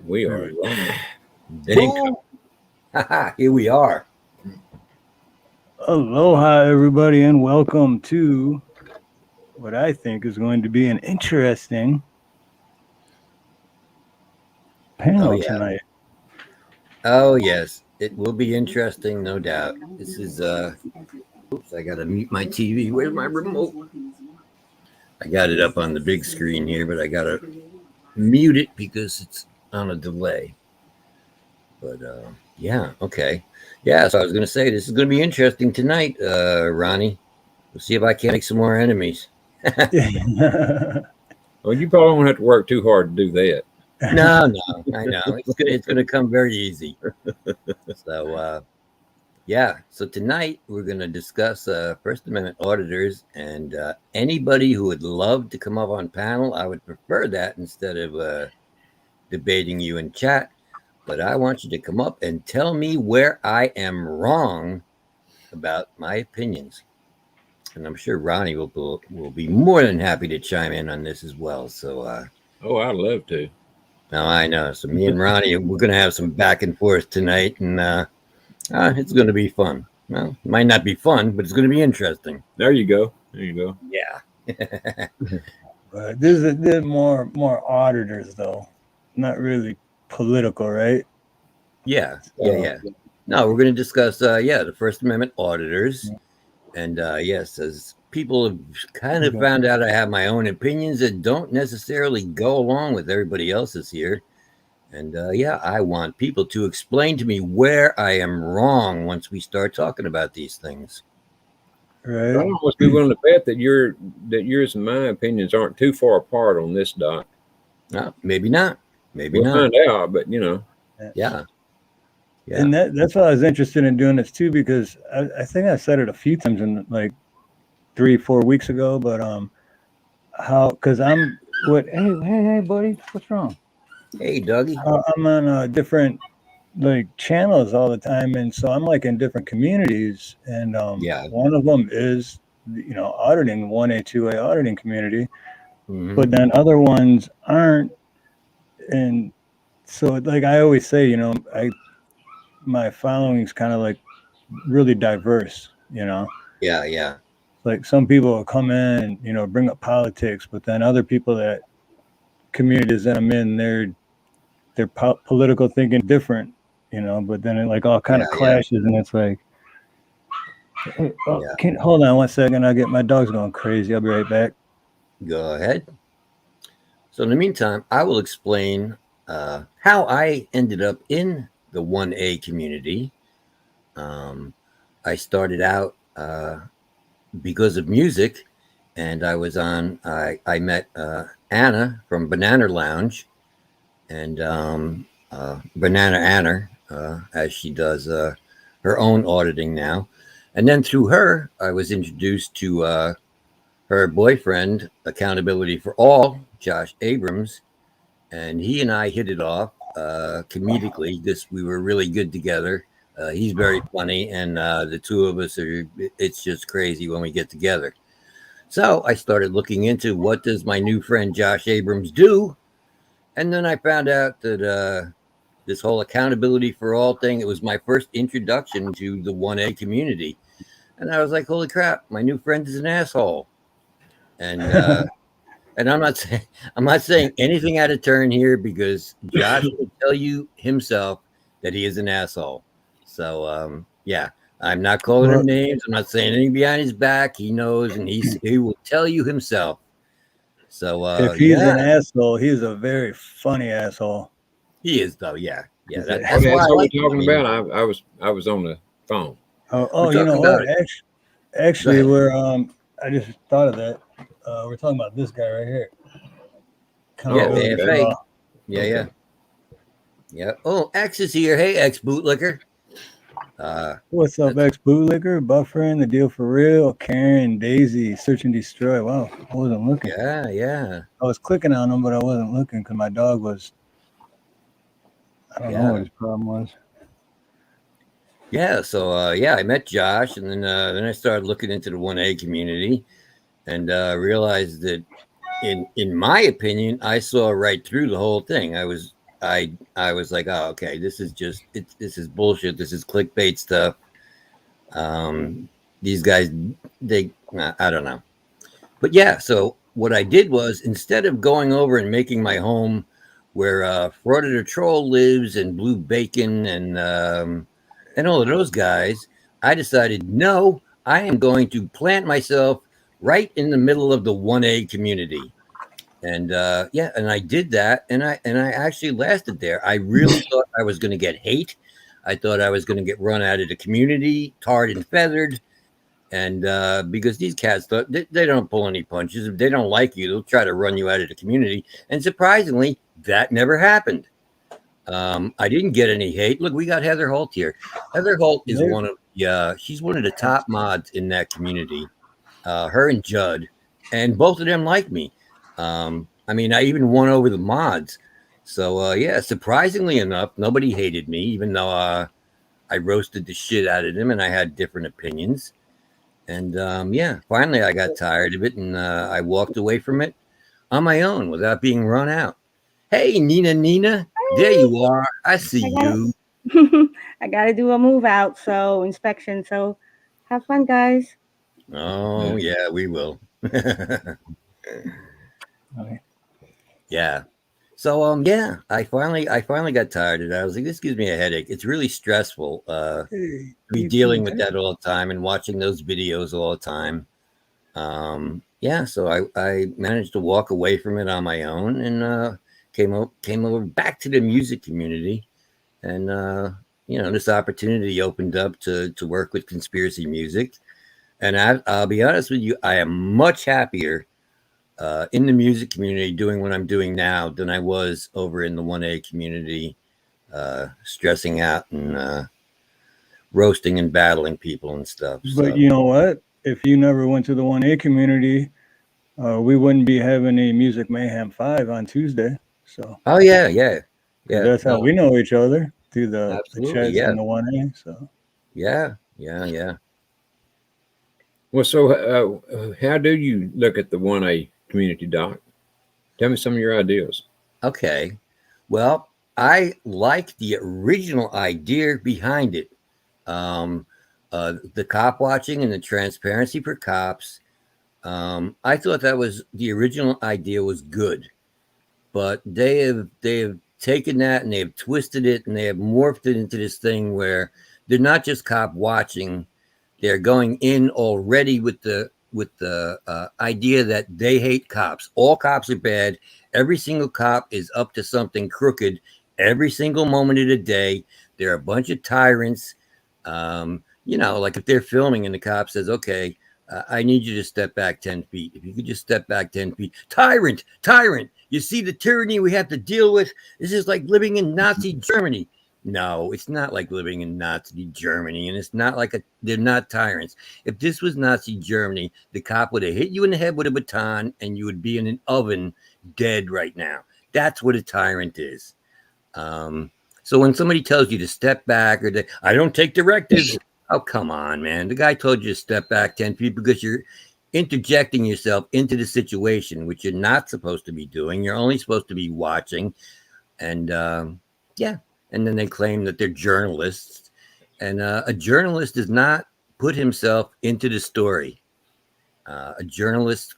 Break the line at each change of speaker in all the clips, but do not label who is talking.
We are rolling.
Boom! Here we are.
Aloha, everybody, and welcome to what I think is going to be an interesting panel tonight.
Oh, yes. It will be interesting, no doubt. This is, oops, I got to mute my TV. Where's my remote? I got it up on the big screen here, but I got to mute it because it's on a delay. But, yeah, okay. Yeah, so I was going to say, this is going to be interesting tonight, Ronnie. We'll see if I can make some more enemies.
Well, you probably won't have to work too hard to do that.
No, I know. It's going to come very easy. So, yeah. So tonight we're going to discuss First Amendment auditors, and anybody who would love to come up on panel, I would prefer that instead of debating you in chat. But I want you to come up and tell me where I am wrong about my opinions. And I'm sure Ronnie will be more than happy to chime in on this as well. So,
oh, I'd love to.
Now I know. So me and Ronnie, we're going to have some back and forth tonight, and it's going to be fun. Well, it might not be fun, but it's going to be interesting.
There you go.
Yeah.
But this is more auditors, though. Not really political, right?
Yeah. No, we're going to discuss, the First Amendment auditors. And yes, as people have kind of found out, I have my own opinions that don't necessarily go along with everybody else's here. And I want people to explain to me where I am wrong once we start talking about these things.
Right.
I almost be willing to bet that yours and my opinions aren't too far apart on this, Doc.
No, maybe not. Maybe
we'll
not.
Find out, but
Yeah.
And that's why I was interested in doing this too, because I think I said it a few times in like 3-4 weeks ago, but because I'm hey buddy, what's wrong?
Hey Dougie.
I'm on different like channels all the time, and so I'm like in different communities, and one of them is auditing, 1A 2A auditing community, but then other ones aren't, and so like I always say, my following is kind of like really diverse,
Yeah.
Like some people will come in and bring up politics, but then other people that communities that I'm in, their political thinking different, but then it like all kind of clashes, and it's like, hold on 1 second, I'll get my dog's going crazy. I'll be right back.
Go ahead. So in the meantime, I will explain how I ended up in the 1A community. I started out because of music, and I met Anna from Banana Lounge, and Banana Anna, as she does her own auditing now. And then through her, I was introduced to her boyfriend, Accountability for All, Josh Abrams, and he and I hit it off comedically. We were really good together. He's very funny, and the two of us it's just crazy when we get together. So I started looking into what does my new friend Josh Abrams do, and then I found out that this whole Accountability for All thing, it was my first introduction to the 1A community. And I was like, holy crap, my new friend is an asshole. And and I'm not saying anything out of turn here, because Josh will tell you himself that he is an asshole. So I'm not calling him names. I'm not saying anything behind his back. He knows, and he will tell you himself. So
if he's an asshole, he's a very funny asshole.
He is, though. Yeah.
That's what we're talking about. I was on the phone.
Oh, you know what? Actually, we're I just thought of that. We're talking about this guy right here.
AFA. Yeah. Oh, X is here. Hey, X bootlicker.
What's up, X bootlicker? Buffering, the deal for real. Karen, Daisy, search and destroy. Wow, I wasn't looking.
Yeah.
I was clicking on them, but I wasn't looking because my dog was. I don't know what his problem was.
Yeah, so I met Josh, and then I started looking into the 1A community, and realized that, in my opinion, I saw right through the whole thing. I I was like, oh, okay, this is this is bullshit. This is clickbait stuff. These guys, I don't know. But yeah, so what I did was, instead of going over and making my home where Auditor Troll lives and Blue Bacon and all of those guys, I decided, no, I am going to plant myself right in the middle of the 1A community. And yeah, and I did that, and I actually lasted there. I really thought I was going to get hate. I thought I was going to get run out of the community, tarred and feathered. And because these cats thought they don't pull any punches. If they don't like you, they'll try to run you out of the community. And surprisingly, that never happened. I didn't get any hate. Look, we got Heather Holt here. Heather Holt is she's one of the top mods in that community. Her and Judd, and both of them like me. I mean, I even won over the mods. So yeah, surprisingly enough, nobody hated me, even though I roasted the shit out of them and I had different opinions. And yeah, finally I got tired of it, and I walked away from it on my own without being run out. Hey, Nina, hey. There you are. I see you.
I got to do a move out, so inspection. So have fun, guys.
Oh, yeah, we will.
Okay.
Yeah. So yeah, I finally got tired of it. I was like, this gives me a headache. It's really stressful be dealing with that all the time and watching those videos all the time. Yeah, so I managed to walk away from it on my own, and came over back to the music community, and you know, this opportunity opened up to work with Conspiracy Music, and I'll be honest with you, I am much happier in the music community doing what I'm doing now than I was over in the 1A community, stressing out and roasting and battling people and stuff.
But you know what? If you never went to the 1A community, we wouldn't be having a Music Mayhem 5 on Tuesday. So
oh yeah.
That's how we know each other, through the chats
yeah.
in the 1A. So
yeah.
Well, so how do you look at the 1A community, Doc? Tell me some of your ideas.
Okay. Well, I like the original idea behind it. The cop watching and the transparency for cops. I thought that was the original idea was good, but they have taken that and they have twisted it and they have morphed it into this thing where they're not just cop watching. They're going in already with the idea that they hate cops. All cops are bad. Every single cop is up to something crooked every single moment of the day. They're a bunch of tyrants. You know, like if they're filming and the cop says, okay, I need you to step back 10 feet. If you could just step back 10 feet. Tyrant. You see the tyranny we have to deal with? This is like living in Nazi Germany. No, it's not like living in Nazi Germany, and it's not like they're not tyrants. If this was Nazi Germany, the cop would have hit you in the head with a baton and you would be in an oven dead right now. That's what a tyrant is. So when somebody tells you to step back or I don't take directives, oh, come on, man. The guy told you to step back 10 feet because you're interjecting yourself into the situation, which you're not supposed to be doing. You're only supposed to be watching. And yeah. And then they claim that they're journalists. And a journalist does not put himself into the story. A journalist,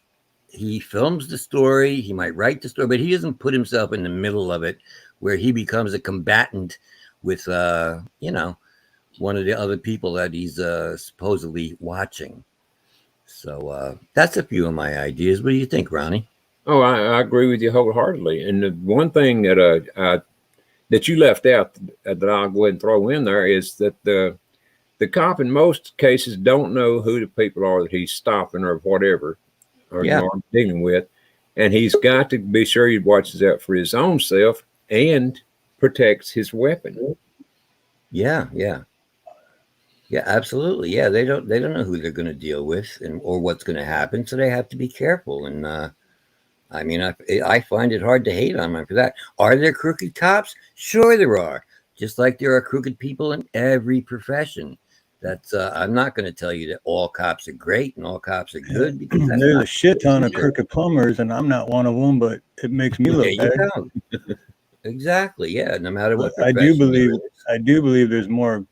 he films the story. He might write the story, but he doesn't put himself in the middle of it where he becomes a combatant with, you know, one of the other people that he's supposedly watching. So that's a few of my ideas. What do you think, Ronnie?
Oh, I agree with you wholeheartedly. And the one thing that that you left out that I'll go ahead and throw in there is that the cop in most cases don't know who the people are that he's stopping or whatever, or dealing with. And he's got to be sure he watches out for his own self and protects his weapon.
Yeah, absolutely. Yeah, they don't know who they're going to deal with or what's going to happen, so they have to be careful. And I mean, I find it hard to hate on them for that. Are there crooked cops? Sure, there are. Just like there are crooked people in every profession. That's I'm not going to tell you that all cops are great and all cops are good. Because
there's a shit ton of crooked plumbers, and I'm not one of them. But it makes me look bad.
Exactly. Yeah. No matter what.
I do believe there's more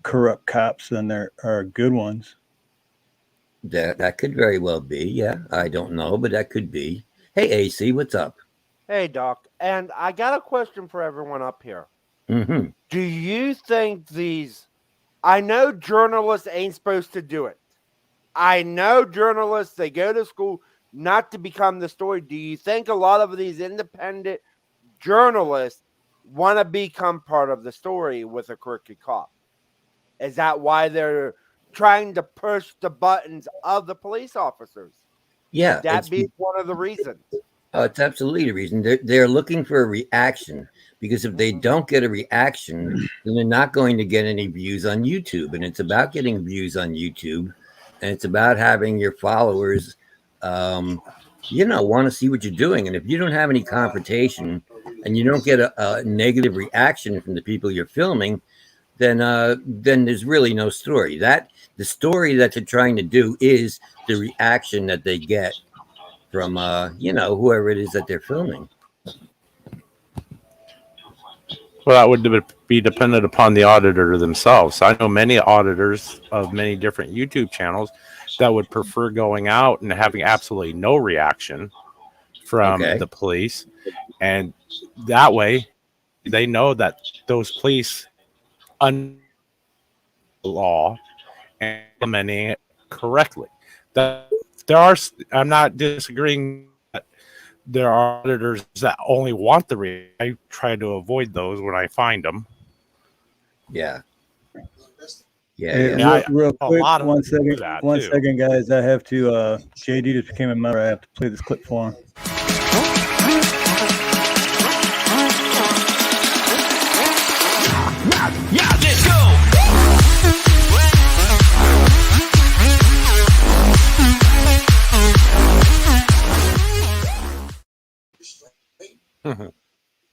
corrupt cops than there are good ones.
That could very well be. Yeah. I don't know, but that could be. Hey, AC, what's up?
Hey, Doc. And I got a question for everyone up here.
Mm-hmm.
Do you think I know journalists ain't supposed to do it. I know journalists, they go to school not to become the story. Do you think a lot of these independent journalists want to become part of the story with a crooked cop? Is that why they're trying to push the buttons of the police officers?
Yeah.
Could that be one of the reasons?
Oh, it's absolutely the reason. They're looking for a reaction, because if they don't get a reaction, then they're not going to get any views on YouTube. And it's about getting views on YouTube, and it's about having your followers, want to see what you're doing. And if you don't have any confrontation and you don't get a negative reaction from the people you're filming, then there's really no story. The story that you're trying to do is the reaction that they get from whoever it is that they're filming.
Well, that would be dependent upon the auditor themselves. I know many auditors of many different YouTube channels that would prefer going out and having absolutely no reaction from the police, and that way they know that those police law and implementing it correctly. I'm not disagreeing that there are auditors that only want I try to avoid those when I find them.
Yeah.
Real quick, one second, guys. I have to, JD just became a member. I have to play this clip for him.
Yeah, let's go.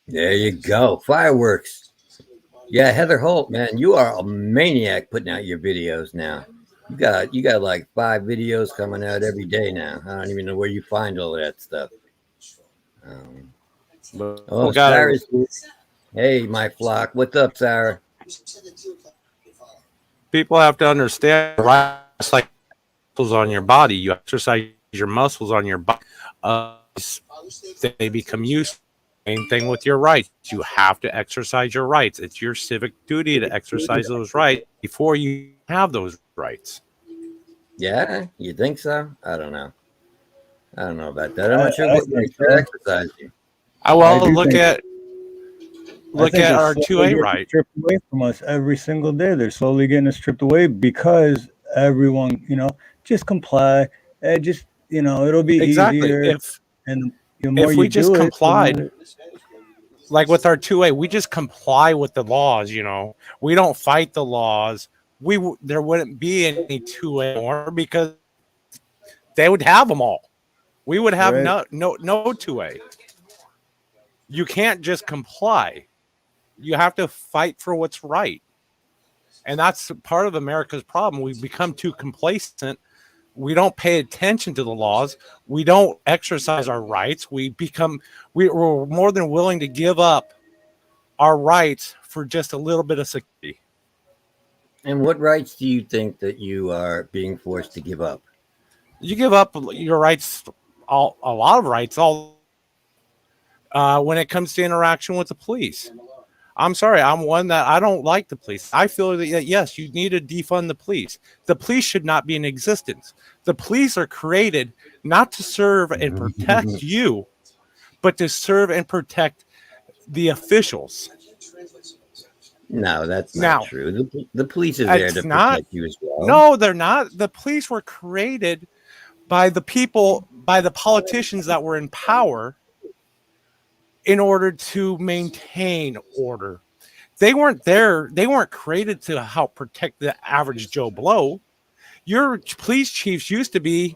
There you go. Fireworks. Yeah, Heather Holt, man, you are a maniac putting out your videos now. You got like 5 videos coming out every day now. I don't even know where you find all of that stuff. Sarah's, hey, my flock. What's up, Sarah?
People have to understand, right? It's like muscles on your body. You exercise your muscles on your body. They become used. Same thing with your rights. You have to exercise your rights. It's your civic duty to exercise those rights before you have those rights.
Yeah, you think so? I don't know about that. I'm not sure what rights you're exercising.
Look at our 2A rights.
Stripped away from us every single day. They're slowly getting us stripped away because everyone, just comply. It'll be easier.
If we just complied, like with our 2A, we just comply with the laws. We don't fight the laws. There wouldn't be any 2A more because they would have them all. We would have no 2A. You can't just comply. You have to fight for what's right. And that's part of America's problem. We've become too complacent. We don't pay attention to the laws. We don't exercise our rights. We're more than willing to give up our rights for just a little bit of security.
And what rights do you think that you are being forced to give up?
You give up your rights, a lot of rights, when it comes to interaction with the police. I'm sorry, I'm one that I don't like the police. I feel that, yes, you need to defund the police. The police should not be in existence. The police are created not to serve and protect you, but to serve and protect the officials.
No, that's not true. The police is there to protect you as well.
No, they're not. The police were created by the people, by the politicians that were in power in order to maintain order. They weren't there. They weren't created to help protect the average Joe Blow. Your police chiefs used to be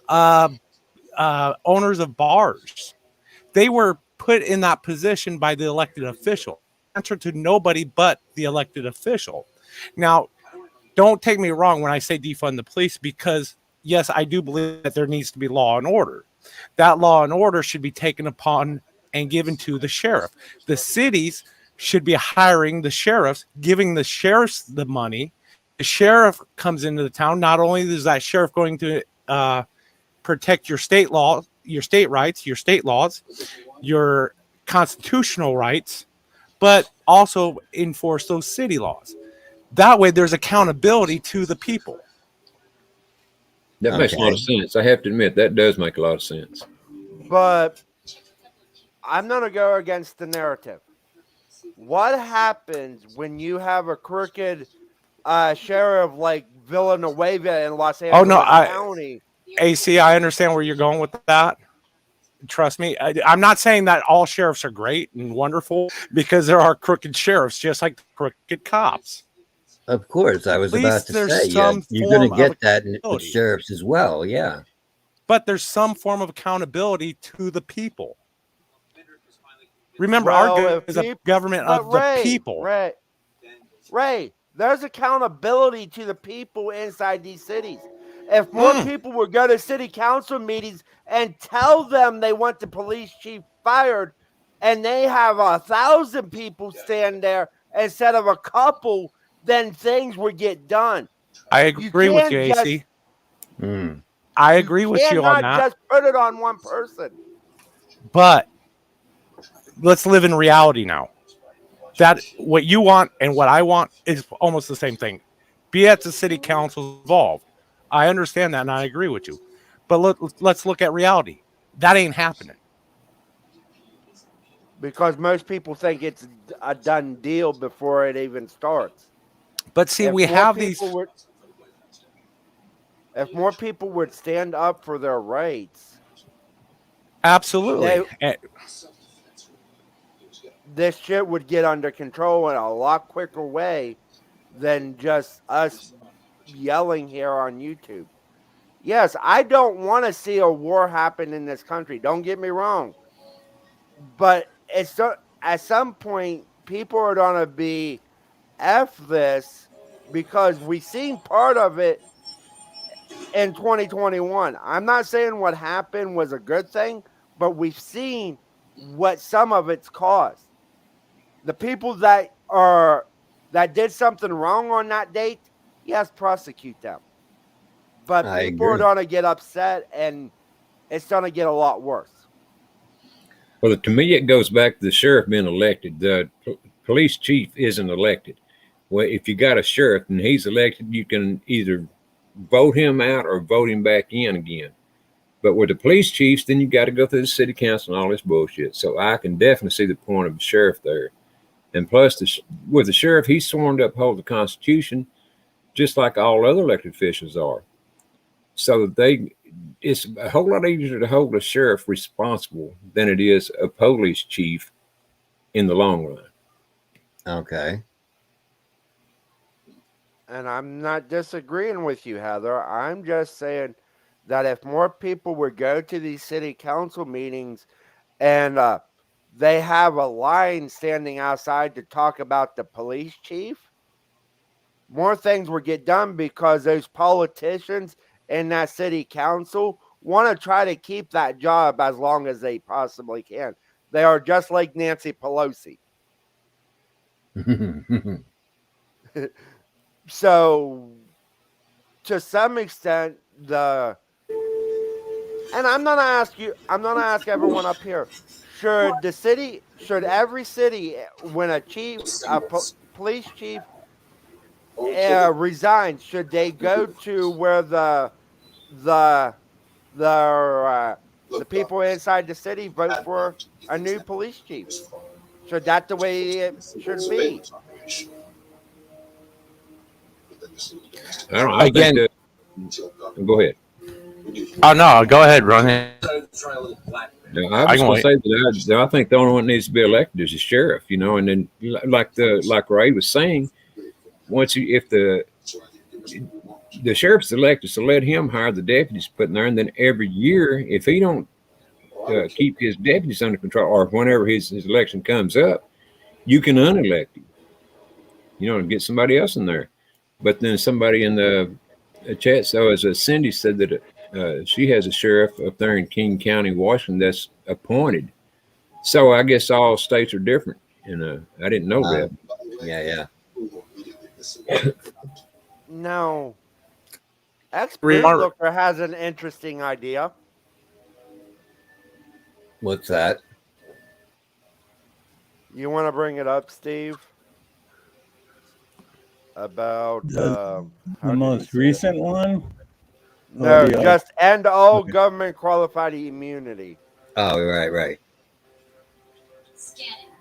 owners of bars. They were put in that position by the elected official. Answer to nobody but the elected official. Now, don't take me wrong when I say defund the police, because yes, I do believe that there needs to be law and order. That law and order should be taken upon and given to the sheriff. The cities should be hiring the sheriffs, giving the sheriffs the money. The sheriff comes into the town. Not only is that sheriff going to protect your state law, your state rights, your state laws, your constitutional rights, but also enforce those city laws. That way there's accountability to the people.
That makes a lot of sense. I have to admit, that does make a lot of sense.
But I'm going to go against the narrative. What happens when you have a crooked sheriff like Villanueva in Los Angeles County?
AC, I understand where you're going with that. Trust me. I'm not saying that all sheriffs are great and wonderful, because there are crooked sheriffs, just like crooked cops.
Of course, I was about to say, you're going to get that with sheriffs as well, yeah.
But there's some form of accountability to the people. Remember, our is a government of the people.
Ray, there's accountability to the people inside these cities. If more people would go to city council meetings and tell them they want the police chief fired, and they have 1,000 people stand there instead of a couple, then things would get done.
I agree with you, AC. I agree with you on that.
You cannot just put it on one person.
But let's live in reality now. That what you want and what I want is almost the same thing. Be at the city council involved. I understand that, and I agree with you. But let's look at reality. That ain't happening.
Because most people think it's a done deal before it even starts.
But see, we have these...
If more people would stand up for their rights...
Absolutely.
This shit would get under control in a lot quicker way than just us yelling here on YouTube. Yes, I don't want to see a war happen in this country. Don't get me wrong. But at some point, people are going to be F this, because we've seen part of it in 2021. I'm not saying what happened was a good thing, but we've seen what some of it's caused. The people that did something wrong on that date, yes, prosecute them. But people are going to get upset, and it's going to get a lot worse.
Well, to me, it goes back to the sheriff being elected. The police chief isn't elected. Well, if you got a sheriff and he's elected, you can either vote him out or vote him back in again. But with the police chiefs, then you got to go through the city council and all this bullshit. So I can definitely see the point of the sheriff there. And plus, with the sheriff, he's sworn to uphold the Constitution, just like all other elected officials are. So it's a whole lot easier to hold a sheriff responsible than it is a police chief in the long run.
Okay.
And I'm not disagreeing with you, Heather. I'm just saying that if more people would go to these city council meetings and they have a line standing outside to talk about the police chief, more things would get done, because those politicians in that city council want to try to keep that job as long as they possibly can. They are just like Nancy Pelosi. So, to some extent, and I'm going to ask everyone up here, should every city, when a police chief resigns, should they go to where the people inside the city vote for a new police chief? Should that the way it should be?
I don't know. Again, go ahead.
Oh no, go ahead, Ron.
I was going to say that I think the only one that needs to be elected is the sheriff, and then like Ray was saying, if the sheriff's elected, so let him hire the deputies put in there, and then every year, if he don't keep his deputies under control, or whenever his election comes up, you can unelect him, and get somebody else in there. But then somebody in the chat, so as Cindy said that she has a sheriff up there in King County, Washington, that's appointed. So I guess all states are different, and I didn't know that.
Yeah.
No. Ex-bootlicker has an interesting idea.
What's that?
You want to bring it up, Steve? About
the most recent one?
No, just end all government qualified immunity.
Oh, right.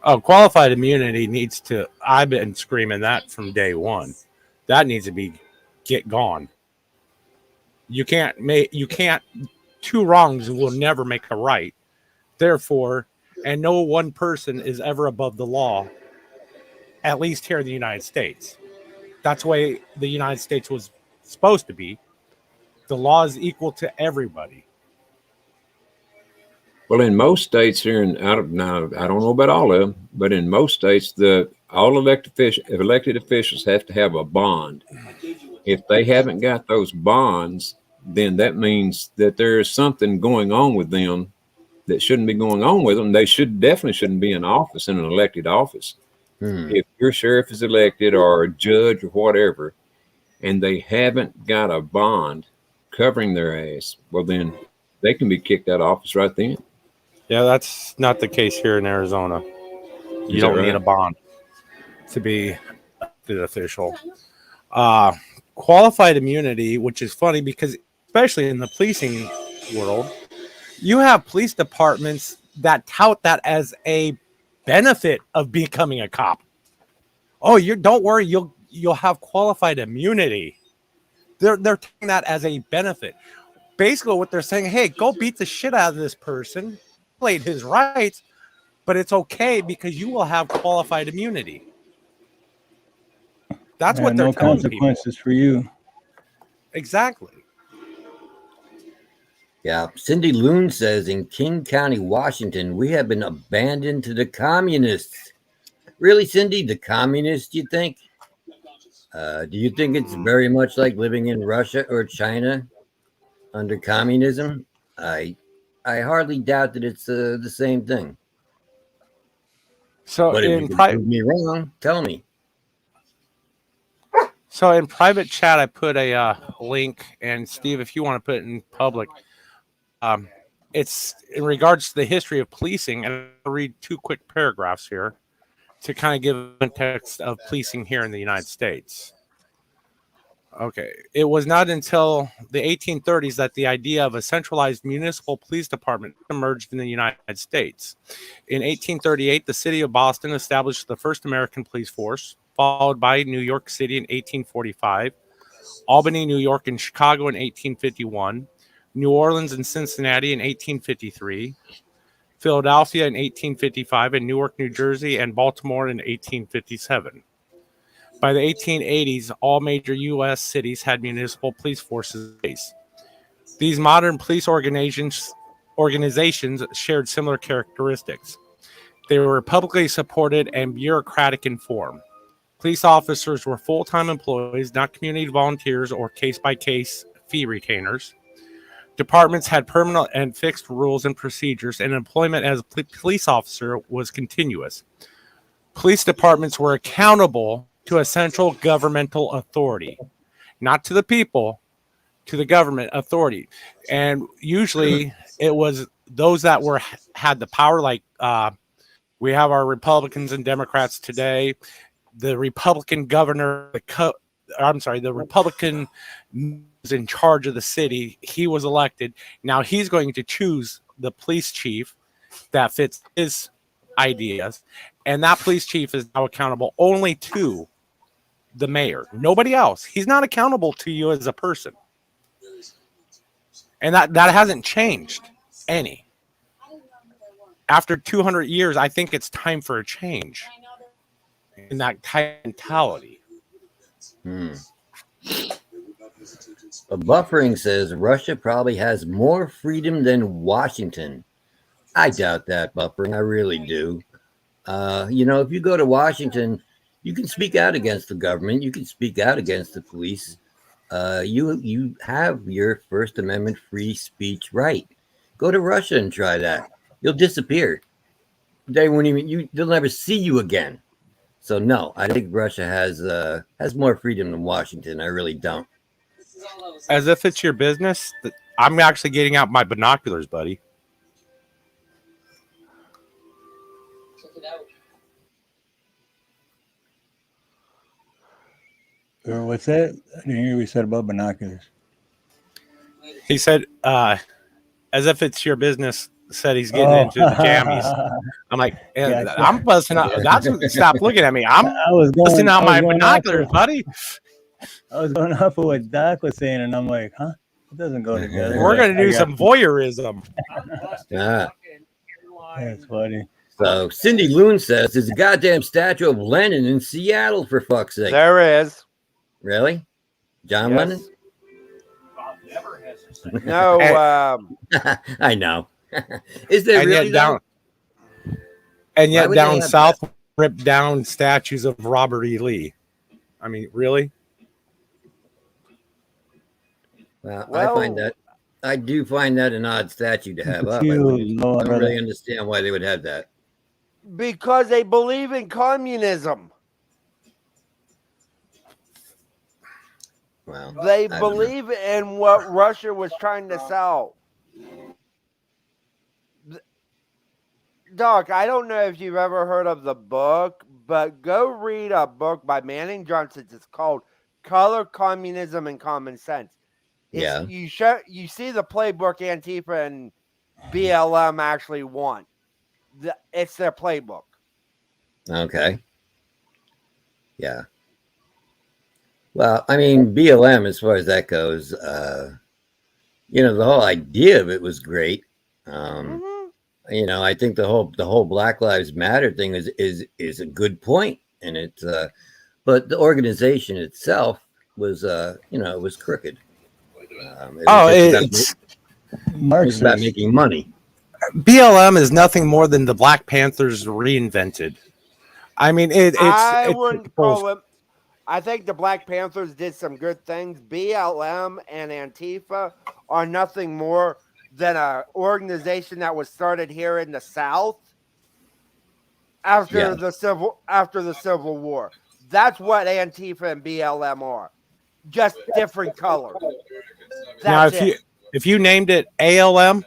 Oh, qualified immunity needs to. I've been screaming that from day one. That needs to get gone. You can't. Two wrongs will never make a right. Therefore, and no one person is ever above the law. At least here in the United States, that's the way the United States was supposed to be. The law is equal to everybody.
Well, in most states here, now I don't know about all of them, but in most states, all elected officials have to have a bond. If they haven't got those bonds, then that means that there is something going on with them that shouldn't be going on with them. They definitely shouldn't be in office, in an elected office. If your sheriff is elected or a judge or whatever, and they haven't got a bond covering their ass, well, then they can be kicked out of office right then.
Yeah, that's not the case here in Arizona. You don't need a bond to be the official. Qualified immunity, which is funny because especially in the policing world, you have police departments that tout that as a benefit of becoming a cop. Oh, don't worry, you'll have qualified immunity. They're taking that as a benefit. Basically, what they're saying, hey, go beat the shit out of this person, violate his rights, but it's okay because you will have qualified immunity. That's what they're telling
consequences for you.
Exactly.
Yeah. Cindy Loon says in King County, Washington, we have been abandoned to the communists. Really, Cindy? The communists, you think? Do you think it's very much like living in Russia or China under communism? I hardly doubt that it's the same thing.
So
but if you prove me wrong, tell me.
So in private chat, I put a link, and Steve, if you want to put it in public, it's in regards to the history of policing, and I'll read two quick paragraphs here to kind of give context of policing here in the United States. Okay. It was not until the 1830s that the idea of a centralized municipal police department emerged in the United States. In 1838, the city of Boston established the first American police force, followed by New York City in 1845, Albany, New York, and Chicago in 1851, New Orleans and Cincinnati in 1853, Philadelphia in 1855, and Newark, New Jersey, and Baltimore in 1857. By the 1880s, all major U.S. cities had municipal police forces. These modern police organizations shared similar characteristics. They were publicly supported and bureaucratic in form. Police officers were full-time employees, not community volunteers or case-by-case fee retainers. Departments had permanent and fixed rules and procedures, and employment as a police officer was continuous. Police departments were accountable to a central governmental authority, not to the people, to the government authority. And usually it was those that had the power, like we have our Republicans and Democrats today. The Republican governor, the Republican was in charge of the city. He was elected. Now he's going to choose the police chief that fits his ideas. And that police chief is now accountable only to the mayor, nobody else. He's not accountable to you as a person. And that hasn't changed any. After 200 years, I think it's time for a change in that type of mentality.
Buffering says Russia probably has more freedom than Washington. I doubt that, Buffering. I really do. If you go to Washington, you can speak out against the government. You can speak out against the police. You have your First Amendment free speech right. Go to Russia and try that. You'll disappear. they won't even they'll never see you again. So no, I think Russia has more freedom than Washington. I really don't.
As if it's your business. I'm actually getting out my binoculars, buddy.
Or what's that? I didn't hear what you said about binoculars.
He said, as if it's your business, said he's getting into the jammies. I'm like,
Gotcha.
I'm busting out. That's stop looking at me. I'm busting out my binoculars, buddy.
I was going off of what Doc was saying, and I'm like, huh? It doesn't go together.
We're going to do some voyeurism.
Yeah.
That's funny.
So Cindy Loon says there's a goddamn statue of Lennon in Seattle, for fuck's sake.
There is.
Really? John Lennon?
No.
I know. Is there
and
really
yet down? And yet down south, ripped down statues of Robert E. Lee. I mean, really?
Well, I do find that an odd statue to have up. I don't really understand why they would have that.
Because they believe in communism.
Well,
they believe in what Russia was trying to sell. Doc, I don't know if you've ever heard of the book, but go read a book by Manning Johnson. It's called Color, Communism, and Common Sense. You see the playbook Antifa and BLM actually want. It's their playbook.
Okay. Yeah. Well, I mean, BLM, as far as that goes, the whole idea of it was great. I think the whole Black Lives Matter thing is a good point, and it's but the organization itself was it was crooked.
It's
about making money.
BLM is nothing more than the Black Panthers reinvented. I mean,
I wouldn't call them. I think the Black Panthers did some good things. BLM and Antifa are nothing more than an organization that was started here in the South after the Civil War. That's what Antifa and BLM are. Just different colors.
Now, if you named it ALM,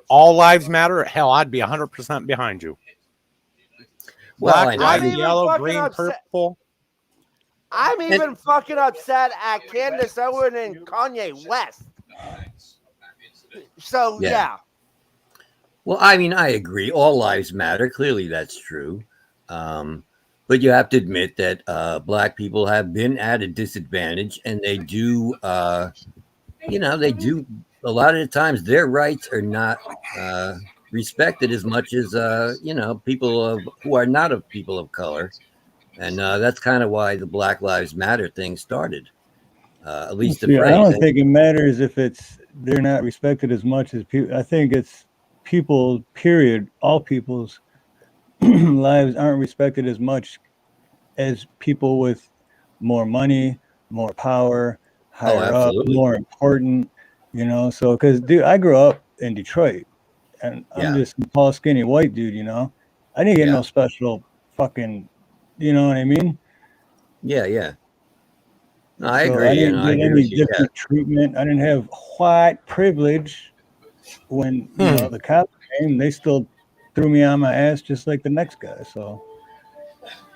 All Lives Matter, hell, I'd be 100% behind you. Black, white, yellow, green, purple.
I'm even fucking upset at Candace Owen and Kanye West. So, yeah.
Well, I mean, I agree. All lives matter. Clearly, that's true. But you have to admit that Black people have been at a disadvantage, and they do, they do. A lot of the times, their rights are not respected as much as, people who are not of people of color. And that's kind of why the Black Lives Matter thing started. At least
I don't think it matters if they're not respected as much as people. I think it's people, period. All people's lives aren't respected as much as people with more money, more power, higher up, more important, So, because, dude, I grew up in Detroit, and I'm just a tall, skinny white dude, I didn't get no special fucking, you know what I mean?
Yeah. No, I agree.
I didn't get any different treatment. I didn't have white privilege when the cops came. They still threw me on my ass just like the next guy. So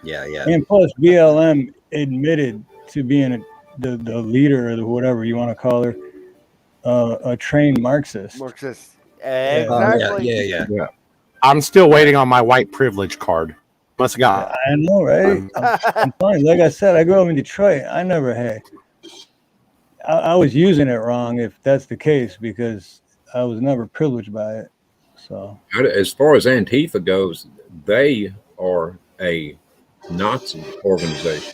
yeah.
And plus, BLM admitted to being the leader or whatever you want to call her, a trained Marxist.
Exactly.
Yeah.
I'm still waiting on my white privilege card. Must have got.
I know, right? I'm fine. Like I said, I grew up in Detroit. I never had. I was using it wrong, if that's the case, because I was never privileged by it. So,
as far as Antifa goes, they are a Nazi organization.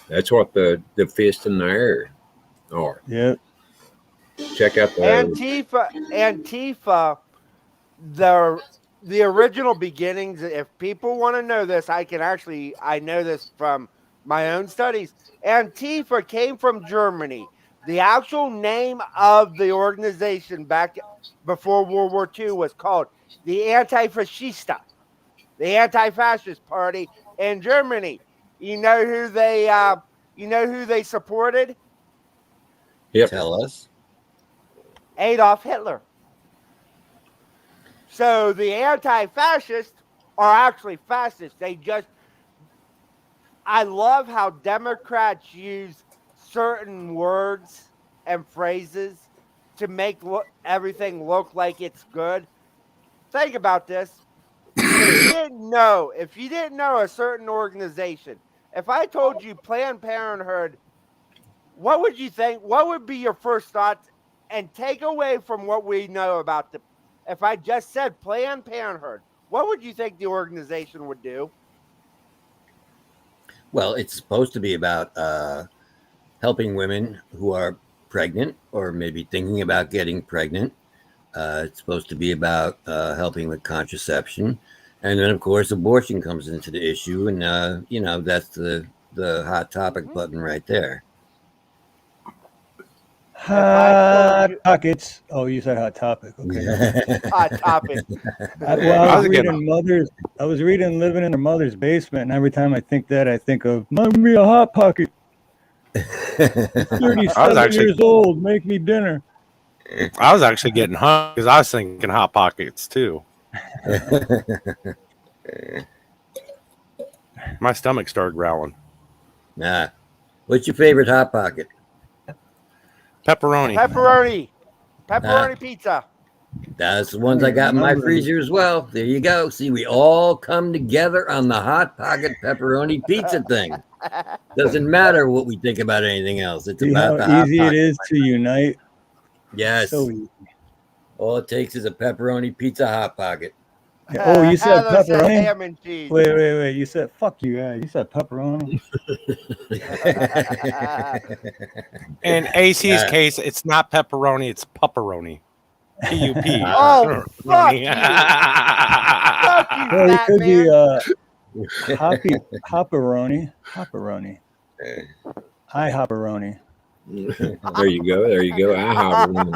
That's what the fist in the air are.
Yep.
Check out the
Antifa. The original beginnings, if people want to know this, I know this from my own studies. Antifa came from Germany. The actual name of the organization back before World War II was called the anti-fascista, the anti-fascist party in Germany. You know who they supported?
Yep.
Tell us.
Adolf Hitler. So the anti-fascists are actually fascists. I love how Democrats use certain words and phrases to make everything look like it's good. Think about this. If you didn't know a certain organization, if I told you Planned Parenthood, what would you think? What would be your first thoughts? And take away from what we know about if I just said Planned Parenthood, what would you think the organization would do?
Well, it's supposed to be about helping women who are pregnant or maybe thinking about getting pregnant. It's supposed to be about helping with contraception. And then, of course, abortion comes into the issue. And, that's the hot topic button right there.
Hot pockets. Oh, you said hot topic. Okay.
Hot topic.
I was reading Living in Her Mother's Basement, and every time I think that, I think of "Mom, me a hot pocket." 37 years old, make me dinner.
I was actually getting hungry because I was thinking hot pockets too. My stomach started growling.
Nah. What's your favorite hot pocket?
Pepperoni
Pizza.
That's the ones I got in my freezer as well. There you go. See, we all come together on the hot pocket pepperoni pizza thing. Doesn't matter what we think about anything else. It's about the hot
easy
pocket.
It is to unite.
Yes.
So easy.
All it takes is a pepperoni pizza hot pocket.
Oh, you said pepperoni?
Ham and cheese.
Wait. You said, fuck you, guys. You said pepperoni.
In AC's case, it's not pepperoni, it's pupperoni. P-U-P.
Oh, fuck you. Fuck you,
Well, it could be hopperoni. Hi, hopperoni.
There you go. I have one.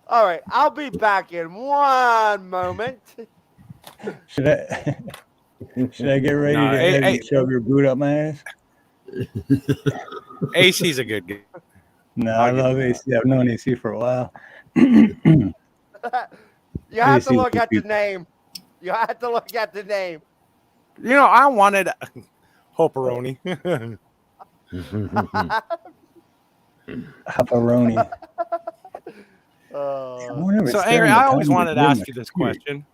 All right, I'll be back in one moment.
Should I get ready to have you shove your boot up my ass?
AC's a good guy.
No, I love AC. I've known AC for a while.
You have to look at the name.
You know, I wanted Hoperoni.
Hopperoni.
So, Angry, I always wanted to ask you this question.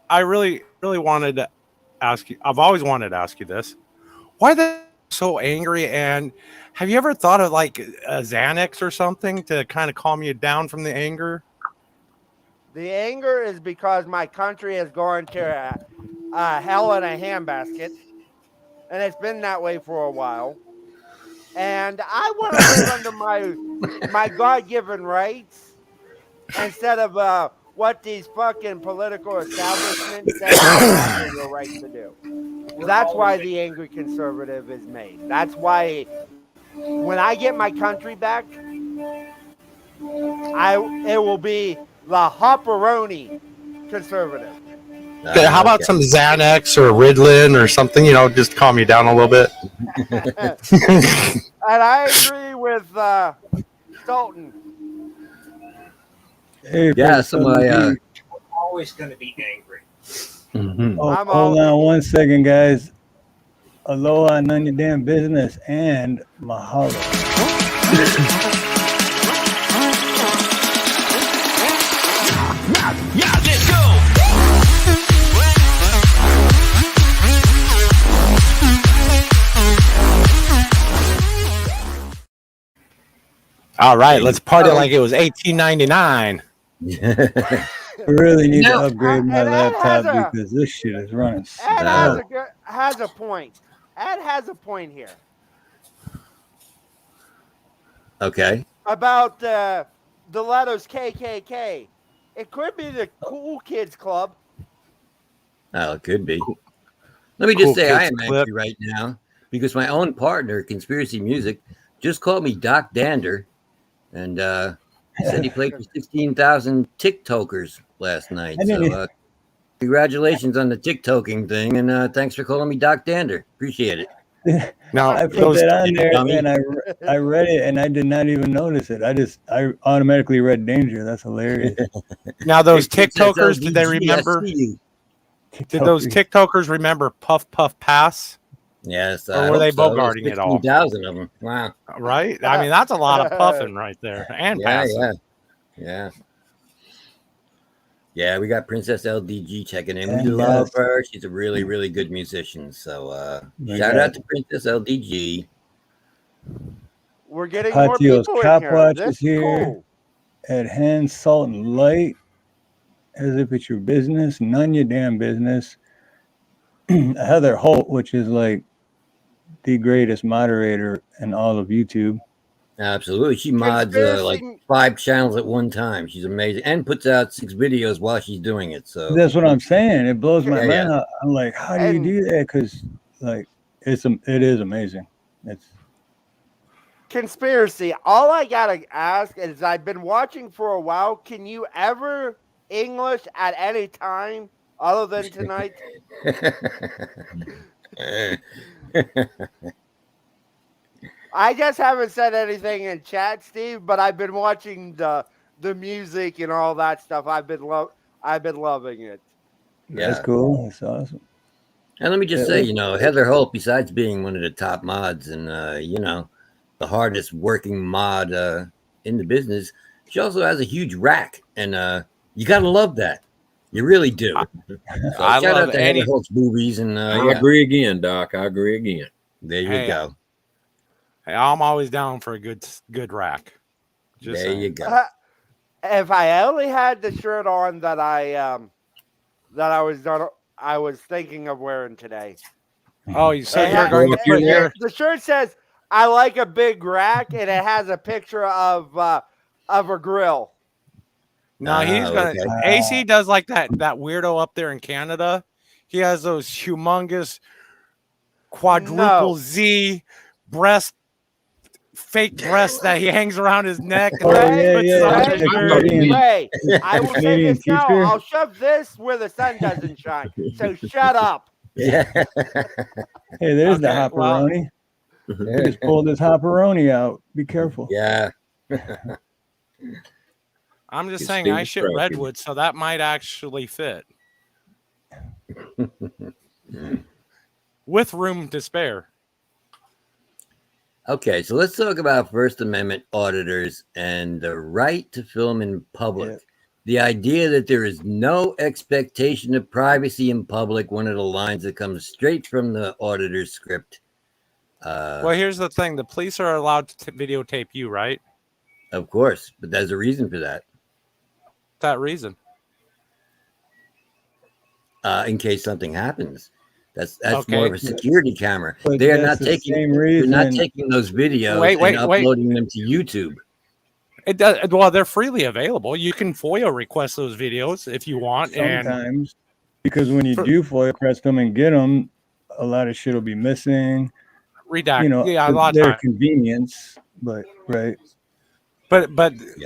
I really wanted to ask you. I've always wanted to ask you this. Why are they so angry? And have you ever thought of like a Xanax or something to kind of calm you down from the anger?
The anger is because my country is going to hell in a handbasket. And it's been that way for a while. And I want to live under my God-given rights instead of what these fucking political establishments say are your right to do. That's why the angry conservative is made. That's why when I get my country back, it will be the Hopperoni conservative.
How about some Xanax or Ritalin or something, just calm you down a little bit?
And I agree with Sultan.
Hey,
yeah, I'm
always going to be angry.
Mm-hmm.
Oh, hold on 1 second, guys. Aloha, none of your damn business, and mahalo.
Yeah, let's go.
All right, let's party like it was 1899.
I really need to upgrade my laptop because this shit is running.
Ed has a point. Ed has a point here.
Okay.
About the letters KKK. It could be the Cool Kids Club.
Oh, it could be. Let me just say I am angry right now because my own partner, Conspiracy Music, just called me Doc Dander. And He said he played for 16,000 TikTokers last night.
I didn't
So congratulations on the TikToking thing, and thanks for calling me Doc Dander. Appreciate it.
Now,
I put
those,
that on there
dummy.
and I read it and I did not even notice it. I automatically read danger. That's hilarious.
now those
Hey, Princess
TikTokers, did they
LDG, I
remember?
see you.
Did those TikTokers remember Puff Puff Pass?
Yes,
Or were they bogarting it all?
16,000 of them. Wow.
Right? I mean, that's a lot of puffing right there and passing.
Yeah, we got Princess LDG checking in. We
And
love her. She's a really, really good musician. So shout out to Princess LDG.
We're getting more
Patio's
people
Cop
in here.
Watch
This
is here.
cool.
At Hand, Salt, and Light, as if it's your business. None your damn business. Heather Holt, which is like the greatest moderator in all of YouTube.
Absolutely. She mods like 5 channels at one time. She's amazing. And puts out 6 videos while she's doing it. So
that's what I'm saying. It blows my mind.
Yeah.
I'm like, how do you do that? Because like it is amazing. It's
conspiracy. All I gotta ask is, I've been watching for a while. Can you ever English at any time other than tonight? I just haven't said anything in chat, Steve, but I've been watching the music and all that stuff. I've been loving it.
That's cool. That's awesome.
And let me just say, Heather Holt, besides being one of the top mods and the hardest working mod in the business, she also has a huge rack, and you gotta love that. You really do. So
I
shout
love
out to Heather Holt's movies, and
I agree again, Doc. I agree again.
There you go.
Hey, I'm always down for a good rack.
Just there you go.
If I only had the shirt on that I was thinking of wearing today.
Oh, you said you're going to put your...
The shirt says, "I like a big rack," and it has a picture of a grill.
No, he's gonna. AC does like that weirdo up there in Canada. He has those humongous quadruple Z fake breasts that he hangs around his neck. And
Hey, I will say this now. I'll shove this where the sun doesn't shine. So shut up.
Yeah. Hey, there's the hopperoni. He just pulled his hopperoni out. Be careful.
Yeah.
I'm just saying I ship redwood, so that might actually fit. With room to spare.
Okay, so let's talk about First Amendment auditors and the right to film in public. Yeah. The idea that there is no expectation of privacy in public, one of the lines that comes straight from the auditor's script.
Well, here's the thing. The police are allowed to videotape you, right?
Of course, but there's a reason for that.
That reason?
In case something happens. That's more of a security camera. But they are not taking. They're not taking those videos and uploading them to YouTube.
It does. Well, they're freely available. You can FOIA request those videos if you want.
Sometimes, because when you do FOIA request them and get them, a lot of shit will be missing.
Redact.
A lot of their convenience, but right.
But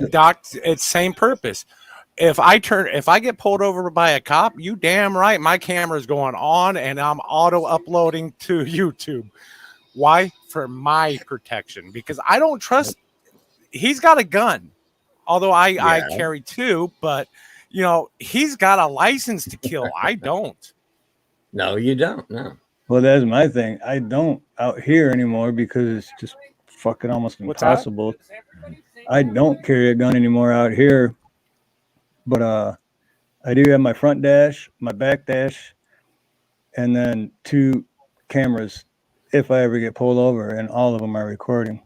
Doc, it's same purpose. If I get pulled over by a cop, you damn right my camera is going on and I'm auto uploading to YouTube. Why? For my protection, because I don't trust. He's got a gun, although I carry 2, but he's got a license to kill. I don't.
No, you don't. No.
Well, that's my thing. I don't out here anymore because it's just fucking almost impossible. I don't carry a gun anymore out here. But I do have my front dash, my back dash, and then 2 cameras if I ever get pulled over, and all of them are recording.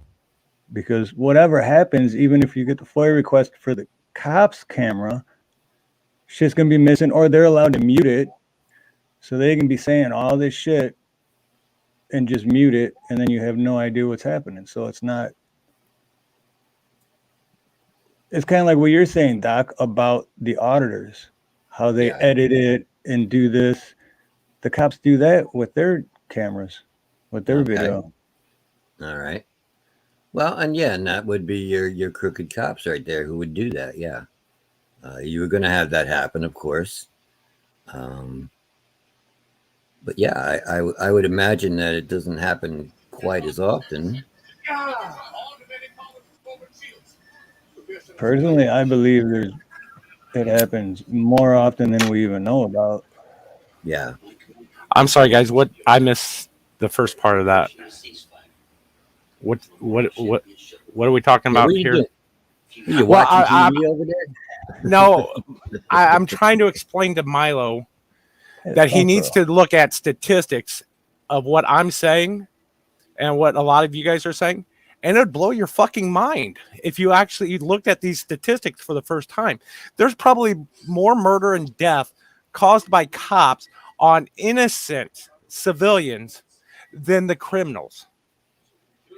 Because whatever happens, even if you get the FOIA request for the cop's camera, shit's going to be missing, or they're allowed to mute it. So they can be saying all this shit and just mute it, and then you have no idea what's happening. So it's not... It's kind of like what you're saying, Doc, about the auditors, how they edit it and do this. The cops do that with their cameras, with their video.
All right. Well, and that would be your crooked cops right there who would do that. Yeah, you were going to have that happen, of course. But yeah, I would imagine that it doesn't happen quite as often.
Personally, I believe it happens more often than we even know about.
Yeah.
I'm sorry, guys. What I missed the first part of that. What are we talking about here?
You watching TV over there?
No, I'm trying to explain to Milo that he needs to look at statistics of what I'm saying and what a lot of you guys are saying, and it'd blow your fucking mind if you actually looked at these statistics for the first time. There's probably more murder and death caused by cops on innocent civilians than the criminals.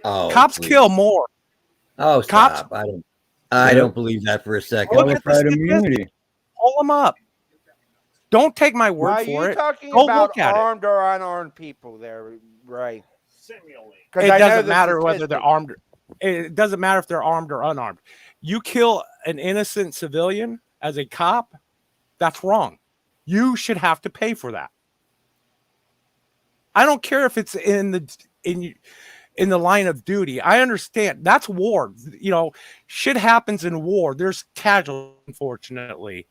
Oh,
cops kill more.
Oh, stop! Cops, I don't believe that for a second.
Qualified immunity.
Pull them up. Don't take my word for it.
Are you talking about armed or unarmed people there, Ray?
It doesn't matter whether they're armed. It doesn't matter if they're armed or unarmed. You kill an innocent civilian as a cop, that's wrong. You should have to pay for that. I don't care if it's in the line of duty. I understand that's war. You know, shit happens in war. There's casualties, unfortunately,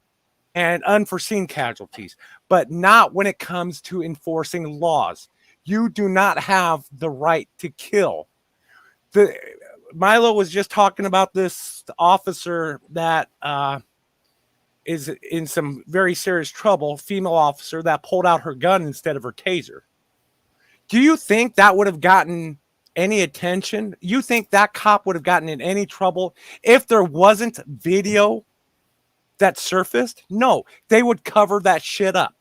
and unforeseen casualties, but not when it comes to enforcing laws. You do not have the right to kill. Milo was just talking about this officer that is in some very serious trouble, female officer that pulled out her gun instead of her taser. Do you think that would have gotten any attention? You think that cop would have gotten in any trouble if there wasn't video that surfaced? No, they would cover that shit up.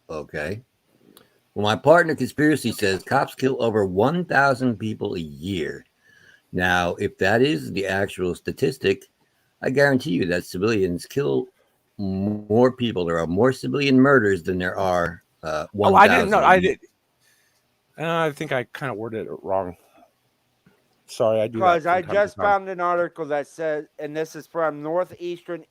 Okay. Well, my partner Conspiracy says cops kill over 1,000 people a year. Now, if that is the actual statistic, I guarantee you that civilians kill more people. There are more civilian murders than there are 1,000.
I didn't know. I did. I think I kind of worded it wrong. Sorry, I do.
Because I just found an article that says, and this is from Northeastern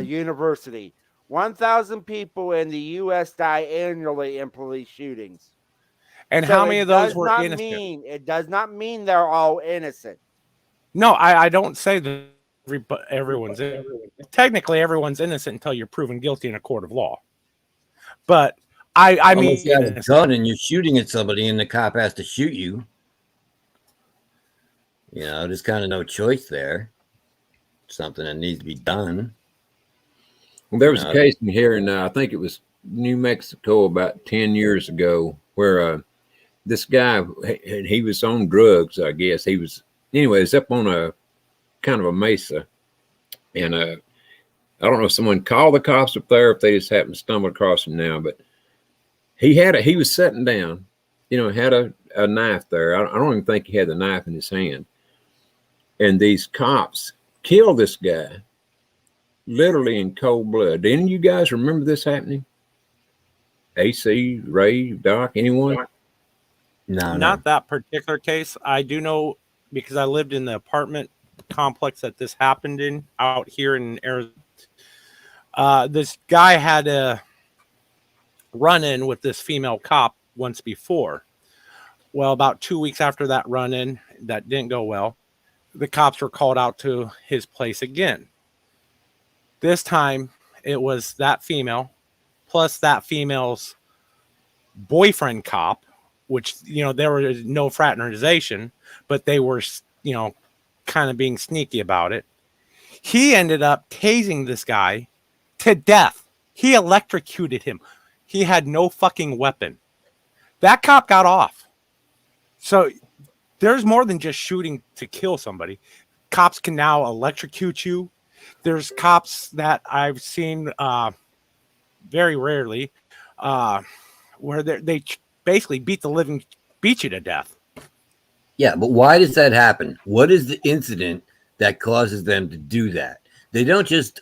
University. 1,000 people in the U.S. die annually in police shootings.
And so how many of those were innocent?
It does not mean they're all innocent.
No, I don't say that everyone's innocent. Technically, everyone's innocent until you're proven guilty in a court of law. But I mean,
if you have a gun and you're shooting at somebody and the cop has to shoot you, you know, there's kind of no choice there. Something that needs to be done.
Well, there was a case in here, and I think it was New Mexico about 10 years ago, where this guy, he was on drugs, I guess. He was, anyways, up on a kind of a mesa. And I don't know if someone called the cops up there, if they just happened to stumble across him now, but he was sitting down, you know, had a knife there. I don't even think he had the knife in his hand. And these cops killed this guy literally in cold blood. Do any of you guys remember this happening? AC, Ray, Doc, anyone?
No,
not that particular case. I do know because I lived in the apartment complex that this happened in out here in Arizona. This guy had a run-in with this female cop once before. Well, about 2 weeks after that run-in, that didn't go well. The cops were called out to his place again. This time, it was that female plus that female's boyfriend cop, which, you know, there was no fraternization, but they were, you know, kind of being sneaky about it. He ended up tasing this guy to death. He electrocuted him. He had no fucking weapon. That cop got off. So there's more than just shooting to kill somebody. Cops can now electrocute you. There's cops that I've seen very rarely where they basically beat you to death.
Yeah, but why does that happen? What is the incident that causes them to do that? They don't just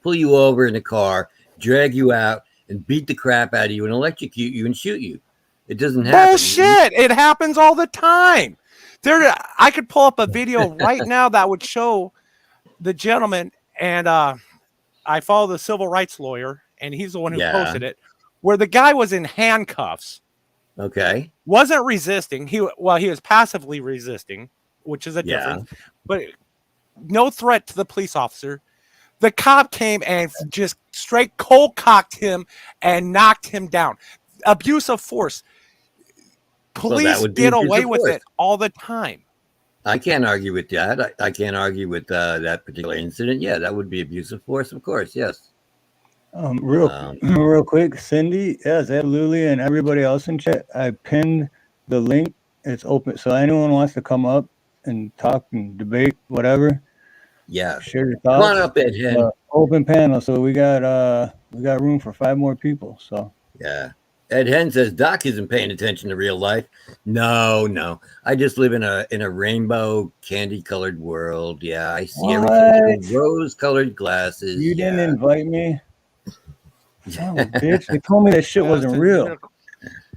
pull you over in a car, drag you out, and beat the crap out of you and electrocute you and shoot you. It doesn't happen.
Bullshit! It happens all the time. I could pull up a video right now that would show the gentleman, and I follow the civil rights lawyer, and he's the one who posted it, where the guy was in handcuffs.
Okay.
Wasn't resisting. He was passively resisting, which is a difference. But no threat to the police officer. The cop came and just straight cold cocked him and knocked him down. Abuse of force. Police get away with it all the time.
I can't argue with that. I can't argue with that particular incident. Yeah, that would be abuse of force, of course. Yes.
Real quick, Cindy. Yes, absolutely, and everybody else in chat. I pinned the link. It's open, so anyone wants to come up and talk and debate, whatever.
Yeah.
Share your thoughts.
Come on up, Ed Hen.
Open panel. So we got room for 5 more people. So
yeah. Ed Hen says Doc isn't paying attention to real life. No. I just live in a rainbow candy-colored world. Yeah, I see everything through rose-colored glasses.
You didn't invite me. Oh, bitch. They told me that shit wasn't real.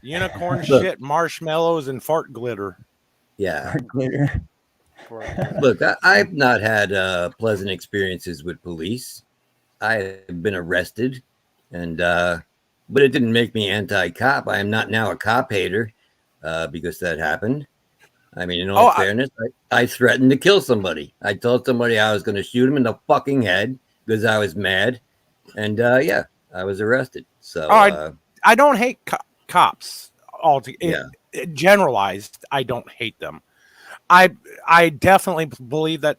Unicorn shit, marshmallows, and fart glitter.
Yeah.
Fart glitter.
Look, I've not had pleasant experiences with police. I have been arrested, and but it didn't make me anti-cop. I am not now a cop hater because that happened. I mean, in all fairness, I threatened to kill somebody. I told somebody I was going to shoot him in the fucking head because I was mad, and I was arrested. So
I don't hate cops altogether. Generalized, I don't hate them. I definitely believe that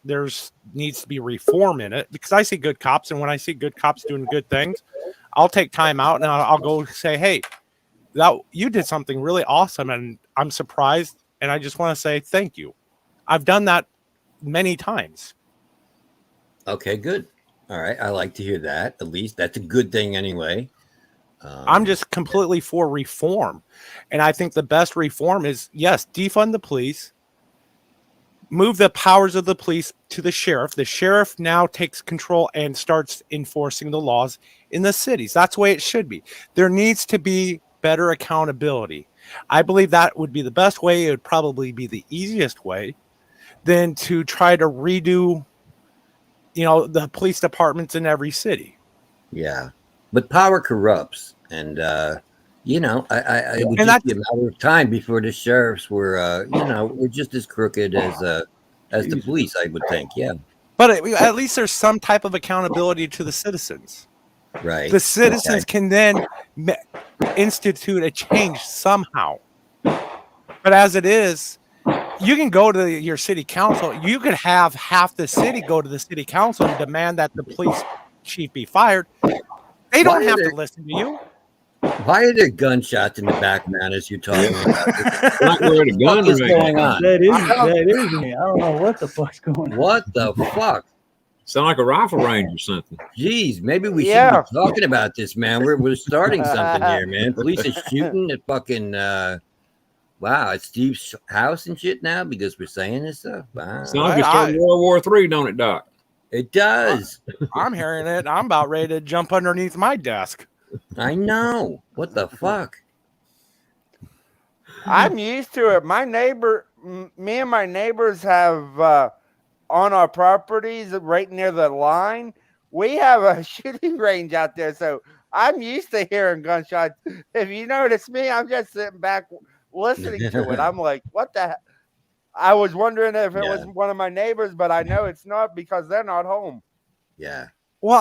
needs to be reform in it, because I see good cops, and when I see good cops doing good things, I'll take time out and I'll go say, hey, you did something really awesome, and I'm surprised, and I just want to say thank you. I've done that many times.
Okay, good. All right, I like to hear that. At least that's a good thing anyway.
I'm just completely for reform, and I think the best reform is, yes, defund the police, move the powers of the police to the sheriff. The sheriff now takes control and starts enforcing the laws in the cities. That's the way it should be. There needs to be better accountability. I believe that would be the best way. It would probably be the easiest way than to try to redo, the police departments in every city.
Yeah, but power corrupts, and I would just be a matter of time before the sheriffs were just as crooked as the police, I would think. Yeah,
but at least there's some type of accountability to the citizens.
Right.
The citizens can then institute a change somehow. But as it is, you can go to your city council. You could have half the city go to the city council and demand that the police chief be fired. They don't have to listen to you.
Why are there gunshots in the background as you're talking about this?
Not where the gun
is going on?
That is me. I don't know what the fuck's going on.
What the fuck?
Sound like a rifle range or something.
Jeez, maybe we should be talking about this, man. We're starting something here, man. Police are shooting at fucking at Steve's house and shit now because we're saying this stuff. Wow.
Sounds like it's starting World War III, don't it, Doc?
It does.
I'm hearing it. I'm about ready to jump underneath my desk.
I know. What the fuck?
I'm used to it. Me and my neighbors have on our properties right near the line, we have a shooting range out there. So I'm used to hearing gunshots. If you notice me, I'm just sitting back listening to it. I'm like, what the heck? I was wondering if it was one of my neighbors, but I know it's not because they're not home.
Yeah.
Well,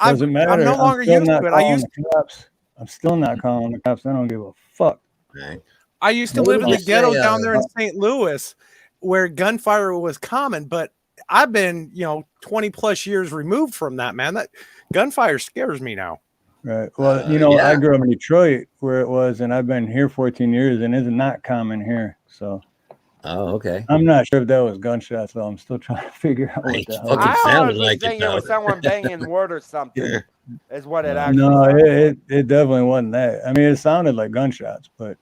Doesn't matter.
I'm no longer used to it.
I'm still not calling the cops. I don't give a fuck.
Right.
I used to live in the ghetto down there in St. Louis, where gunfire was common, but I've been, 20 plus years removed from that, man. That gunfire scares me now.
Right. Well, I grew up in Detroit where it was, and I've been here 14 years, and it's not common here. So.
Oh, okay.
I'm not sure if that was gunshots, though. I'm still trying to figure out what the hell.
I sounded like it was someone banging wood or something. Is what it actually.
No, it definitely wasn't that. I mean, it sounded like gunshots, but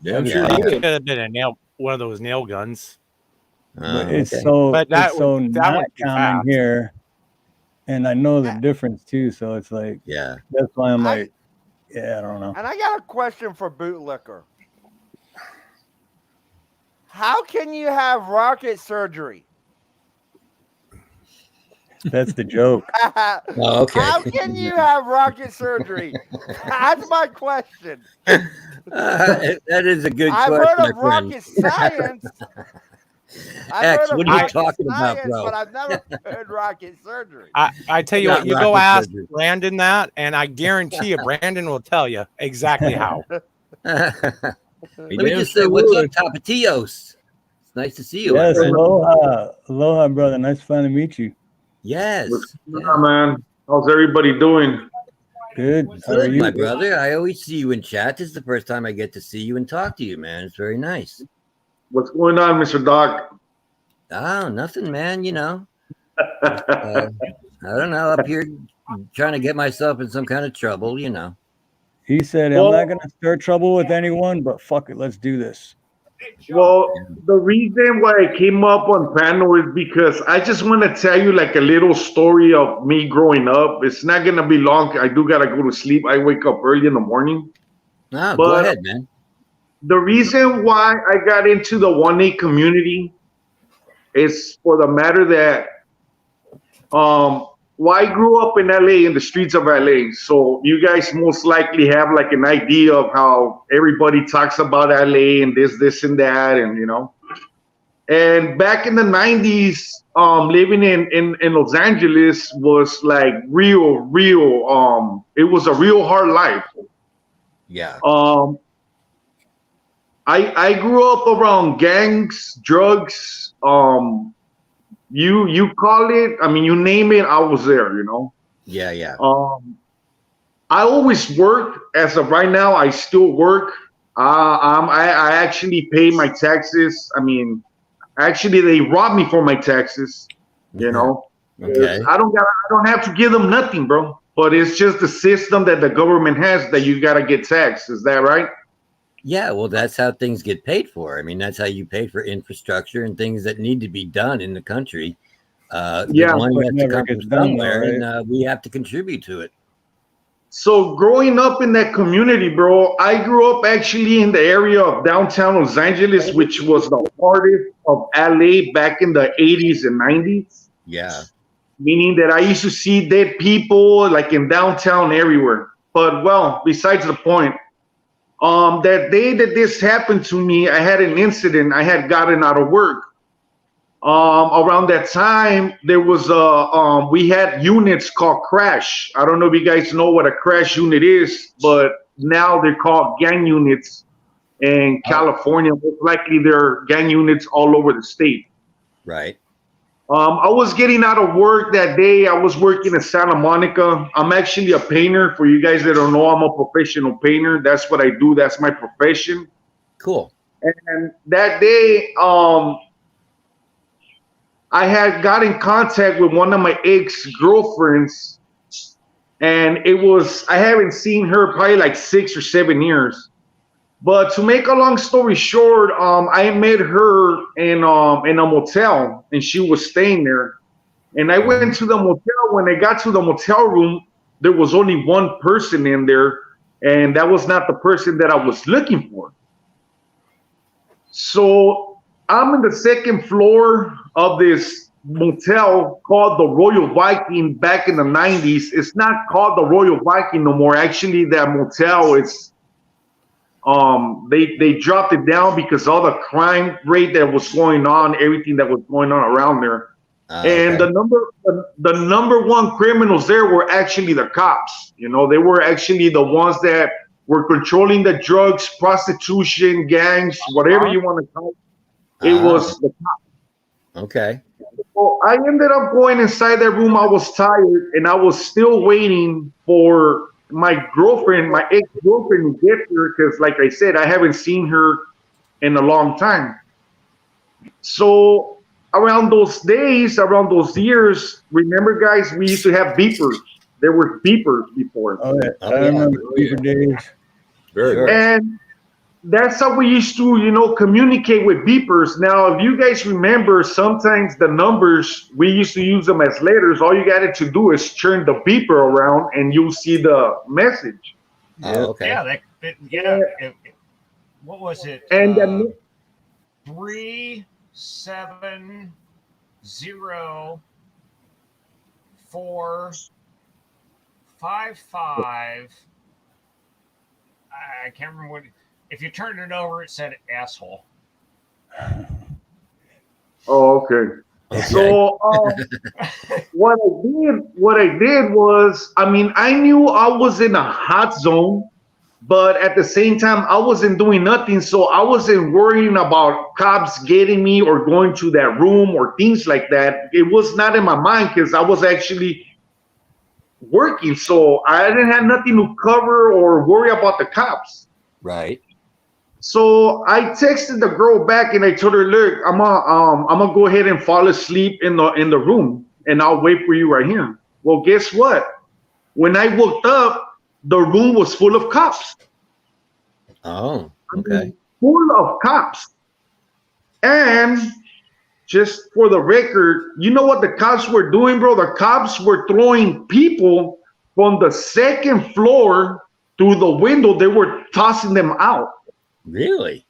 it could have been one of those nail guns.
But it's so not common here, and I know the difference too. So it's like, that's why I'm like, Yeah, I don't know.
And I got a question for Bootlicker. How can you have rocket surgery?
That's the joke.
Oh, okay.
How can you have rocket surgery? That's my question.
That is a good
I've
question,
heard
my
of
friend.
rocket science.
X, what are you talking about,
science,
bro?
but I've never heard rocket surgery.
I tell you
Not
what, you go
rocket
ask
surgery.
Brandon that, and I guarantee you, Brandon will tell you exactly how.
Let
He
me
damn
just say,
sure
what's
would.
up, Tapatios? It's nice to see you, my
Yes,
friend.
aloha. Aloha, brother. Nice to finally meet you.
Yes.
What's going on, man? How's everybody doing?
Good. How are
Good,
you?
my brother. I always see you in chat. This is the first time I get to see you and talk to you, man. It's very nice.
What's going on, Mr. Doc?
Oh, nothing, man. You know, I don't know. Up here trying to get myself in some kind of trouble, you know.
He said, I'm not going to start trouble with anyone, but fuck it. Let's do this.
Well, the reason why I came up on panel is because I just want to tell you like a little story of me growing up. It's not going to be long. I do got to go to sleep. I wake up early in the morning.
Oh,
But
go ahead, man.
the reason why I got into the 1A community is for the matter that well, I grew up in LA, in the streets of LA. So you guys most likely have like an idea of how everybody talks about LA and this and that, and you know. And back in the 90s, living in Los Angeles was like real. It was a real hard life.
Yeah.
I grew up around gangs, drugs, you call it, I mean, you name it, I was there, you know.
Yeah, yeah.
I always worked. As of right now, I still work. I actually pay my taxes. I mean, actually, they robbed me for my taxes. You know,
Okay.
I don't have to give them nothing, bro. But it's just the system that the government has that you gotta get taxed. Is that right?
Yeah, well, that's how things get paid for. I mean, that's how you pay for infrastructure and things that need to be done in the country.
Yeah,
the money
but
has to
never
come
gets
from
done,
somewhere,
though, right?
and we have to contribute to it.
So growing up in that community, bro, I grew up actually in the area of downtown Los Angeles, which was the hardest of LA back in the 80s and 90s.
Yeah.
Meaning that I used to see dead people like in downtown everywhere. But well, besides the point, that day that this happened to me, I had an incident. I had gotten out of work. Around that time, there was we had units called crash. I don't know if you guys know what a crash unit is, but now they're called gang units in California. Most likely there are gang units all over the state.
Right.
I was getting out of work that day. I was working in Santa Monica. I'm actually a painter. For you guys that don't know, I'm a professional painter. That's what I do. That's my profession.
Cool.
And that day, I had got in contact with one of my ex-girlfriends, and I haven't seen her probably like 6 or 7 years. But to make a long story short, I met her in a motel, and she was staying there. And I went to the motel. When I got to the motel room, there was only one person in there, and that was not the person that I was looking for. So I'm in the second floor of this motel called the Royal Viking back in the 90s. It's not called the Royal Viking no more. Actually, that motel is they dropped it down because all the crime rate that was going on, everything that was going on around there. And
okay.
the number one criminals there were actually the cops. You know, they were actually the ones that were controlling the drugs, prostitution, gangs, whatever you want to call it. It was the cops.
Okay.
So I ended up going inside that room. I was tired, and I was still waiting for my girlfriend, my ex-girlfriend, to get here because, like I said, I haven't seen her in a long time. So around those days, around those years, remember, guys, we used to have beepers. There were beepers before.
Oh, yeah. I remember beeper days.
Very
Sure.
good.
And that's how we used to, you know, communicate with beepers. Now, if you guys remember, sometimes the numbers, we used to use them as letters. All you got to do is turn the beeper around and you'll see the message.
Oh, okay.
Yeah, what was it?
And
370-455. I can't remember what. If you turned it over, it said asshole.
Oh, okay. So what I did was, I mean, I knew I was in a hot zone, but at the same time, I wasn't doing nothing. So I wasn't worrying about cops getting me or going to that room or things like that. It was not in my mind because I was actually working. So I didn't have nothing to cover or worry about the cops.
Right.
So I texted the girl back and I told her, "Look, I'm gonna go ahead and fall asleep in the room, and I'll wait for you right here." Well, guess what? When I woke up, the room was full of cops.
Oh, okay.
I mean, full of cops. And just for the record, you know what the cops were doing, bro? The cops were throwing people from the second floor through the window. They were tossing them out.
Really?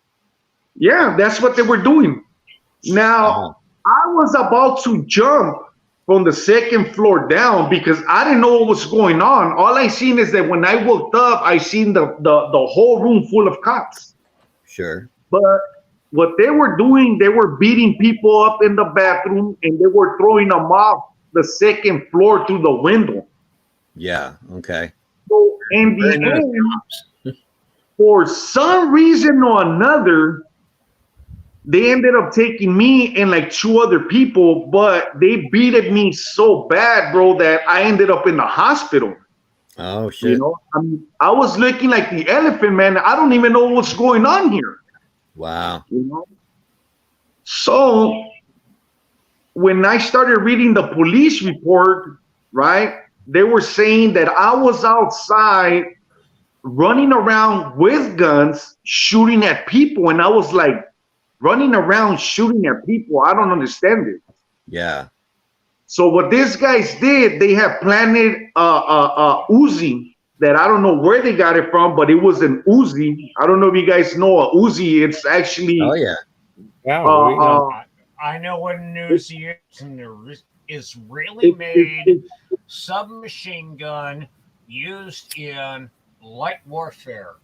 Yeah, that's what they were doing. Now, I was about to jump from the second floor down because I didn't know what was going on. All I seen is that when I woke up, I seen the whole room full of cops.
Sure.
But what they were doing, they were beating people up in the bathroom and they were throwing them off the second floor through the window.
Yeah, okay.
So in the end, for some reason or another, they ended up taking me and like 2 other people, but they beated me so bad, bro, that I ended up in the hospital.
Oh, shit.
You know, I mean, I was looking like the elephant, man. I don't even know what's going on here.
Wow.
You know? So when I started reading the police report, right, they were saying that I was outside running around with guns, shooting at people. And I was like, running around shooting at people? I don't understand it.
Yeah.
So what these guys did, they have planted Uzi that I don't know where they got it from, but it was an Uzi. I don't know if you guys know a Uzi. It's actually.
Oh yeah.
I know what an Uzi is, and there is Israeli-made submachine gun used in light warfare.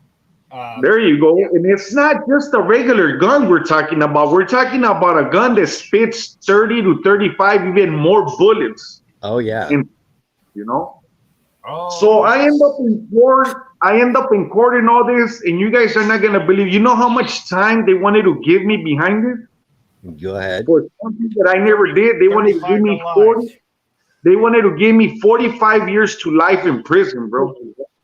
There you go. And it's not just a regular gun we're talking about. We're talking about a gun that spits 30 to 35, even more bullets.
Oh, yeah.
And, you know? So I end up in court. And all this, and you guys are not going to believe. You know how much time they wanted to give me behind it?
Go ahead.
For something that I never did. They wanted to give me 40. They wanted to give me 45 years to life in prison, bro.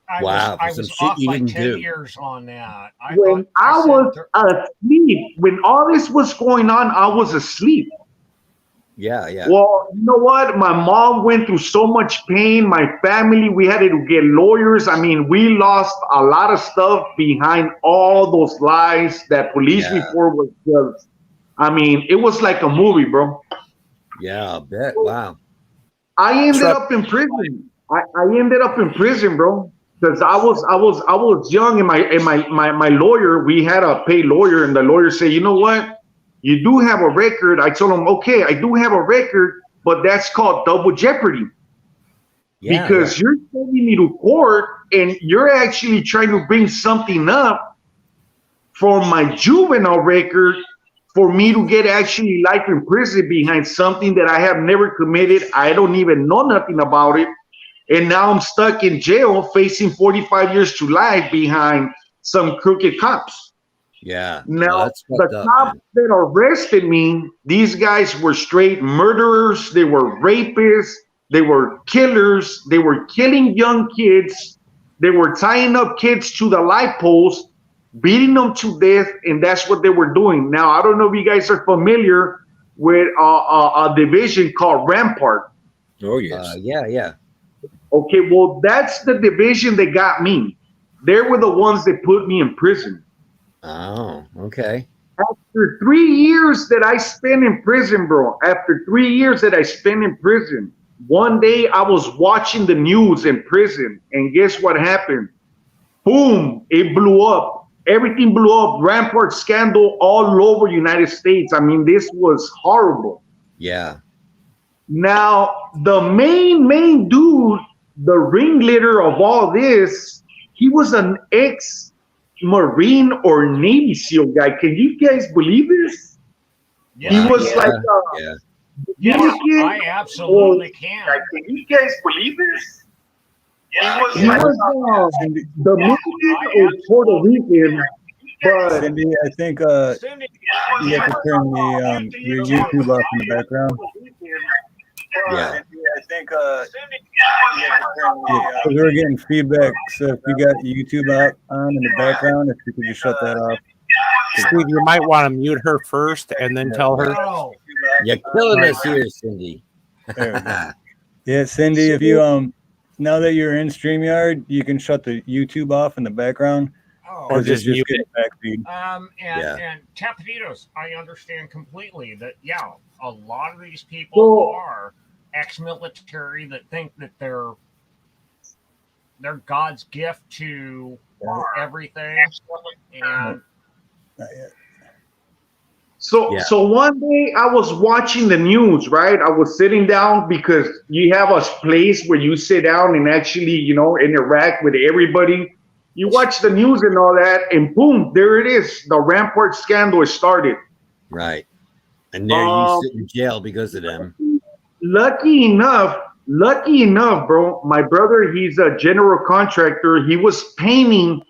I was off by 10 years on that. I was
asleep. When all this was going on, I was asleep.
Yeah, yeah.
Well, you know what? My mom went through so much pain. My family, we had to get lawyers. I mean, we lost a lot of stuff behind all those lies. That police report was just, I mean, it was like a movie, bro.
Yeah, I bet. Wow.
I ended up in prison. I ended up in prison, bro. Because I was young, and my lawyer, we had a paid lawyer, and the lawyer said, you know what, you do have a record. I told him, okay, I do have a record, but that's called double jeopardy. Yeah, because you're sending me to court, and you're actually trying to bring something up for my juvenile record for me to get actually life in prison behind something that I have never committed. I don't even know nothing about it. And now I'm stuck in jail facing 45 years to life behind some crooked cops.
Yeah.
Now, the cops that arrested me, these guys were straight murderers. They were rapists. They were killers. They were killing young kids. They were tying up kids to the light post, beating them to death, and that's what they were doing. Now, I don't know if you guys are familiar with a division called Rampart.
Oh, yes.
Yeah.
Okay, well, that's the division that got me. They were the ones that put me in prison.
Oh, okay.
After 3 years that I spent in prison, bro, one day I was watching the news in prison, and guess what happened? boom, it blew up. Everything blew up. Rampart scandal all over United States. I mean, this was horrible.
Yeah.
Now, the main dude, the ringleader of all this, he was an ex-Marine or Navy SEAL guy. Can you guys believe this?
Yeah,
He was
yeah.
like
Yes, I absolutely can.
Can you guys believe this?
Yeah,
He was Dominican or Puerto Rican, but
Cindy, I think
Cindy,
you have to turn the your YouTube off in the background.
Yeah.
I think because we're getting feedback. So if you got YouTube out on in the background, if you could just shut that off.
Steve, you might want to mute her first and then tell her.
no.
You're killing us here, Cindy.
There we go. Yeah, Cindy, if you now that you're in StreamYard, you can shut the YouTube off in the background.
Oh.
Or
It's
just mute
getting back feed.
And Tapatitos, I understand completely that, yeah, a lot of these people are ex-military that think that they're God's gift to everything. And
Not yet.
So one day I was watching the news, right? I was sitting down because you have a place where you sit down and actually, interact with everybody. You watch the news and all that, and boom, there it is. The Rampart scandal started.
Right. And there you sit in jail because of them.
Lucky enough, bro, my brother, he's a general contractor. He was painting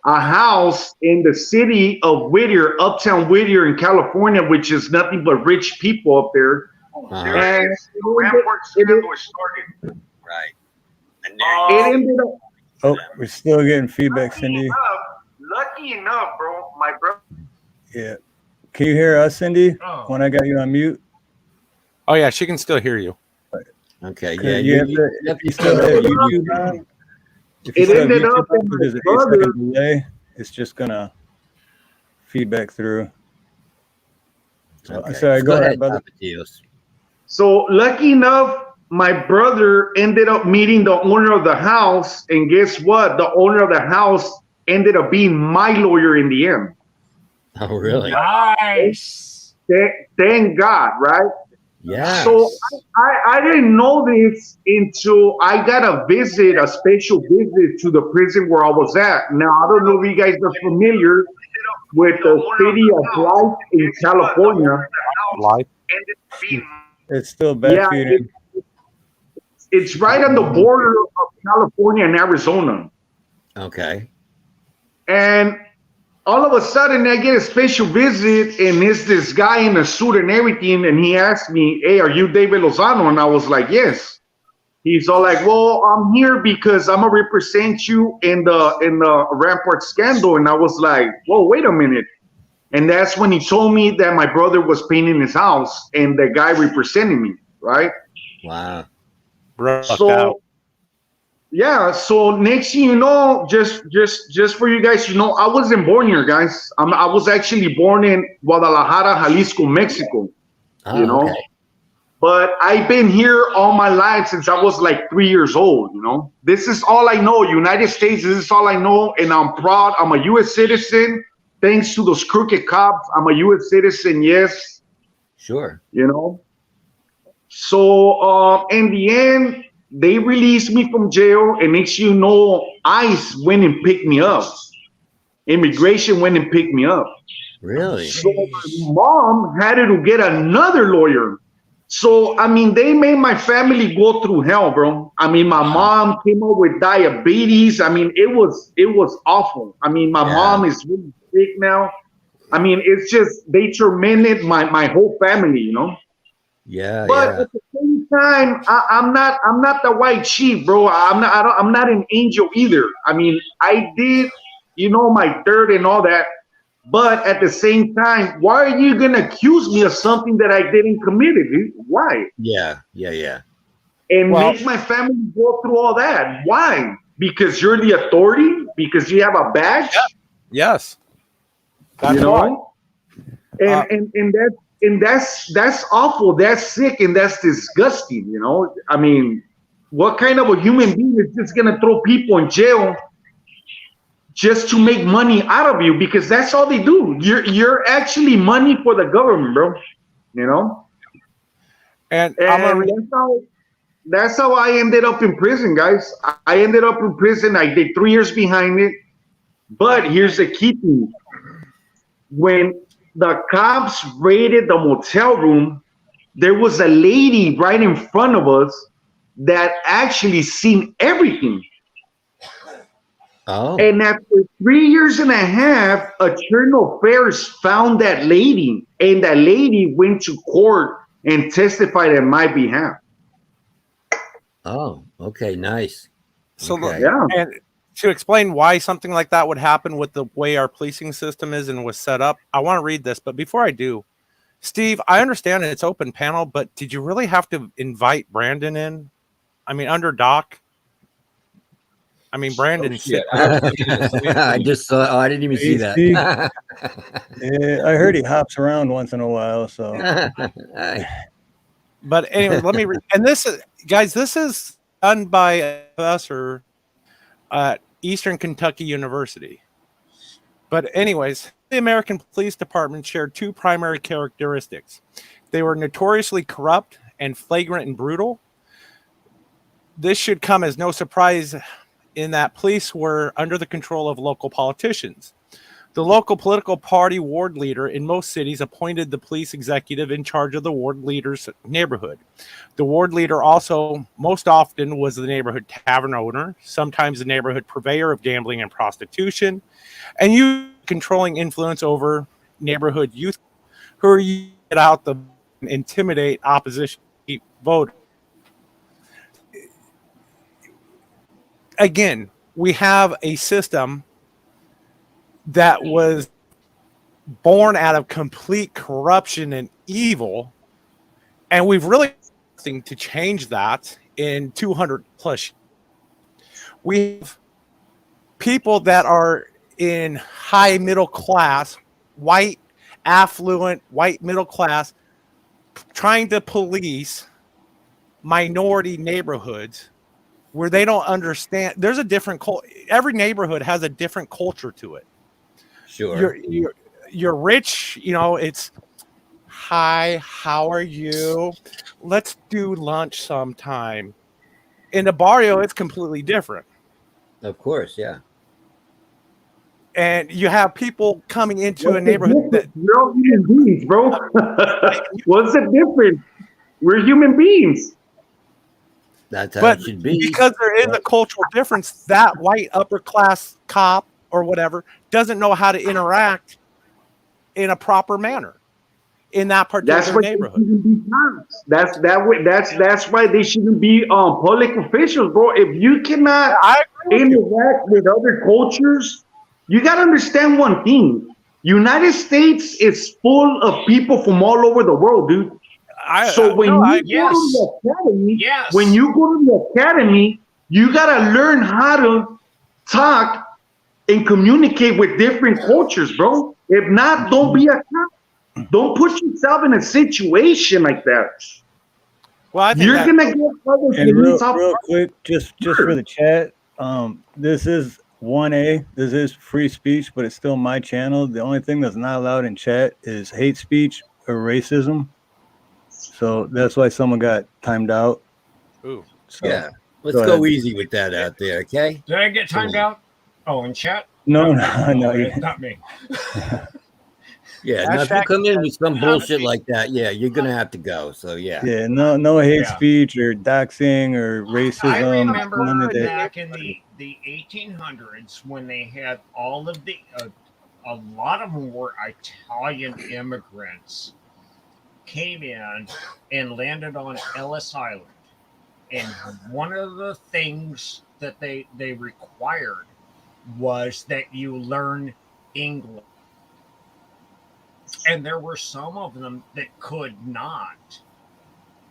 a house in the city of Whittier, uptown Whittier in California, which is nothing but rich people up there. And the Rampart scandal started.
Right. And
it ended up.
Oh, we're still getting feedback, Cindy.
Lucky enough, bro, my brother.
Yeah. Can you hear us, Cindy?
Oh.
When I got you on mute?
Oh, yeah, she can still hear you.
Okay.
Yeah. If you still have YouTube on, if you
It
still have
ended
YouTube
up
on,
in
there's
my
an
brother.
8-second delay. It's just gonna feedback through.
Okay.
Sorry, go ahead, brother.
Tapatios.
So lucky enough, my brother ended up meeting the owner of the house, and guess what? The owner of the house ended up being my lawyer in the end.
Oh, really?
nice.
Thank God, right?
Yeah.
So I didn't know this until I got a special visit to the prison where I was at. Now, I don't know if you guys are familiar with the city of Life in California.
Live.
It's still back feeding.
It's right on the border of California and Arizona.
Okay.
And all of a sudden, I get a special visit, and it's this guy in a suit and everything, and he asked me, "Hey, are you David Lozano?" And I was like, "Yes." He's all like, "Well, I'm here because I'm gonna represent you in the Rampart scandal." And I was like, "Whoa, wait a minute." And that's when he told me that my brother was painting his house, and the guy representing me, right?
Wow.
So, yeah. So next thing you know, just for you guys to know, I wasn't born here, guys. I was actually born in Guadalajara, Jalisco, Mexico.
Okay.
But I've been here all my life since I was like 3 years old. This is all I know. United States. This is all I know, and I'm proud. I'm a U.S. citizen. Thanks to those crooked cops, I'm a U.S. citizen. Yes.
Sure.
So in the end, they released me from jail, and next you know, ICE went and picked me up. Immigration went and picked me up.
Really?
So my mom had to get another lawyer. So I mean, they made my family go through hell, bro. I mean, my mom came up with diabetes. I mean, it was awful. I mean, my mom is really sick now. I mean, it's just they tormented my whole family,
Yeah.
But at the same time, I'm not the white sheep, bro. I'm not an angel either. I mean, I did, my dirt and all that. But at the same time, why are you gonna accuse me of something that I didn't commit? Why?
Yeah.
And make my family go through all that? Why? Because you're the authority? Because you have a badge?
Yeah. Yes. That's
And that's awful. That's sick, and that's disgusting. I mean, what kind of a human being is just gonna throw people in jail just to make money out of you, because that's all they do. You're actually money for the government, bro. You know.
And
that's how I ended up in prison, guys. I ended up in prison. I did 3 years behind it. But here's the key thing. When the cops raided the motel room, there was a lady right in front of us that actually seen everything.
Oh.
And after 3 years and a half, Eternal Affairs found that lady, and that lady went to court and testified on my behalf.
Oh, okay, nice.
So
okay.
Yeah.
And to explain why something like that would happen with the way our policing system is and was set up, I want to read this. But before I do, Steve, I understand it's open panel, but did you really have to invite Brandon in? I mean, under Doc. I mean, Brandon.
I just saw. Oh, I didn't even see that.
Yeah, I heard he hops around once in a while. So,
but anyway, let me read. And this is, guys, this is done by a professor at Eastern Kentucky University. But anyways, the American Police Department shared two primary characteristics. They were notoriously corrupt and flagrant and brutal. This should come as no surprise in that police were under the control of local politicians. The local political party ward leader in most cities appointed the police executive in charge of the ward leader's neighborhood. The ward leader also most often was the neighborhood tavern owner, sometimes the neighborhood purveyor of gambling and prostitution, and you controlling influence over neighborhood youth who are used to get out the intimidate opposition voters. Again, we have a system that was born out of complete corruption and evil, and we've really nothing to change that in 200 plus. We have people that are in high middle class, white, affluent, white middle class, trying to police minority neighborhoods where they don't understand. There's a different culture. Every neighborhood has a different culture to it.
Sure.
You're rich, you know, it's hi, how are you? Let's do lunch sometime. In the barrio, it's completely different.
Of course, yeah.
And you have people coming into a neighborhood that
we're all human beings, bro. What's the difference? We're human beings.
That's how it should be.
Because there is a cultural difference, that white upper class cop or whatever doesn't know how to interact in a proper manner in that particular neighborhood.
That's why they shouldn't be public officials, bro. If you cannot interact with other cultures, you got to understand one thing. United States is full of people from all over the world, dude. When you go to the academy, you gotta learn how to talk and communicate with different cultures, bro. If not, don't be a cop. Don't put yourself in a situation like that.
Well, I think
you're gonna get other
and real quick, just for the chat. This is 1A. This is free speech, but it's still my channel. The only thing that's not allowed in chat is hate speech or racism. So that's why someone got timed out.
Ooh.
So, yeah. Let's go easy with that out there, okay?
Did I get timed out? Oh, in chat?
No,
not me.
Yeah, now if you come in with some bullshit like that, yeah, you're gonna have to go. So yeah.
Yeah, no hate speech or doxing or racism.
I remember back in the 1800s when they had all of the a lot of them were Italian immigrants came in and landed on Ellis Island, and one of the things that they required was that you learn English, and there were some of them that could not,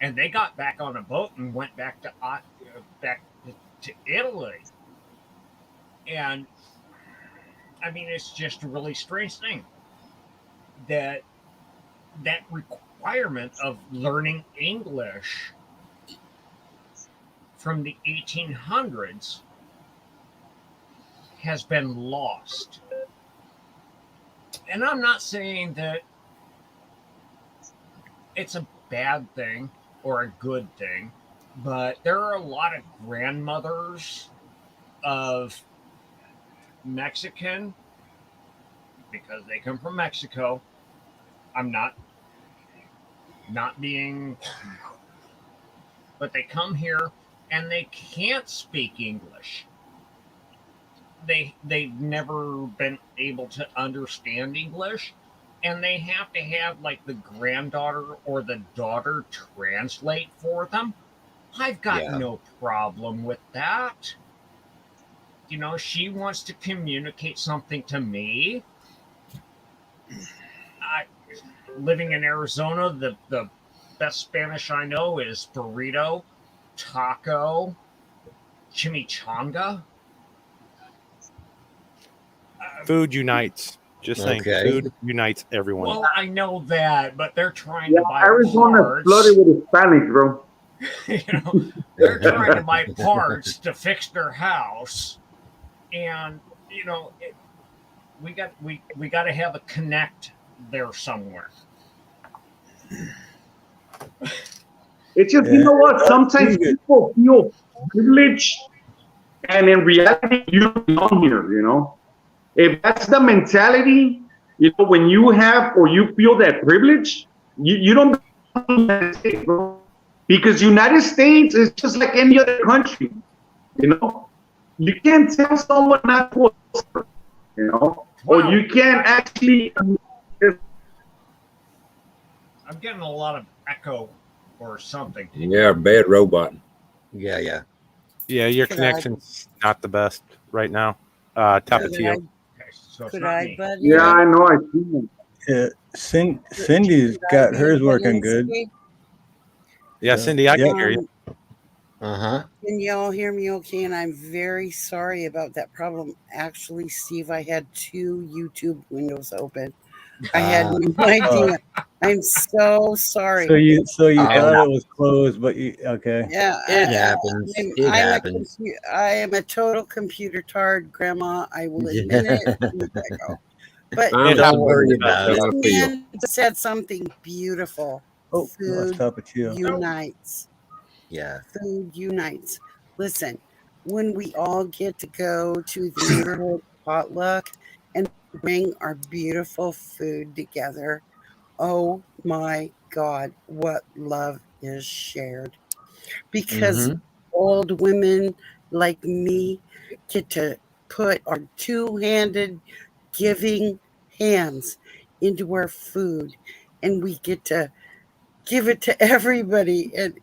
and they got back on a boat and went back to Italy. And I mean, it's just a really strange thing that requirement of learning English from the 1800s has been lost. And I'm not saying that it's a bad thing or a good thing, but there are a lot of grandmothers of Mexican, because they come from Mexico. I'm not being, but they come here and they can't speak English. They've never been able to understand English, and they have to have like the granddaughter or the daughter translate for them. I've got no problem with that. You know, she wants to communicate something to me. Living in Arizona, the best Spanish I know is burrito, taco, chimichanga.
Food unites. Just saying, food unites everyone.
Well, I know that, but they're trying to buy
Arizona
parts.
flooded with Hispanics, bro.
You know, they're trying to buy parts to fix their house, and you know, we got to have a connect there somewhere.
It's just, you know what? Sometimes people feel privileged, and in reality, you don't belong here, you know? If that's the mentality, you know, when you have or you feel that privilege, you don't belong in the United States, bro. Because United States is just like any other country, you know? You can't tell someone not to, you know? Or you can't actually...
I'm getting a lot of echo or something.
Yeah, bad robot.
Yeah.
Yeah, your connection's not the best right now. Tapatio.
Could I, buddy?
Yeah, I know. I see.
Yeah, Cindy's got hers working good.
Yeah, Cindy, I can hear you.
Can y'all hear me okay? And I'm very sorry about that problem. Actually, Steve, I had 2 YouTube windows open. I had no idea. I'm so sorry.
So you thought it was closed, but okay.
Yeah,
it happens. It happens.
I am a total computer tard, Grandma. I will admit it. But
don't worry about it.
This man said something beautiful. Food unites.
Yeah.
Food unites. Listen, when we all get to go to the neighborhood potluck and bring our beautiful food together, oh my God, what love is shared. Because old women like me get to put our 2-handed giving hands into our food, and we get to give it to everybody. And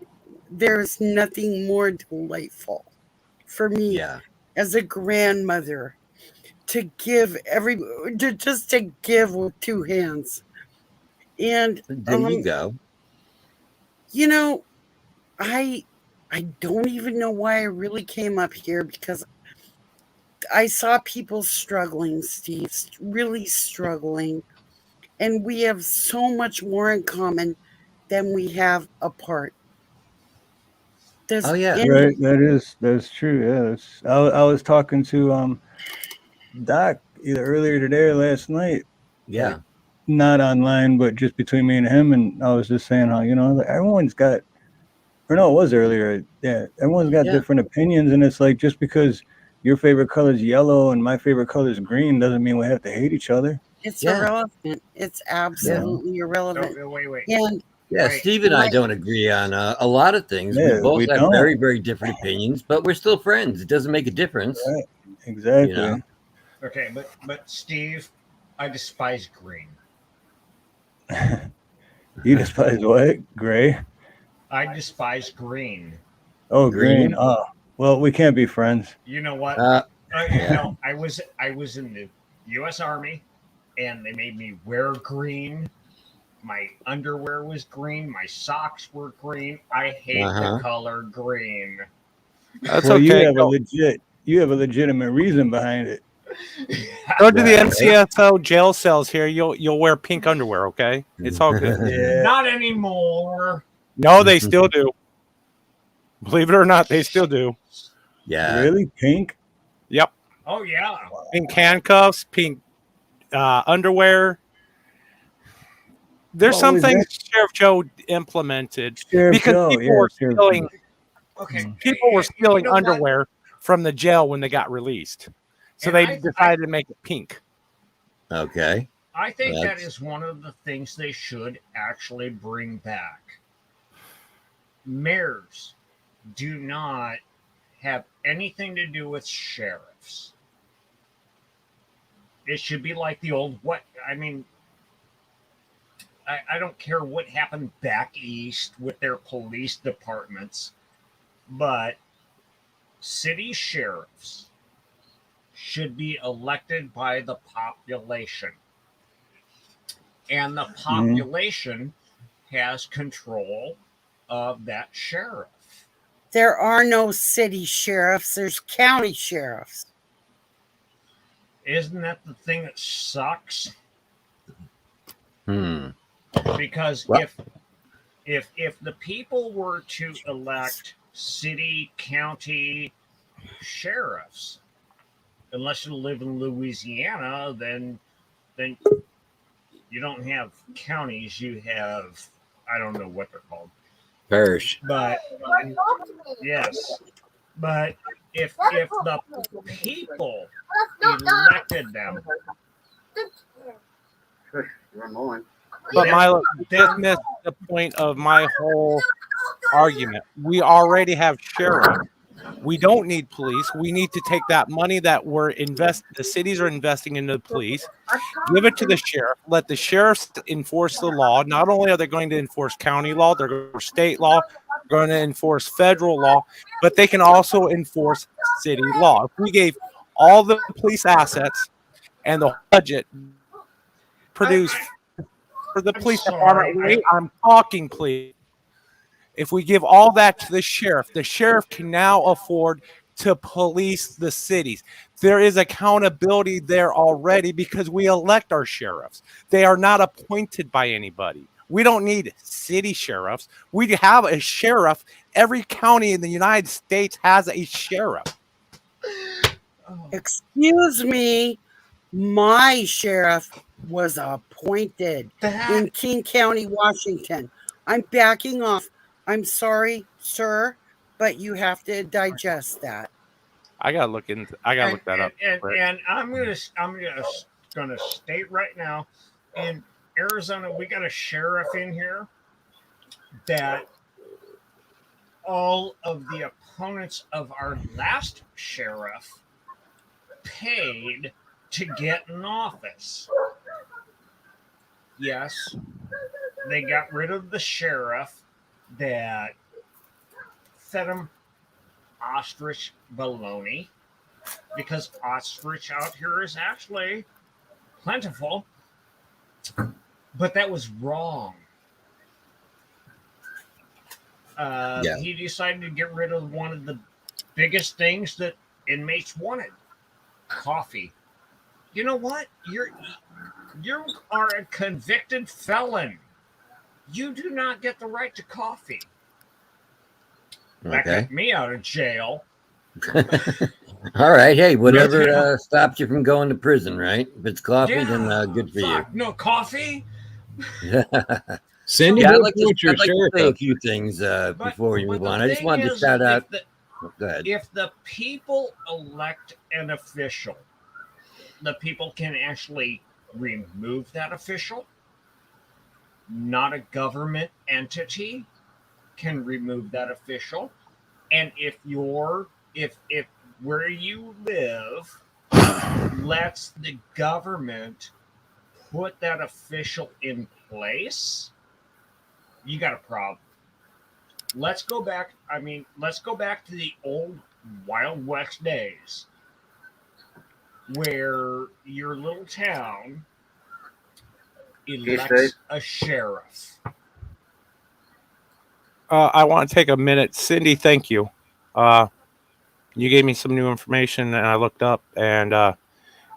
there's nothing more delightful for me as a grandmother to give to give with 2 hands. And
there you go.
You know, I don't even know why I really came up here, because I saw people struggling, Steve, really struggling. And we have so much more in common than we have apart.
Right, that's true. Yeah, I was talking to Doc either earlier today or last night.
Yeah.
Like, not online, but just between me and him, and I was just saying how, you know, everyone's got, or no, it was earlier. Yeah, everyone's got different opinions, and it's like, just because your favorite color is yellow and my favorite color is green doesn't mean we have to hate each other.
It's irrelevant. It's absolutely irrelevant.
Wait.
And
Steve and I don't agree on a lot of things.
Yeah,
we both
we
have
don't.
very, very different opinions, but we're still friends. It doesn't make a difference.
Right. Exactly.
You know?
Okay, but Steve, I despise green.
You despise what? Gray?
I despise green.
Oh, green. Oh, well, we can't be friends.
You know what? No, I was in the U.S. Army, and they made me wear green. My underwear was green. My socks were green. I hate the color green.
That's
well,
okay.
You have a legitimate reason behind it.
Go to the NCSO jail cells here. You'll wear pink underwear, okay? It's all good.
Not anymore.
No, they still do. Believe it or not, they still do.
Yeah.
Really? Pink?
Yep.
Oh yeah.
Pink handcuffs, pink underwear. There's some things Sheriff Joe implemented because people were stealing.
Okay.
People were stealing
you know
underwear from the jail when they got released, so
And
they decided to make it pink.
Okay.
I think that is one of the things they should actually bring back. Mayors do not have anything to do with sheriffs. It should be like the old what I mean, I don't care what happened back east with their police departments, but city sheriffs should be elected by the population. And the population has control of that sheriff.
There are no city sheriffs, there's county sheriffs.
Isn't that the thing that sucks? Because if the people were to elect city, county sheriffs, unless you live in Louisiana, then you don't have counties, you have, I don't know what they're called.
Parish.
But yes. But if the people elected them.
But Milo, just missed the point of my whole argument. We already have sheriff. We don't need police. We need to take that money that the cities are investing into the police, give it to the sheriff, let the sheriffs enforce the law. Not only are they going to enforce county law, they're going to enforce state law, they're going to enforce federal law, but they can also enforce city law. If we gave all the police assets and the budget produced for the police department, I'm talking, please. If we give all that to the sheriff can now afford to police the cities. There is accountability there already because we elect our sheriffs. They are not appointed by anybody. We don't need city sheriffs. We have a sheriff. Every county in the United States has a sheriff.
Excuse me, my sheriff was appointed in King County, Washington. I'm backing off. I'm sorry, sir, but you have to digest that.
I gotta look that up.
And I'm gonna state right now, in Arizona, we got a sheriff in here that all of the opponents of our last sheriff paid to get in office. Yes, they got rid of the sheriff that fed him ostrich bologna, because ostrich out here is actually plentiful, but that was wrong. He decided to get rid of one of the biggest things that inmates wanted: coffee. You know what? You are a convicted felon. You do not get the right to coffee. That got me out of jail.
All right. Hey, whatever stops you from going to prison, right? If it's coffee, then good for you.
No coffee?
Cindy, I'd like to say a few things before we move on. I just wanted to shout out. Go ahead.
If the people elect an official, the people can actually remove that official. Not a government entity can remove that official. And if where you live lets the government put that official in place, you got a problem. Let's go back to the old Wild West days, where your little town elects a sheriff.
I want to take a minute. Cindy, thank you. You gave me some new information, and I looked up, and it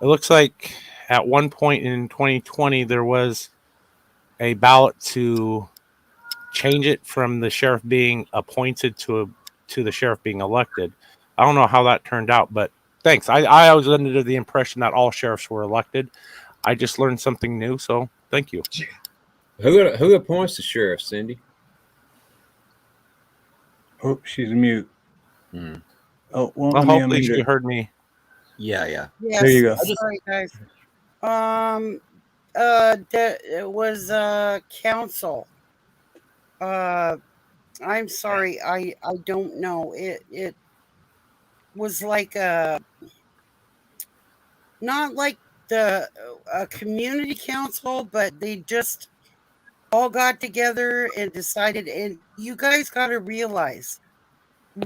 looks like at one point in 2020 there was a ballot to change it from the sheriff being appointed to the sheriff being elected. I don't know how that turned out, but Thanks. I was under the impression that all sheriffs were elected. I just learned something new, so thank you.
Who appoints the sheriff, Cindy?
Oh, she's mute. Oh,
well, hopefully she heard me.
Yeah.
Yes.
There you go.
Sorry, guys. It was council. I'm sorry. I don't know. It was like not like the community council, but they just all got together and decided. And you guys got to realize,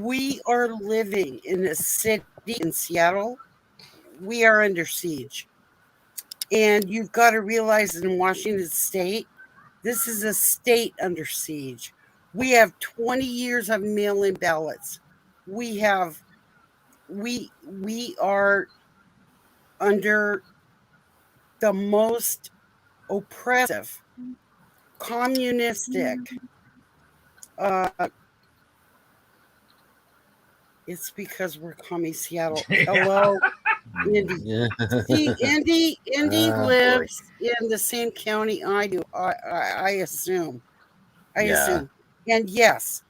we are living in a city in Seattle. We are under siege. And you've got to realize in Washington State, this is a state under siege. We have 20 years of mail-in ballots. We are under the most oppressive, communistic, it's because we're commie Seattle. Hello, Indy.
Yeah.
See, Indy lives in the same county I do. I assume. I assume. And yes.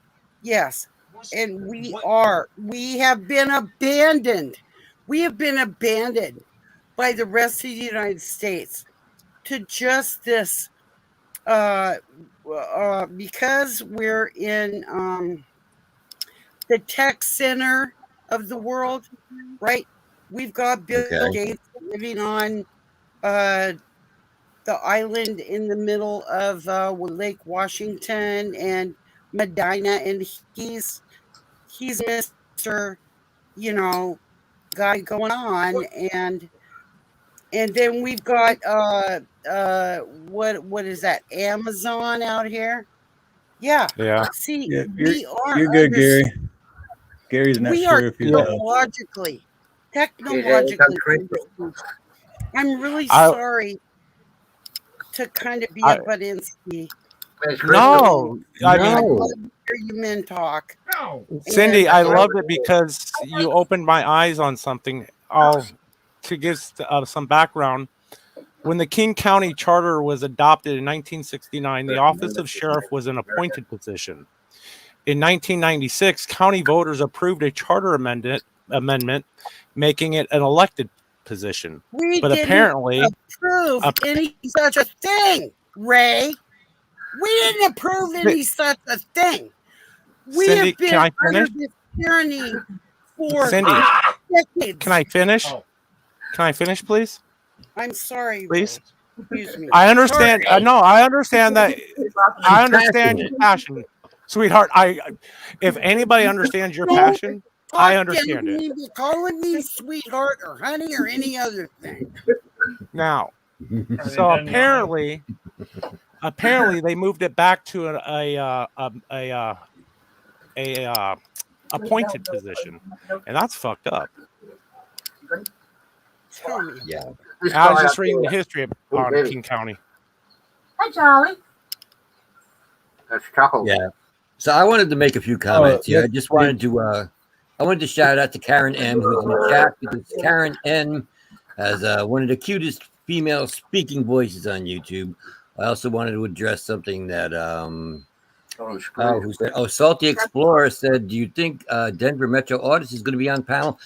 And we have been abandoned. We have been abandoned by the rest of the United States to just this, because we're in the tech center of the world, right? We've got Bill Gates living on the island in the middle of Lake Washington and Medina, and he's Mr. Guy going on, and then we've got what is that, Amazon out here? Yeah. See,
you're good, Gary. Gary's not sure if you're
technologically. I'm really sorry to kind of be a Badinsky.
No, I mean,
hear you men talk.
Cindy, I love it because you opened my eyes on something. To give some background, when the King County Charter was adopted in 1969, the office of sheriff was an appointed position. In 1996, county voters approved a charter amendment, making it an elected position.
But apparently, approve any such a thing, Ray. We didn't approve any such a thing. We
Cindy,
have been
can I
under
finish?
this tyranny for
Cindy,
decades.
can I finish? Can I finish, please?
I'm sorry,
please.
Excuse me.
I understand. No, I understand that. I understand your passion, sweetheart. If anybody understands your passion, I understand it.
Calling me sweetheart or honey or any other thing.
Now, so apparently they moved it back to a appointed position, and that's fucked up.
Yeah.
I was just reading the history of King County.
Hi, Charlie. That's Chuckles.
Yeah. So I wanted to make a few comments here. I just wanted to shout out to Karen M, who's in the chat, because Karen M has one of the cutest female speaking voices on YouTube. I also wanted to address something that Salty Explorer said, do you think Denver Metro Audits is going to be on panel?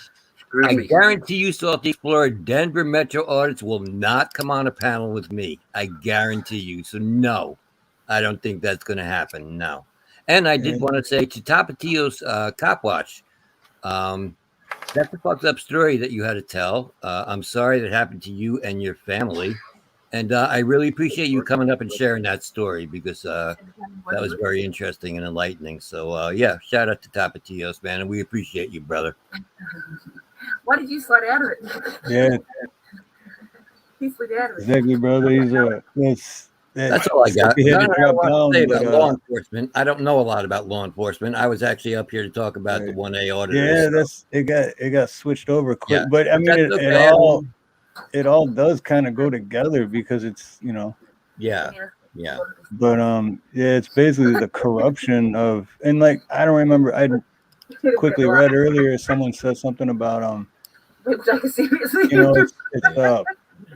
I guarantee you, Salty Explorer, Denver Metro Audits will not come on a panel with me. I guarantee you. So no, I don't think that's going to happen. No. And I did want to say to Tapatio's Cop Watch, that's a fucked up story that you had to tell. I'm sorry that happened to you and your family. And I really appreciate you coming up and sharing that story, because that was very interesting and enlightening. So, yeah, shout out to Tapatios, man. And we appreciate you, brother.
Why did you slide out of it?
Yeah.
He slid out of it.
Exactly, brother.
That's all I got. Law enforcement. I don't know a lot about law enforcement. I was actually up here to talk about the 1A auditors.
Yeah, it got switched over quick. But I mean, it all does kind of go together, because it's,
Yeah.
But it's basically the corruption of, and like, I don't remember, I quickly read earlier, someone said something about
People take it seriously.
You know, it's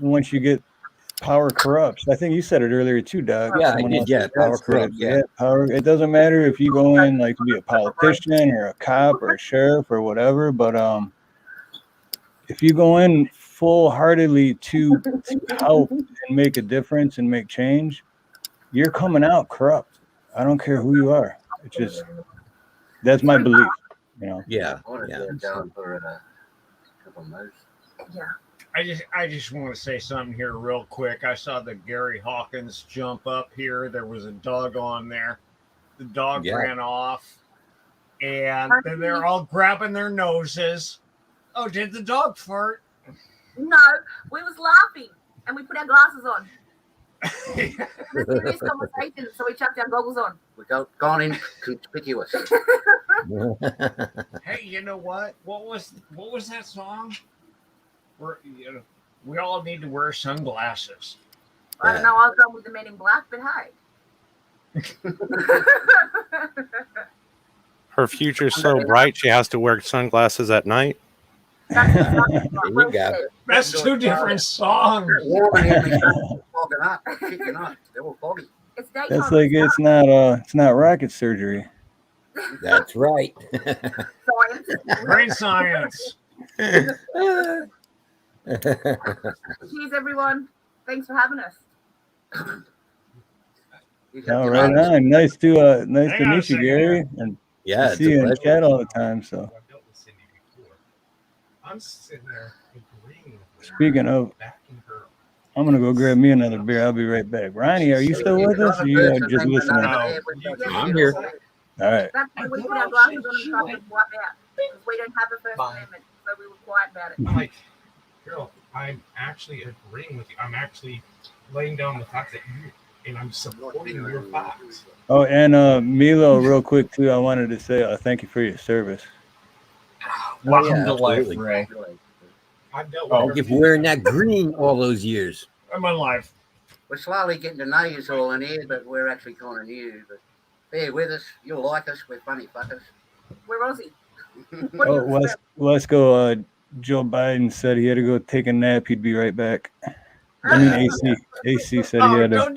once you get power corrupts. I think you said it earlier too, Doug.
Yeah, I did. Yeah, power corrupts. Yeah,
power. It doesn't matter if you go in like to be a politician or a cop or a sheriff or whatever, but if you go in full-heartedly to help and make a difference and make change, you're coming out corrupt. I don't care who you are. It's just that's my belief. You know.
Yeah.
Yeah.
I just want to say something here real quick. I saw the Gary Hawkins jump up here. There was a dog on there. The dog ran off, and then they're all grabbing their noses. Oh, did the dog fart?
No, we was laughing, and we put our glasses on. Serious conversation, so we chucked our goggles on.
We gone inconspicuous.
Hey, you know what? What was that song? We all need to wear sunglasses.
I don't know. I was going with the Men in Black, but hey.
Her future's so bright she has to wear sunglasses at night.
That's two different songs.
That's like it's not rocket surgery.
That's right.
Brain science.
Cheers, everyone. Thanks for having us.
All right, on. Nice to meet you, Gary. And
yeah,
see you in chat all the time. So,
I'm sitting there agreeing.
Speaking of, I'm gonna go grab me another beer. I'll be right back. Ronnie, are you still with us? Or you just listening?
I'm here.
All right.
That's why we put our glasses on and try to wipe out. Because we don't have a First Amendment, so we were quiet about it.
Like, girl, I'm actually agreeing with you. I'm actually laying down the fact that you, and I'm supporting your facts.
Oh, and Milo, real quick too. I wanted to say thank you for your service.
Welcome to life, Ray.
Thank you for wearing that green all those years.
I'm alive.
We're slowly getting to know you all in here, but we're actually kind of new. But bear with us. You'll like us. We're funny fuckers.
We're Aussie.
Oh, let's go. Joe Biden said he had to go take a nap. He'd be right back. I mean, AC said he had to.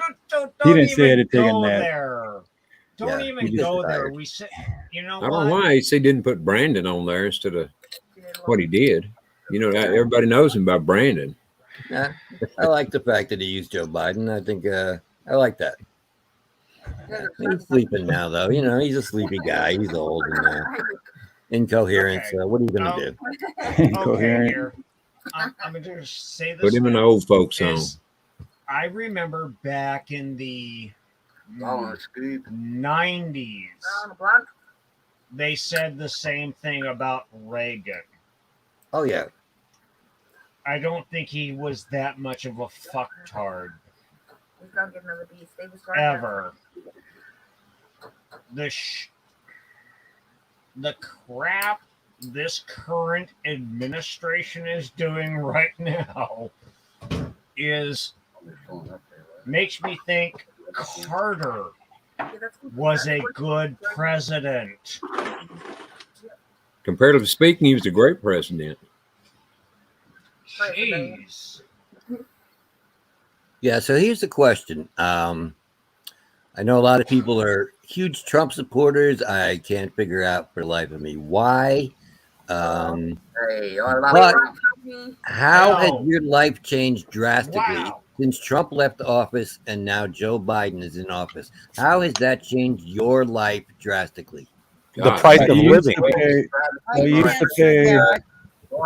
He didn't say he had to take a nap.
Don't even go there. We said, you know,
I don't know why AC didn't put Brandon on there instead of what he did. You know, everybody knows him by Brandon.
Yeah, I like the fact that he used Joe Biden. I think I like that. He's sleeping now, though. You know, he's a sleepy guy. He's old and incoherent.
Okay.
So what are you going to do?
Incoherent.
Here. I'm going to say this.
Put him in the old folks home.
I remember back in the 90s, they said the same thing about Reagan.
Oh, yeah.
I don't think he was that much of a fucktard.
He's going to get another beast.
Ever. The crap this current administration is doing right now makes me think Carter was a good president.
Comparatively speaking, he was a great president.
Jeez.
Yeah, so here's the question. I know a lot of people are huge Trump supporters. I can't figure out for the life of me why. But how has your life changed drastically since Trump left office and now Joe Biden is in office? How has that changed your life drastically?
The price of living.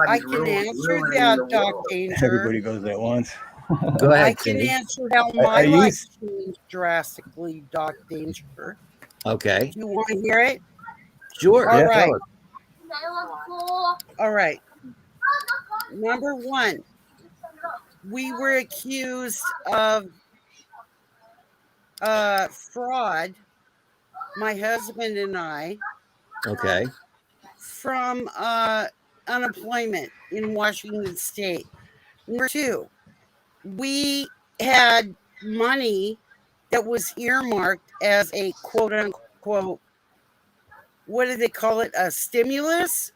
I can answer that, Doc Danger.
Everybody goes at once.
Go ahead,
I can answer how my life changed drastically, Doc Danger.
Okay.
Do you want to hear it?
Sure.
All
yeah,
right. All right. Number one, we were accused of fraud, my husband and I.
Okay.
From unemployment in Washington State. Number two, we had money that was earmarked as a quote unquote, what do they call it? A stimulus?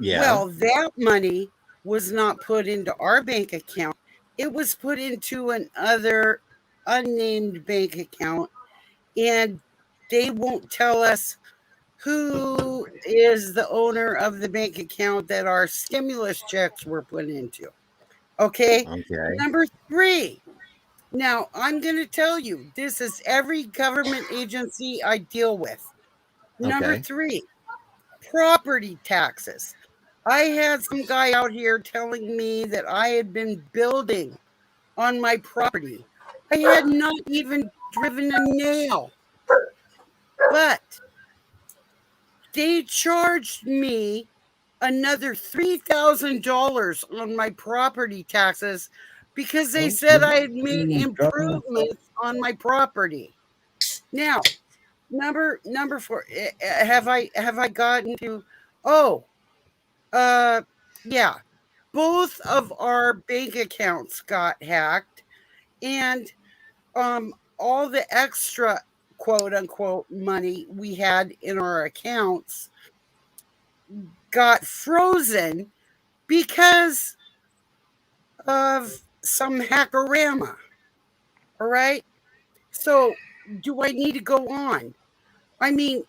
Yeah.
Well, that money was not put into our bank account. It was put into another unnamed bank account, and they won't tell us who is the owner of the bank account that our stimulus checks were put into. Okay. Number 3. Now, I'm going to tell you, this is every government agency I deal with. Number 3, property taxes. I had some guy out here telling me that I had been building on my property. I had not even driven a nail. But they charged me another $3,000 on my property taxes because they said I had made improvements on my property. Now, number 4, have I gotten to? Yeah, both of our bank accounts got hacked, and all the extra quote unquote money we had in our accounts got frozen because of some hackorama. All right. So, do I need to go on? I mean,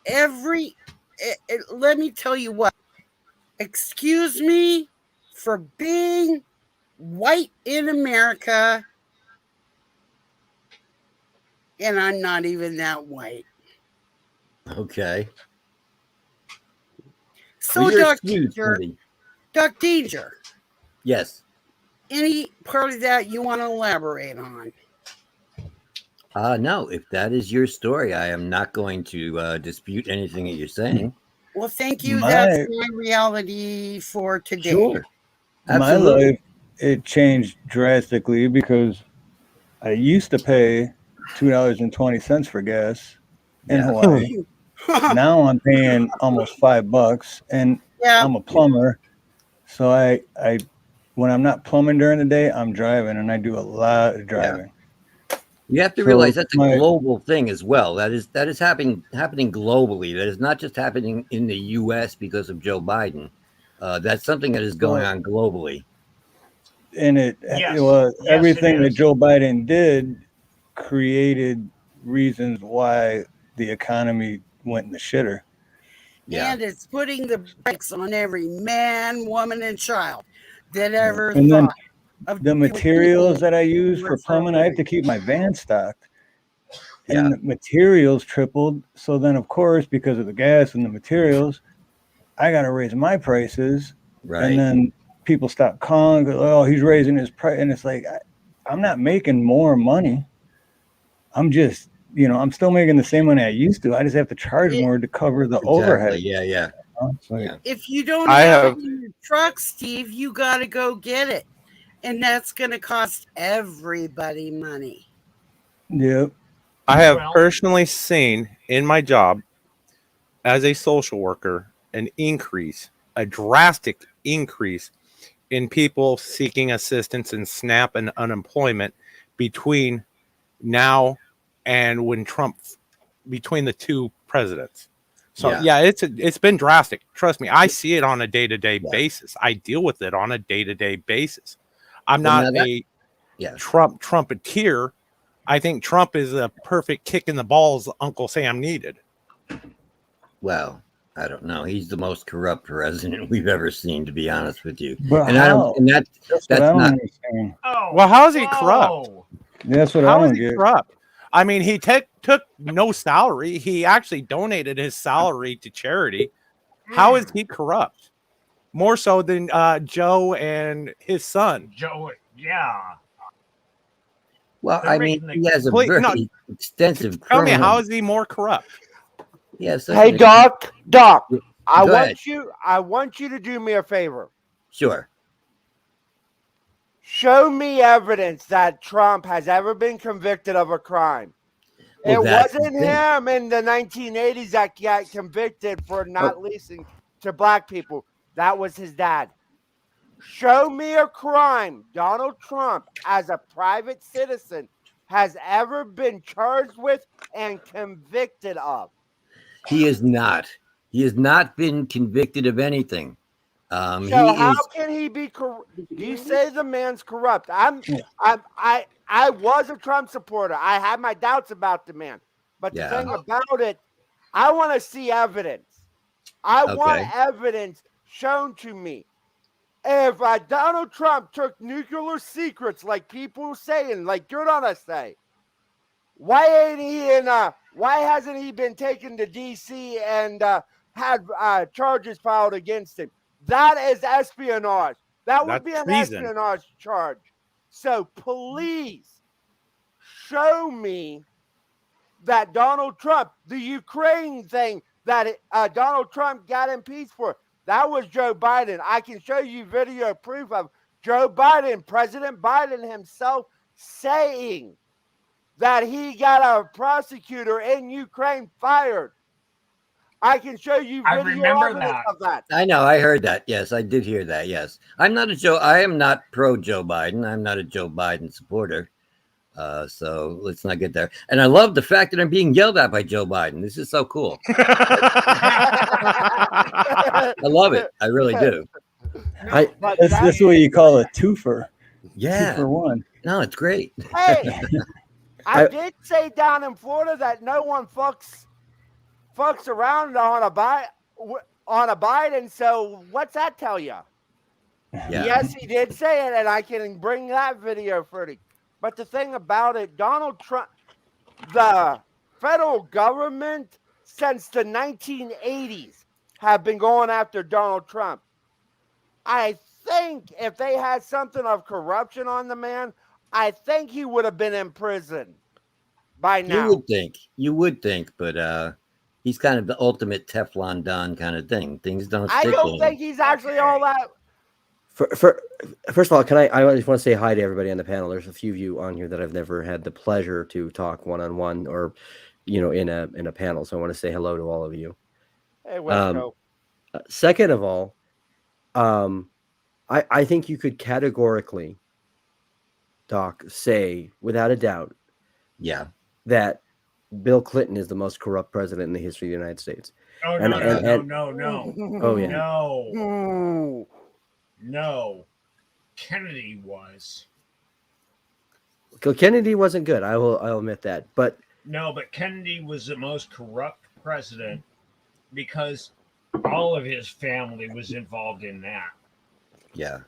let me tell you what. Excuse me for being white in America, and I'm not even that white.
Okay.
So, Doc Danger.
Yes.
Any part of that you want to elaborate on?
No, if that is your story, I am not going to dispute anything that you're saying.
Well, thank you. That's my reality for today.
Sure.
My life, it changed drastically because I used to pay $2.20 for gas in Hawaii. Now I'm paying almost $5, and I'm a plumber. So I when I'm not plumbing during the day, I'm driving, and I do a lot of driving.
You have to realize that's a global thing as well. That is happening globally. That is not just happening in the U.S. because of Joe Biden. That's something that is going on globally.
And everything that Joe Biden did created reasons why the economy went in the shitter.
And it's putting the brakes on every man, woman, and child that ever
And
thought
then the materials that I use for plumbing, I have to keep my van stocked. And the materials tripled. So then, of course, because of the gas and the materials, I got to raise my prices.
Right.
And then people stop calling. Oh, he's raising his price. And it's like, I'm not making more money. I'm just, I'm still making the same money I used to. I just have to charge more to cover the overhead.
Yeah.
If you don't have your truck, Steve, you got to go get it. And that's going to cost everybody money.
Yep.
I have personally seen in my job as a social worker a drastic increase in people seeking assistance in SNAP and unemployment between now and between the two presidents. So it's been drastic. Trust me, I see it on a day-to-day basis. I deal with it on a day-to-day basis. I'm not a Trumpeteer. I think Trump is a perfect kick in the balls Uncle Sam needed.
Well, I don't know. He's the most corrupt president we've ever seen, to be honest with you.
But
that's not.
Well, how is he corrupt?
That's what
how
I don't
is he
get.
Corrupt? I mean, he took no salary. He actually donated his salary to charity. How is he corrupt? More so than Joe and his son.
Joe, yeah.
Well, I mean, he has a very extensive.
Tell me, how is he more corrupt?
Yes.
Hey, Doc. I want you to do me a favor.
Sure.
Show me evidence that Trump has ever been convicted of a crime. It wasn't him in the 1980s that got convicted for not leasing to black people. That was his dad. Show me a crime Donald Trump, as a private citizen, has ever been charged with and convicted of.
He is not. He has not been convicted of anything.
So how can he be corrupt? You say the man's corrupt. I was a Trump supporter. I had my doubts about the man, but the thing about it, I want to see evidence. I want evidence shown to me. If Donald Trump took nuclear secrets, like people saying, like you're gonna say, why ain't he in? Why hasn't he been taken to D.C. and had charges filed against him? That is espionage. That would be an espionage charge. So please show me that Donald Trump, the Ukraine thing that Donald Trump got impeached for, that was Joe Biden. I can show you video proof of Joe Biden, President Biden himself, saying that he got a prosecutor in Ukraine fired. I can show you video evidence of that.
I know. I heard that. Yes, I did hear that. Yes. I am not pro Joe Biden. I'm not a Joe Biden supporter. So let's not get there. And I love the fact that I'm being yelled at by Joe Biden. This is so cool. I love it. I really do.
This is what you call a twofer.
Yeah.
2 for 1.
No, it's great.
Hey, I did say down in Florida that no one fucks around on a Biden. So what's that tell you?
Yeah.
Yes, he did say it, and I can bring that video for you. But the thing about it, Donald Trump, the federal government since the 1980s have been going after Donald Trump. I think if they had something of corruption on the man, I think he would have been in prison by now.
You would think, but he's kind of the ultimate Teflon Don kind of thing. Things don't stick.
I don't think he's actually all that.
First of all, I just want to say hi to everybody on the panel. There's a few of you on here that I've never had the pleasure to talk one-on-one or, in a panel. So I want to say hello to all of you.
Hey, welcome.
Second of all, I think you could categorically, Doc, say without a doubt, that Bill Clinton is the most corrupt president in the history of the United States.
Oh, no.
Oh, yeah.
No. Kennedy was.
Kennedy wasn't good. I'll admit that. But
Kennedy was the most corrupt president because all of his family was involved in that.
Yeah.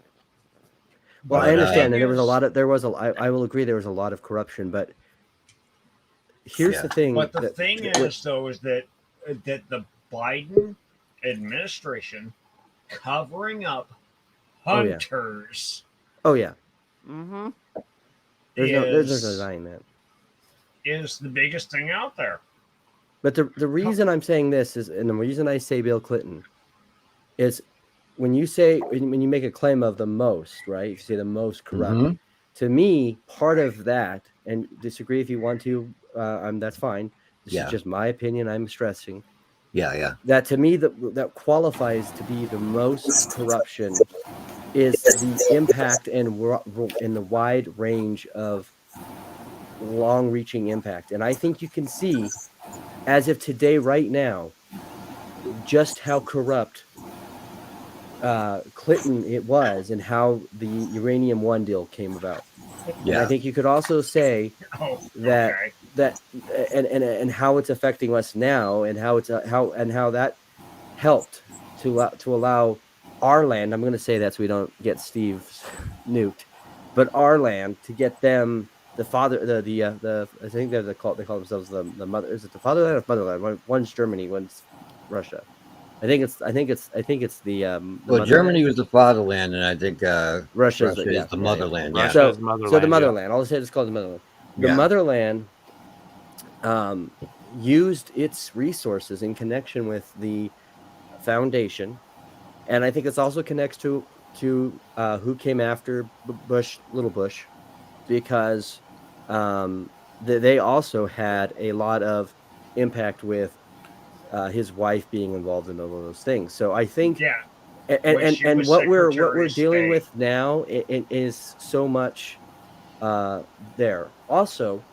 Well, I understand, and I will agree there was a lot of corruption, but here's the thing.
But the thing is that the Biden administration covering up hunters.
Oh yeah.
Mm-hmm.
There's no denying that.
Is the biggest thing out there.
But the reason I'm saying this is, and the reason I say Bill Clinton, is when you make a claim of the most, right? You say the most corrupt.
Mm-hmm.
To me, part of that, and disagree if you want to, that's fine. This is just my opinion. I'm stressing.
Yeah.
That to me, that qualifies to be the most corruption is the impact and the wide range of long-reaching impact. And I think you can see, as of today, right now, just how corrupt Clinton it was and how the Uranium One deal came about. Yeah, and I think you could also say that and how it's affecting us now, and how that helped to allow our land. I'm going to say that so we don't get Steve nuked, but our land to get them the I think they call themselves the mother. Is it the fatherland or motherland? One's Germany, one's Russia. I think it's the.
Well, Germany was the fatherland, and I think Russia is the motherland. Yeah.
So the motherland. I'll say it's called the motherland. The motherland used its resources in connection with the foundation, and I think it also connects to who came after Little Bush, because they also had a lot of impact with his wife being involved in all of those things. So I think, and what we're dealing with now is so much there. Also,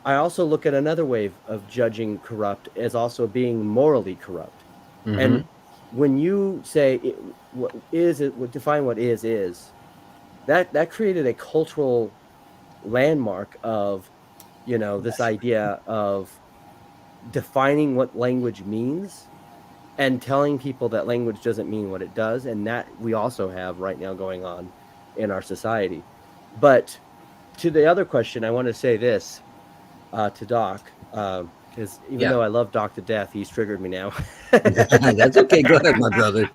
I also look at another way of judging corrupt as also being morally corrupt, when you say what is it, define what is that created a cultural landmark of, you know, this idea of defining what language means and telling people that language doesn't mean what it does, and that we also have right now going on in our society. But to the other question, I want to say this to Doc, because even though I love Doc to death, he's triggered me now.
That's okay. Go ahead, my brother.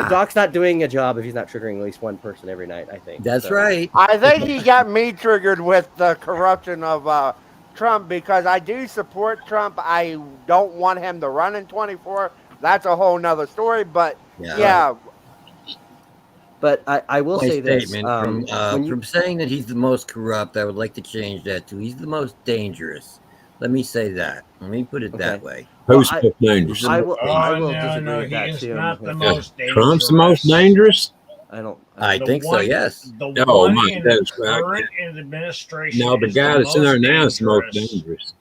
Doc's not doing a job if he's not triggering at least one person every night, I think.
That's right.
I think he got me triggered with the corruption of Trump, because I do support Trump. I don't want him to run in 24. That's a whole nother story. But yeah.
But I will say this.
From saying that he's the most corrupt, I would like to change that to he's the most dangerous. Let me say that. Let me put it that way.
Who's the most dangerous?
I will
no,
disagree with that too.
Not the most dangerous.
Trump's the most dangerous?
I think so, yes.
Oh, my God.
Current administration.
No, the guy that's in there now is the most dangerous.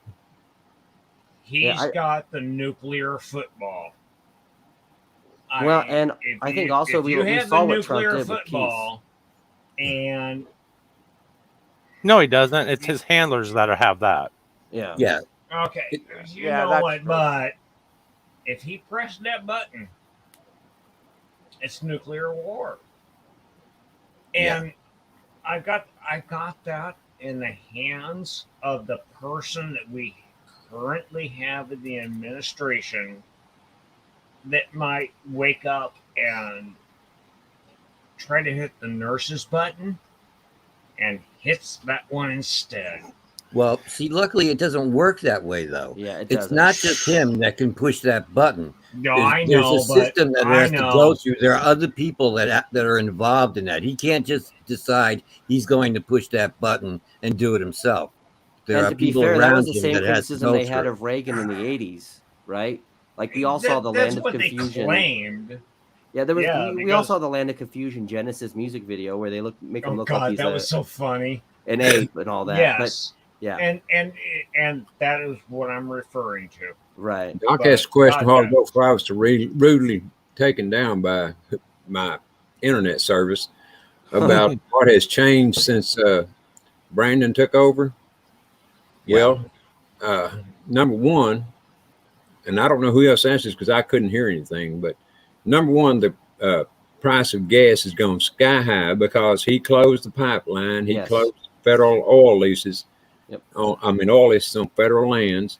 He's got the nuclear football.
Well, and I think also we saw what Trump did with
football, and
no, he doesn't. It's his handlers that have that.
Yeah.
Yeah.
Okay. You know what? But if he pressed that button, it's nuclear war. And I got that in the hands of the person that we currently have in the administration that might wake up and try to hit the nurses button and hits that one instead.
Well, see, luckily it doesn't work that way, though.
Yeah,
it's not just him that can push that button.
No,
there's a system that has to go through. There are other people that are involved in that. He can't just decide he's going to push that button and do it himself. There are people around him that has to go through.
That was the same criticism they had of Reagan in the 80s, right? Like we all saw the Land of Confusion.
Claimed.
Yeah, there was. We all saw the Land of Confusion Genesis music video where they make him look like he's
that was so funny.
An ape and all that.
Yes.
But, yeah.
And that is what I'm referring to.
Right.
Doc asked a question hard ago before I was rudely taken down by my internet service about what has changed since Brandon took over. Well, number one, and I don't know who else answers because I couldn't hear anything, but number one, the price of gas has gone sky high because he closed the pipeline. He closed federal oil leases. Oil leases on federal lands.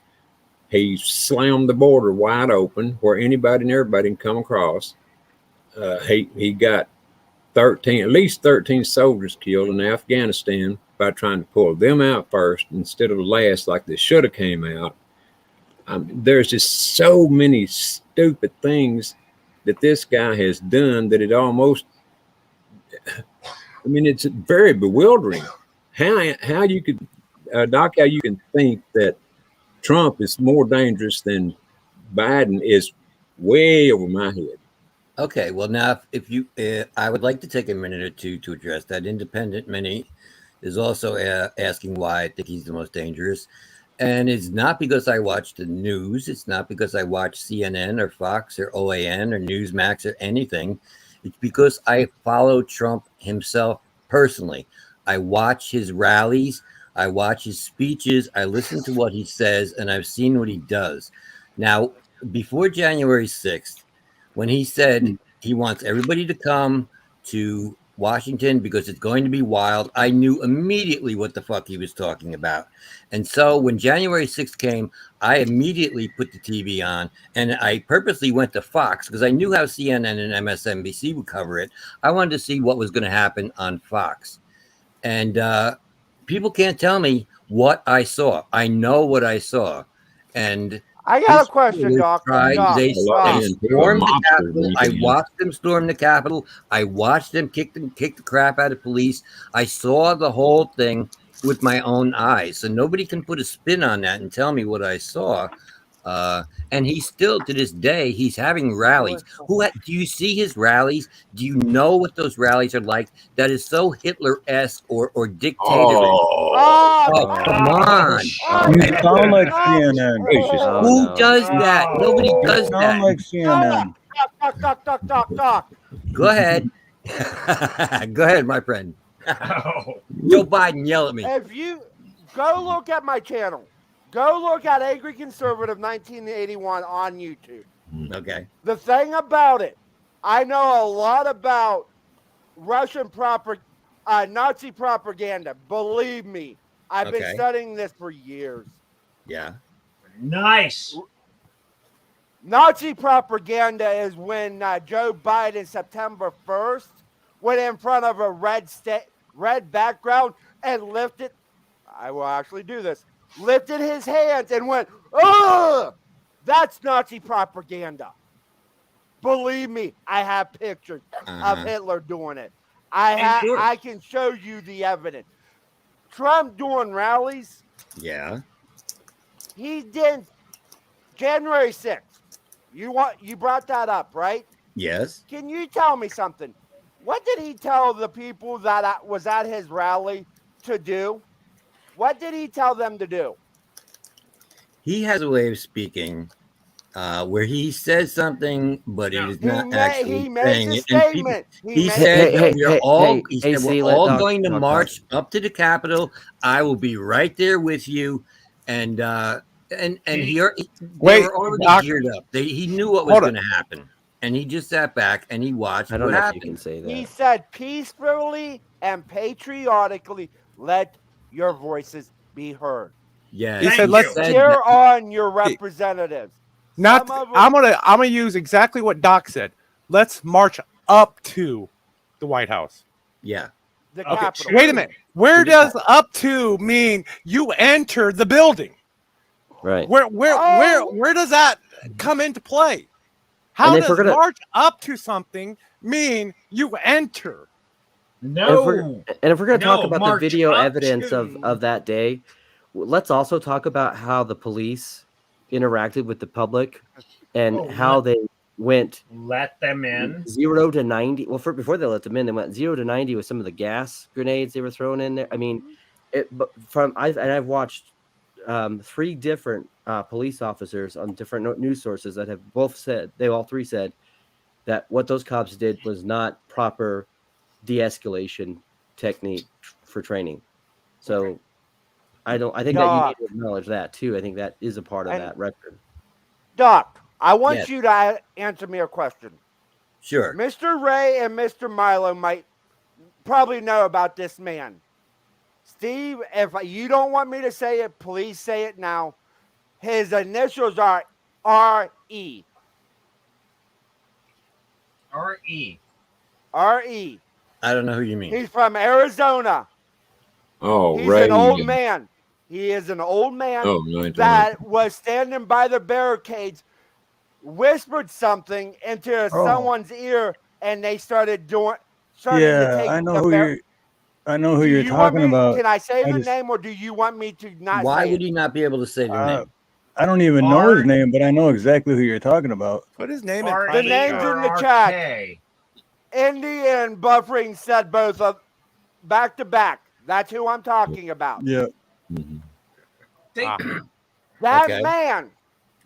He slammed the border wide open where anybody and everybody can come across. He got at least 13 soldiers killed in Afghanistan by trying to pull them out first instead of last like they should have came out. There's just so many stupid things that this guy has done that it almost, it's very bewildering. How you could, Doc, how you can think that Trump is more dangerous than Biden is way over my head.
Okay, well now, if you, I would like to take a minute or two to address that. Independent Mini is also asking why I think he's the most dangerous. And it's not because I watch the news. It's not because I watch CNN or Fox or OAN or Newsmax or anything. It's because I follow Trump himself personally. I watch his rallies. I watch his speeches. I listen to what he says, and I've seen what he does. Now, before January 6th, when he said he wants everybody to come to Washington because it's going to be wild, I knew immediately what the fuck he was talking about. And so when January 6th came, I immediately put the TV on, and I purposely went to Fox because I knew how CNN and MSNBC would cover it. I wanted to see what was going to happen on Fox. And people can't tell me what I saw. I know what I saw. And
I got a question, Doc.
They stormed the Capitol. I watched them storm the Capitol. I watched them kick the crap out of police. I saw the whole thing with my own eyes. So nobody can put a spin on that and tell me what I saw. And he's still, to this day, he's having rallies. Do you see his rallies? Do you know what those rallies are like? That is so Hitler-esque or dictatorial. Oh, come on.
You sound like CNN.
Who does that? Nobody does that.
You sound like CNN.
Talk.
Go ahead. Go ahead, my friend.
Oh.
Joe Biden, yell at me.
If you go look at my channel, go look at Angry Conservative 1981 on YouTube.
Okay.
The thing about it, I know a lot about Russian Nazi propaganda. Believe me, I've been studying this for years.
Yeah.
Nice.
Nazi propaganda is when Joe Biden, September 1st, went in front of a red background and lifted. I will actually do this. Lifted his hands and went, "Ugh!" That's Nazi propaganda. Believe me, I have pictures of Hitler doing it. I can show you the evidence. Trump doing rallies.
Yeah.
He did January 6th. You brought that up, right?
Yes.
Can you tell me something? What did he tell the people that was at his rally to do? What did he tell them to do?
He has a way of speaking where he says something, but it is not actually saying it.
Statement.
He said, we're all going to march up to the Capitol. I will be right there with you. And they were already geared up. He knew what was going to happen. And he just sat back and he watched what happened.
You can say that.
He said, peacefully and patriotically, let your voices be heard.
Yeah,
he said,
let's cheer on your representatives.
I'm gonna use exactly what Doc said. Let's march up to the White House.
Yeah.
The Capitol.
Wait a minute. Where does up to mean you enter the building?
Right.
Where does that come into play? How does march up to something mean you enter?
No. And if we're going to talk about the video evidence of that day, let's also talk about how the police interacted with the public and how they went.
Let them in.
0 to 90. Well, before they let them in, they went 0 to 90 with some of the gas grenades they were throwing in there. I mean, I've watched 3 different police officers on different news sources that have all three said that what those cops did was not proper de-escalation technique for training. So I think that you need to acknowledge that too. I think that is a part of that record.
Doc, I want you to answer me a question.
Sure.
Mr. Ray and Mr. Milo might probably know about this man. Steve, if you don't want me to say it, please say it now. His initials are R.E.
R.E.
R.E.
I don't know who you mean.
He's from Arizona.
Oh,
He's
Ray.
an old man. He is an old man that was standing by the barricades, whispered something into someone's ear, and they started to take
I know who you're talking about.
Can I say the name, or do you want me to not say
Why would he not be able to say the name?
I don't even know his name, but I know exactly who you're talking about.
Put his name in
the name's in the chat. Indy and Buffering said both of back to back. That's who I'm talking about.
Yeah.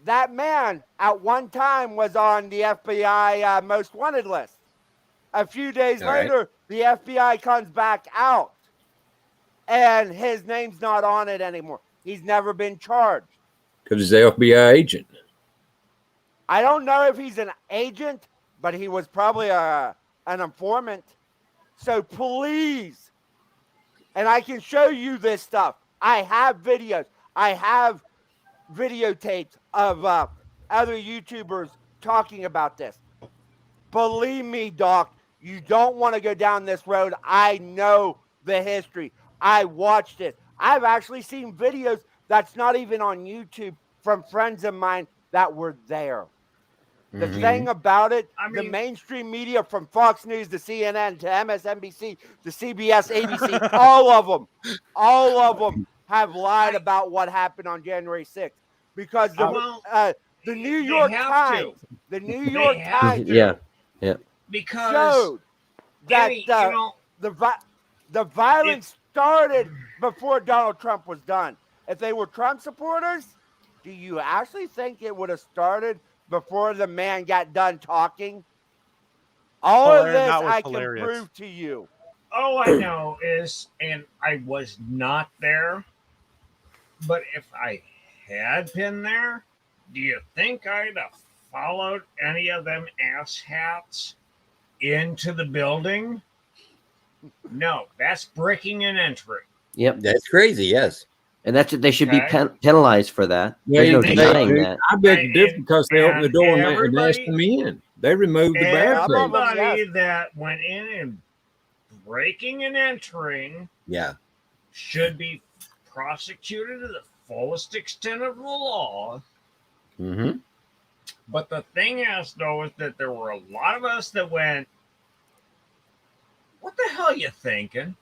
That man at one time was on the FBI most wanted list. A few days later, the FBI comes back out and his name's not on it anymore. He's never been charged.
Because he's the FBI agent.
I don't know if he's an agent, but he was probably an informant. So please, and I can show you this stuff. I have videos. I have videotapes of other YouTubers talking about this. Believe me, Doc, you don't want to go down this road. I know the history. I watched it. I've actually seen videos that's not even on YouTube from friends of mine that were there. The thing about it, the mainstream media from Fox News to CNN to MSNBC to CBS, ABC, all of them have lied about what happened on January 6th because the New York Times,
because
showed that the violence started before Donald Trump was done. If they were Trump supporters, do you actually think it would have started before the man got done talking. All of this I can
hilarious.
prove to you.
All I know is, and I was not there, but if I had been there, do you think I'd have followed any of them asshats into the building? No, that's breaking and entering.
Yep,
that's crazy. Yes,
and they should be penalized for that.
Yeah,
There's no denying that.
I beg to differ because they opened the door and asked them in. They removed the barricade.
Everybody that went in and breaking and entering, should be prosecuted to the fullest extent of the law.
Mm-hmm.
But the thing is, though, is that there were a lot of us that went, "What the hell are you thinking?"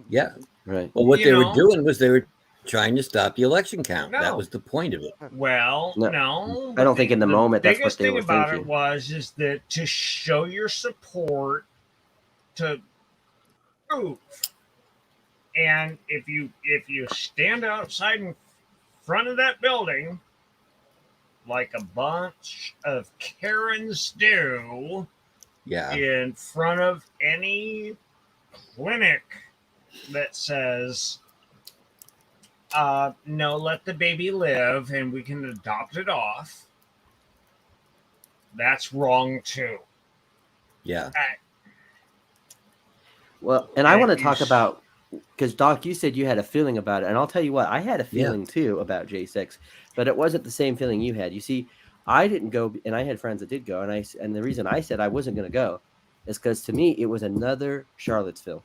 Yeah,
right.
Well, what they were doing was they were trying to stop the election count.
No.
That was the point of it.
Well, no.
I don't think in the moment that's what they were
biggest thing about
thinking.
it is that to show your support, to prove, and if you stand outside in front of that building like a bunch of Karens do, in front of any clinic that says, no, let the baby live and we can adopt it off, that's wrong too.
Yeah.
Well, and I want to talk about, because Doc, you said you had a feeling about it, and I'll tell you what, I had a feeling too about J6, but it wasn't the same feeling you had. You see, I didn't go, and I had friends that did go, and the reason I said I wasn't going to go is because to me it was another Charlottesville,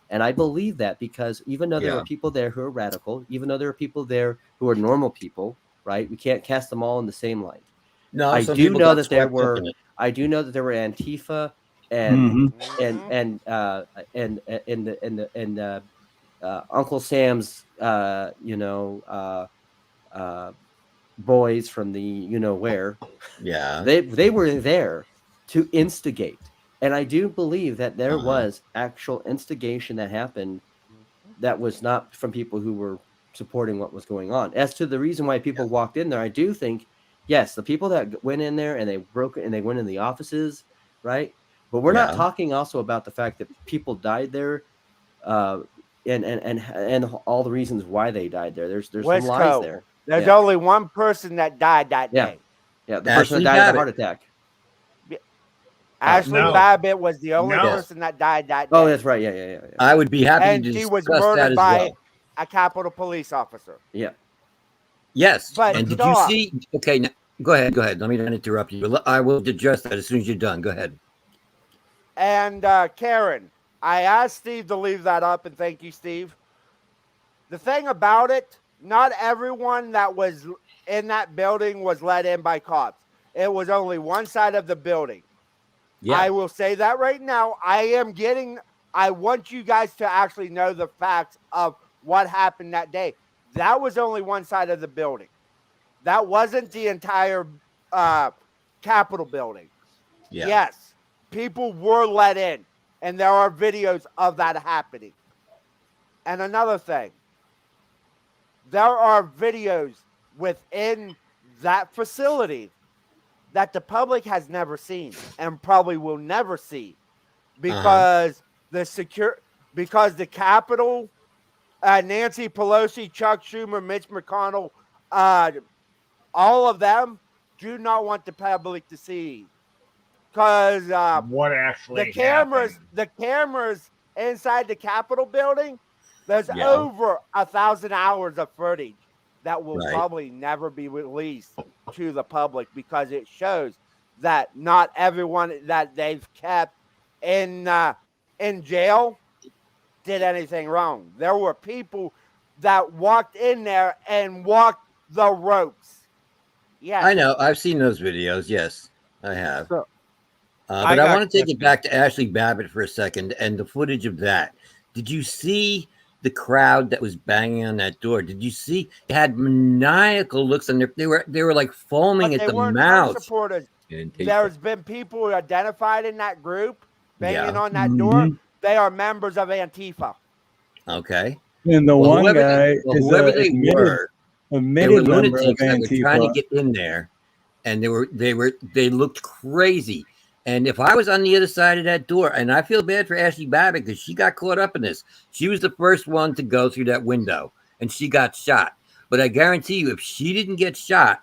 and I believe that because even though there are people there who are radical, even though there are people there who are normal people, right? We can't cast them all in the same light.
No,
I do know that there were. I do know that there were Antifa and Uncle Sam's, boys from the where.
Yeah,
they were there to instigate, and I do believe that there was actual instigation that happened that was not from people who were supporting what was going on. As to the reason why people walked in there, I do think, yes, the people that went in there and they broke it and they went in the offices, right? But we're not talking also about the fact that people died there, and all the reasons why they died there. There's some lies there.
There's only one person that died that day.
Yeah, the person that died of a heart attack.
Ashley Babbitt was the only person that died that day.
Oh, that's right. Yeah.
I would be happy
and
to
she
discuss
was murdered
that
by a Capitol police officer.
Yeah.
Yes.
But
and did you see? Okay, now, go ahead. Let me not interrupt you. I will address that as soon as you're done. Go ahead.
And Karen, I asked Steve to leave that up, and thank you, Steve. The thing about it, not everyone that was in that building was let in by cops. It was only one side of the building. Yeah. I will say that right now. I want you guys to actually know the facts of what happened that day. That was only one side of the building. That wasn't the entire Capitol building. Yeah. Yes, people were let in, and there are videos of that happening. And another thing, there are videos within that facility that the public has never seen and probably will never see because the Capitol, Nancy Pelosi, Chuck Schumer, Mitch McConnell, all of them do not want the public to see, because
what actually
the cameras inside the Capitol building, there's over 1,000 hours of footage that will probably never be released to the public, because it shows that not everyone that they've kept in jail did anything wrong. There were people that walked in there and walked the ropes.
Yeah, I know. I've seen those videos. Yes, I have. But I want to take it back to Ashley Babbitt for a second and the footage of that. Did you see the crowd that was banging on that door? Did you see? They had maniacal looks, and they were like foaming at the mouth.
Supporters. There's been people identified in that group banging on that door. They are members of Antifa.
Okay.
And the one guy
whoever they were,
admitted member of
lunatics that were trying to
Antifa.
get in there and they looked crazy. And if I was on the other side of that door, and I feel bad for Ashley Babbitt because she got caught up in this. She was the first one to go through that window, and she got shot. But I guarantee you, if she didn't get shot,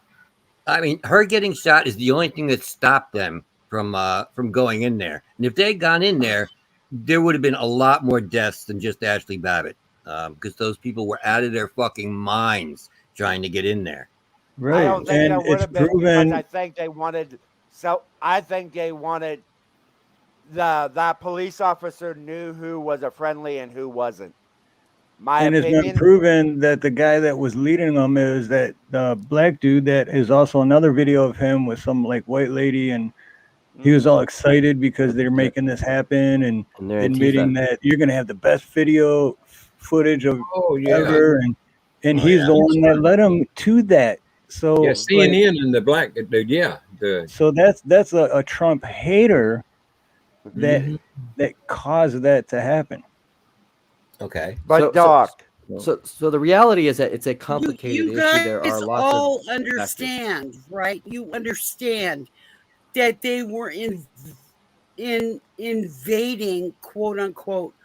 I mean, her getting shot is the only thing that stopped them from going in there. And if they had gone in there, there would have been a lot more deaths than just Ashley Babbitt, because those people were out of their fucking minds trying to get in there.
Right.
I don't think
And
that would
it's
have been because
proven.
I think they wanted. So I think they wanted that police officer knew who was a friendly and who wasn't. My
And
opinion.
It's been proven that the guy that was leading them is that black dude. That is also another video of him with some like white lady, and he was all excited because they're making this happen and admitting that you're going to have the best video footage of ever, and he's the one that led him to that. So
yeah, CNN and the black dude, yeah.
So that's a Trump hater that caused that to happen.
Okay,
but Doc.
So the reality is that it's a complicated
you
issue. There are lots
all
of
understand, right? You understand that they were invading, quote unquote,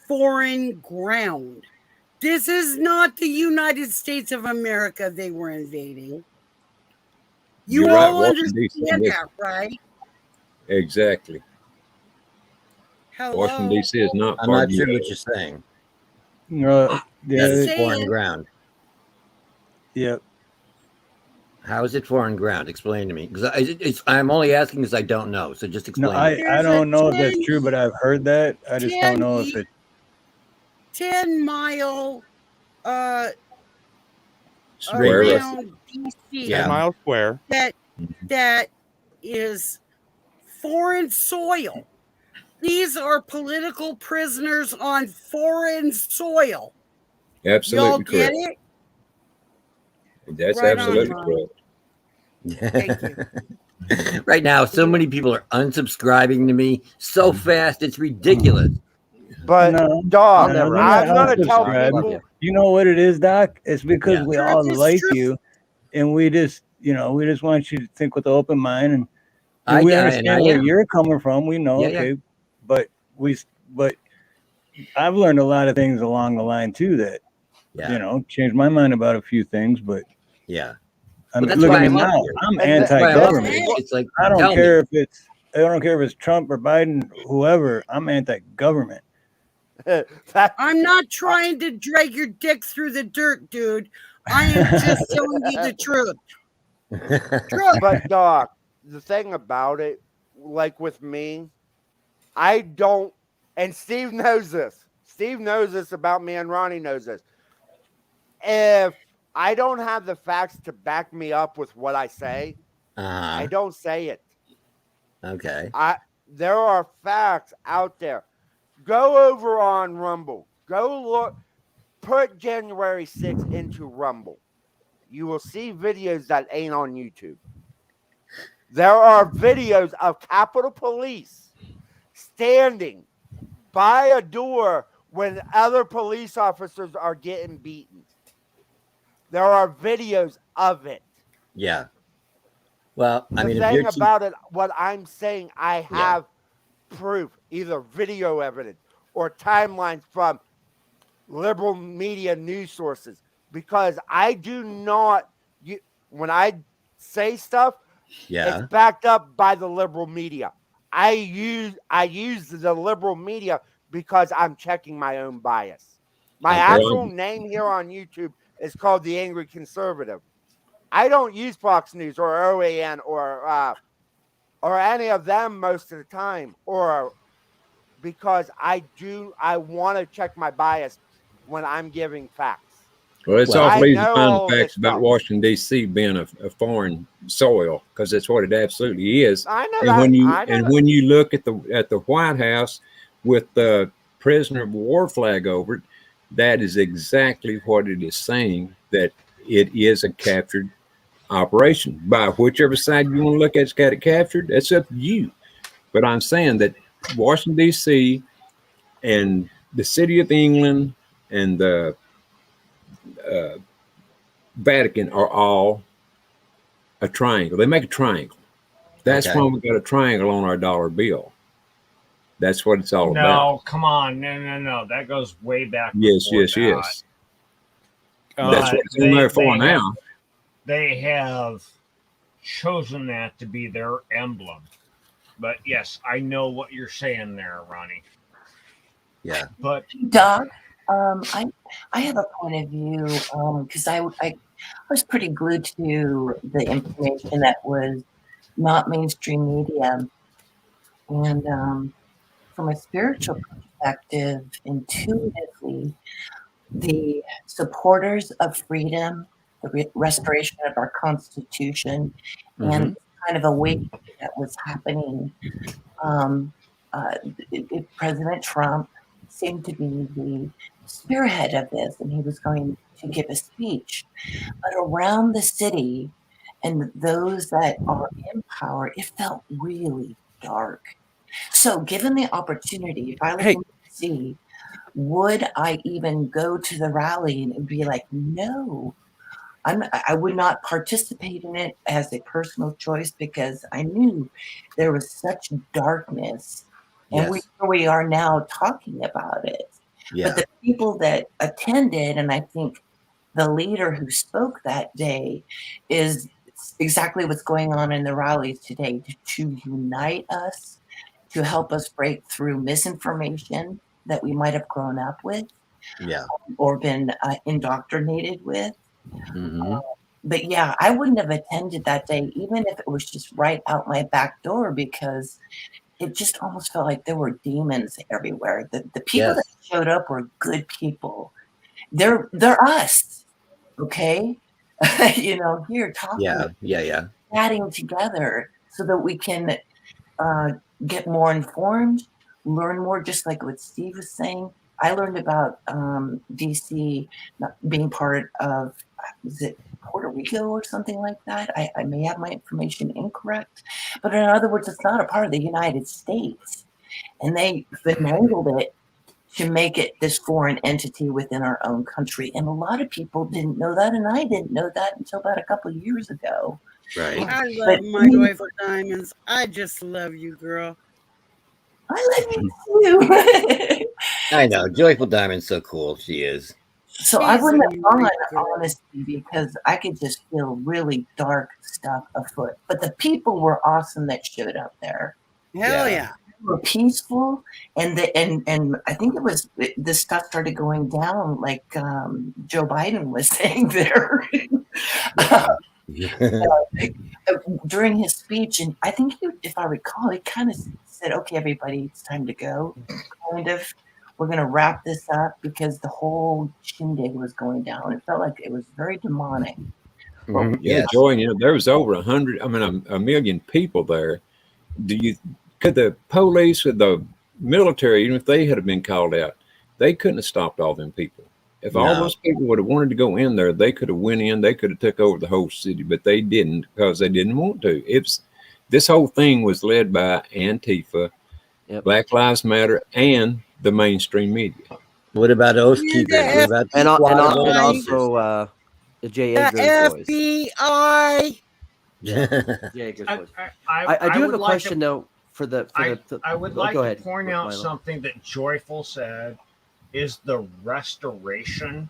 foreign ground. This is not the United States of America they were invading. You
You're
all
right,
understand that, right?
Exactly.
Hello?
Washington, D.C. is not
I'm
part
not
of the
sure
US.
what you're saying.
Yeah,
it's foreign ground.
Yep.
How is it foreign ground? Explain to me, because I'm only asking because I don't know. So just
No,
explain.
I don't know if that's true, but I've heard that. I just don't know if it
10-mile
Square.
around DC.
10 mile square.
That is foreign soil. These are political prisoners on foreign soil.
Absolutely
Y'all get
correct.
it?
That's
Right
absolutely
on,
correct.
Thank you.
Right now, so many people are unsubscribing to me so fast, it's ridiculous.
But Doc,
they're
I'm
not
gonna tell
unsubscribed.
people.
You know what it is, Doc? It's because
Yeah.
we all like you, and we just want you to think with an open mind, and we understand where you're coming from. We know, okay, but I've learned a lot of things along the line too that changed my mind about a few things, but I mean,
that's
look
why
at me
I'm up
now.
here.
I'm
That's why I'm up
anti-government.
here. It's like,
I don't
tell
care
me.
if it's Trump or Biden, whoever. I'm anti-government.
I'm not trying to drag your dick through the dirt, dude. I am just telling you the truth.
But Doc, the thing about it, like with me, I don't, and Steve knows this. Steve knows this about me, and Ronnie knows this. If I don't have the facts to back me up with what I say, I don't say it.
Okay.
There are facts out there. Go over on Rumble. Go look. Put January 6th into Rumble. You will see videos that ain't on YouTube. There are videos of Capitol Police standing by a door when other police officers are getting beaten. There are videos of it.
Yeah. Well, I mean,
the thing about it, what I'm saying, I have proof, either video evidence or timelines from liberal media news sources, because I do not, when I say stuff, it's backed up by the liberal media. I use the liberal media because I'm checking my own bias. My actual name here on YouTube is called The Angry Conservative. I don't use Fox News or OAN or any of them most of the time, or because I want to check my bias when I'm giving facts.
Well, it's awful easy to find the facts about
stuff.
Washington, D.C. being a foreign soil, because that's what it absolutely is.
I know
and
that.
When you look at the White House with the prisoner of war flag over it, that is exactly what it is saying, that it is a captured operation. By whichever side you want to look at, it's got it captured. That's up to you. But I'm saying that Washington, D.C. and the City of England and the Vatican are all a triangle. They make a triangle. That's
Okay.
why we got a triangle on our dollar bill. That's what it's all about.
No, come on. No. That goes way back.
Yes.
That's
what it's in there for now.
They have chosen that to be their emblem. But yes, I know what you're saying there, Ronnie.
Yeah.
But
Doc, I have a point of view because I was pretty glued to the information that was not mainstream media, and from a spiritual perspective, intuitively, the supporters of freedom, the restoration of our Constitution, and kind of awakening that was happening. President Trump seemed to be the spearhead of this, and he was going to give a speech. But around the city and those that are in power, it felt really dark. So, given the opportunity, if I lived in DC, would I even go to the rally and be like, no, I would not participate in it as a personal choice because I knew there was such darkness. And we are now talking about it.
Yeah.
But the people that attended, and I think the leader who spoke that day is exactly what's going on in the rallies today to unite us, to help us break through misinformation that we might have grown up with or been indoctrinated with. But yeah, I wouldn't have attended that day, even if it was just right out my back door, because it just almost felt like there were demons everywhere. The people that showed up were good people. They're us, okay? Here talking, chatting together so that we can get more informed, learn more, just like what Steve was saying. I learned about DC being part of, was it Puerto Rico or something like that? I may have my information incorrect, but in other words, it's not a part of the United States. And they finagled it to make it this foreign entity within our own country. And a lot of people didn't know that, and I didn't know that until about a couple of years ago.
Right.
I love my Joyful Diamonds. I just love you, girl.
I love you too.
I know. Joyful Diamond's so cool. She is.
So I wouldn't have gone, honestly, because I could just feel really dark stuff afoot. But the people were awesome that showed up there.
Hell yeah.
They were peaceful, and I think this stuff started going down, like Joe Biden was saying there. During his speech, and I think if I recall, he kind of said, "Okay, everybody, it's time to go." Kind of, we're going to wrap this up because the whole shindig was going down. It felt like it was very demonic.
Joy, there was over 100, a million people there. Could the police or the military, even if they had been called out, they couldn't have stopped all them people. If all those people would have wanted to go in there, they could have went in, they could have took over the whole city, but they didn't because they didn't want to. This whole thing was led by Antifa, Black Lives Matter, and the mainstream media.
What about Oath Keepers?
And also the J. Edgar boys.
FBI.
J. Edgar's boys. I do have a question though for the.
I would like to point out something that Joyful said is the restoration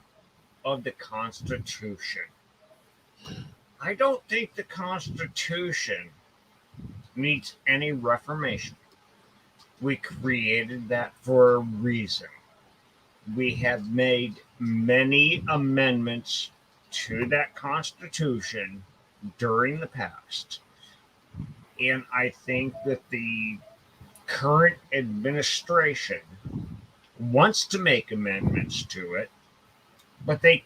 of the Constitution. I don't think the Constitution needs any reformation. We created that for a reason. We have made many amendments to that Constitution during the past. And I think that the current administration wants to make amendments to it, but they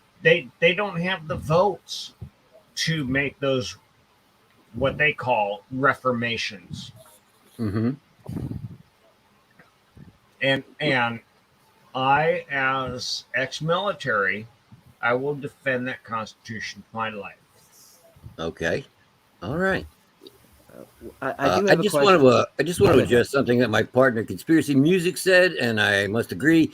don't have the votes to make those what they call reformations. And I, as ex-military, I will defend that Constitution with my life.
Okay. All right.
I
just want to address something that my partner Conspiracy Music said, and I must agree.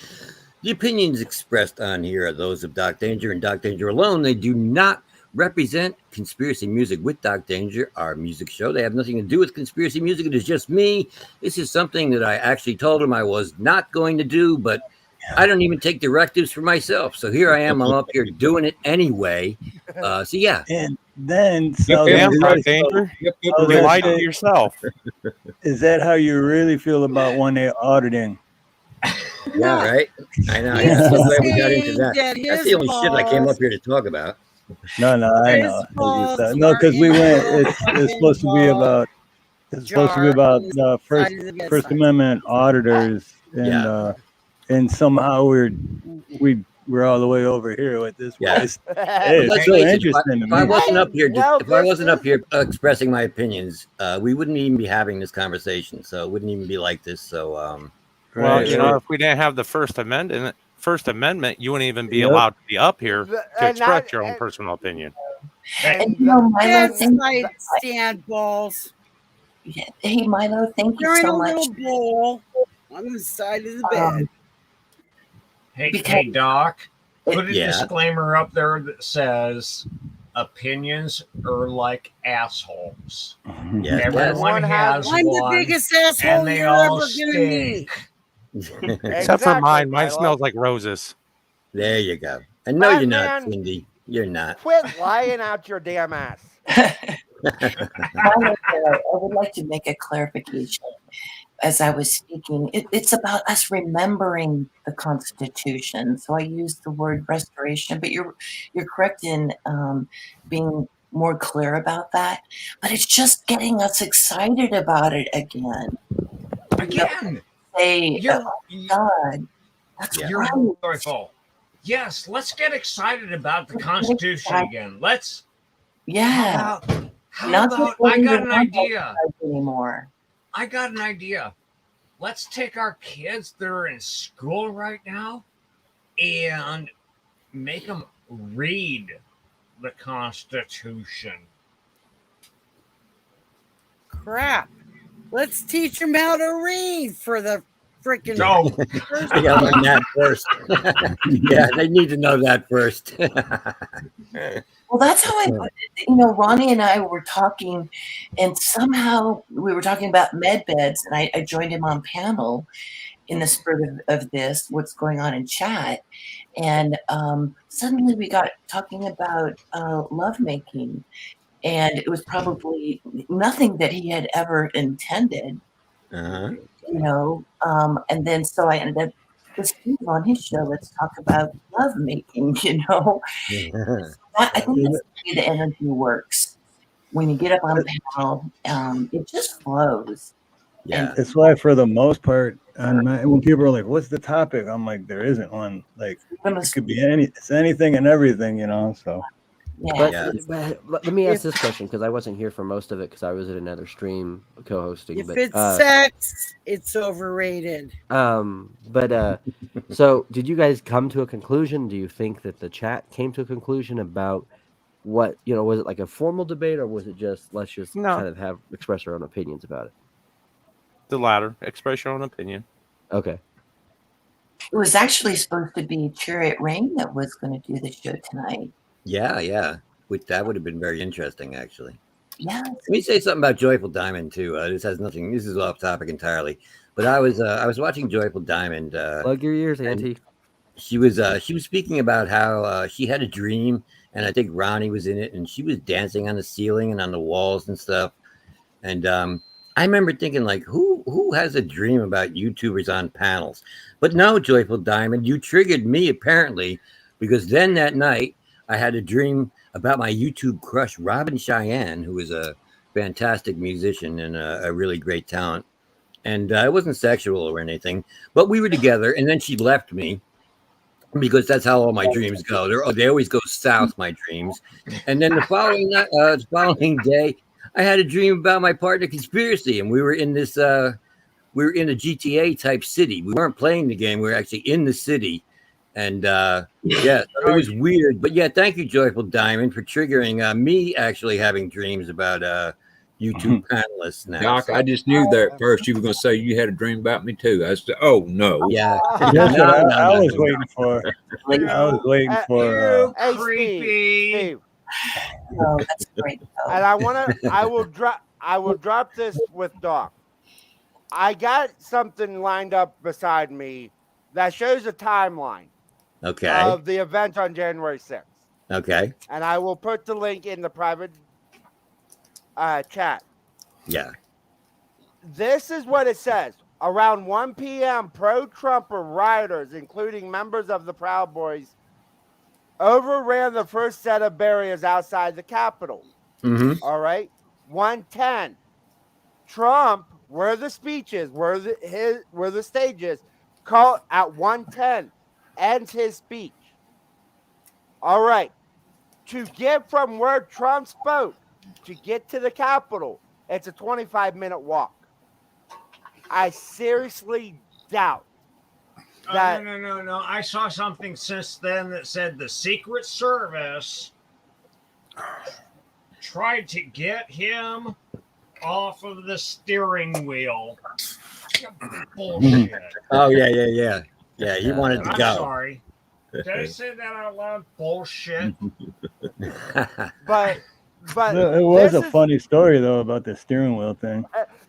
The opinions expressed on here are those of Doc Danger and Doc Danger alone. They do not represent Conspiracy Music with Doc Danger, our music show. They have nothing to do with conspiracy music. It is just me. This is something that I actually told him I was not going to do, but I don't even take directives for myself. So here I am. I'm up here doing it anyway. So yeah.
And then
damn, Doc Danger. You lied to yourself.
Is that how you really feel about 1A auditing?
Yeah, right. I know. I'm so glad we got into that. That's the only shit I came up here to talk about.
No, I know. No, because we went. It's supposed to be about. It's supposed to be about First Amendment auditors, and somehow we're all the way over here with this.
Yeah,
It's so interesting to me.
If I wasn't up here expressing my opinions, we wouldn't even be having this conversation. So it wouldn't even be like this. So,
well, if we didn't have the First Amendment, you wouldn't even be allowed to be up here to express your own personal opinion.
And Milo,
That's my stand balls.
Yeah. Hey, Milo, thank you so much.
They're in a little bowl on the side of the bed.
Hey, Doc, put a disclaimer up there that says opinions are like assholes.
Yeah,
everyone has
I'm
one,
the biggest asshole
and they
you're
all
ever gonna meet.
Except for mine. Mine smells like roses.
There you go. And no, you're not, Cindy. You're not.
Quit lying out your damn ass.
I would like to make a clarification. As I was speaking, it's about us remembering the Constitution. So I used the word restoration, but you're correct in being more clear about that. But it's just getting us excited about it again. Say, God, that's
you're joyful. Yes, let's get excited about the Constitution again. Let's.
Yeah.
How about I got an idea.
Anymore.
I got an idea. Let's take our kids that are in school right now and make them read the Constitution.
Crap. Let's teach them how to read for the freaking.
No.
I got to learn that first. Yeah, they need to know that first.
Well, that's how Ronnie and I were talking, and somehow we were talking about med beds, and I joined him on panel in the spirit of this, what's going on in chat. And suddenly we got talking about lovemaking, and it was probably nothing that he had ever intended, and then so I ended up with Steve on his show. Let's talk about lovemaking, I think that's the way the energy works. When you get up on panel, it just flows.
Yeah,
it's why for the most part, when people are like, "What's the topic?" I'm like, "There isn't one. Like, it could be anything and everything, So."
Yeah.
But let me ask this question, because I wasn't here for most of it because I was at another stream co-hosting.
If it's sex, it's overrated.
So did you guys come to a conclusion? Do you think that the chat came to a conclusion about what, was it like a formal debate, or was it just let's just kind of express our own opinions about it?
The latter. Express your own opinion.
Okay.
It was actually supposed to be Chariot Rain that was going to do the show tonight.
Yeah. Which that would have been very interesting, actually.
Yeah.
Let me say something about Joyful Diamond too. This is off topic entirely. But I was watching Joyful Diamond.
Plug your ears, Auntie.
She was speaking about how she had a dream, and I think Ronnie was in it, and she was dancing on the ceiling and on the walls and stuff. And I remember thinking, like, who has a dream about YouTubers on panels? But no, Joyful Diamond, you triggered me apparently, because then that night I had a dream about my YouTube crush, Robin Cheyenne, who is a fantastic musician and a really great talent. And it wasn't sexual or anything, but we were together, and then she left me because that's how all my dreams go. They always go south, my dreams. And then the following day, I had a dream about my partner Conspiracy, and we were in this we were in a GTA type city. We weren't playing the game, we were actually in the city. And it was weird. But yeah, thank you, Joyful Diamond, for triggering me actually having dreams about YouTube panelists now.
Doc, I just knew that at first you were going to say you had a dream about me too. I said, "Oh no!"
Yeah,
That's what I was waiting for. I was waiting for.
Hey, Steve,
No, that's great.
And I will drop this with Doc. I got something lined up beside me that shows a timeline of the event on January 6th.
Okay.
And I will put the link in the private chat.
Yeah.
This is what it says. Around 1 p.m., pro-Trumper rioters, including members of the Proud Boys, overran the first set of barriers outside the Capitol. All right. 1:10. Trump, where the speeches, where the stages, call at 1:10, ends his speech. All right. To get from where Trump spoke to get to the Capitol, it's a 25-minute walk. I seriously doubt that.
No. I saw something since then that said the Secret Service tried to get him off of the steering wheel. Bullshit.
Oh, yeah. Yeah, he wanted to go.
I'm sorry. Did I say that out loud? Bullshit.
But
it was a funny story though about the steering wheel thing.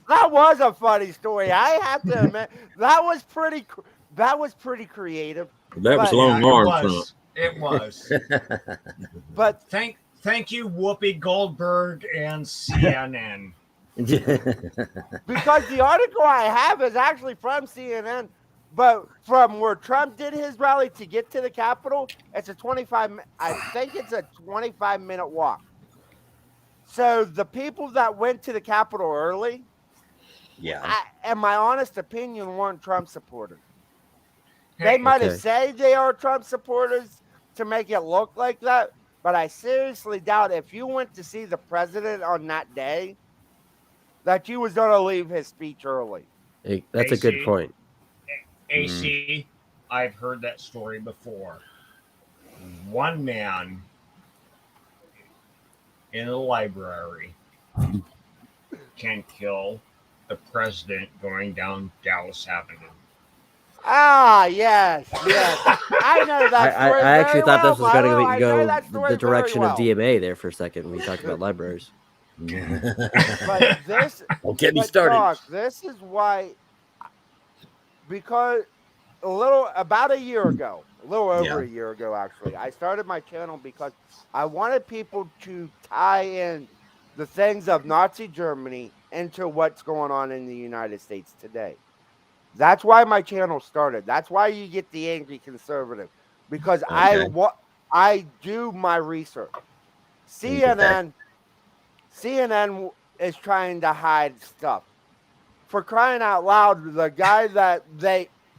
That was a funny story. I have to admit that was pretty creative.
That was long arms.
It was.
But
thank you, Whoopi Goldberg and CNN.
Because the article I have is actually from CNN, but from where Trump did his rally to get to the Capitol, it's a 25-minute walk. So the people that went to the Capitol early, in my honest opinion, weren't Trump supporters. They might have said they are Trump supporters to make it look like that, but I seriously doubt if you went to see the president on that day, that you was going to leave his speech early.
That's a good point.
AC, I've heard that story before. One man in a library can kill the president going down Dallas Avenue.
Ah, yes. I know that story.
I actually thought this was going to go the direction
well.
of DMA there for a second when we talked about libraries.
But this,
don't get me started.
Doc, this is why, because about a year ago, a little over a year ago, actually, I started my channel because I wanted people to tie in the things of Nazi Germany into what's going on in the United States today. That's why my channel started. That's why you get the angry conservative, because I do my research. CNN is trying to hide stuff. For crying out loud,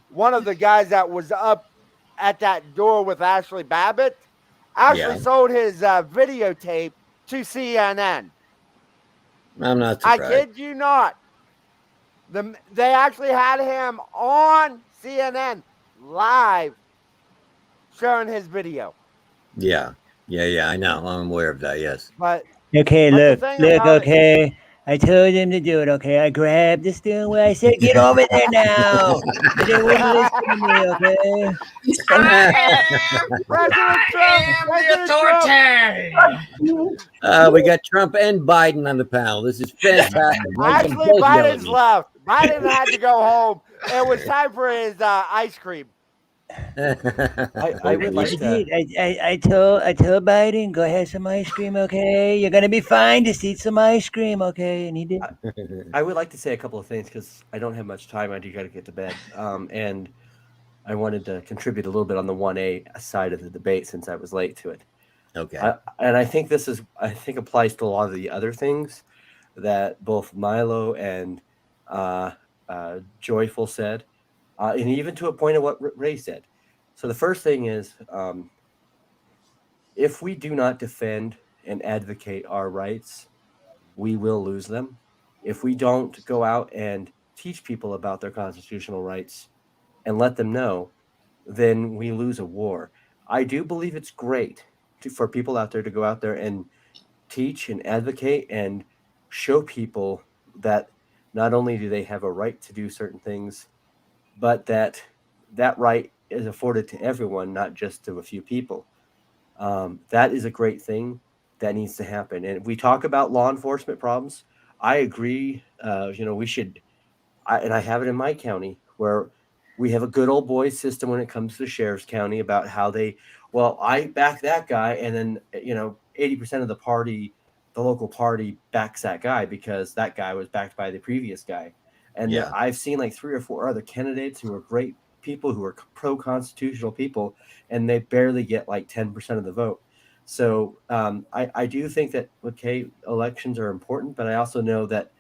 one of the guys that was up at that door with Ashley Babbitt actually sold his videotape to CNN.
I'm not surprised.
I kid you not. They actually had him on CNN live showing his video.
Yeah, I know. I'm aware of that, yes.
But
okay, look, okay. I told him to do it, okay? I grabbed the steering wheel. I said, get over there now. But they wouldn't listen to me, okay?
We got Trump and Biden on the panel. This is fantastic.
Actually, Biden's left. Biden had to go home. It was time for his ice cream.
I would like to.
I told Biden, go have some ice cream, okay? You're gonna be fine. Just eat some ice cream, okay? And he did.
I would like to say a couple of things because I don't have much time. I do got to get to bed, and I wanted to contribute a little bit on the 1A side of the debate since I was late to it.
Okay.
And I think this applies to a lot of the other things that both Milo and Joyful said. And even to a point of what Ray said. So the first thing is, if we do not defend and advocate our rights, we will lose them. If we don't go out and teach people about their constitutional rights and let them know, then we lose a war. I do believe it's great for people out there to go out there and teach and advocate and show people that not only do they have a right to do certain things, but that right is afforded to everyone, not just to a few people. That is a great thing. that needs to happen. And if we talk about law enforcement problems, I agree. We should, and I have it in my county where we have a good old boys system when it comes to the sheriff's county about how I back that guy, and then 80% of the local party backs that guy because that guy was backed by the previous guy. And I've seen like 3 or 4 other candidates who are great people, who are pro-constitutional people, and they barely get like 10% of the vote. So I do think that, okay, elections are important, but I also know that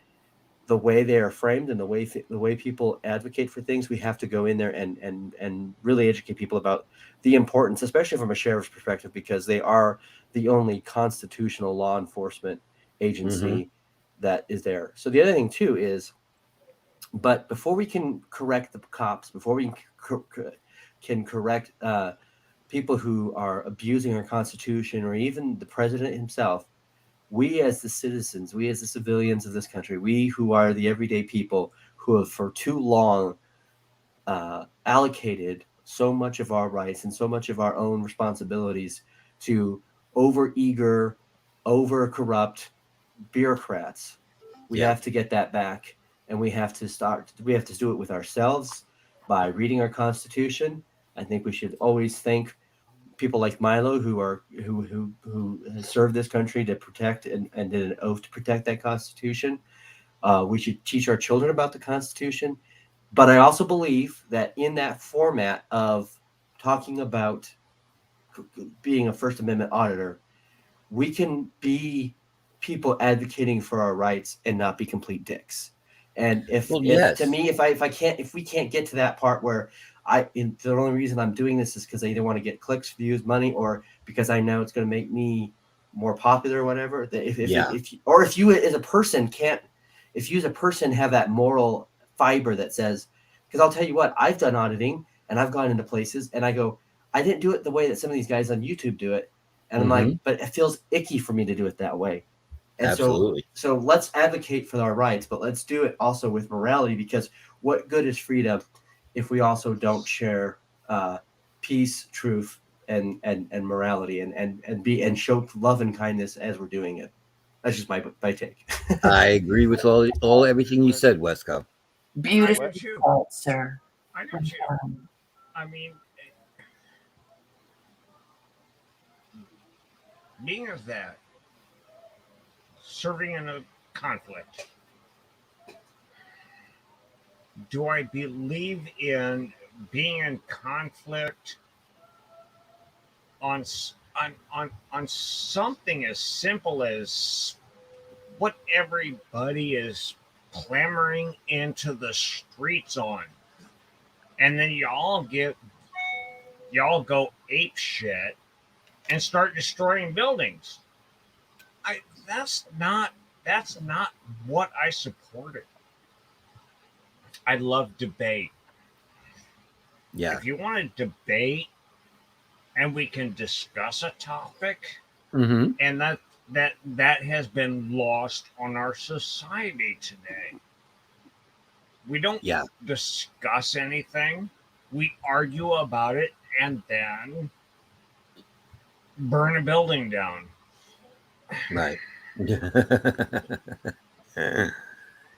the way they are framed and the way people advocate for things, we have to go in there and really educate people about the importance, especially from a sheriff's perspective, because they are the only constitutional law enforcement agency that is there. So the other thing too is, but before we can correct the cops, before we can correct people who are abusing our Constitution, or even the president himself, we as the citizens, we as the civilians of this country, we who are the everyday people who have for too long allocated so much of our rights and so much of our own responsibilities to over-eager, over-corrupt bureaucrats. We have to get that back, and we have to do it with ourselves by reading our Constitution. I think we should always thank people like Milo who served this country to protect and did an oath to protect that Constitution. We should teach our children about the Constitution. But I also believe that in that format of talking about being a First Amendment auditor, we can be people advocating for our rights and not be complete dicks. And if we can't get to that part where the only reason I'm doing this is because I either want to get clicks, views, money, or because I know it's going to make me more popular or whatever. If you as a person have that moral fiber that says, because I'll tell you what, I've done auditing and I've gone into places and I go, I didn't do it the way that some of these guys on YouTube do it. And I'm like, but it feels icky for me to do it that way. And
Absolutely.
So let's advocate for our rights, but let's do it also with morality, because what good is freedom if we also don't share peace, truth, and morality, and show love and kindness as we're doing it. That's just my take.
I agree with everything you said, Wesco.
Beautiful thought, sir.
I do too. I mean, being as that, serving in a conflict, do I believe in being in conflict on something as simple as what everybody is clamoring into the streets on, and then y'all go ape shit and start destroying buildings? That's not what I supported. I love debate.
Yeah.
If you want to debate and we can discuss a topic, and that has been lost on our society today. We don't discuss anything. We argue about it and then burn a building down.
Right.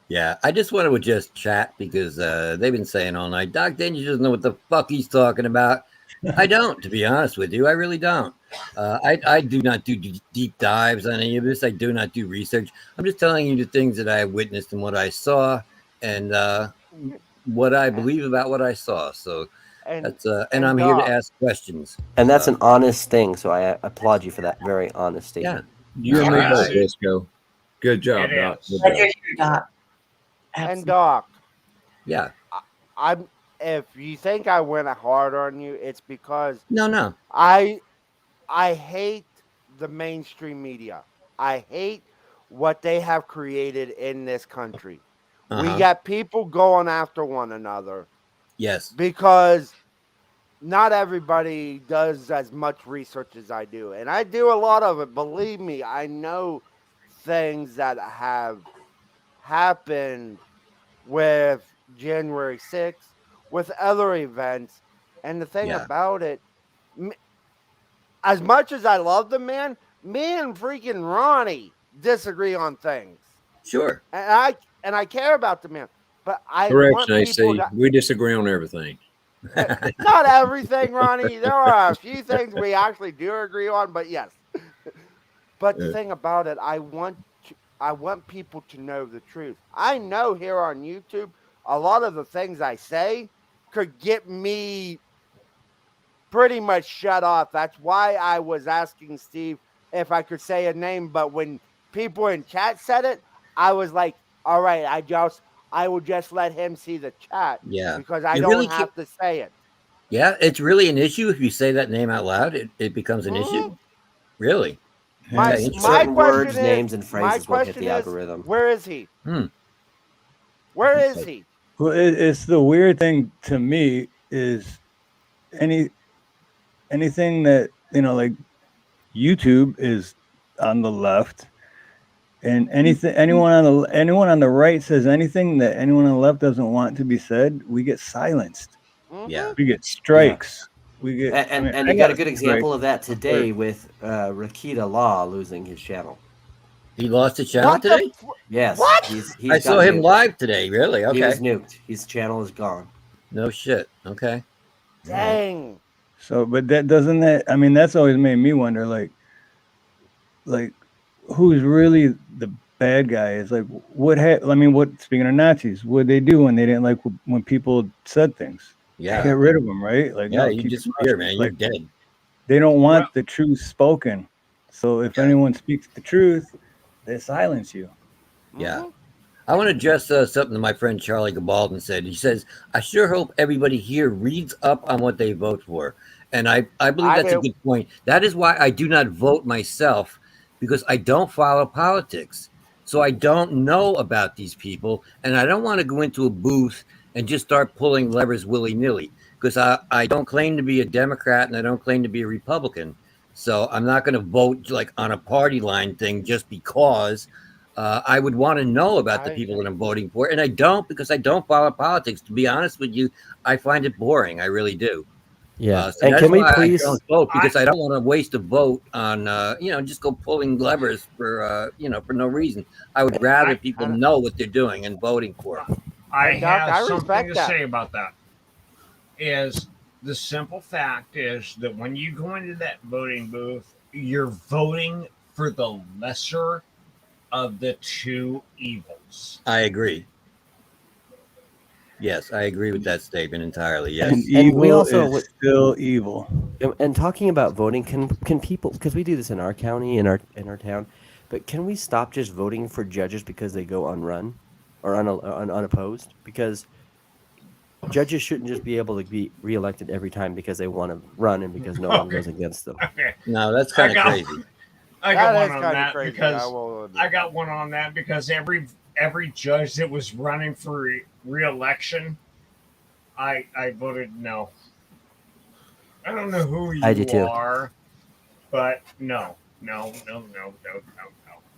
Yeah, I just wanted to just chat because they've been saying all night, Doc Danger doesn't know what the fuck he's talking about. I don't, to be honest with you. I really don't. I do not do deep dives on any of this. I do not do research. I'm just telling you the things that I witnessed and what I saw and what I believe about what I saw. So that's and I'm here to ask questions.
And that's an honest thing. So I applaud you for that very honest statement.
Yeah, you and me both, Cisco. Good job, Doc. Good job.
And Doc.
Yeah.
If you think I went hard on you, it's because
no.
I hate the mainstream media. I hate what they have created in this country. We got people going after one another.
Yes.
Because not everybody does as much research as I do. And I do a lot of it. Believe me, I know things that have happened with January 6th, with other events. And the thing about it, as much as I love the man, me and freaking Ronnie disagree on things.
Sure.
And I care about the man, but I want
Correction,
people
AC.
to.
We disagree on everything.
Not everything, Ronnie. There are a few things we actually do agree on, but yes. But the thing about it, I want people to know the truth. I know here on YouTube, a lot of the things I say could get me pretty much shut off. That's why I was asking Steve if I could say a name, but when people in chat said it, I was like, all right, I will just let him see the chat.
Yeah.
Because I
You
don't
really
have to say it.
Yeah, it's really an issue if you say that name out loud. It becomes an issue. Really?
My
certain
question
words,
is,
names, and
my
phrases will hit
question
the
is,
algorithm.
where is he? Where is he?
Well, it's the weird thing to me is anything that, like YouTube is on the left, and anyone on the right says anything that anyone on the left doesn't want to be said, we get silenced.
Yeah.
We get strikes. We get
And you got a good example of that today with Rakita Law losing his channel.
He lost his channel today?
Yes.
What?
He's
I saw him live today. Really? Okay.
He was nuked. His channel is gone.
No shit. Okay.
Dang.
So, but that's always made me wonder, like who's really the bad guy? Is like, speaking of Nazis, what they do when they didn't like when people said things?
Yeah.
Get rid of them, right? Like,
yeah,
no,
you
keep
disappear,
your mouth
man.
shut.
You're
Like,
dead.
they don't want the truth spoken. So if anyone speaks the truth, they silence you.
Yeah. I want to address something that my friend Charlie Gabaldon said. He says, I sure hope everybody here reads up on what they vote for. And I believe that's a good point. That is why I do not vote myself, because I don't follow politics. So I don't know about these people. And I don't want to go into a booth and just start pulling levers willy-nilly, because I don't claim to be a Democrat and I don't claim to be a Republican. So I'm not going to vote like on a party line thing just because. I would want to know about the people that I'm voting for, and I don't, because I don't follow politics. To be honest with you, I find it boring. I really do.
Yeah.
So
And
that's
can we
why
please?
I don't vote, because I don't want to waste a vote on, just go pulling levers for, for no reason. I would rather people know what they're doing and voting for.
I
Doc,
have
I
something
respect
to
that.
say about that. Is the simple fact is that when you go into that voting booth, you're voting for the lesser of the two evils.
I agree. Yes, I agree with that statement entirely. Yes.
And evil is still evil.
And talking about voting, can people, because we do this in our county, in our town, but can we stop just voting for judges because they go unrun or unopposed? Because judges shouldn't just be able to be reelected every time because they want to run and because no one goes against them.
Okay.
No, that's kind of crazy.
I got one on
kinda
that
crazy.
because I got one on that because every judge that was running for re-election, I voted no. I don't know who you
I do too.
are, but no.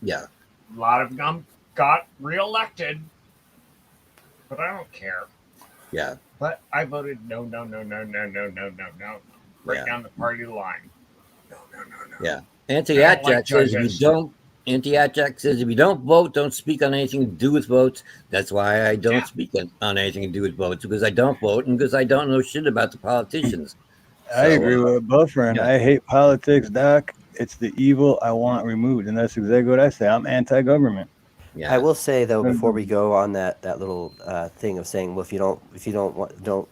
Yeah.
A lot of them got reelected, but I don't care.
Yeah.
But I voted no. Right down the party line. No.
Yeah. Anti-Atjack says if you don't vote, don't speak on anything to do with votes. That's why I don't speak on anything to do with votes, because I don't vote and because I don't know shit about the politicians.
I agree with Buffer, and
yeah.
I hate politics, Doc. It's the evil I want removed, and that's exactly what I say. I'm anti-government.
Yeah.
I will say though, before we go on that little thing of saying, well, if you don't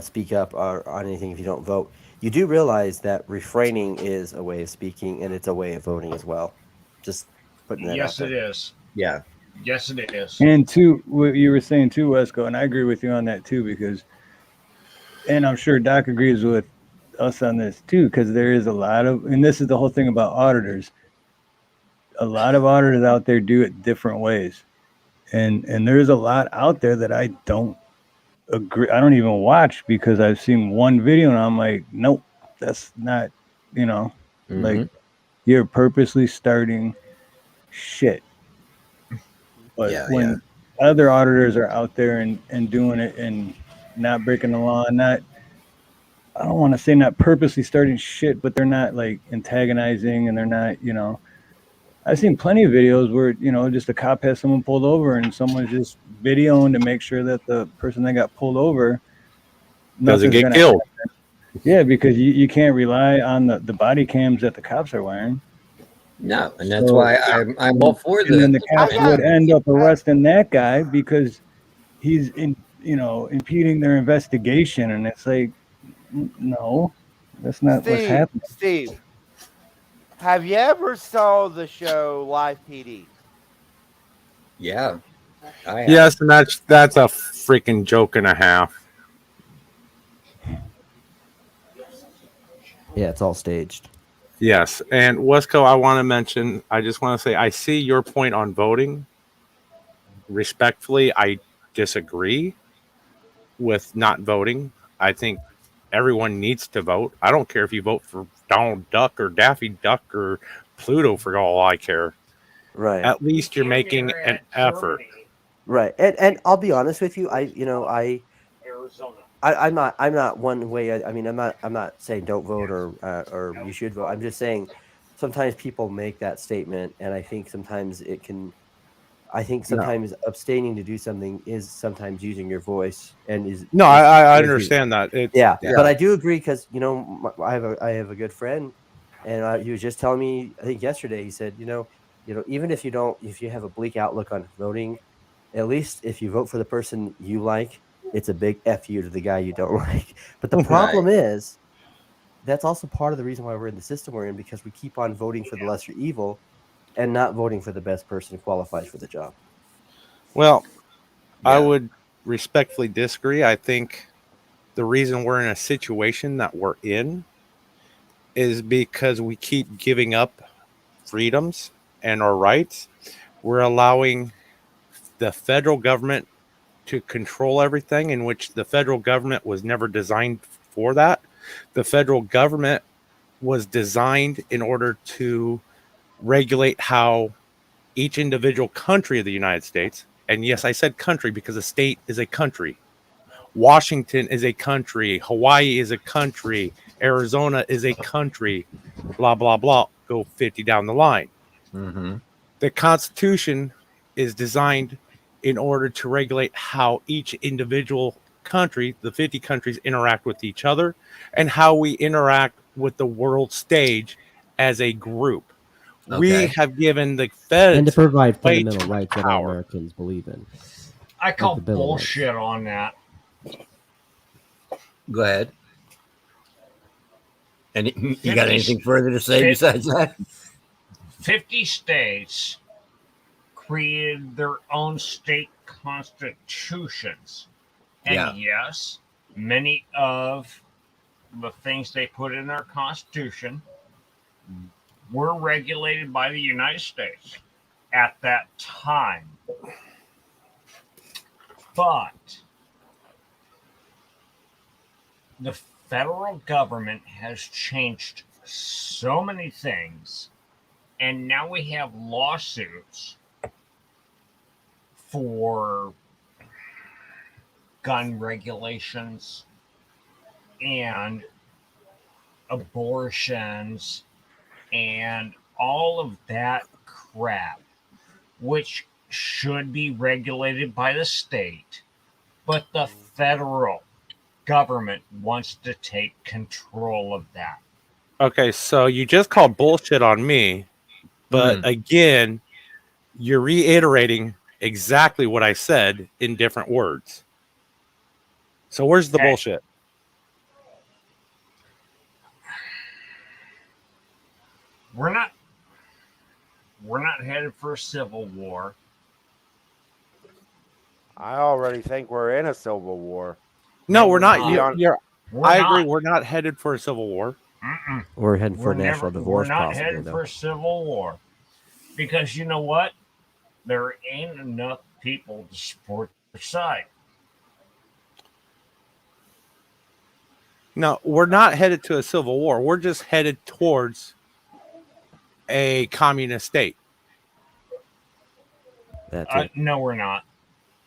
speak up on anything, if you don't vote, you do realize that refraining is a way of speaking and it's a way of voting as well. Just putting that out there.
Yes, it is.
Yeah.
Yes, it is.
And two, what you were saying too, Wesco, and I agree with you on that too, because, and I'm sure Doc agrees with us on this too, because there is a lot of, and this is the whole thing about auditors. A lot of auditors out there do it different ways, and there's a lot out there that I don't agree. I don't even watch because I've seen one video and I'm like, nope, that's not, like you're purposely starting shit. But when other auditors are out there and doing it and not breaking the law, not I don't want to say not purposely starting shit, but they're not like antagonizing, and they're not, you know. I've seen plenty of videos where, you know, just a cop has someone pulled over and someone's just videoing to make sure that the person that got pulled over
doesn't
nothing's
get
gonna
killed.
happen. Yeah, because you can't rely on the body cams that the cops are wearing.
No, and that's why I'm all for
and then the cops would
amendment.
end up arresting that guy because he's impeding their investigation, and it's like, no, that's not what's happening.
Steve, have you ever saw the show Live PD?
Yeah.
Yes, and that's a freaking joke and a half.
Yeah, it's all staged.
Yes, and Wesco, I want to mention, I just want to say, I see your point on voting. Respectfully, I disagree with not voting. I think everyone needs to vote. I don't care if you vote for Donald Duck or Daffy Duck or Pluto for all I care.
Right.
At least you're making an effort.
Right. And I'll be honest with you,
Arizona.
I'm not one way. I mean, I'm not saying don't vote or you should vote. I'm just saying sometimes people make that statement, and I think sometimes it can. I think sometimes abstaining to do something is sometimes using your voice, and is
no. I understand that.
Yeah, but I do agree because I have a good friend, and he was just telling me, I think yesterday, he said, even if you have a bleak outlook on voting, at least if you vote for the person you like, it's a big F you to the guy you don't like. But the problem is, that's also part of the reason why we're in the system we're in, because we keep on voting for the lesser evil and not voting for the best person who qualifies for the job.
Well, I would respectfully disagree. I think the reason we're in a situation that we're in is because we keep giving up freedoms and our rights. We're allowing the federal government to control everything, in which the federal government was never designed for that. The federal government was designed in order to regulate how each individual country of the United States, and yes, I said country because a state is a country. Washington is a country. Hawaii is a country. Arizona is a country. Blah, blah, blah. Go 50 down the line.
Mm-hmm.
The Constitution is designed in order to regulate how each individual country, the 50 countries, interact with each other and how we interact with the world stage as a group.
Okay.
We have given the feds
and to provide
way
fundamental
too much
rights that all
power.
Americans believe in.
I call
the Bill of Rights.
bullshit on that.
Go ahead. And you got anything further to say besides that?
50 states created their own state constitutions. And yes, many of the things they put in their constitution were regulated by the United States at that time. But the federal government has changed so many things, and now we have lawsuits for gun regulations and abortions and all of that crap, which should be regulated by the state, but the federal government wants to take control of that.
Okay, so you just called bullshit on me, but again, you're reiterating exactly what I said in different words. So where's the bullshit?
We're not headed for a civil war.
I already think we're in a civil war.
No, we're not. I agree.
not.
We're not headed for a civil war.
Mm-mm.
We're headed for a national divorce.
We're not
possibly,
headed
though.
for a civil war, because you know what? There ain't enough people to support their side.
No, we're not headed to a civil war. We're just headed towards a communist state.
No, we're not.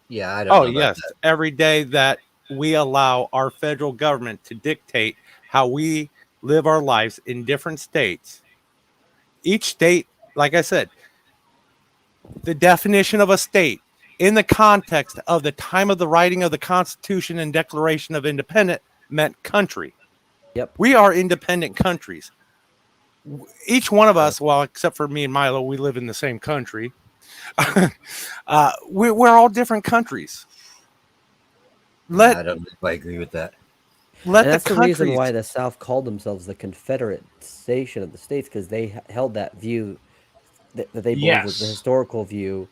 Yeah, I don't know about
yes.
that.
Every day that we allow our federal government to dictate how we live our lives in different states. Each state, like I said, the definition of a state in the context of the time of the writing of the Constitution and Declaration of Independence meant country.
Yep.
We are independent countries. Each one of us, well, except for me and Milo, we live in the same country. We're all different countries.
I don't know if I agree with that.
And that's the reason why the South called themselves the Confederation of the States, because they held that view that they believe was the historical view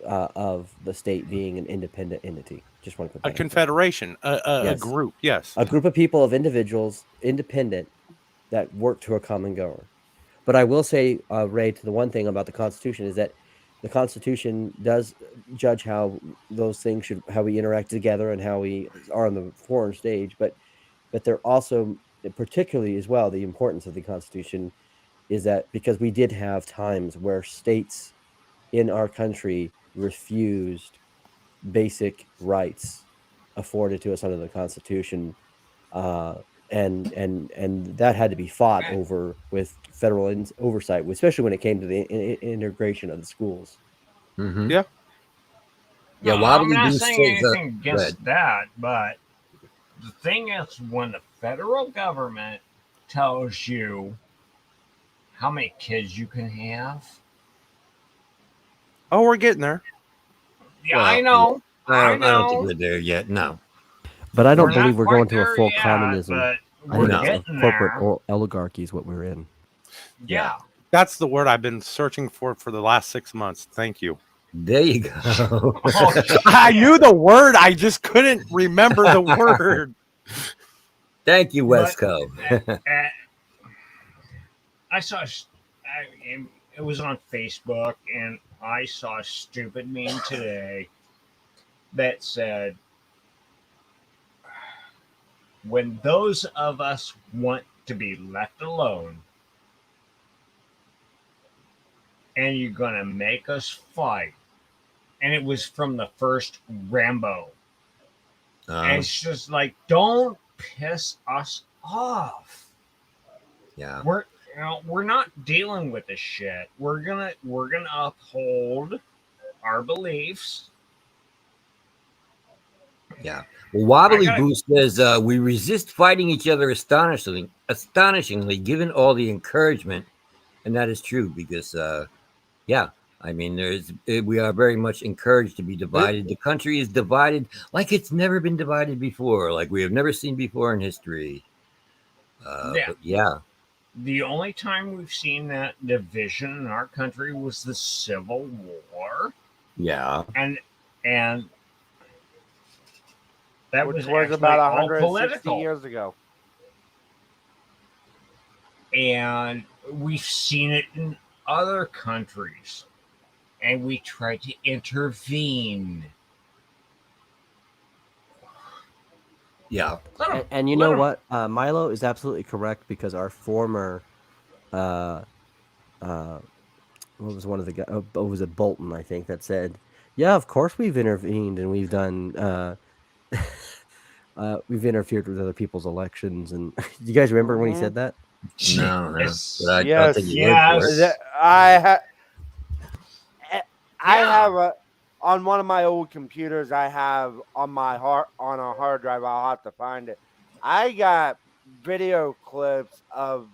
of the state being an independent entity. Just want to put that
a confederation, a group, yes.
A group of people, of individuals, independent, that work to a common goal. But I will say, Ray, to the one thing about the Constitution is that the Constitution does judge how those things how we interact together and how we are on the foreign stage. But they're also, particularly as well, the importance of the Constitution is that because we did have times where states in our country refused basic rights afforded to us under the Constitution, and that had to be fought over with federal oversight, especially when it came to the integration of the schools.
Mm-hmm.
Yeah.
Yeah,
no, I'm not saying anything against that, but the thing is, when the federal government tells you how many kids you can have.
Oh, we're getting there.
Yeah, well, I know.
I don't think we're there yet. No.
But I don't believe we're going to a full communism.
But
I think it's a corporate oligarchy is what we're in.
Yeah.
That's the word I've been searching for the last 6 months. Thank you.
There you go.
I knew the word. I just couldn't remember the word.
Thank you, Wesco.
I saw, it was on Facebook, and I saw a stupid meme today that said, when those of us want to be left alone, and you're going to make us fight. And it was from the first Rambo. And it's just like, don't piss us off.
Yeah.
We're not dealing with this shit. We're gonna uphold our beliefs.
Yeah. Well, Wobbly Boost says we resist fighting each other astonishingly, given all the encouragement, and that is true because, yeah, I mean, we are very much encouraged to be divided. The country is divided like it's never been divided before, like we have never seen before in history. But yeah.
The only time we've seen that division in our country was the Civil War.
Yeah.
And that
was
about
160 years ago.
And we've seen it in other countries. And we try to intervene.
Yeah.
And you know what? Milo is absolutely correct because our former, what was one of the guys? Oh, was it Bolton, I think, that said, yeah, of course we've intervened and we've done, we've interfered with other people's elections. And do you guys remember when he said that?
No.
Yes.
But I don't think he lived for it.
I have on one of my old computers. I have on a hard drive. I'll have to find it. I got video clips of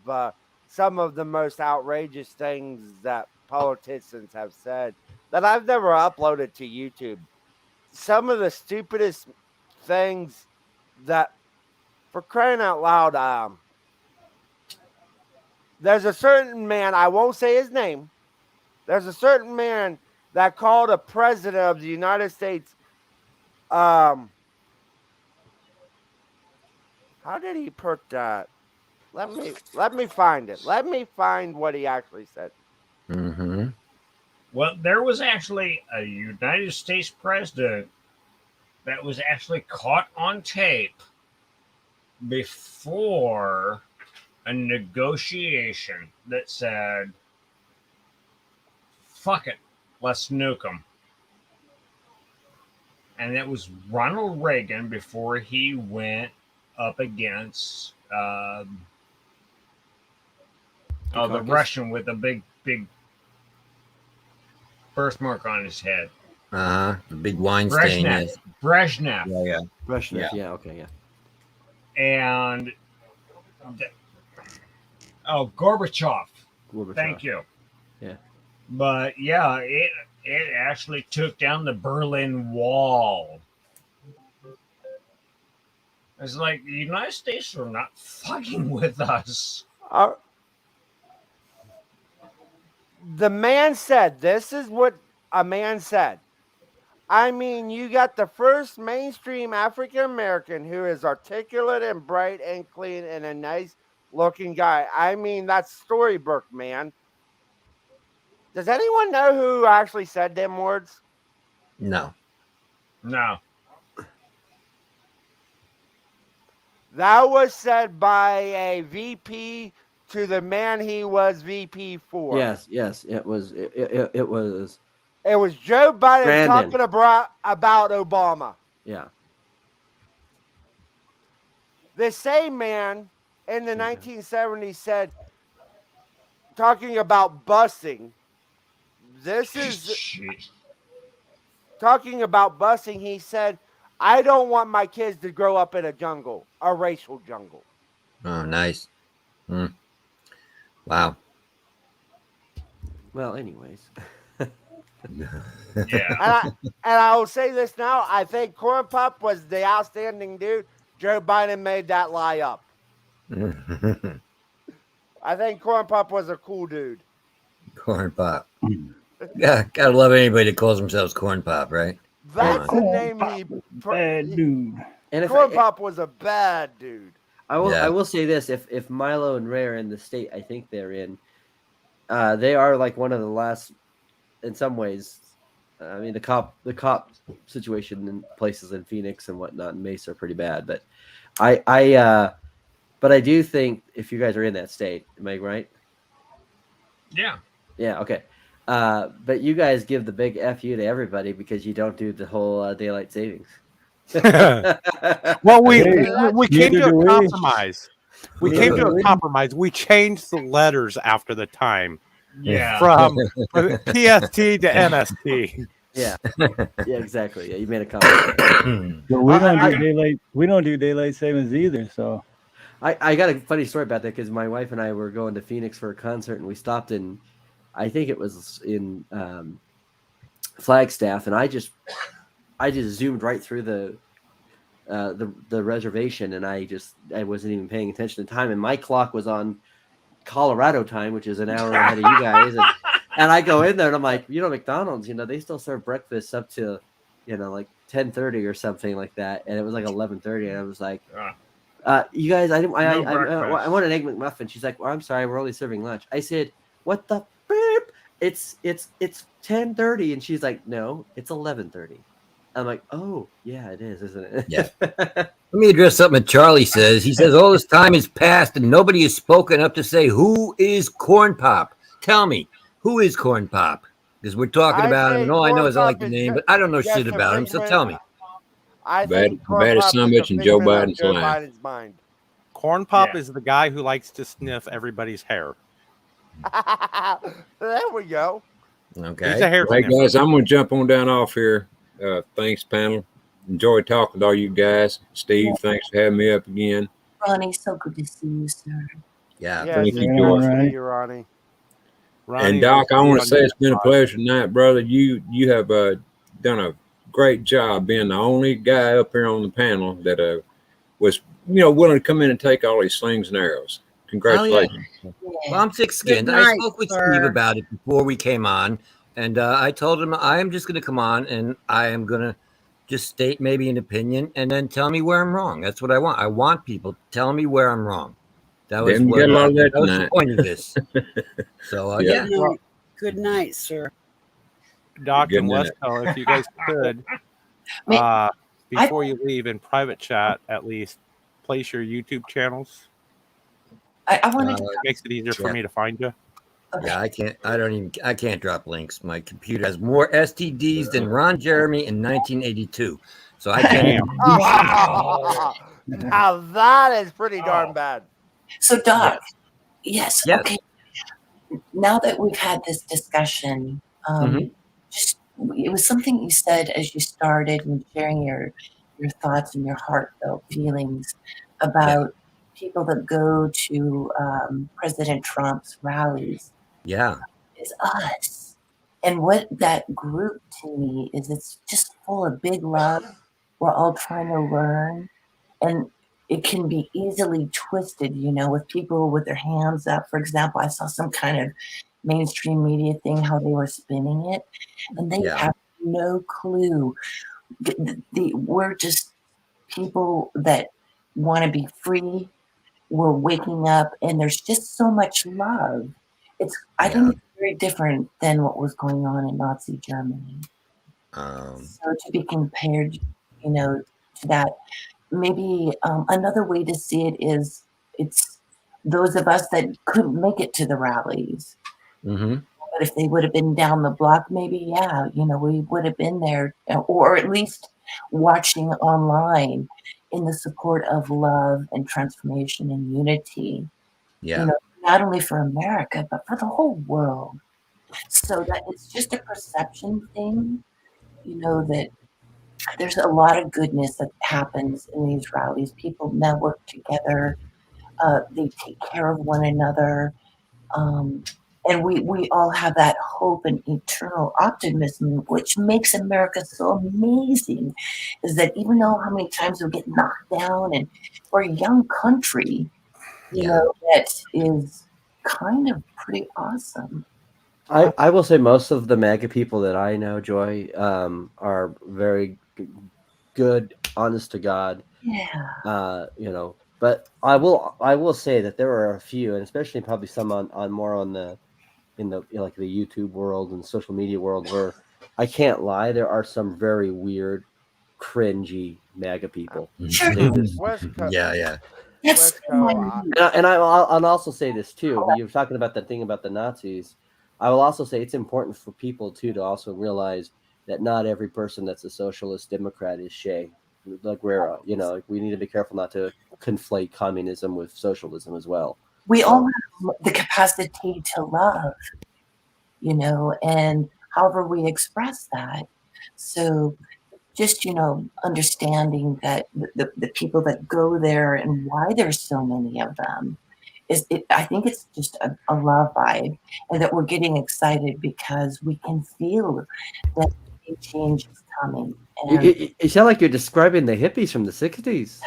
some of the most outrageous things that politicians have said that I've never uploaded to YouTube. Some of the stupidest things that, for crying out loud, there's a certain man, I won't say his name. There's a certain man that called a president of the United States. How did he put that? Let me find it. Let me find what he actually said.
Mm-hmm.
Well, there was actually a United States president that was actually caught on tape before a negotiation that said, fuck it, let's nuke them. And it was Ronald Reagan before he went up against the Russian with a big birthmark on his head.
The big wine stain. Yes.
Brezhnev.
Yeah.
Brezhnev. Yeah. Okay. Yeah.
And Gorbachev. Thank you.
Yeah.
But yeah, it actually took down the Berlin Wall. It's like the United States are not fucking with us.
The man said, this is what a man said. I mean, you got the first mainstream African American who is articulate and bright and clean and a nice looking guy. I mean, that's Storybrooke, man. Does anyone know who actually said them words?
No.
That was said by a VP to the man he was VP for.
Yes. It was. It was.
It was Joe Biden
Brandon.
talking about Obama.
Yeah.
The same man in the 1970s said, talking about busing, this is talking about busing. He said, I don't want my kids to grow up in a jungle, a racial jungle.
Oh, nice. Wow.
Well, anyways.
Yeah.
And I will say this now. I think Corn Pop was the outstanding dude. Joe Biden made that lie up. I think Corn Pop was a cool dude.
Corn Pop. Yeah, gotta love anybody that calls themselves Corn Pop, right?
That's the name he.
Bad dude.
And
Corn Pop was a bad dude.
I will say this: if Milo and Ray are in the state I think they're in, they are like one of the last. In some ways, I mean the cop situation in places in Phoenix and whatnot and Mesa are pretty bad. But I do think if you guys are in that state, am I right?
Yeah.
Yeah. Okay. But you guys give the big FU to everybody because you don't do the whole daylight savings.
Well, we came to a compromise. We came to a compromise. We changed the letters after the time.
Yeah.
From PST to MST.
Yeah. Yeah, exactly. Yeah, you made a comment.
So we don't do daylight savings either. So
I got a funny story about that because my wife and I were going to Phoenix for a concert and we stopped in, I think it was in Flagstaff, and I just zoomed right through the reservation, and I wasn't even paying attention to time, and my clock was on Colorado time, which is an hour ahead of you guys, and I go in there and I'm like, McDonald's, they still serve breakfast up to, like 10:30 or something like that, and it was like 11:30, and I was like, you guys, I want an egg McMuffin. She's like, well, I'm sorry, we're only serving lunch. I said, what the beep? It's 10:30, and she's like, no, it's 11:30. I'm like, oh yeah, it is, isn't it?
Yeah. Let me address something that Charlie says. He says all this time has passed and nobody has spoken up to say, who is Corn Pop? Tell me, who is Corn Pop? Because we're talking about him, and all I know is I like the name, but I don't know shit about him. So tell me.
I think
baddest son bitch in Joe Biden's
mind.
Corn Pop is the guy who likes to sniff everybody's hair.
There we go.
Okay.
He's a hair
Hey
sniffer.
guys, I'm gonna jump on down off here. Thanks, panel. Enjoy talking to all you guys. Steve, thanks for having me up again.
Ronnie, so good to see you, sir.
Yeah,
thank you, George.
Ronnie.
And Doc, I want to say it's been a pleasure tonight, brother. You have done a great job being the only guy up here on the panel that was willing to come in and take all these slings and arrows. Congratulations.
Oh, yeah. Well, I'm thick-skinned. I spoke with Steve about it before we came on, and I told him I am just going to come on and I am going to just state maybe an opinion and then tell me where I'm wrong. That's what I want. I want people to tell me where I'm wrong. That was, that was the point of this. So, yeah.
Good night, sir.
Doc and Wesco, if you guys could, before you leave in private chat, at least place your YouTube channels.
I wanted to.
Makes it easier for me to find you.
Yeah, I can't drop links. My computer has more STDs than Ron Jeremy in 1982. So I can't.
Wow. Now that is pretty darn bad.
So, Doc, yes,
Yes.
okay. Now that we've had this discussion, just it was something you said as you started and sharing your thoughts and your heartfelt feelings about people that go to President Trump's rallies.
Yeah.
Is us. And what that group to me is, it's just full of big love. We're all trying to learn. And it can be easily twisted, with people with their hands up. For example, I saw some kind of mainstream media thing, how they were spinning it, and they have no clue. We're just people that want to be free. We're waking up, and there's just so much love. I think it's very different than what was going on in Nazi Germany. So to be compared, to that, maybe another way to see it is, it's those of us that couldn't make it to the rallies. But if they would have been down the block, maybe, we would have been there, or at least watching online in the support of love and transformation and unity. Not only for America, but for the whole world. So that it's just a perception thing, that there's a lot of goodness that happens in these rallies. People network together. They take care of one another. And we all have that hope and eternal optimism, which makes America so amazing, is that even though how many times we get knocked down, and we're a young country, that is kind of pretty awesome.
I will say most of the MAGA people that I know, Joy, are very good, honest to God.
Yeah.
But I will say that there are a few, and especially probably some on more on the like the YouTube world and social media world, where I can't lie, there are some very weird, cringy MAGA people.
Yeah.
And I'll also say this too. You're talking about that thing about the Nazis. I will also say it's important for people too to also realize that not every person that's a socialist Democrat is Che Guevara. We need to be careful not to conflate communism with socialism as well.
We all have the capacity to love, and however we express that. So just, understanding that the people that go there and why there's so many of them I think it's just a love vibe, and that we're getting excited because we can feel that change is coming. And
you sound like you're describing the hippies from the 60s.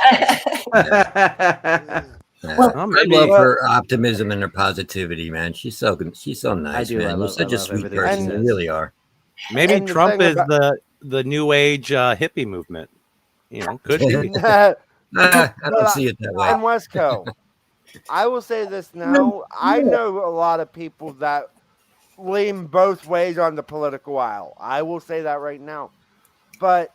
I love her optimism and her positivity, man. She's so nice, man. You're such a sweet person. You really are.
Maybe Trump is the new age hippie movement. Could be.
I don't see it that way.
And Westco, I will say this now. I know a lot of people that lean both ways on the political aisle. I will say that right now. But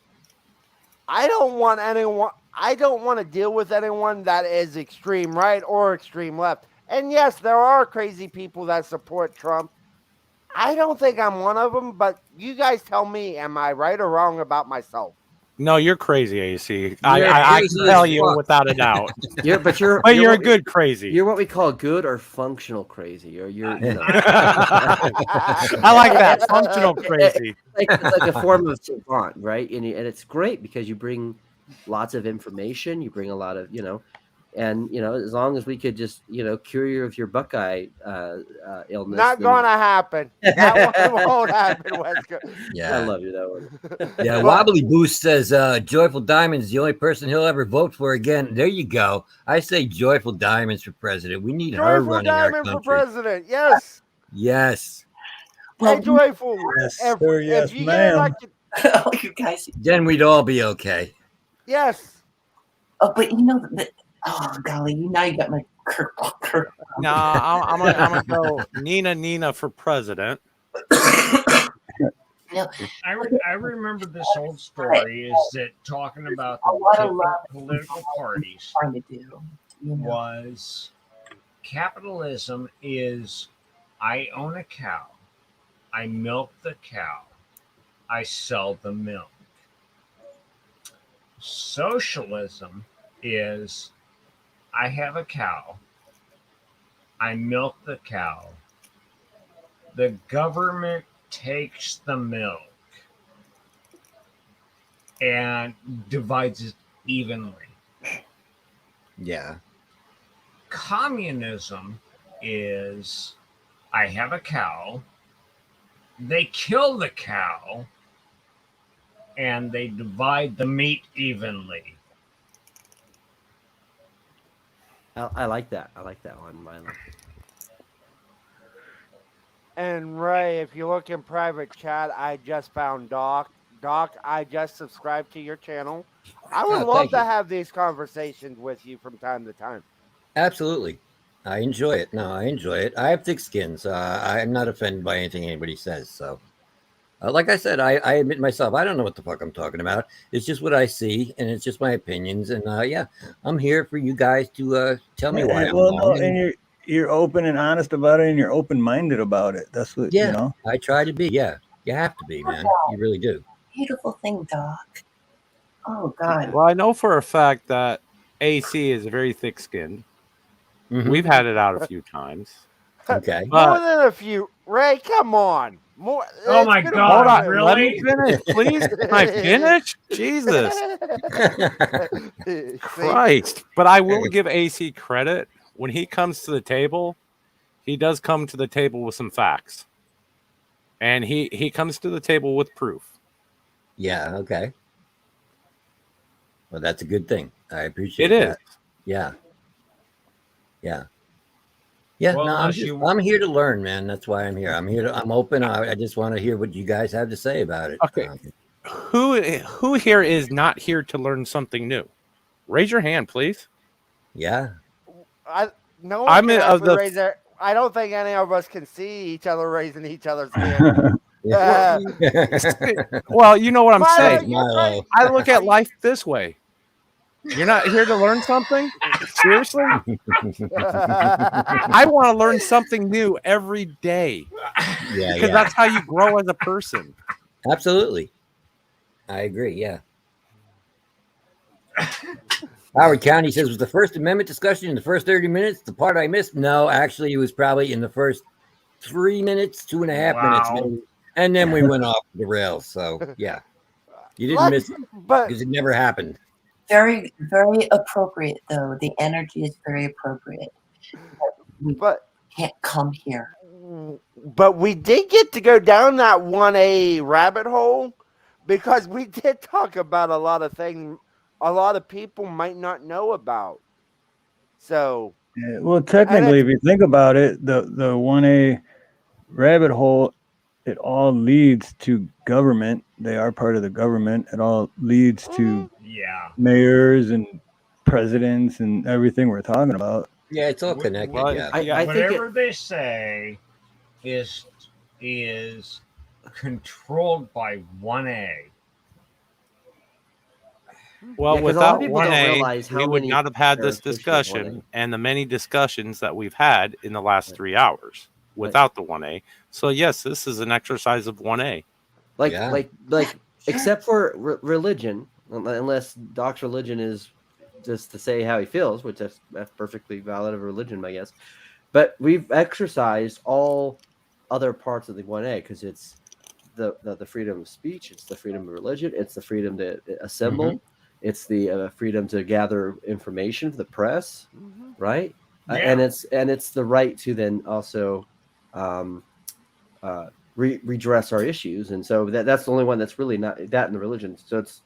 I don't want to deal with anyone that is extreme right or extreme left. And yes, there are crazy people that support Trump. I don't think I'm one of them, but you guys tell me, am I right or wrong about myself?
No, you're crazy, AC. I can tell you without a doubt.
But you're
a good crazy.
You're what we call good or functional crazy. You're
I like that, functional crazy.
It's like a form of savant, right? And it's great because you bring lots of information. You bring a lot of, and as long as we could just cure you of your Buckeye illness.
Not gonna happen. That one won't happen, Westco.
Yeah,
I love you, that one.
Yeah, Wobbly Boost says Joyful Diamond's the only person he'll ever vote for again. There you go. I say Joyful Diamonds for president. We need her running our country.
Joyful Diamond for president. Yes.
Yes.
Hey, Joyful.
Yes, sir. Yes,
you
ma'am.
You guys.
Then we'd all be okay.
Yes.
Oh, but oh golly, now you got my Kirk.
No, I'm gonna go Nina for president.
I remember this old story is that talking about the different political parties was capitalism is I own a cow, I milk the cow, I sell the milk. Socialism is I have a cow, I milk the cow, the government takes the milk and divides it evenly.
Yeah.
Communism is I have a cow, they kill the cow, and they divide the meat evenly.
I like that. I like that one. I like it.
And Ray, if you look in private chat, I just found Doc. Doc, I just subscribed to your channel. I would love to have these conversations with you from time to time.
Absolutely. I enjoy it. No, I enjoy it. I have thick skin, so I'm not offended by anything anybody says. So, like I said, I admit myself, I don't know what the fuck I'm talking about. It's just what I see, and it's just my opinions. And yeah, I'm here for you guys to tell me why I'm wrong.
No, and you're open and honest about it, and you're open-minded about it. That's what you know.
I try to be. Yeah, you have to be, man. You really do.
Beautiful thing, Doc. Oh God.
Well, I know for a fact that AC is very thick-skinned.
Mm-hmm.
We've had it out a few times.
Okay.
More than a few. Ray, come on. More.
Oh my God!
Hold on.
Really?
Let me finish, please. Can I finish? Jesus Christ! But I will give AC credit. When he comes to the table, he does come to the table with some facts, and he comes to the table with proof.
Yeah. Okay. Well, that's a good thing. I appreciate
it.
That.
Is.
Yeah. Yeah. Yeah.
Well,
no, I'm here to learn, man. That's why I'm here. I'm open. I just want to hear what you guys have to say about it.
Okay. Who here is not here to learn something new? Raise your hand, please.
Yeah.
No one can actually raise their. I don't think any of us can see each other raising each other's hand.
Well, you know what I'm saying.
Right.
I look at life this way. You're not here to learn something? Seriously? I want to learn something new every day.
Yeah,
because that's how you grow as a person.
Absolutely. I agree. Yeah. Howard County says, was the First Amendment discussion in the first 30 minutes the part I missed? No, actually, it was probably in the first 3 minutes, 2.5 minutes, maybe. And then we went off the rails. So, yeah. You didn't miss it because it never happened.
Very, very appropriate, though. The energy is very appropriate.
But
can't come here.
But we did get to go down that 1A rabbit hole because we did talk about a lot of things a lot of people might not know about. So,
yeah, well, technically, if you think about it, the 1A rabbit hole, it all leads to government. They are part of the government. It all leads to mayors and presidents and everything we're talking about.
Yeah, it's all connected.
Whatever they say is controlled by 1A.
Well, without 1A, we would not have had this discussion and the many discussions that we've had in the last 3 hours without the 1A. So yes, this is an exercise of 1A.
Like except for religion, unless Doc's religion is just to say how he feels, which that's perfectly valid of religion, I guess. But we've exercised all other parts of the 1A because it's the freedom of speech, it's the freedom of religion, it's the freedom to assemble, it's the freedom to gather information for the press, right? And it's the right to then also redress our issues, and so that's the only one that's really not that in the religion. So it's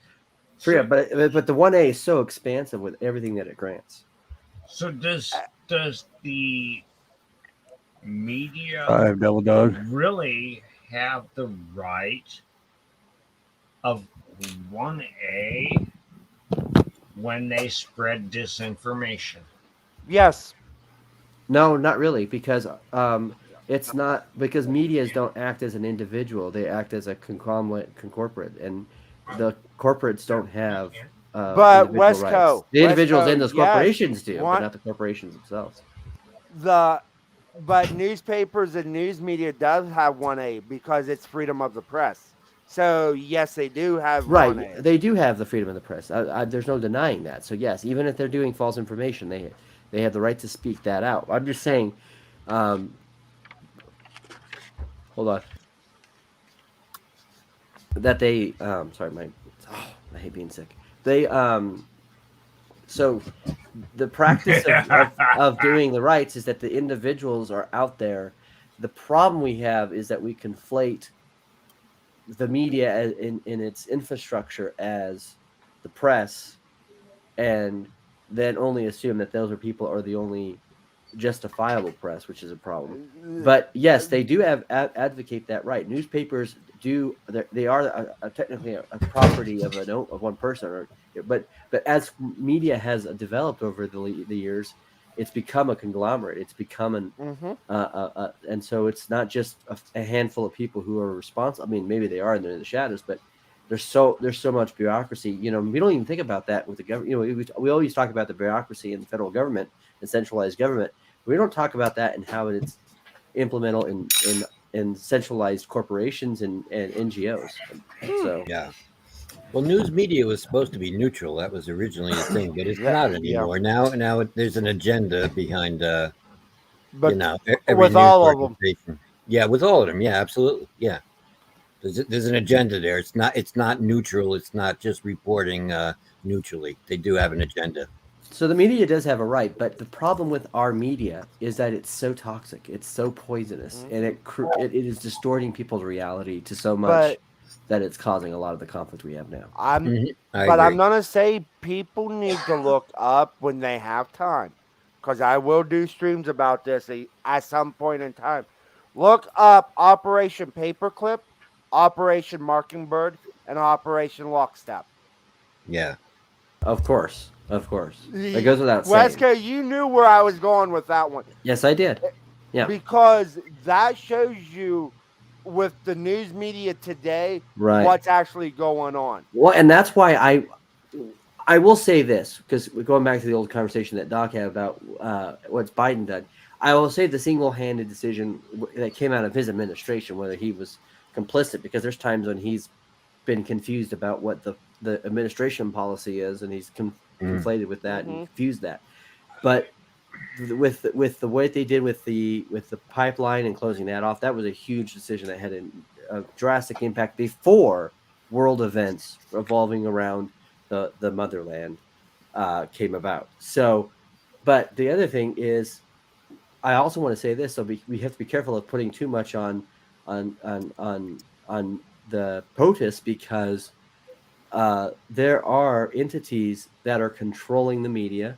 freedom, but the 1A is so expansive with everything that it grants.
So does the media
Double Dog
really have the right of 1A when they spread disinformation?
Yes.
No, not really, because it's not, because medias don't act as an individual; they act as a conglomerate, and the corporates don't have.
But
Westco, the individuals in those corporations do, but not the corporations themselves.
But newspapers and news media does have 1A because it's freedom of the press. So yes, they do have
right.
1A.
They do have the freedom of the press. There's no denying that. So yes, even if they're doing false information, they have the right to speak that out. I'm just saying. Hold on. That they sorry, I hate being sick. They so the practice of doing the rights is that the individuals are out there. The problem we have is that we conflate the media in its infrastructure as the press, and then only assume that those people are the only justifiable press, which is a problem. But yes, they do advocate that right. Newspapers do, they are technically a property of one person, but as media has developed over the years, it's become a conglomerate. It's become and so it's not just a handful of people who are responsible. I mean, maybe they are in the shadows, but there's so much bureaucracy. We don't even think about that with the government. We always talk about the bureaucracy in the federal government and centralized government. We don't talk about that and how it's implemented in centralized corporations and NGOs. So
yeah. Well, news media was supposed to be neutral. That was originally the thing, but it's not anymore. Now there's an agenda behind,
but
every
with
news
all of them.
organization. Yeah, with all of them. Yeah, absolutely. Yeah, there's an agenda there. It's not neutral. It's not just reporting neutrally. They do have an agenda.
So the media does have a right, but the problem with our media is that it's so toxic, it's so poisonous, and it is distorting people's reality to so much that it's causing a lot of the conflict we have now.
I'm gonna say people need to look up when they have time, because I will do streams about this at some point in time. Look up Operation Paperclip, Operation Mockingbird, and Operation Lockstep.
Yeah.
Of course. It goes without saying.
Wesker, you knew where I was going with that one.
Yes, I did. Yeah.
Because that shows you, with the news media today, what's actually going on.
Well, and that's why I will say this, because we're going back to the old conversation that Doc had about what's Biden done. I will say the single-handed decision that came out of his administration, whether he was complicit, because there's times when he's been confused about what the administration policy is, and he's conflated with that and confused that. But with the way they did with the pipeline and closing that off, that was a huge decision that had a drastic impact before world events revolving around the motherland came about. So, but the other thing is, I also want to say this. So we have to be careful of putting too much on the POTUS, because there are entities that are controlling the media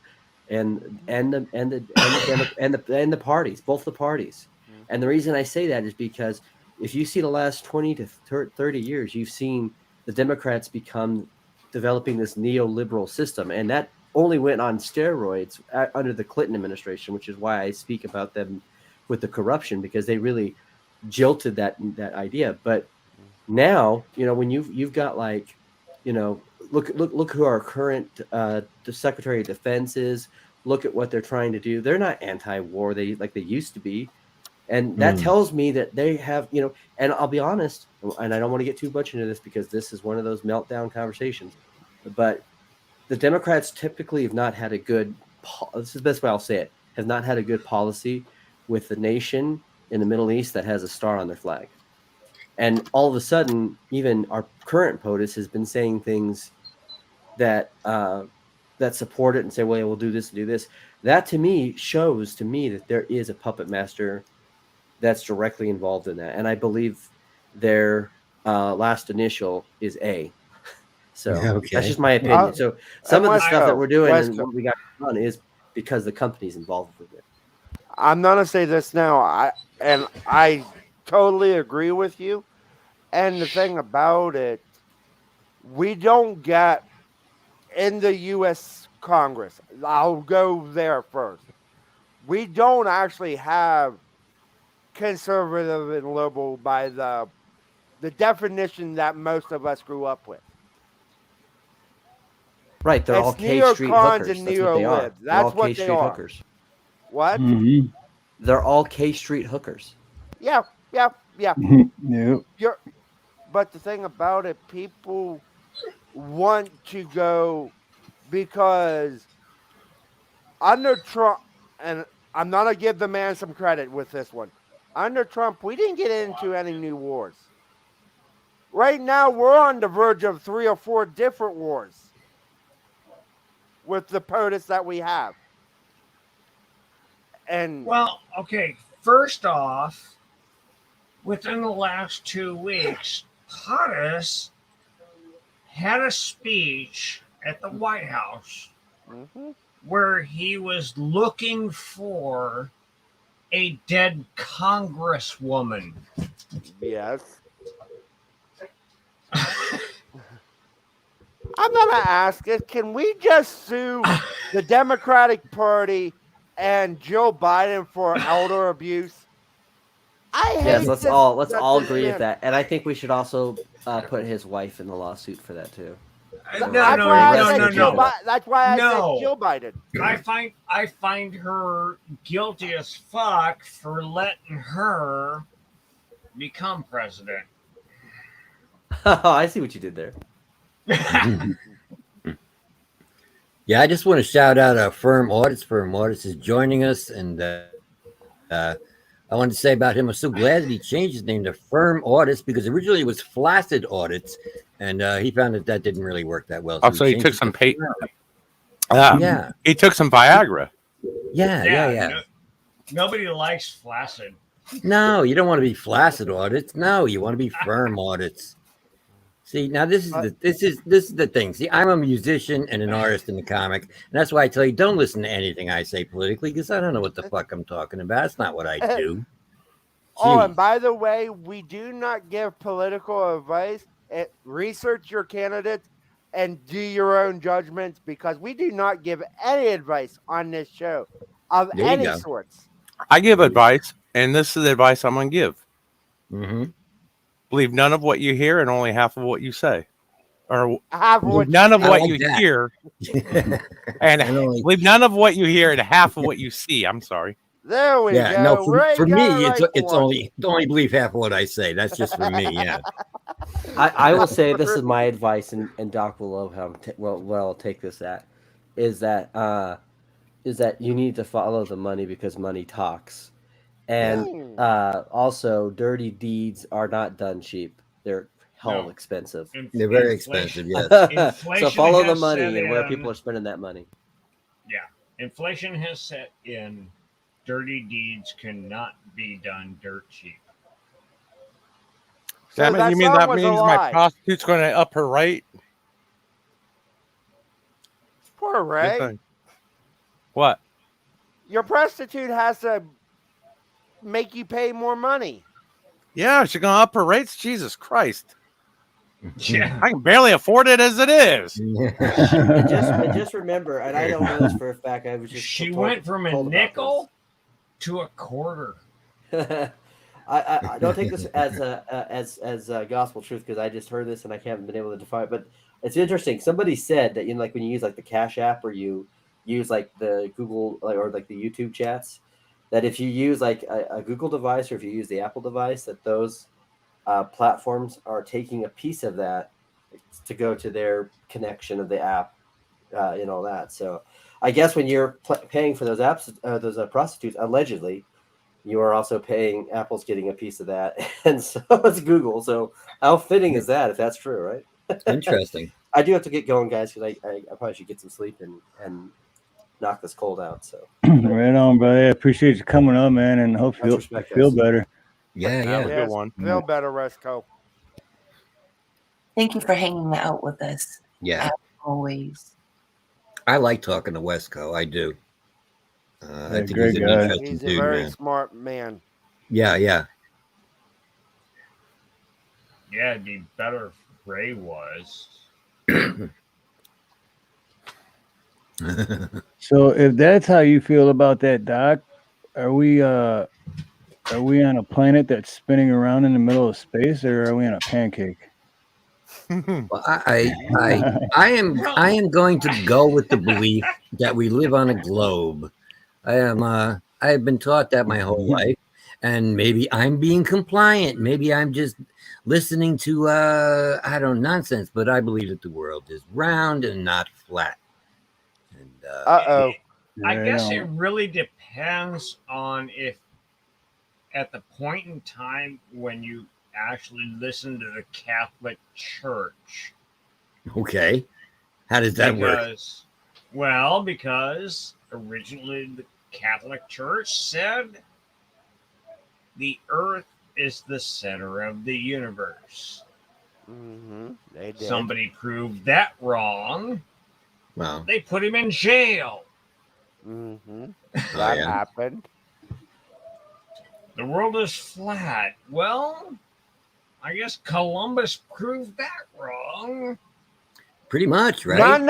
and the parties, both the parties. And the reason I say that is because if you see the last 20 to 30 years, you've seen the Democrats developing this neoliberal system, and that only went on steroids under the Clinton administration, which is why I speak about them with the corruption, because they really jilted that idea. But now, when you've got look who our current the Secretary of Defense is. Look at what they're trying to do. They're not anti-war. They used to be. And that tells me that they have, and I'll be honest, and I don't want to get too much into this because this is one of those meltdown conversations, but the Democrats typically have not had a good, this is the best way I'll say it, have not had a good policy with the nation in the Middle East that has a star on their flag. And all of a sudden, even our current POTUS has been saying things that support it and say, well, we'll do this and do this. That to me shows that there is a puppet master that's directly involved in that. And I believe their last initial is A. So that's just my opinion. So some of the stuff that we're doing and what we got done is because the company's involved with it.
I'm going to say this now. I totally agree with you. And the thing about it, we don't get in the U.S. Congress. I'll go there first. We don't actually have conservative and liberal by the definition that most of us grew up with.
Right, they're all K Street hookers. That's what they are.
That's what they are.
Hookers.
What?
Mm-hmm.
They're all K Street hookers.
Yeah.
Yep.
But the thing about it, people want to go because under Trump, and I'm not going to give the man some credit with this one. Under Trump, we didn't get into any new wars. Right now, we're on the verge of 3 or 4 different wars with the POTUS that we have. And
well, okay, first off, within the last 2 weeks, POTUS had a speech at the White House where he was looking for a dead congresswoman.
Yes. I'm going to ask it, can we just sue the Democratic Party and Joe Biden for elder abuse?
Yes, let's all agree with that. And I think we should also put his wife in the lawsuit for that too.
No.
That's why I said Joe Biden.
I find her guilty as fuck for letting her become president.
I see what you did there.
Yeah, I just want to shout out Firm Audits. Firm Audits is joining us, and I wanted to say about him, I'm so glad that he changed his name to Firm Audits, because originally it was Flaccid Audits, and he found that didn't really work that well.
So he took some
yeah,
he took some Viagra.
Yeah.
Nobody likes flaccid.
No, you don't want to be Flaccid Audits. No, you want to be Firm Audits. See, now this is the thing. See, I'm a musician and an artist in the comic, and that's why I tell you, don't listen to anything I say politically, because I don't know what the fuck I'm talking about. That's not what I do.
Oh, and by the way, we do not give political advice. Research your candidates and do your own judgments, because we do not give any advice on this show of any sorts.
I give advice, and this is the advice I'm going to give.
Mm-hmm.
Believe none of what you hear and only half of what you say. Or
none
of what you hear and believe none of what you hear and half of what you see. I'm sorry.
There we go.
No, for me, it's only believe half of what I say. That's just for me. Yeah.
I will say this is my advice, and Doc will love how I'll take this at is that you need to follow the money, because money talks. And also, dirty deeds are not done cheap. They're hell expensive.
They're very expensive, yes.
So follow the money and where people are spending that money.
Yeah. Inflation has set in. Dirty deeds cannot be done dirt cheap.
So you mean that means my prostitute's going to up her rate?
Poor Ray.
What?
Your prostitute has to make you pay more money.
Yeah, she's going to up her rates. Jesus Christ.
Yeah.
I can barely afford it as it is.
and just remember, and I don't know this for a fact. I was just
she went from a nickel to a quarter.
I don't take this as gospel truth, because I just heard this and I haven't been able to define it. But it's interesting. Somebody said that when you use like the Cash App, or you use like the Google or like the YouTube chats, that if you use like a Google device, or if you use the Apple device, that those platforms are taking a piece of that to go to their connection of the app, and all that. So I guess when you're paying for those apps, those prostitutes, allegedly, you are also paying. Apple's getting a piece of that, and so it's Google. So how fitting is that, if that's true, right?
Interesting.
I do have to get going, guys, because I probably should get some sleep and knock this cold out. So
right on, brother. I appreciate you coming up, man, and hope you feel better.
Yeah.
Good one. Feel better, Resco.
Thank you for hanging out with us.
Yeah.
As always.
I like talking to Wesco. I do. I think
he's
an interesting
He's a
dude,
very
man.
smart man.
Yeah.
Yeah, it'd be better if Ray was.
So if that's how you feel about that, Doc, are we on a planet that's spinning around in the middle of space, or are we on a pancake?
Well, I am going to go with the belief that we live on a globe. I have been taught that my whole life, and maybe I'm being compliant. Maybe I'm just listening to I don't know, nonsense, but I believe that the world is round and not flat. And
I guess it really depends on if at the point in time when you actually listen to the Catholic Church.
Okay. How does that work?
Well, because originally the Catholic Church said the earth is the center of the universe.
They did.
Somebody proved that wrong.
Well,
they put him in jail.
That happened.
The world is flat. Well, I guess Columbus proved that wrong.
Pretty much, right?
Not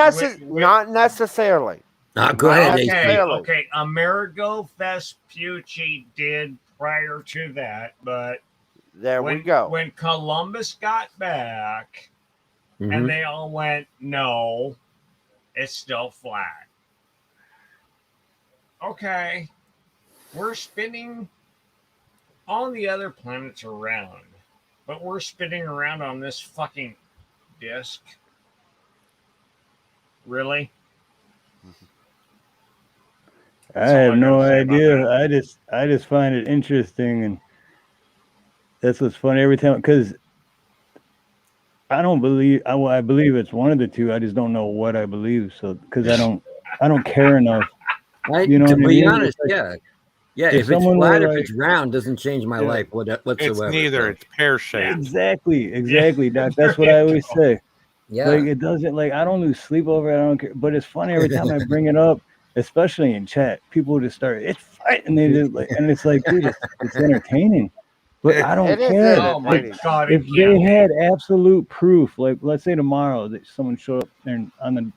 necessarily.
Go ahead.
Okay. Amerigo Vespucci did prior to that, but
we go.
When Columbus got back, and they all went, no, it's still flat. Okay, we're spinning all the other planets around, but we're spinning around on this fucking disc. Really?
I have no idea. I just find it interesting, and that's what's funny every time, because I don't believe. I believe it's one of the two. I just don't know what I believe. So because I don't care enough.
You know, to be honest,
like,
yeah. If it's flat, if it's round, doesn't change my life whatsoever.
It's neither. It's pear shaped.
Exactly, Doc. That's what I always say.
Yeah.
Like it doesn't. Like I don't lose sleep over it. I don't care. But it's funny every time I bring it up, especially in chat. People just start. It's fight, and they just like, and it's like, dude, it's entertaining. But I don't care.
Oh my God!
If they had absolute proof, like let's say tomorrow that someone showed up and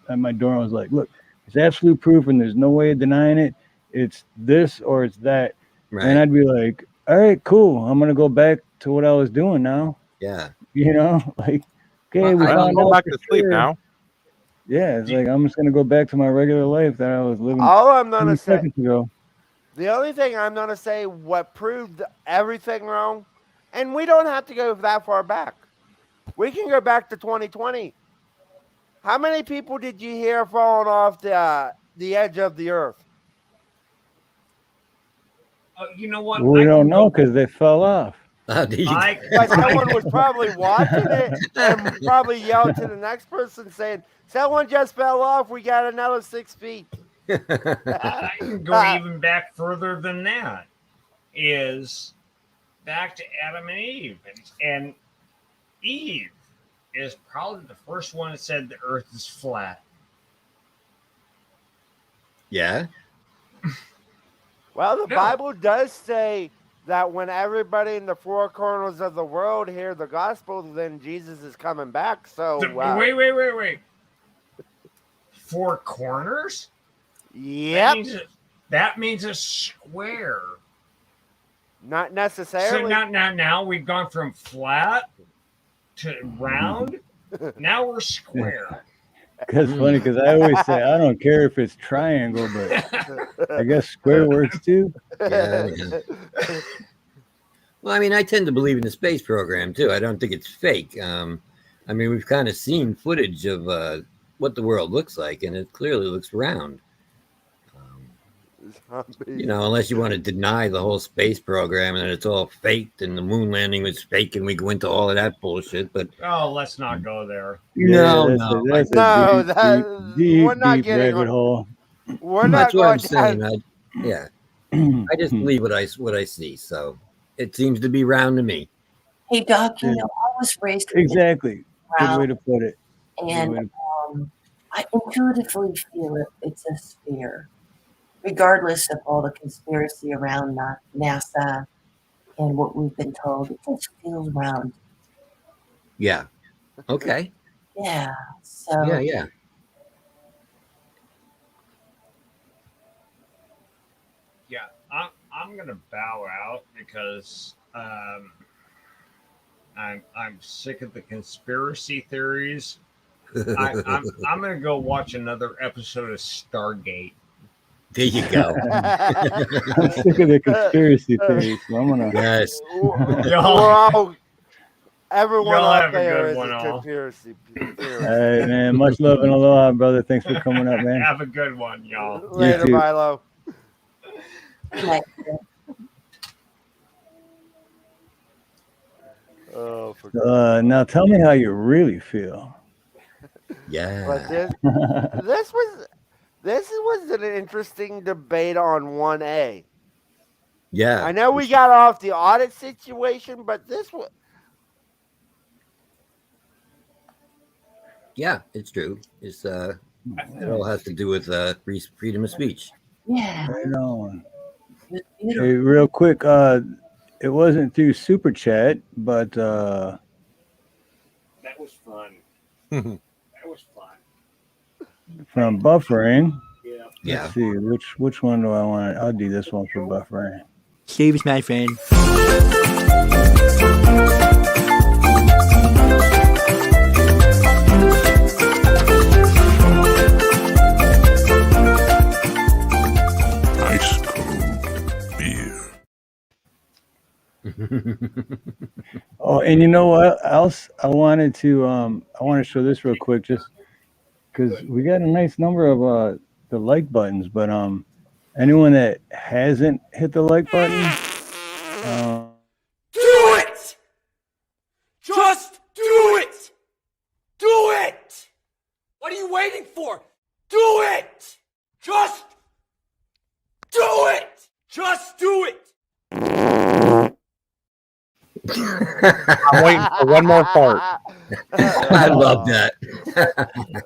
at my door and was like, "Look, it's absolute proof, and there's no way of denying it. It's this or it's that," and I'd be like, "All right, cool. I'm gonna go back to what I was doing now."
Yeah.
You know, like, okay, we found
go
out
back
for
to sleep
sure.
now.
Yeah, it's like I'm just gonna go back to my regular life that I was living.
All I'm gonna
2
say.
seconds ago.
The only thing I'm going to say what proved everything wrong, and we don't have to go that far back. We can go back to 2020. How many people did you hear falling off the edge of the earth?
You know what?
We don't know because they fell off.
But someone was probably watching it and probably yelled to the next person saying, "Someone just fell off. We got another 6 feet."
I can go even back further than that. Is back to Adam and Eve, and Eve is probably the first one that said the Earth is flat.
Yeah.
Well, the Bible does say that when everybody in the four corners of the world hear the gospel, then Jesus is coming back. So
wait. 4 corners?
Yep.
That means a square.
Not necessarily.
So now we've gone from flat to round. Now we're square.
That's funny because I always say I don't care if it's triangle, but I guess square works too.
Yeah. Well, I mean, I tend to believe in the space program too. I don't think it's fake. I mean, we've kind of seen footage of what the world looks like, and it clearly looks round. You know, unless you want to deny the whole space program and it's all faked and the moon landing was fake and we go into all of that bullshit. But
Let's not go there.
No,
that's a deep rabbit hole.
That's
what I'm saying. I just believe what I see. So it seems to be round to me.
Hey, Doc, you know, I was raised
exactly. Good way to put it.
And I intuitively feel it's a sphere. Regardless of all the conspiracy around NASA and what we've been told, it just feels round.
Yeah. Okay.
Yeah. So.
Yeah.
Yeah. I'm gonna bow out because I'm sick of the conspiracy theories. I'm gonna go watch another episode of Stargate.
There you go.
I'm sick of the conspiracy theories. So I'm gonna.
Yes.
Everyone
Y'all
up
have a
there
good
is
one,
a
all.
conspiracy
All
theorist.
right, man. Much love and aloha, brother. Thanks for coming up, man.
Have a good one, y'all.
Later,
too.
Milo. Oh, for
Now tell me how you really feel.
Yeah.
But this was an interesting debate on 1A.
Yeah.
I know we got off the audit situation, but this was.
Yeah, it's true. It's it all has to do with freedom of speech.
Yeah.
Right on.
It
Hey, real quick, it wasn't through Super Chat, but
That was fun. That was fun.
from buffering.
Yeah.
Let's see which one do I want? I'll do this one for buffering.
Steve is my friend.
Ice cold beer.
Oh, and you know what else? I want to show this real quick, just because we got a nice number of the like buttons, but anyone that hasn't hit the like button,
Do it! Just do it! Do it! What are you waiting for? Do it! Just do it! Just do it!
I'm waiting for one more part.
I love that.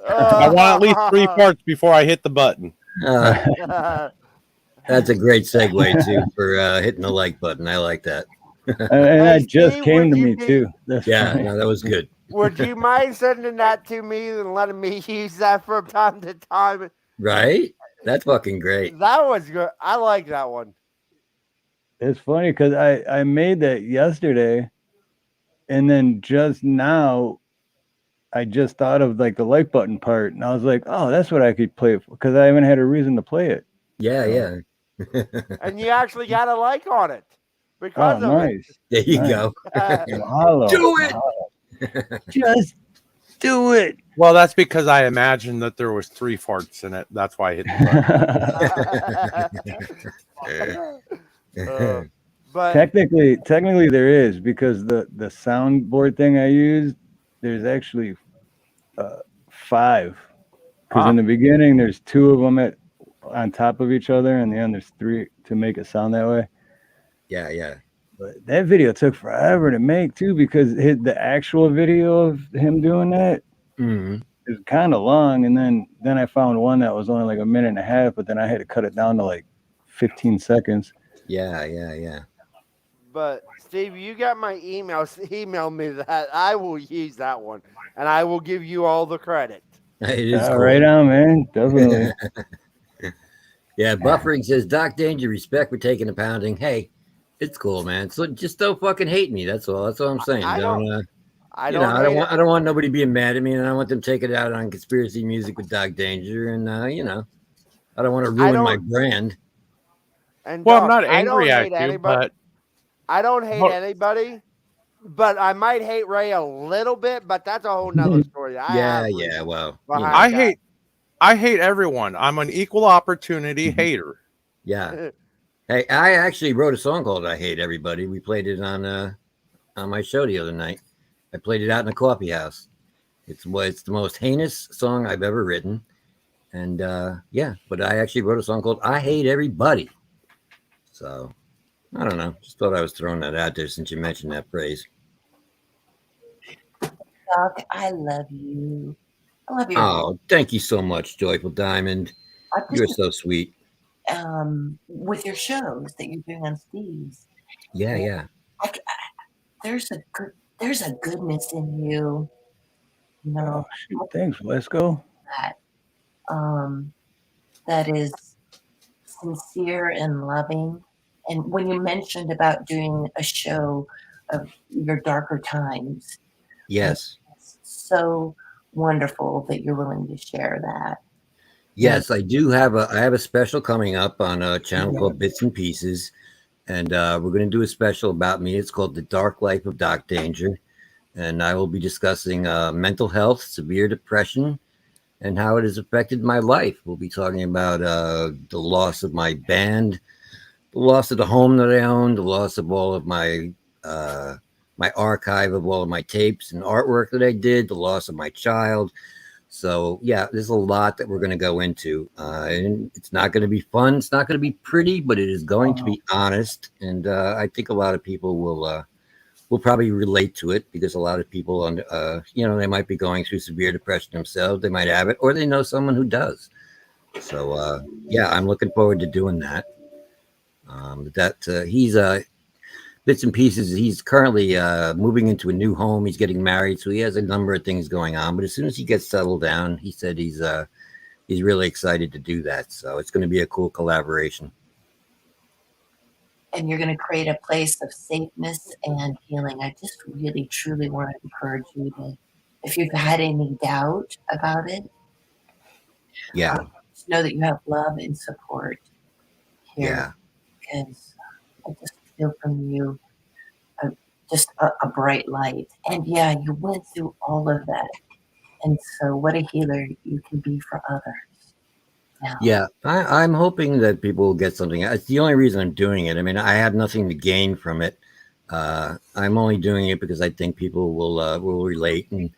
I want at least 3 parts before I hit the button.
That's a great segue too for hitting the like button. I like that.
and that just came to me too. That's
yeah,
funny.
no, that was good.
Would you mind sending that to me and letting me use that from time to time?
Right? That's fucking great.
That was good. I like that one.
It's funny because I made that yesterday, and then just now, I just thought of like the like button part, and I was like, oh, that's what I could play it for, because I haven't had a reason to play it.
Yeah, yeah.
And you actually got a like on it because of
nice.
There you go.
Do
it.
Just do it.
Well, that's because I imagined that there was 3 farts in it. That's why I hit the button.
But
technically there is, because the soundboard thing I used, there's actually 5, because in the beginning there's 2 of them on top of each other, and then there's 3 to make it sound that way.
Yeah, yeah.
But that video took forever to make too, because the actual video of him doing that is kind of long, and then I found one that was only like a minute and a half, but then I had to cut it down to like 15 seconds.
Yeah, yeah, yeah.
But Steve, you got my email. Email me that. I will use that one, and I will give you all the credit.
It is cool.
Right on, man. Definitely.
Yeah, buffering says, Doc Danger, respect for taking a pounding. Hey, it's cool, man. So just don't fucking hate me. That's all. That's all I'm saying. I don't want nobody being mad at me, and I want them to take it out on conspiracy music with Doc Danger, and I don't want to ruin my brand.
And
well,
Doc,
I'm not angry at you, but
I don't hate anybody. But I might hate Ray a little bit, but that's a whole nother story.
Yeah. Well,
I hate everyone. I'm an equal opportunity hater.
Yeah. Hey, I actually wrote a song called "I Hate Everybody." We played it on my show the other night. I played it out in a coffee house. It's the most heinous song I've ever written, and but I actually wrote a song called "I Hate Everybody." So I don't know. Just thought I was throwing that out there since you mentioned that phrase.
Doc, I love you. I love you.
Oh, thank you so much, Joyful Diamond. You're so sweet.
With your shows that you're doing on Steve's.
Yeah, yeah.
There's a goodness in you.
Oh, shoot. Thanks. Let's go.
That is sincere and loving. And when you mentioned about doing a show of your darker times,
yes,
it's so wonderful that you're willing to share that.
Yes, I do have a special coming up on a channel called Bits and Pieces, and we're going to do a special about me. It's called The Dark Life of Doc Danger, and I will be discussing mental health, severe depression, and how it has affected my life. We'll be talking about the loss of my band, the loss of the home that I own, the loss of all of my my archive of all of my tapes and artwork that I did, the loss of my child. So yeah, there's a lot that we're going to go into, and it's not going to be fun. It's not going to be pretty, but it is going to be honest. And I think a lot of people will probably relate to it, because a lot of people, they might be going through severe depression themselves. They might have it, or they know someone who does. So yeah, I'm looking forward to doing that. He's bits and pieces. He's currently moving into a new home. He's getting married, so he has a number of things going on. But as soon as he gets settled down, he said he's really excited to do that. So it's going to be a cool collaboration.
And you're going to create a place of safeness and healing. I just really, truly want to encourage you to, if you've had any doubt about it,
yeah,
just know that you have love and support here.
Yeah.
Because I just feel from you just a bright light. And yeah, you went through all of that. And so what a healer you can be for others. Now.
Yeah, I'm hoping that people will get something. It's the only reason I'm doing it. I mean, I have nothing to gain from it. I'm only doing it because I think people will relate. And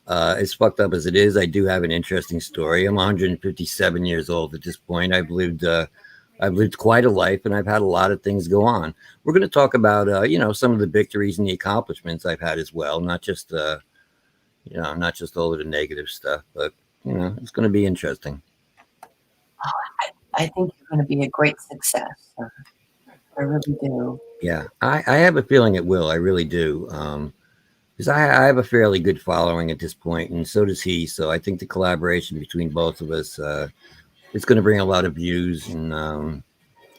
as fucked up as it is, I do have an interesting story. I'm 157 years old at this point. I've lived quite a life, and I've had a lot of things go on. We're going to talk about some of the victories and the accomplishments I've had as well, not just not just all of the negative stuff, but it's going to be interesting.
I think you're going to be a great success. I really do.
Yeah, I have a feeling it will. I really do. Because I have a fairly good following at this point, and so does he. So I think the collaboration between both of us, it's going to bring a lot of views, and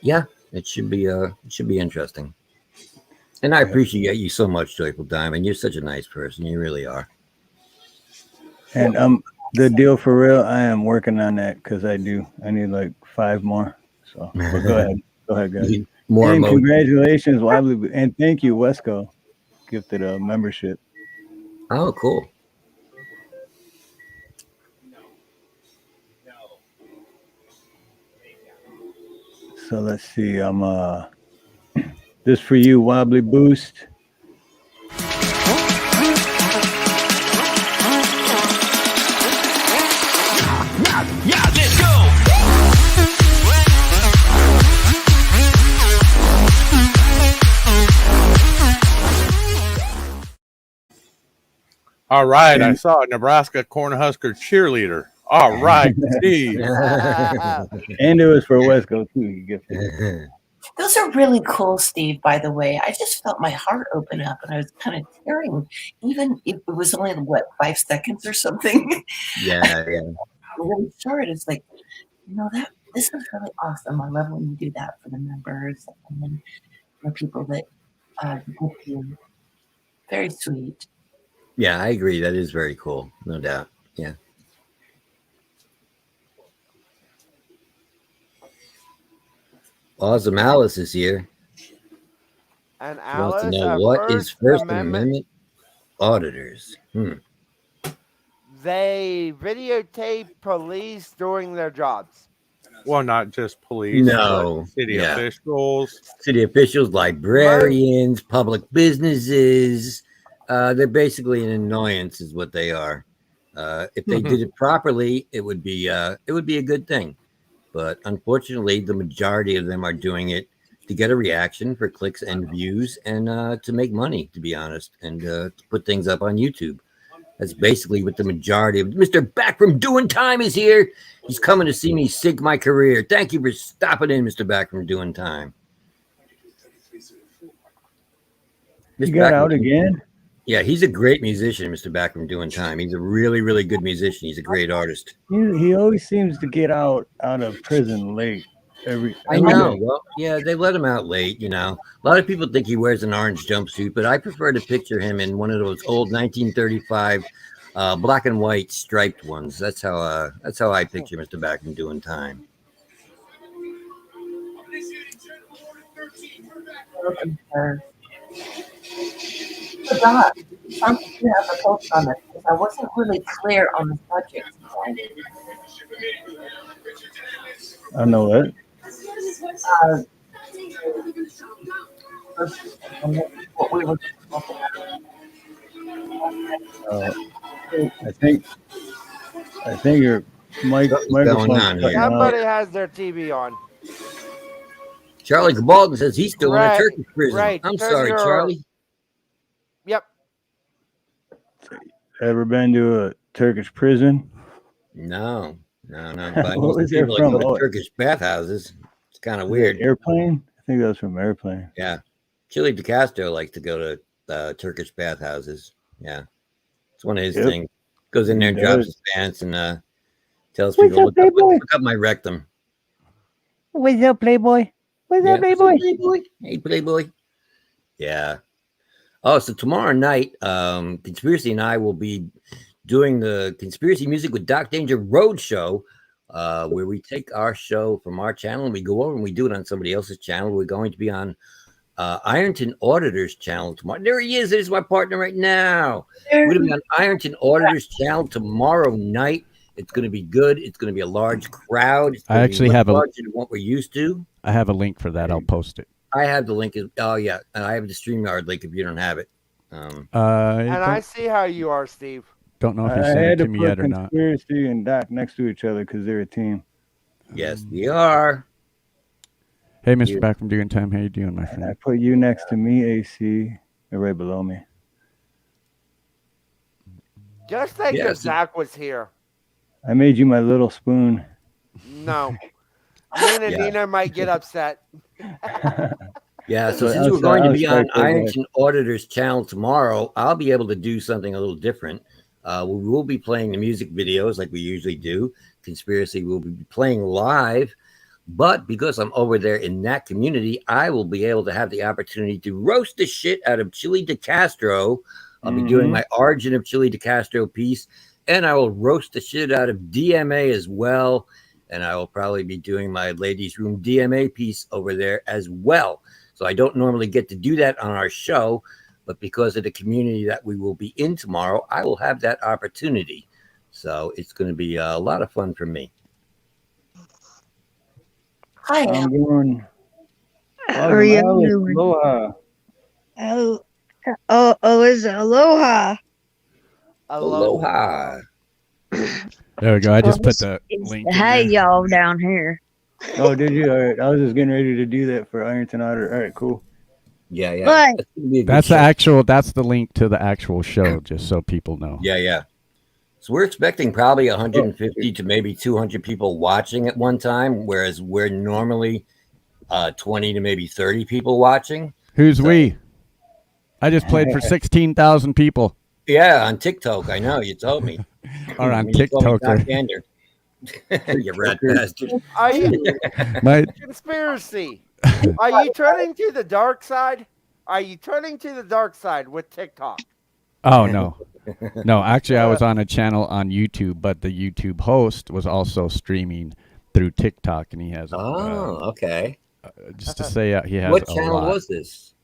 yeah, it should be interesting. And I appreciate you so much, Joyful Diamond. You're such a nice person. You really are.
And the deal for real, I am working on that, because I need like 5 more. So but go ahead, guys.
More
and
emoji.
Congratulations, Wobbly, and thank you, Wesco, gifted a membership.
Oh, cool.
So let's see. This for you, Wobbly Boost.
Yeah, let's go.
All right, I saw a Nebraska Cornhusker cheerleader. All right, Steve.
And it was for Wesco too. He gifted.
Those are really cool, Steve, by the way. I just felt my heart open up, and I was kind of tearing, even if it was only, 5 seconds or something?
Yeah.
Really short. It's like, this is really awesome. I love when you do that for the members and then for people that book you. Very sweet.
Yeah, I agree. That is very cool. No doubt. Yeah. Awesome. Alice is here.
And
She wants to
Alice,
know what is First Amendment auditors.
They videotape police doing their jobs.
Well, not just police.
No.
But city officials.
City officials, librarians, public businesses. They're basically an annoyance, is what they are. If they did it properly, it would be a good thing. But unfortunately, the majority of them are doing it to get a reaction, for clicks and views, and to make money, to be honest, and to put things up on YouTube. That's basically what the majority of Mr. Back from Doing Time is here. He's coming to see me sink my career. Thank you for stopping in, Mr. Back from Doing Time.
You got out again?
Yeah, he's a great musician, Mr. Back from Doing Time. He's a really, really good musician. He's a great artist.
He always seems to get out of prison late.
I know. Well, yeah, they let him out late, A lot of people think he wears an orange jumpsuit, but I prefer to picture him in one of those old 1935 black and white striped ones. That's how I picture Mr. Back from Doing Time.
forgot something to have a post on this because I wasn't really clear on the subject tonight.
I know what.
What we were talking about.
I think your microphone's cutting out.
Somebody has their TV on.
Charlie Gabalden says he's still in a
Right,
Turkish prison.
right,
I'm
because
sorry,
you're-
Charlie.
Yep.
Ever been to a Turkish prison?
No. But I know
What
some
was there
people that
from?
go to
Oh,
Turkish bathhouses. It's kind of
was it
weird.
Airplane? I think that was from Airplane.
Yeah. Chili DeCastro likes to go to Turkish bathhouses. Yeah. It's one of his things. Goes in there and drops his pants and tells
What's
people,
up, Playboy?
look up my rectum.
What's up, Playboy? What's up, Playboy?
Hey, Playboy. Yeah. Oh, so tomorrow night, Conspiracy and I will be doing the Conspiracy Music with Doc Danger Road Show, where we take our show from our channel and we go over and we do it on somebody else's channel. We're going to be on Ironton Auditor's channel tomorrow. There he is. There's my partner right now. We're going to be on Ironton Auditor's channel tomorrow night. It's going to be good. It's going to be a large crowd. It's
I actually have
larger than what we're used to.
I have a link for that. I'll post it.
I have the link. Oh yeah, and I have the StreamYard link if you don't have it.
And I see how you are, Steve.
Don't know if you
I
sent it
had
to
to
me
put
yet or not.
Conspiracy and Doc next to each other because they're a team.
Yes, they are.
Hey, Mr. Back from Doing Time. How you doing, my friend?
I put you next to me, AC, and right below me.
Just think
Yeah,
if
so-
Zach was here.
I made you my little spoon.
No. Me and Nina might get upset.
Yeah, so
But
since we're
outside-
going to be on
outside,
Ironton Auditor's channel tomorrow, I'll be able to do something a little different. We will be playing the music videos like we usually do. Conspiracy will be playing live, but because I'm over there in that community, I will be able to have the opportunity to roast the shit out of Chili DeCastro. I'll be doing my Origin of Chili DeCastro piece, and I will roast the shit out of DMA as well. And I will probably be doing my Ladies Room DMA piece over there as well. So I don't normally get to do that on our show, but because of the community that we will be in tomorrow, I will have that opportunity. So it's going to be a lot of fun for me.
Hi.
I'm doing.
How are you
Alex,
doing?
Aloha.
It's aloha.
Aloha.
There we go. I just put the link.
Hey, y'all down here.
Oh, did you? All right. I was just getting ready to do that for Ironton Auditor. All right, cool.
Yeah, yeah.
But
That's the actual. That's the link to the actual show, just so people know.
Yeah, yeah. So we're expecting probably 150 to maybe 200 people watching at one time, whereas we're normally 20 to maybe 30 people watching.
Who's we? I just played for 16,000 people.
Yeah, on TikTok. I know you told me.
Or on
When you told me
TikTok.
Doc Dander. You rat bastard.
Are you
My-
conspiracy? Are you turning to the dark side? Are you turning to the dark side with TikTok?
Oh no, no. Actually, I was on a channel on YouTube, but the YouTube host was also streaming through TikTok, and he has.
Okay.
Just to say, he has.
What
a
channel
lot.
was this?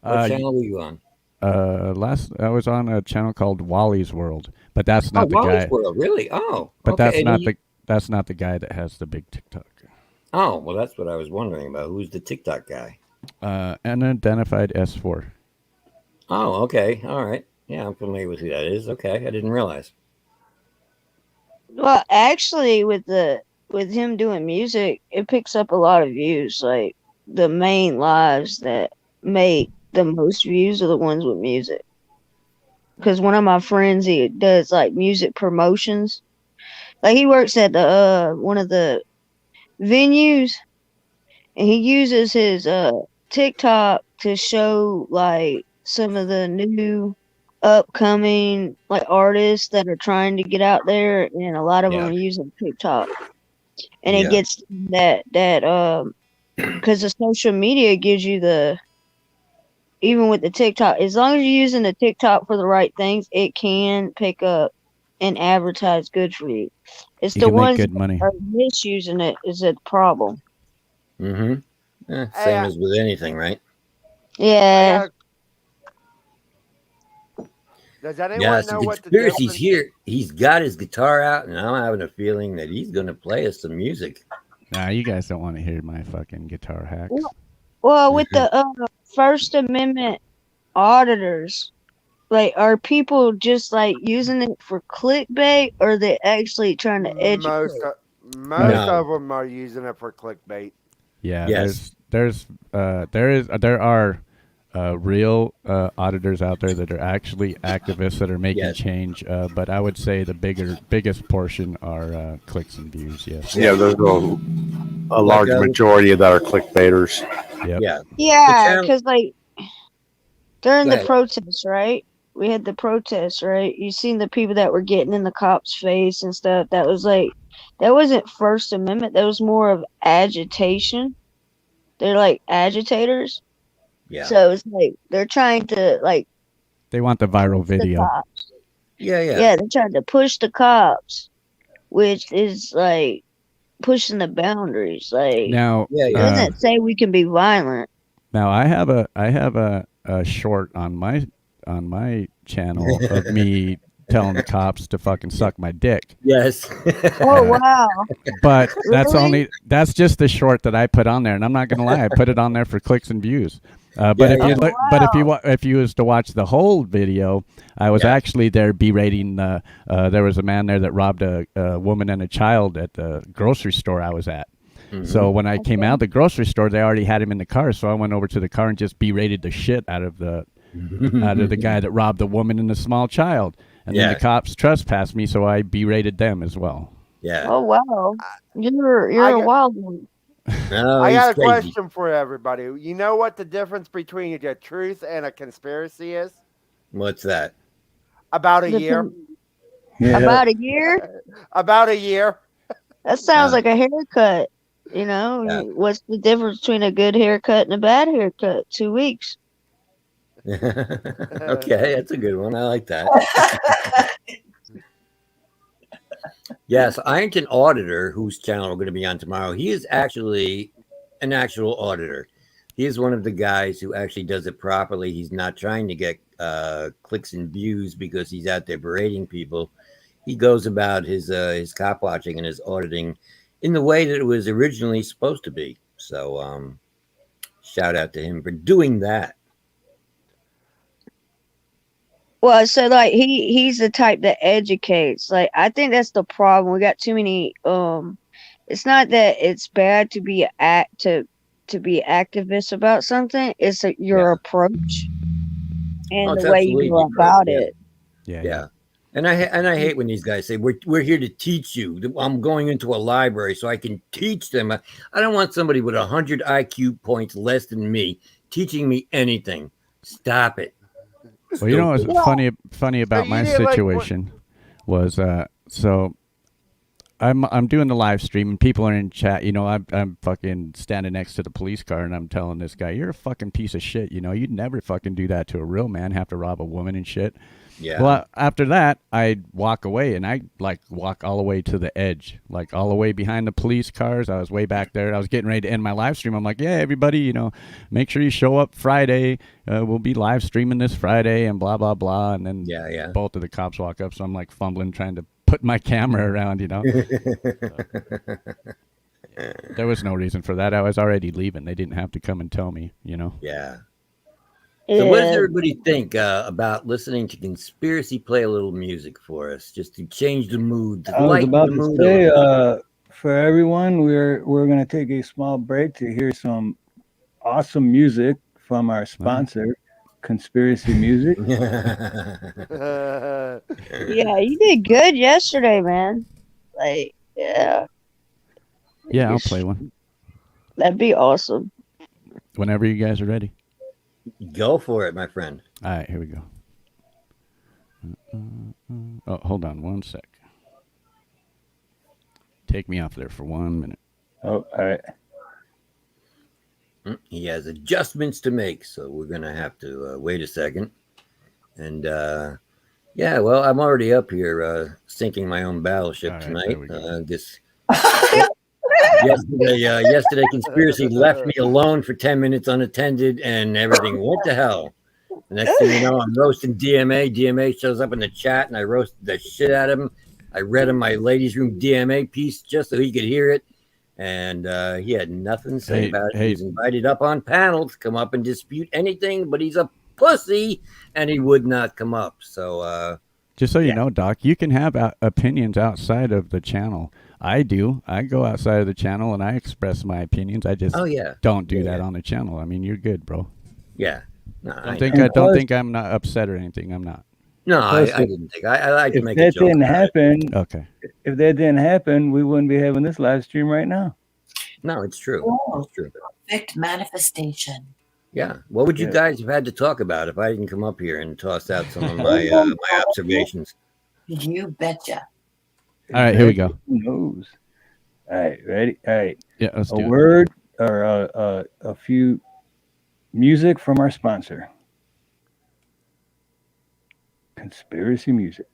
What channel were you on?
I was on a channel called Wally's World, but that's not the
Wally's
guy.
World, really? Oh,
But
okay.
that's
And
not
he-
that's not the guy that has the big TikTok.
Oh, well, that's what I was wondering about. Who's the TikTok guy?
Unidentified S4.
Oh, okay. All right. Yeah, I'm familiar with who that is. Okay, I didn't realize.
Well, actually, with him doing music, it picks up a lot of views. Like the main lives that make the most views are the ones with music. Because one of my friends, he does like music promotions. Like he works at the one of the venues, and he uses his TikTok to show like some of the new upcoming like artists that are trying to get out there, and a lot of them are using TikTok. And it gets that because the social media gives you even with the TikTok, as long as you're using the TikTok for the right things, it can pick up and advertise good for you. It's
You
the
can make
ones
good
that
money.
are misusing it is a problem.
Mm-hmm. Same as with anything, right?
Yeah.
Does anyone
Yeah, so
know what the
Conspiracy's
difference?
here. He's got his guitar out, and I'm having a feeling that he's going to play us some music.
Nah, you guys don't want to hear my fucking guitar hacks.
Well, with the First Amendment auditors, like, are people just like using it for clickbait, or are they actually trying to educate?
Most of them are using it for clickbait.
Yeah,
Yes.
there are real auditors out there that are actually activists that are making change. But I would say the biggest portion are clicks and views. Yes.
Yeah, there's a large majority of that are clickbaiters.
Yep.
Yeah.
Yeah, because like during
Go
the
ahead.
protests, right? We had the protests, right? You seen the people that were getting in the cops' face and stuff. That was like, that wasn't First Amendment. That was more of agitation. They're like agitators.
Yeah.
So it's like they're trying to like
They want the viral
the
video.
cops.
Yeah.
Yeah, they're trying to push the cops, which is like pushing the boundaries. Like,
Now,
it doesn't say we can be violent.
Now I have a short on my channel of me telling the cops to fucking suck my dick.
Yes.
Oh wow!
But
Really?
that's just the short that I put on there, and I'm not gonna lie, I put it on there for clicks and views. But
Yeah,
if you
yeah.
look, but if you was to watch the whole video, I was actually there berating. There was a man there that robbed a woman and a child at the grocery store I was at. So when I came out of the grocery store, they already had him in the car. So I went over to the car and just berated the shit out of the guy that robbed the woman and the small child. And then the cops trespassed me, so I berated them as well.
Yeah.
Oh wow! You're a wild one.
No,
I
he's
got a
crazy.
question for everybody. You know what the difference between a truth and a conspiracy is?
What's that?
About a year.
Yeah.
About a year?
About a year.
That sounds like a haircut. You know, what's the difference between a good haircut and a bad haircut? 2 weeks.
Okay, that's a good one. I like that. Yes, Ironton Auditor, whose channel we're going to be on tomorrow, he is actually an actual auditor. He is one of the guys who actually does it properly. He's not trying to get clicks and views because he's out there berating people. He goes about his cop watching and his auditing in the way that it was originally supposed to be. So shout out to him for doing that.
Well, so like he's the type that educates. Like, I think that's the problem. We got too many. It's not that it's bad to be to be activist about something. It's your approach and
it's
the way you
absolutely
go about it.
Yeah. And I hate when these guys say we're here to teach you. I'm going into a library so I can teach them. I don't want somebody with 100 IQ points less than me teaching me anything. Stop it.
Well, you know what's funny about my situation was so I'm doing the live stream and people are in chat. You know, I'm fucking standing next to the police car and I'm telling this guy, "You're a fucking piece of shit. You know, you'd never fucking do that to a real man. Have to rob a woman and shit."
Yeah.
Well, after that, I walk away and I walk all the way to the edge, like all the way behind the police cars. I was way back there. I was getting ready to end my live stream. I'm like, "Yeah, everybody, you know, make sure you show up Friday. We'll be live streaming this Friday and blah blah blah." And then both of the cops walk up, so I'm like fumbling trying to put my camera around, you know. There was no reason for that. I was already leaving. They didn't have to come and tell me, you know.
Yeah. So what does everybody think about listening to Conspiracy play a little music for us, just to change the mood?
I was about to say, for everyone, we're going to take a small break to hear some awesome music from our sponsor, Conspiracy Music.
Yeah, you did good yesterday, man. Like, yeah.
Yeah, I'll play one.
That'd be awesome.
Whenever you guys are ready.
Go for it, my friend.
All right, here we go. Oh, hold on one sec. Take me off there for 1 minute.
Oh, all right.
He has adjustments to make, so we're going to have to wait a second. And, yeah, well, I'm already up here sinking my own battleship tonight. Yesterday, Conspiracy left me alone for 10 minutes unattended, and everything went to hell. The next thing you know, I'm roasting DMA. DMA shows up in the chat, and I roasted the shit out of him. I read him my ladies' room DMA piece just so he could hear it, and he had nothing to say about it. He was invited up on panel to come up and dispute anything, but he's a pussy, and he would not come up. So,
just so you know, Doc, you can have opinions outside of the channel. I do. I go outside of the channel and I express my opinions. I just don't do that on the channel. I mean, you're good, bro.
Yeah. No,
I don't think I'm not upset or anything. I'm not.
No, I didn't think. I like to make a
joke. If that didn't happen,
if
that didn't happen, we wouldn't be having this live stream right now.
No, it's true.
Oh,
it's true.
Perfect manifestation.
Yeah. What would you guys have had to talk about if I didn't come up here and toss out some of my my observations?
You betcha.
All right, here we go.
Who knows? All right, ready? All right.
Yeah, let's do it.
A word or a few music from our sponsor. Conspiracy music.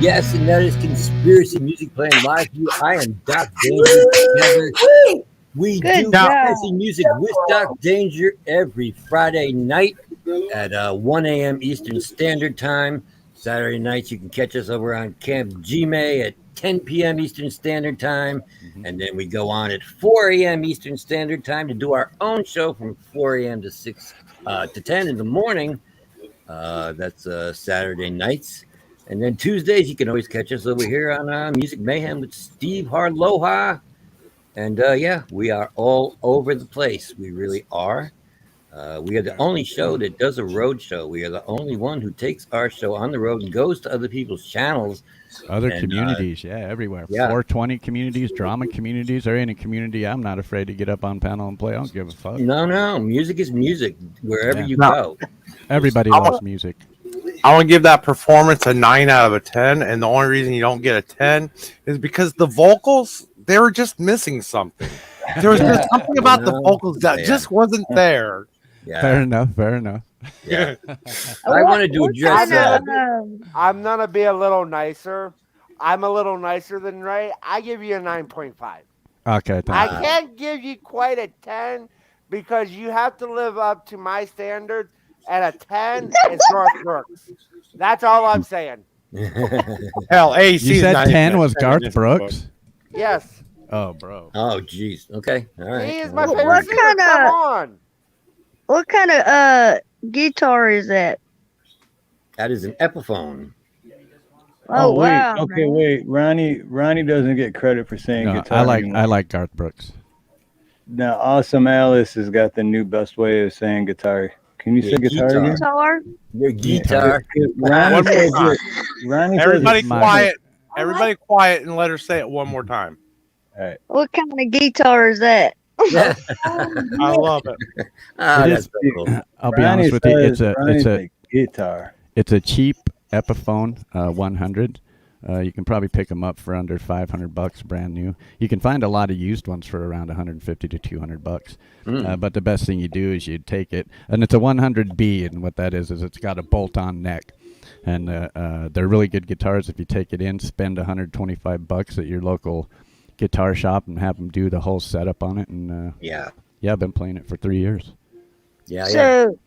Yes, and that is Conspiracy Music playing live for you. I am Doc Danger. We
Good
do
job.
Conspiracy Music with Doc Danger every Friday night at 1 a.m. Eastern Standard Time. Saturday nights, you can catch us over on Camp Gmail at 10 p.m. Eastern Standard Time. And then we go on at 4 a.m. Eastern Standard Time to do our own show from 4 a.m. to 6 to 10 in the morning. That's Saturday nights. And then Tuesdays, you can always catch us over here on Music Mayhem with Steve Harloha. And yeah, we are all over the place. We really are. We are the only show that does a road show. We are the only one who takes our show on the road and goes to other people's channels.
Other communities, everywhere.
Yeah.
420 communities, drama communities. There ain't a community I'm not afraid to get up on panel and play. I don't give a fuck.
No. Music is music wherever you go.
Everybody loves music.
I want to give that performance a 9 out of a 10, and the only reason you don't get a 10 is because the vocals, they were just missing something. There was just something about the vocals that just wasn't there.
Yeah.
Fair enough.
Yeah. I wanted to address that.
I'm gonna be a little nicer. I'm a little nicer than Ray. I give you a 9.5.
Okay,
I
thank you.
can't give you quite a 10 because you have to live up to my standards. And a 10 is Garth Brooks. That's all I'm saying.
Hell, AC.
You said 10 was Garth Brooks?
Yes.
Oh, bro.
Oh, jeez. Okay. All right.
He is my favorite singer. Come on.
What kind of guitar is that?
That is an Epiphone.
Oh,
wait.
wow.
Okay, wait. Ronnie doesn't get credit for saying
No,
guitar.
I like Garth Brooks.
Now, Awesome Alice has got the new best way of saying guitar. Can you say guitar again?
Guitar?
Your guitar.
Ronnie says it. Ronnie says
Everybody
it's
quiet. Everybody quiet and let her say it one more time.
All right.
What kind of guitar is that?
I love it.
I'll be honest with you. It's a
guitar.
It's a cheap Epiphone 100. You can probably pick them up for under $500, brand new. You can find a lot of used ones for around 150 to $200. But the best thing you do is you take it, and it's a 100B, and what that is it's got a bolt-on neck, and they're really good guitars. If you take it in, spend $125 at your local guitar shop and have them do the whole setup on it, and I've been playing it for 3 years.
So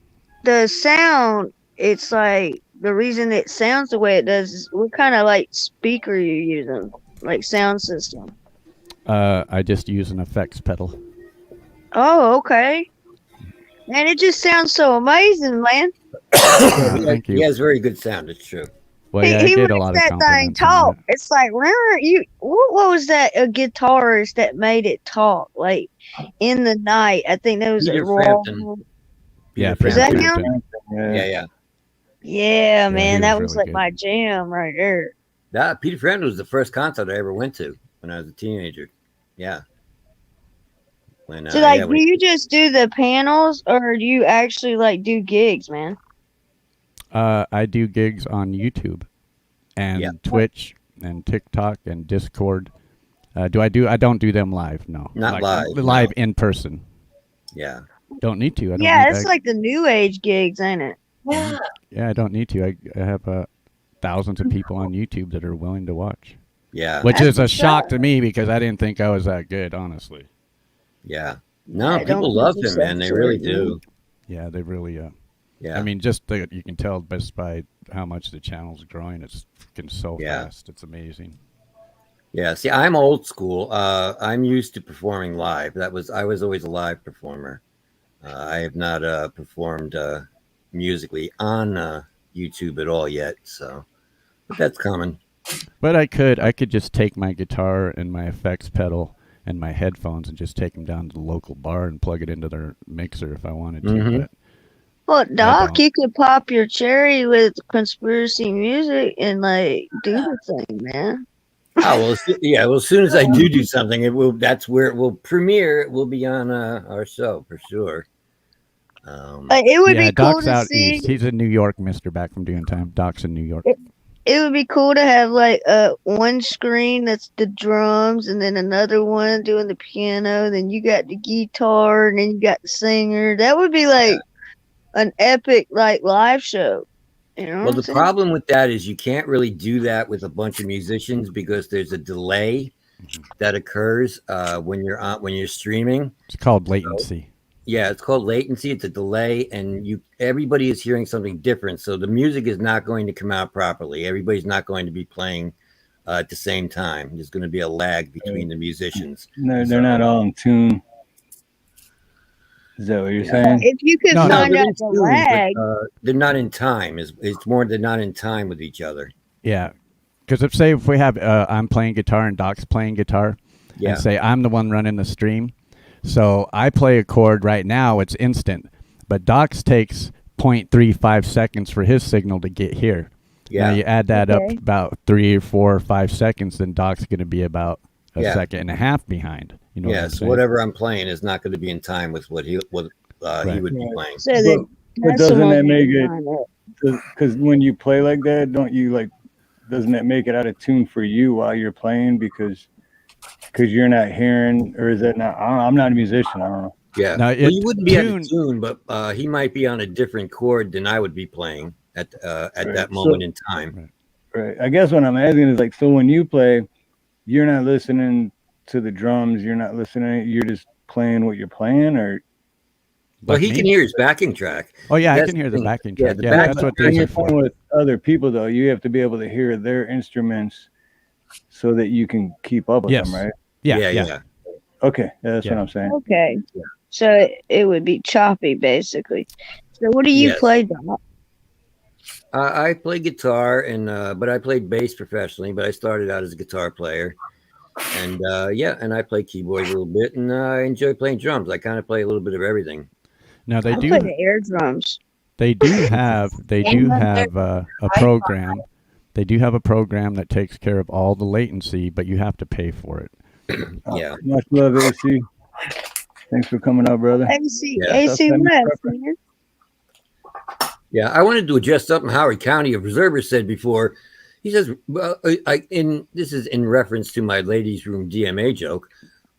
the sound, it's like the reason it sounds the way it does is what kind of like speaker you using, like sound system?
I just use an effects pedal.
Oh, okay. Man, it just sounds so amazing, man.
Thank you.
He has very good sound. It's true.
Well, yeah, I
he
get a
makes
lot of
that thing
compliments on
talk. It's like, remember you? What was that? A guitarist that made it talk, like in the night. I think that was
Peter
Raw.
Frampton.
Yeah,
Is that him?
Yeah.
Yeah, man,
he
that
was
was
really
like
good.
my jam right there.
Peter Frampton was the first concert I ever went to when I was a teenager. Yeah. When,
So, like, do you just do the panels, or do you actually like do gigs, man?
I do gigs on YouTube and Twitch and TikTok and Discord. I don't do them live. No,
Not
like,
live,
live
no.
in person.
Yeah.
Don't need to. I don't
Yeah,
need,
it's like the new age gigs, ain't it?
Yeah.
Yeah, I don't need to. I have thousands of people on YouTube that are willing to watch.
Yeah.
Which
That's
is a
what's
shock
up.
to me because I didn't think I was that good, honestly.
Yeah. No,
I don't
people love
think
him,
so,
man. They really
certainly.
do.
Yeah, they really.
Yeah.
I mean, just you can tell just by how much the channel's growing. It's freaking so fast. It's amazing.
Yeah. See, I'm old school. I'm used to performing live. I was always a live performer. I have not performed musically on YouTube at all yet. So, but that's coming.
But I could just take my guitar and my effects pedal and my headphones and just take them down to the local bar and plug it into their mixer if I wanted to.
Mhm.
But
Well, Doc,
don't.
you could pop your cherry with conspiracy music and like do the thing, man.
Oh well, yeah. Well, as soon as I do something, it will. That's where it will premiere. It will be on our show for sure.
Like, it would
yeah,
be cool
Doc's
to
out
see.
east. He's in New York, Mister, back from doing time. Doc's in New York.
It would be cool to have like one screen that's the drums, and then another one doing the piano. Then you got the guitar, and then you got the singer. That would be like an epic like live show. You know
Well,
what I'm
the
saying?
problem with that is you can't really do that with a bunch of musicians because there's a delay that occurs when you're streaming.
It's called latency.
Yeah, it's called latency. It's a delay, and everybody is hearing something different. So the music is not going to come out properly. Everybody's not going to be playing at the same time. There's going to be a lag between the musicians.
No, they're not all in tune. Is that what you're saying?
If you could
No,
find
they're
out
in
the
tune,
lag,
but they're not in time. It's more they're not in time with each other.
Yeah, because if we have I'm playing guitar and Doc's playing guitar,
Yeah.
and say I'm the one running the stream, so I play a chord right now, it's instant, but Doc's takes 0.35 seconds for his signal to get here.
Yeah.
Now you add that up
Okay.
about 3 or 4 or 5 seconds, then Doc's going to be about a
Yeah.
second and a half behind. You know what I'm
So
saying?
whatever I'm playing is not going to be in time with what he would be playing.
so then
But
that's
doesn't
someone
that
you
make
can
it?
find out.
Because when you play like that, don't you like? Doesn't that make it out of tune for you while you're playing because you're not hearing, or is that not? I'm not a musician. I don't know.
Yeah.
Now,
Well, you wouldn't be out of tune, but he might be on a different chord than I would be playing at that moment in time.
Right. I guess what I'm asking is like, so when you play, you're not listening to the drums. You're not listening. You're just playing what you're playing, or.
Well, he can hear his backing track.
Oh yeah, I
That's
can hear the
thing.
backing
Yeah,
track.
the
Yeah,
back-
that's what
When
these
you're
are for.
playing with other people, though, you have to be able to hear their instruments so that you can keep up with
Yes.
them, right?
Yeah.
Okay, that's what I'm saying.
Okay. So it would be choppy, basically. So what do you
Yes.
play, Doc?
I play guitar but I played bass professionally. But I started out as a guitar player, and and I play keyboard a little bit, and I enjoy playing drums. I kind of play a little bit of everything.
Now they
I
do
play the air drums.
they do have a program. They do have a program that takes care of all the latency, but you have to pay for it.
Yeah.
Much love, AC. Thanks for coming out, brother.
AC
That's
left, man.
Yeah, I wanted to address something Howard County Observer said before. He says, well, this is in reference to my ladies' room DMA joke.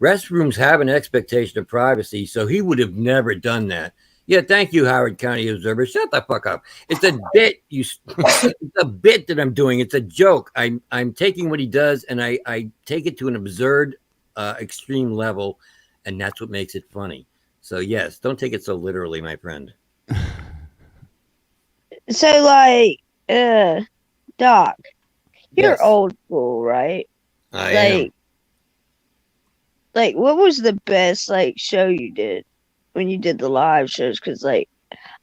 Restrooms have an expectation of privacy, so he would have never done that. Yeah, thank you, Howard County Observer. Shut the fuck up. It's a bit. It's a bit that I'm doing. It's a joke. I'm taking what he does and I take it to an absurd, extreme level, and that's what makes it funny. So yes, don't take it so literally, my friend.
So like, Doc, you're
Yes.
old school, right?
I am.
Like, what was the best like show you did when you did the live shows? Because like,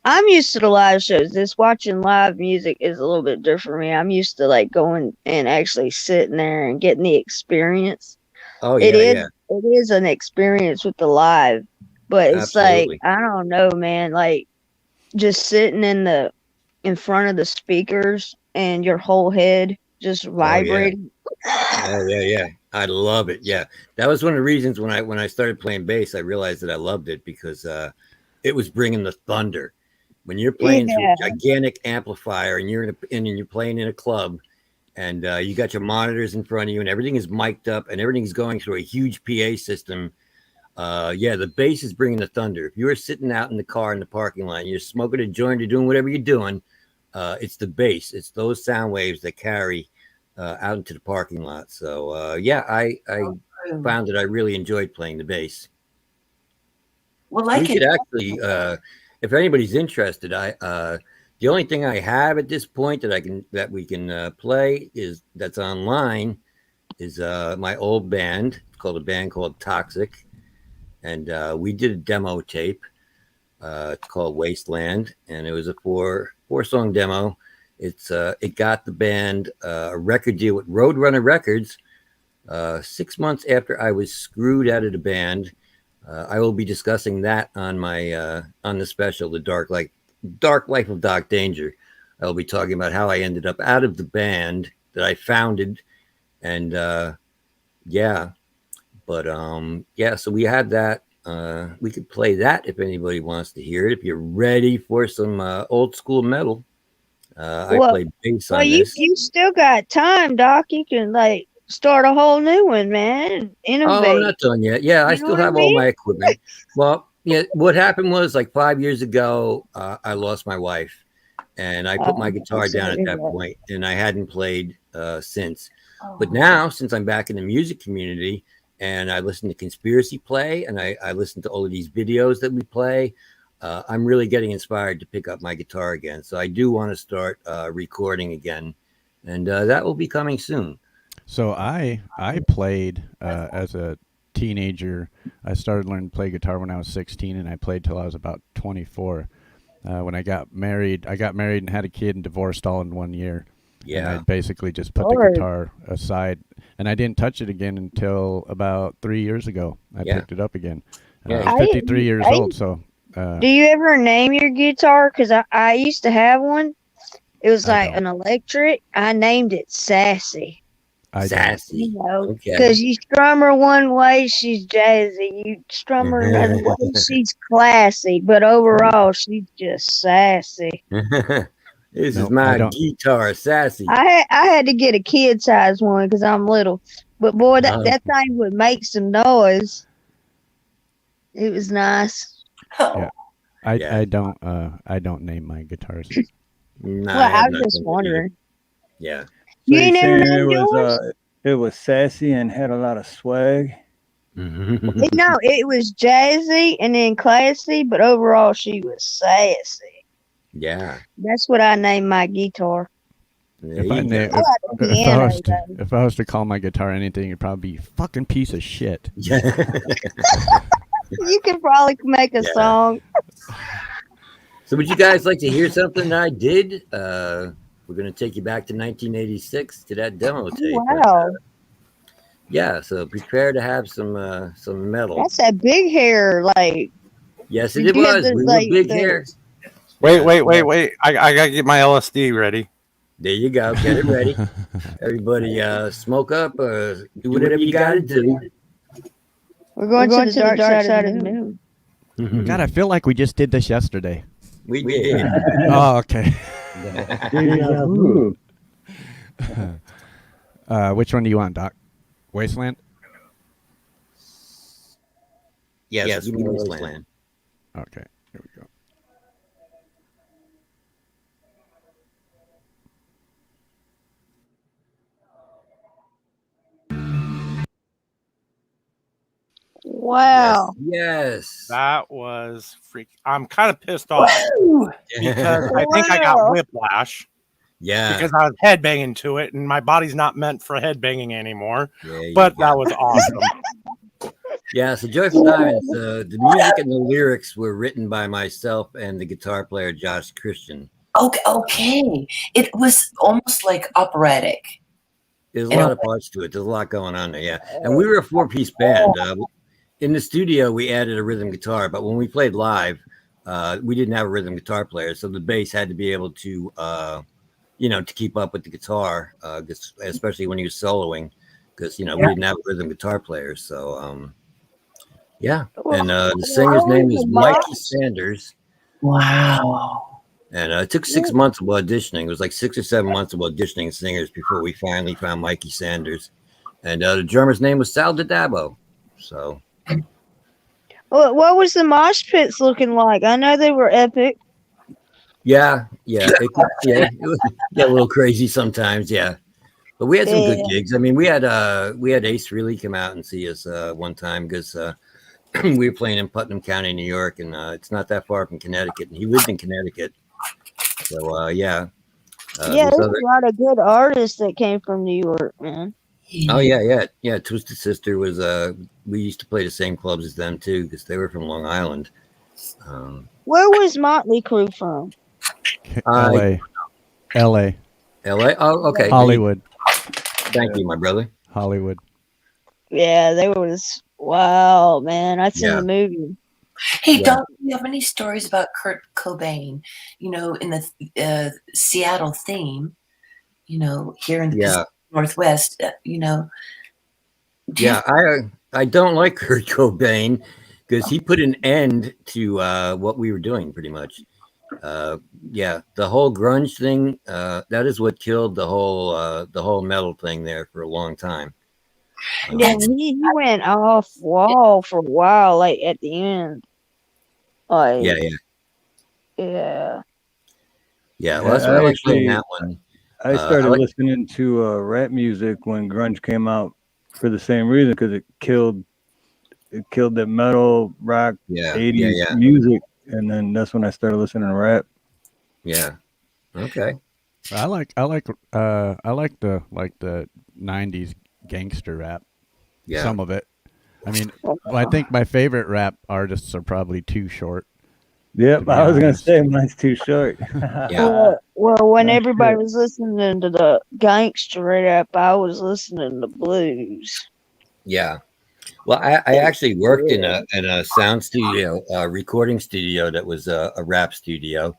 I'm used to the live shows. This watching live music is a little bit different for me. I'm used to like going and actually sitting there and getting the experience.
Oh
It
yeah.
is an experience with the live, but it's
Absolutely.
like I don't know, man. Like just sitting in front of the speakers and your whole head just vibrating.
Oh yeah. I love it. Yeah, that was one of the reasons when I started playing bass, I realized that I loved it because it was bringing the thunder. When you're playing through a gigantic amplifier and you're you're playing in a club, and you got your monitors in front of you, and everything is mic'd up, and everything's going through a huge PA system. The bass is bringing the thunder. If you're sitting out in the car in the parking lot, and you're smoking a joint, or doing whatever you're doing, it's the bass. It's those sound waves that carry out into the parking lot. So I found that I really enjoyed playing the bass.
Well,
we could actually, if anybody's interested, the only thing I have at this point that we can play that's online is my old band. It's called a band called Toxic, and we did a demo tape. It's called Wasteland, and it was a four-song demo. It got the band a record deal with Roadrunner Records 6 months after I was screwed out of the band. I will be discussing that on my on the special, The Dark Life of Doc Danger. I will be talking about how I ended up out of the band that I founded, and so we had that. We could play that if anybody wants to hear it. If you're ready for some old school metal. I play bass on this.
You still got time, Doc. You can like start a whole new one, man. And innovate.
Oh, I'm not done yet. Yeah, I
You know
still
what I
have all
mean?
my equipment. Well, yeah, what happened was like 5 years ago, I lost my wife, and I put my guitar
I'm
down
sorry
at
to
that
hear that.
point, and I hadn't played since.
Oh.
But now, since I'm back in the music community, and I listen to Conspiracy Play, and I listen to all of these videos that we play, I'm really getting inspired to pick up my guitar again. So I do want to start recording again, and that will be coming soon.
So I played as a teenager. I started learning to play guitar when I was 16, and I played till I was about 24. When I got married and had a kid and divorced all in 1 year. And I
Yeah.
basically just put the
Lord.
guitar aside, and I didn't touch it again until about 3 years ago. I
Yeah.
picked it up again.
Yeah.
I'm 53 years old, so.
Do you ever name your guitar? Because I used to have one. It was
I
like an electric. I named it Sassy.
I don't.
Sassy.
You know,
Okay.
because you strum her one way, she's jazzy. You strum her another way, she's classy. But overall, she's just sassy.
This is
Nope, I
my
don't.
guitar, Sassy.
I had to get a kid size one because I'm little. But boy, that thing would make some noise. It was nice.
Yeah.
Yeah.
I don't name my guitars.
No,
Well,
I
I
have
was just
nothing to do.
wondering.
Yeah.
So
You
you're
ain't never
saying
named yours?
it was sassy and had a lot of swag?
No, it was jazzy and then classy, but overall she was sassy.
Yeah.
That's what I named my guitar.
There
If I
you
na-
go.
I like the piano, though.
if I was to call my guitar anything, it'd probably be fucking piece of shit.
Yeah.
You could probably make a
Yeah.
song.
So would you guys like to hear something that I did? We're going to take you back to 1986 to that demo tape.
Wow.
Yeah, so prepare to have some metal.
That's that big hair, like.
Yes,
did
it
you have
was.
the,
We
like,
were big
the-
hair.
Wait. I got to get my LSD ready.
There you go. Get it ready. Everybody smoke up. Do whatever you got to do.
We're going to the dark side of the moon.
God, I feel like we just did this yesterday.
We did.
Oh, okay.
Deja vu.
Which one do you want, Doc? Wasteland?
Yes, give me Wasteland.
Okay, here we go.
Wow.
Yes.
That was freak. I'm kind of pissed off because I think I got whiplash.
Yeah.
Because I was headbanging to it, and my body's not meant for headbanging anymore.
Yeah,
but that was awesome.
Yeah, so Joyful Diamonds, the music and the lyrics were written by myself and the guitar player Josh Christian.
Okay. It was almost like operatic.
There's a lot of parts to it. There's a lot going on there, yeah. And we were a 4-piece band. In the studio, we added a rhythm guitar, but when we played live, we didn't have a rhythm guitar player, so the bass had to be able to, to keep up with the guitar, especially when he was soloing, because we didn't have a rhythm guitar player. So, yeah. And the singer's name is Mikey Sanders.
Wow.
And it took 6 months of auditioning. It was like 6 or 7 months of auditioning singers before we finally found Mikey Sanders. And the drummer's name was Sal Didabo. So.
What was the mosh pits looking like? I know they were epic.
Yeah. It was a little crazy sometimes, yeah. But we had some good gigs. I mean, we had Ace Really come out and see us one time because we were playing in Putnam County, New York, and it's not that far from Connecticut. And he lived in Connecticut. So, yeah.
There's a lot of good artists that came from New York, man.
Oh, yeah. Twisted Sister was, we used to play the same clubs as them, too, because they were from Long Island.
Where was Motley Crue from?
L.A.
Oh, okay.
Hollywood.
Thank you, my brother.
Hollywood.
Yeah, they was, wow, man. I'd seen the movie.
Hey, don't you have any stories about Kurt Cobain, in the Seattle theme, here in the Northwest,
I don't like Kurt Cobain because he put an end to what we were doing pretty much. The whole grunge thing, that is what killed the whole metal thing there for a long time.
Yeah, he went off wall for a while, like at the end. Like,
yeah. Yeah, well, that's why I like playing that one.
I started listening to rap music when grunge came out for the same reason, because it killed the metal rock 80s music, and then that's when I started listening to rap.
Yeah. Okay.
I like the 90s gangster rap.
Yeah.
Some of it. I mean, I think my favorite rap artists are probably Too Short.
Yep, I was gonna say mine's Too Short.
Well, when
That's
everybody
true.
was listening to the gangster rap, I was listening to blues.
Yeah. Well, I actually worked in a sound studio, recording studio that was a rap studio.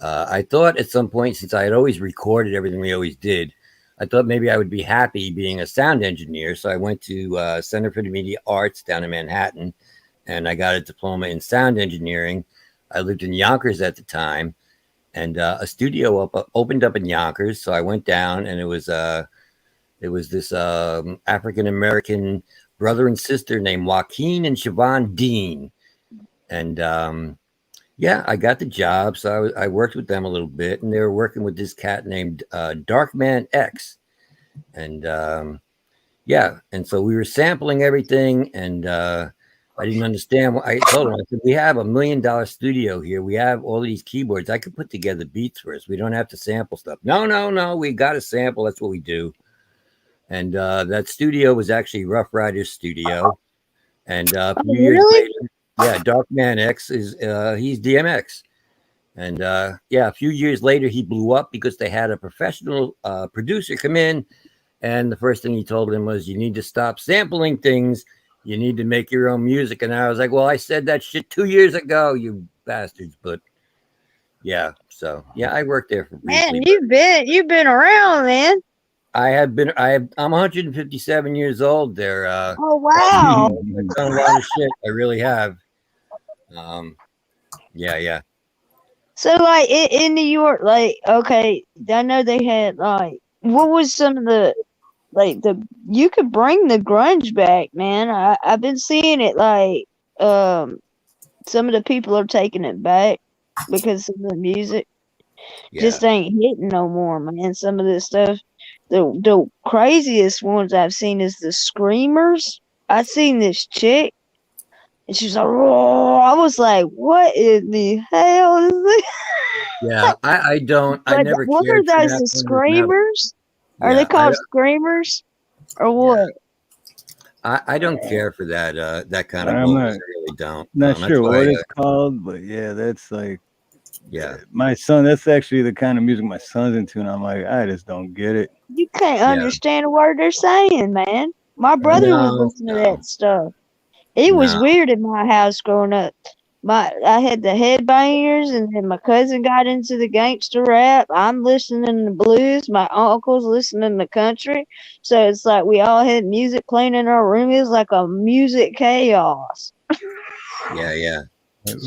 I thought at some point, since I had always recorded everything we always did, I thought maybe I would be happy being a sound engineer. So I went to Center for the Media Arts down in Manhattan, and I got a diploma in sound engineering. I lived in Yonkers at the time, and a studio opened up in Yonkers. So I went down, and it was this African American brother and sister named Joaquin and Siobhan Dean, and yeah, I got the job. So I worked with them a little bit, and they were working with this cat named Darkman X, and yeah, and so we were sampling everything, and I didn't understand what I told them. I said, we have $1 million studio here. We have all these keyboards. I could put together beats for us. We don't have to sample stuff. No. We got to sample. That's what we do. And that studio was actually Rough Riders Studio. And a few years later, yeah, Darkman X is he's DMX. And yeah, a few years later, he blew up because they had a professional producer come in. And the first thing he told him was, you need to stop sampling things. You need to make your own music. And I was like, well, I said that shit 2 years ago, you bastards. But yeah, so yeah, I worked there for briefly.
Man, you've been around, man.
I'm 157 years old there.
Oh wow.
I've done a lot of shit. I really have. Yeah.
So like in New York, like, okay, I know they had like, what was some of the, like, you could bring the grunge back, man. I've been seeing it, like, some of the people are taking it back because of the music just ain't hitting no more, man. Some of this stuff, the craziest ones I've seen is the screamers. I seen this chick, and she's like, "Oh!" I was like, "What in the hell is this?"
Yeah, I never
What
cared
are
for
those,
that
the
kind of metal.
screamers? Are
Yeah,
they called screamers or what?
I don't care for that kind of
I'm
vocals. I really don't.
not
That's
sure
why
what it's called, but yeah, that's like,
yeah.
my son, that's actually the kind of music my son's into, and I'm like, I just don't get it.
You can't understand a word they're saying, man. My brother was listening to that stuff. It was weird in my house growing up. I had the headbangers, and then my cousin got into the gangster rap. I'm listening to blues. My uncle's listening to country. So it's like we all had music playing in our room. It was like a music chaos.
Yeah.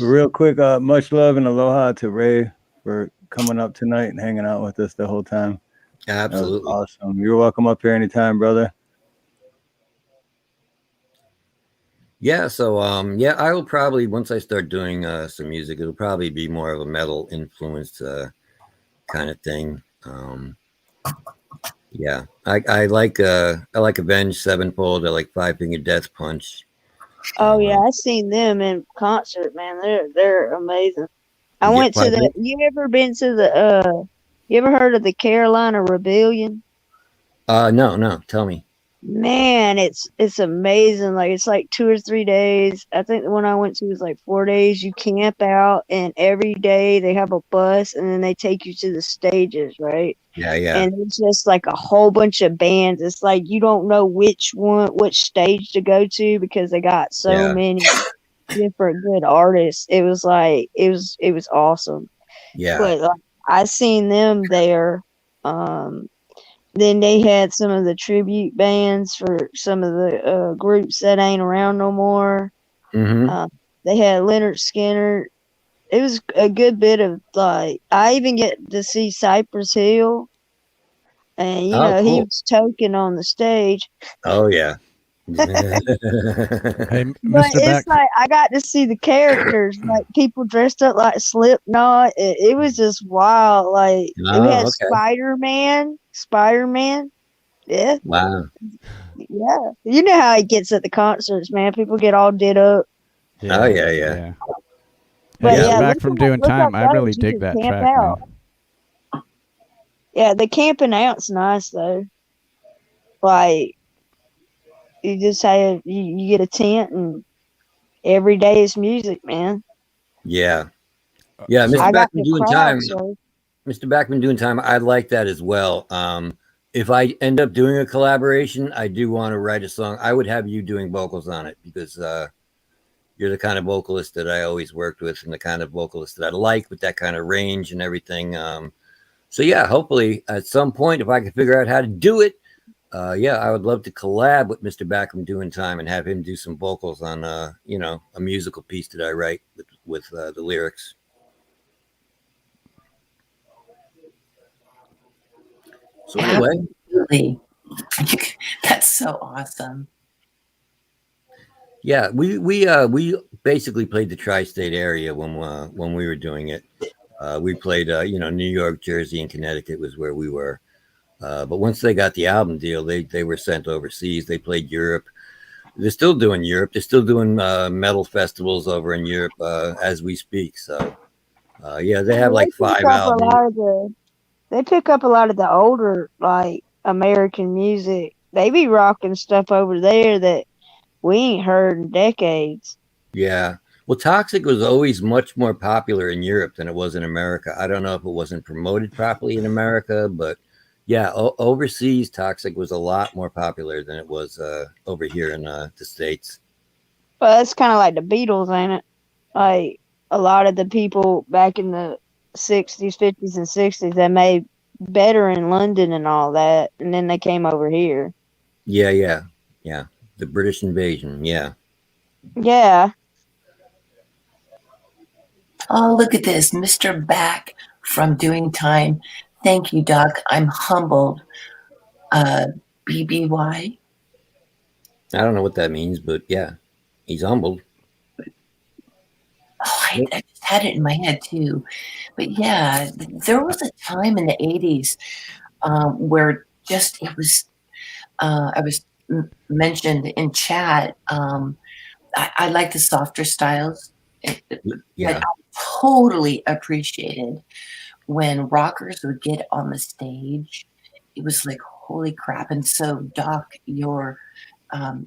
Real quick, much love and aloha to Ray for coming up tonight and hanging out with us the whole time.
Absolutely.
That was awesome. You're welcome up here anytime, brother.
Yeah, so yeah, I will probably, once I start doing some music, it'll probably be more of a metal influenced kind of thing. Yeah, I like Avenged Sevenfold. I like Five Finger Death Punch.
Oh yeah, I seen them in concert, man. They're amazing. I went to the. You ever been to the? You ever heard of the Carolina Rebellion?
No. Tell me.
Man, it's amazing. Like, it's like 2 or 3 days. I think the one I went to was like 4 days. You camp out, and every day they have a bus, and then they take you to the stages, right?
Yeah.
And it's just like a whole bunch of bands. It's like you don't know which stage to go to because they got so many different good artists. It was like it was awesome.
Yeah.
But like, I seen them there. Then they had some of the tribute bands for some of the groups that ain't around no more.
Mm-hmm.
They had Leonard Skinner. It was a good bit of, like, I even get to see Cypress Hill. And, you know,
cool.
he was token on the stage.
Oh, yeah.
Hey,
But
Mr.
it's
Beck.
like I got to see the characters, like people dressed up like Slipknot. It was just wild. Like we had
Okay.
Spider-Man. Yeah,
Wow.
yeah. You know how it gets at the concerts, man. People get all did up.
Oh yeah.
But
Mr.
yeah,
Beck from Doing
look
Time,
up
I really
those. You
dig
can
that
camp
track,
out.
man.
Yeah, the camping out's nice though. Like you just have you get a tent and every day is music, man.
Yeah. Yeah,
So-
Mr.
I got
Backman
the
Doing
crowd,
Time.
so
Mr. Backman Doing Time, I like that as well. If I end up doing a collaboration, I do want to write a song. I would have you doing vocals on it because you're the kind of vocalist that I always worked with and the kind of vocalist that I like with that kind of range and everything. So yeah, hopefully at some point, if I can figure out how to do it, yeah, I would love to collab with Mr. Backman Doing Time and have him do some vocals on, a musical piece that I write with the lyrics. So anyway,
absolutely. That's so awesome.
Yeah, we basically played the tri-state area when we were doing it. We played New York, Jersey, and Connecticut was where we were. But once they got the album deal, they were sent overseas. They played Europe. They're still doing Europe. They're still doing metal festivals over in Europe as we speak. So yeah, they have like 5 albums.
They pick up a lot of the older like American music. They be rocking stuff over there that we ain't heard in decades.
Yeah. Well, Toxic was always much more popular in Europe than it was in America. I don't know if it wasn't promoted properly in America, but yeah, overseas Toxic was a lot more popular than it was over here in the States.
Well, it's kind of like the Beatles, ain't it? Like a lot of the people back in the 60s, 50s, and 60s, they made better in London and all that, and then they came over here.
Yeah. The British invasion. Yeah.
Yeah.
Oh, look at this. Mr. Back from Doing Time. Thank you, Doc. I'm humbled. BBY.
I don't know what that means, but yeah, he's humbled.
Oh, I just had it in my head too. But yeah, there was a time in the 80s where just it was, I was mentioned in chat. I like the softer styles.
Yeah.
But I totally appreciated when rockers would get on the stage. It was like, holy crap. And so, Doc, your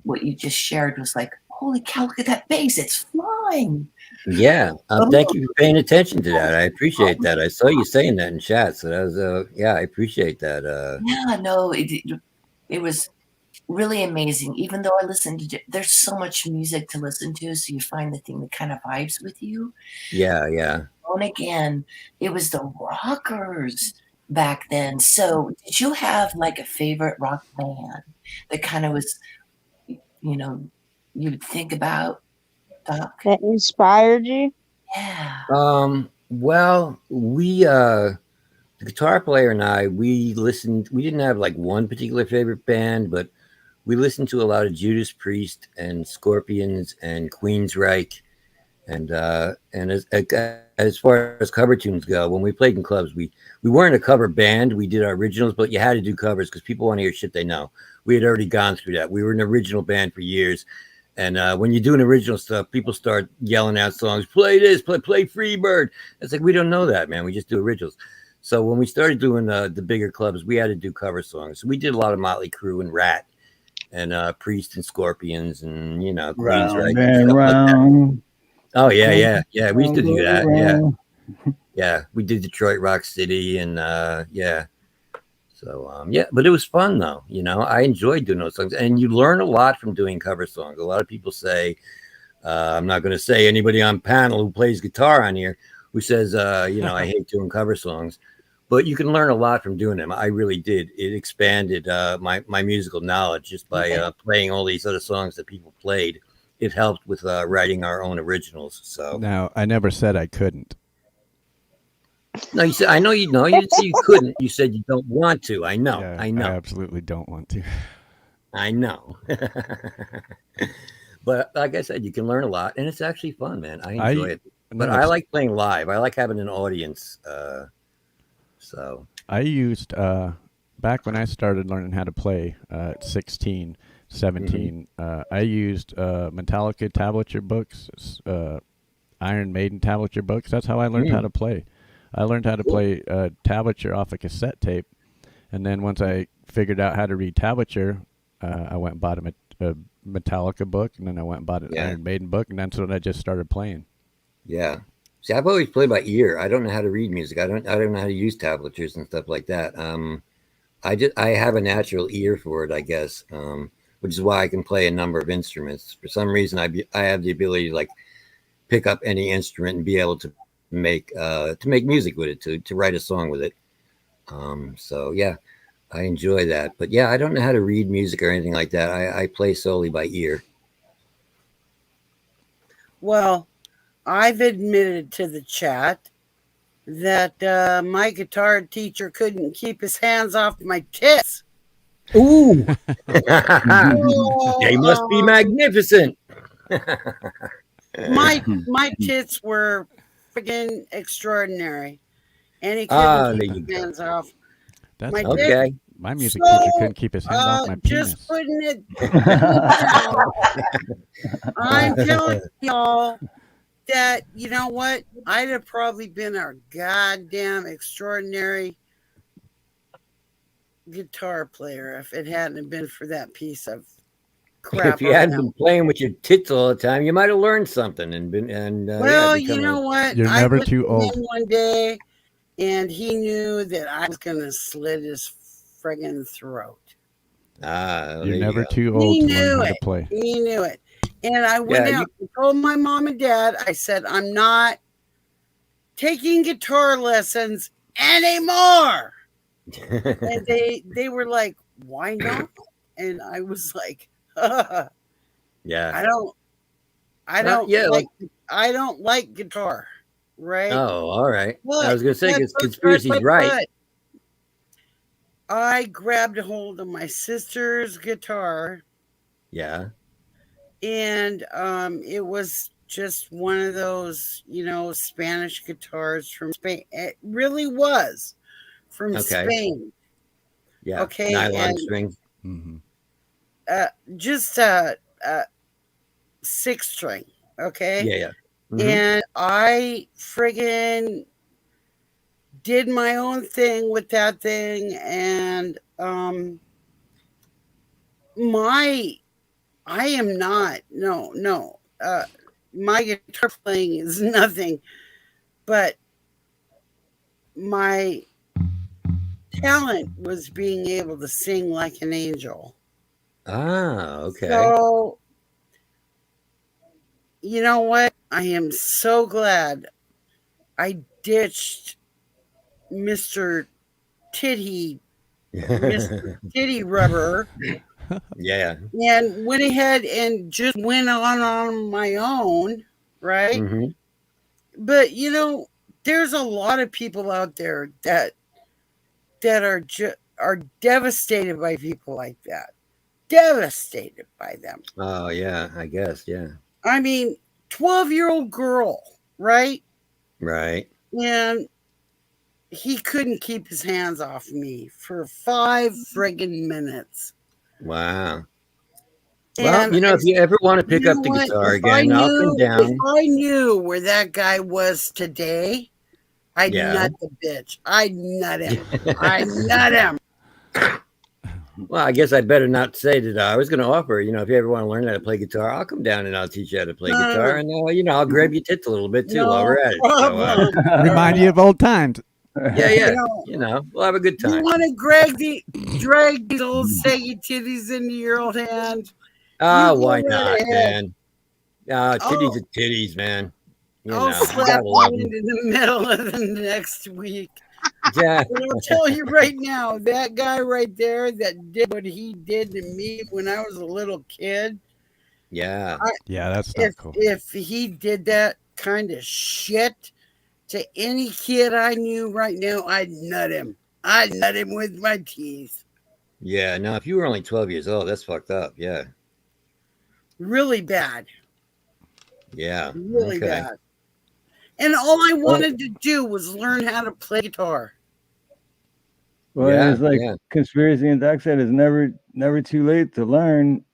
what you just shared was like, holy cow, look at that bass. It's flying.
Yeah. Thank you for paying attention to that. I appreciate that. I saw you saying that in chat. So that was, yeah, I appreciate that.
Yeah, no, it was really amazing. Even though I listened to, there's so much music to listen to. So you find the thing that kind of vibes with you.
Yeah.
And again, it was the rockers back then. So did you have like a favorite rock band that kind of was, you'd think about, Doc?
That inspired you?
Yeah.
Well, the guitar player and I, we didn't have like one particular favorite band, but we listened to a lot of Judas Priest and Scorpions and Queensryche. And as far as cover tunes go, when we played in clubs, we weren't a cover band. We did our originals, but you had to do covers because people want to hear shit they know. We had already gone through that. We were an original band for years. And when you do an original stuff, people start yelling out songs, play this, play Freebird. It's like, we don't know that, man. We just do originals. So when we started doing the bigger clubs, we had to do cover songs. So we did a lot of Motley Crue and Rat and Priest and Scorpions and, Queensryche and stuff like that. Oh, yeah. We used to do that. Yeah. Yeah. We did Detroit Rock City and yeah. So, yeah, but it was fun though. I enjoyed doing those songs and you learn a lot from doing cover songs. A lot of people say, I'm not going to say anybody on panel who plays guitar on here who says, I hate doing cover songs, but you can learn a lot from doing them. I really did. It expanded my musical knowledge just by playing all these other songs that people played. It helped with writing our own originals. So
now I never said I couldn't.
No, you said I know you didn't say you couldn't. You said you don't want to. I know.
Yeah,
I know.
I absolutely don't want to.
I know. But like I said, you can learn a lot, and it's actually fun, man. I enjoy it. But I like playing live. I like having an audience. So
I used back when I started learning how to play at 16, 17. I used Metallica tablature books, Iron Maiden tablature books. That's how I learned how to play. I learned how to play tablature off a cassette tape, and then once I figured out how to read tablature, I went and bought a Metallica book, and then I went and bought an Iron Maiden book, and that's when I just started playing.
Yeah. See, I've always played by ear. I don't know how to read music. I don't know how to use tablatures and stuff like that. I have a natural ear for it, I guess, which is why I can play a number of instruments. For some reason, I have the ability to like pick up any instrument and be able to make music with it, to write a song with it. So yeah, I enjoy that. But yeah, I don't know how to read music or anything like that. I play solely by ear.
Well, I've admitted to the chat that my guitar teacher couldn't keep his hands off my tits.
Ooh, they must be magnificent.
my tits were freaking extraordinary, and he couldn't keep his hands off.
That's
my
okay.
tits.
My music teacher couldn't keep his hands off my penis.
Just putting it down. I'm telling y'all that, you know what? I'd have probably been a goddamn extraordinary guitar player if it hadn't been for that piece of crap.
If you hadn't been playing with your tits all the time, you might have learned something
well, you know what?
You're never too old.
One day, and he knew that I was gonna slit his friggin' throat.
You're never too old to learn how to play.
He knew it. And I went out and told my mom and dad, I said, I'm not taking guitar lessons anymore. And they were like, why not? And I was like,
yeah.
I don't like guitar, right?
Oh, all right.
But
I was gonna say conspiracy's right.
I grabbed a hold of my sister's guitar.
Yeah.
And it was just one of those, Spanish guitars from Spain. It really was from Spain.
Yeah.
Okay.
Nylon strings.
Just a 6-string. Okay.
Yeah.
And I friggin' did my own thing with that thing, and I am not, no. My guitar playing is nothing, but my talent was being able to sing like an angel.
Ah, okay.
So, you know what? I am so glad I ditched Mr. Titty Rubber.
Yeah.
And went ahead and just went on my own, right? But there's a lot of people out there that are devastated by people like that. Devastated by them.
Oh yeah, I guess, yeah.
I mean, 12-year-old girl, right?
Right.
And he couldn't keep his hands off me for 5 friggin' minutes.
Wow. Well, if you ever want to pick up the guitar again, I'll come down.
If I knew where that guy was today, I'd nut the bitch. I'd nut him. I'd nut him.
Well, I guess I better not say that I was going to offer, if you ever want to learn how to play guitar, I'll come down and I'll teach you how to play guitar. And, I'll grab your tits a little bit too while we're at it. So,
remind you of old times.
Yeah. We'll have a good time.
You want to drag these old saggy titties into your old hand?
Why not, man? Titties are titties, man.
I'll slap you into the middle of the next week.
Yeah.
And I'll tell you right now, that guy right there that did what he did to me when I was a little kid.
Yeah.
That's not cool.
If he did that kind of shit to any kid I knew right now, I'd nut him. I'd nut him with my teeth.
Yeah. Now, if you were only 12 years old, that's fucked up. Yeah.
Really bad.
Yeah.
Really
Okay.
bad. And all I wanted to do was learn how to play guitar.
Well,
Yeah,
it's like
yeah.
Conspiracy and Doc said, it's never too late to learn.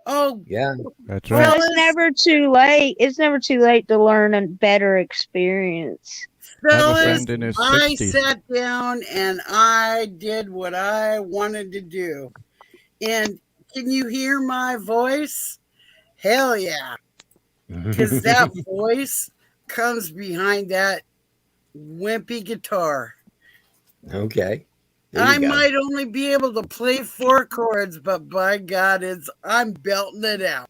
Oh,
yeah,
that's
Well,
right.
it's never too late. It's never too late to learn a better experience.
I have a
Fellas,
friend in his
I
60s.
sat down and I did what I wanted to do. And can you hear my voice? Hell yeah. Because that voice comes behind that wimpy guitar.
Okay.
I might only be able to play 4 chords, but by God, I'm belting it out.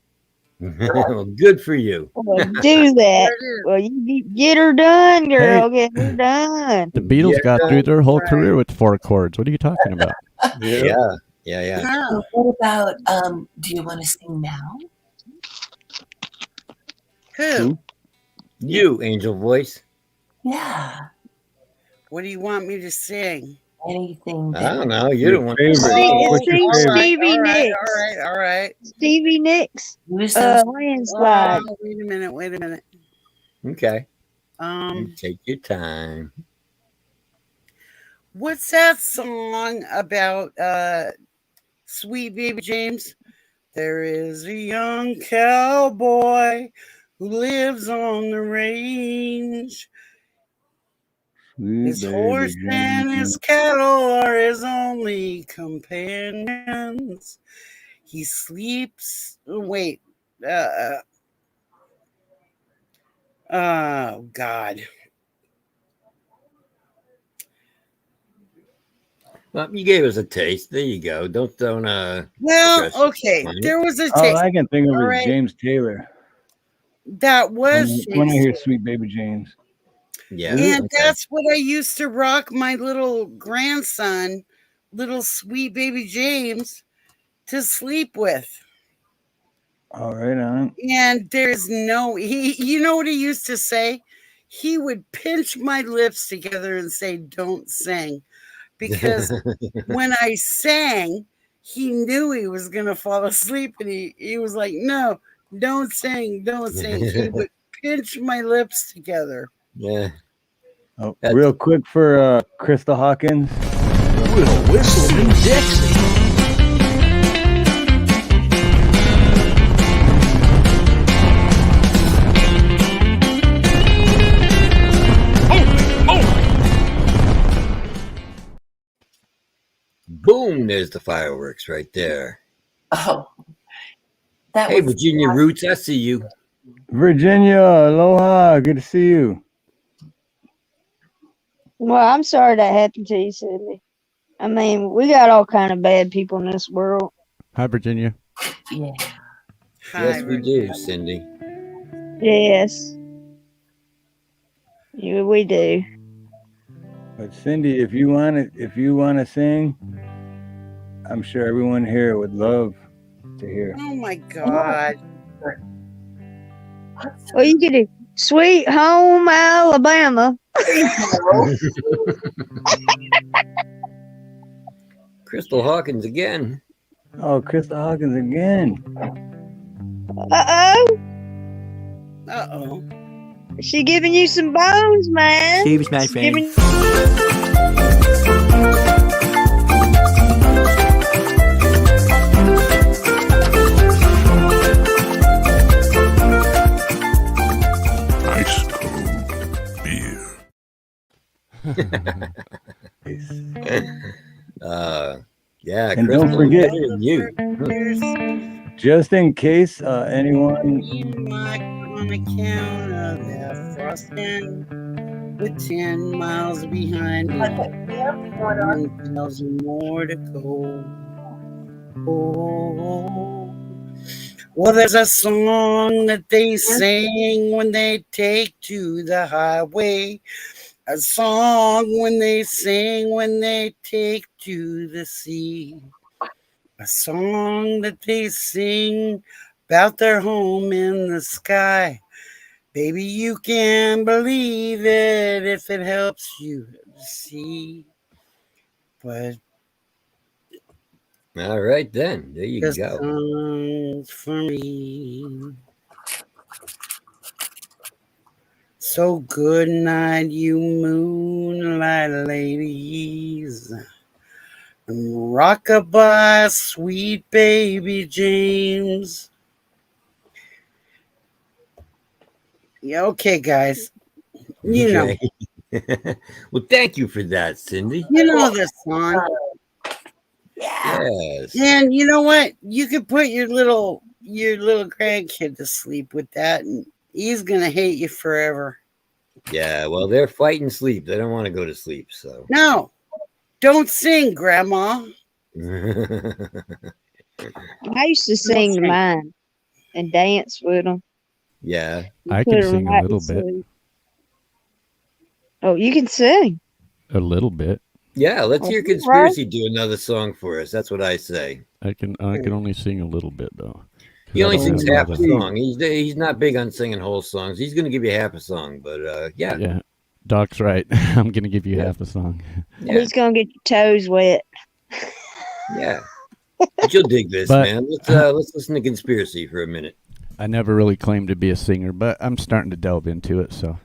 Well, good for you.
Well, do that. Well, you get her done, girl. Get her done.
The Beatles
Yeah,
got through their whole
right.
career with 4 chords. What are you talking about?
Yeah. Yeah.
So what about do you want to sing now?
Who?
You, angel voice.
Yeah.
What do you want me to sing?
Anything
I
that
don't know. You don't want
favorite. What's your
Sing
favorite?
Stevie Nicks.
All right.
Stevie Nicks. Landslide.
Wait a minute.
Okay. You take your time.
What's that song about Sweet Baby James? There is a young cowboy who lives on the range.
Sweet
His
baby
horse and
James.
his cattle are his only companions. He sleeps. Wait. Oh, God.
Well, you gave us a taste. There you go. Don't.
Well,
stress
okay.
on it.
There was a
All
taste.
I can think of
All
is
right.
James Taylor.
That was
When I
James
hear
Taylor.
Sweet Baby James.
Yeah.
And
okay.
that's what I used to rock my little grandson, little Sweet Baby James, to sleep with.
All right, on.
And there's you know what he used to say? He would pinch my lips together and say, "Don't sing." Because when I sang, he knew he was going to fall asleep. And he was like, "No, don't sing, don't sing." He would pinch my lips together.
Yeah.
Oh, real quick for Crystal Hawkins.
Will Whistle and Dixie.
Boom! There's the fireworks right there.
Oh, that
Hey,
was
Virginia Roots, I see you.
Virginia, aloha. Good to see you.
Well, I'm sorry that happened to you, Sydney. I mean, we got all kind of bad people in this world.
Hi, Virginia.
Yeah.
Yes, we do, Cindy.
Yes. We do.
But Cindy, if you want to sing, I'm sure everyone here would love to hear.
Oh my God.
Well, you get a Sweet Home Alabama.
Crystal Hawkins again.
Oh, Crystal Hawkins again.
Uh-oh.
She giving you some bones, man.
She was my friend.
Ice cold beer.
Yeah,
And
Crystal,
don't forget,
you.
just in case anyone.
On account of that frosting with 10 miles behind me, 1,000 more to go. Oh, well, there's a song that they sing when they take to the highway. A song when they sing when they take to the sea. A song that they sing about their home in the sky. Baby, you can believe it if it helps you to see. But
All right, then. There you
This
go.
song's for me. So good night, you moonlight ladies. Rockabye, sweet baby James. Yeah, okay, guys. You know.
Well, thank you for that, Cindy.
You know this song.
Yes.
And you know what? You could put your little grandkid to sleep with that, and he's gonna hate you forever.
Yeah, well, they're fighting sleep. They don't want to go to sleep, so.
No, don't sing, Grandma.
I used to sing to mine and dance with them.
Yeah.
I can sing a little bit.
Oh, you can sing.
A little bit.
Yeah, let's hear Conspiracy do another song for us. That's what I say.
I can only sing a little bit though.
He only sings half a song. He's not big on singing whole songs. He's going to give you half a song, but yeah.
Yeah, Doc's right. I'm going to give you half a song.
Yeah.
He's gonna get your toes wet.
Yeah. But you'll dig this,
But-
man. Let's listen to Conspiracy for a minute.
I never really claimed to be a singer, but I'm starting to delve into it. So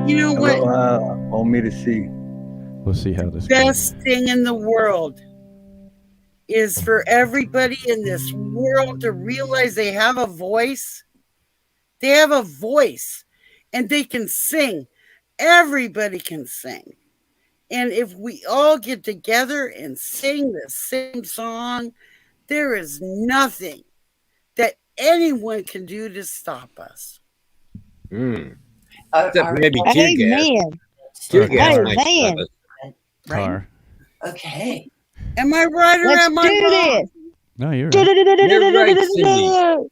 You know what?
Want me to see.
we'll see how this goes.
Best thing in the world is for everybody in this world to realize they have a voice. They have a voice and they can sing. Everybody can sing. And if we all get together and sing the same song, there is nothing that anyone can do to stop us.
Except for maybe tear gas.
Amen.
Tear gas might
Amen.
stop us.
Car.
Okay.
Am I right or
Let's
am I
do
wrong?
this.
No, you're right.
You're right, Cindy.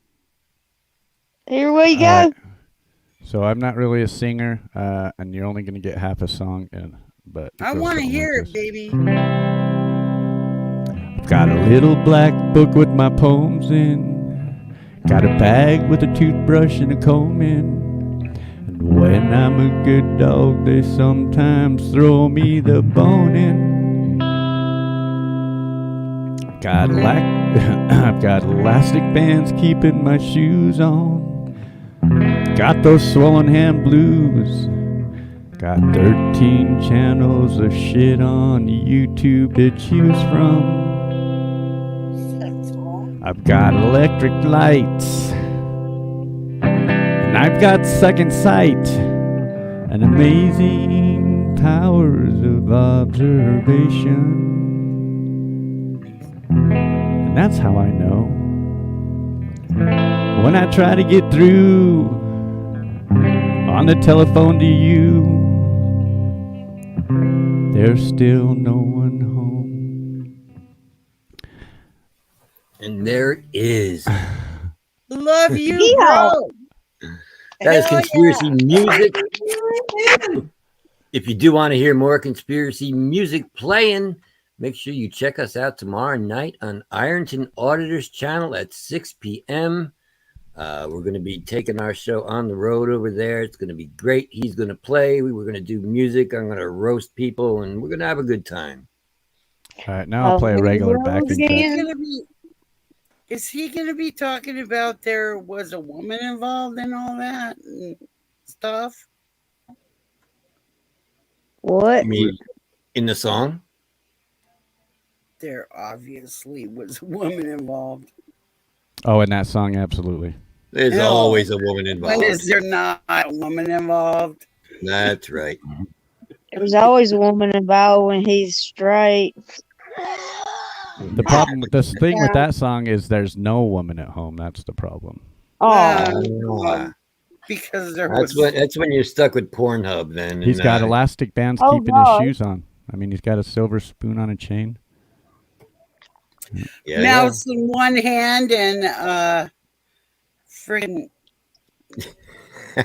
Here we go.
All right. So I'm not really a singer, and you're only going to get half a song. But it
I
goes
want to
something
hear
like
it, baby.
I've got a little black book with my poems in. Got a bag with a toothbrush and a comb in. And when I'm a good dog, they sometimes throw me the bone in. I've got elastic bands keeping my shoes on. Got those swollen hand blues. Got 13 channels of shit on YouTube to choose from. I've got electric lights. And I've got second sight. And amazing powers of observation. And that's how I know. When I try to get through on the telephone to you, there's still no one home.
And there is.
Love you,
Yeehaw.
bro.
That is
Hell
Conspiracy
yeah.
Music. If you do want to hear more Conspiracy Music playing, make sure you check us out tomorrow night on Ironton Auditor's channel at 6 p.m. We're going to be taking our show on the road over there. It's going to be great. He's going to play. We're going to do music. I'm going to roast people, and we're going to have a good time.
All right, now I'll play a regular backing track.
Is he going to be talking about there was a woman involved in all that and stuff?
What?
You mean in the song?
There obviously was a woman involved.
Oh, in that song, absolutely.
There's
No.
always a woman involved.
When is there not a woman involved?
That's right.
There's always a woman involved when he's straight.
The problem with this thing with that song is there's no woman at home. That's the problem.
Oh,
Because there
That's
was.
that's when you're stuck with Pornhub then.
He's
and,
got elastic bands
Oh,
keeping
God.
his shoes on. I mean, he's got a silver spoon on a chain.
Mouse in one hand and friggin'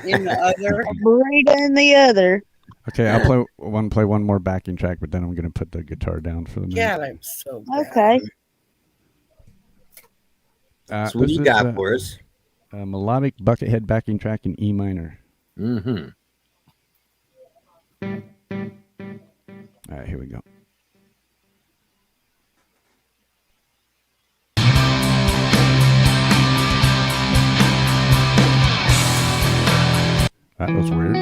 in the other.
a burrito in the other.
Okay, I'll play one more backing track, but then I'm going to put the guitar down for the minute.
God, I'm so bad.
Okay.
So what do
this
you
is
got for us?
A melodic buckethead backing track in E minor.
Mm-hmm.
All right, here we go. That was weird.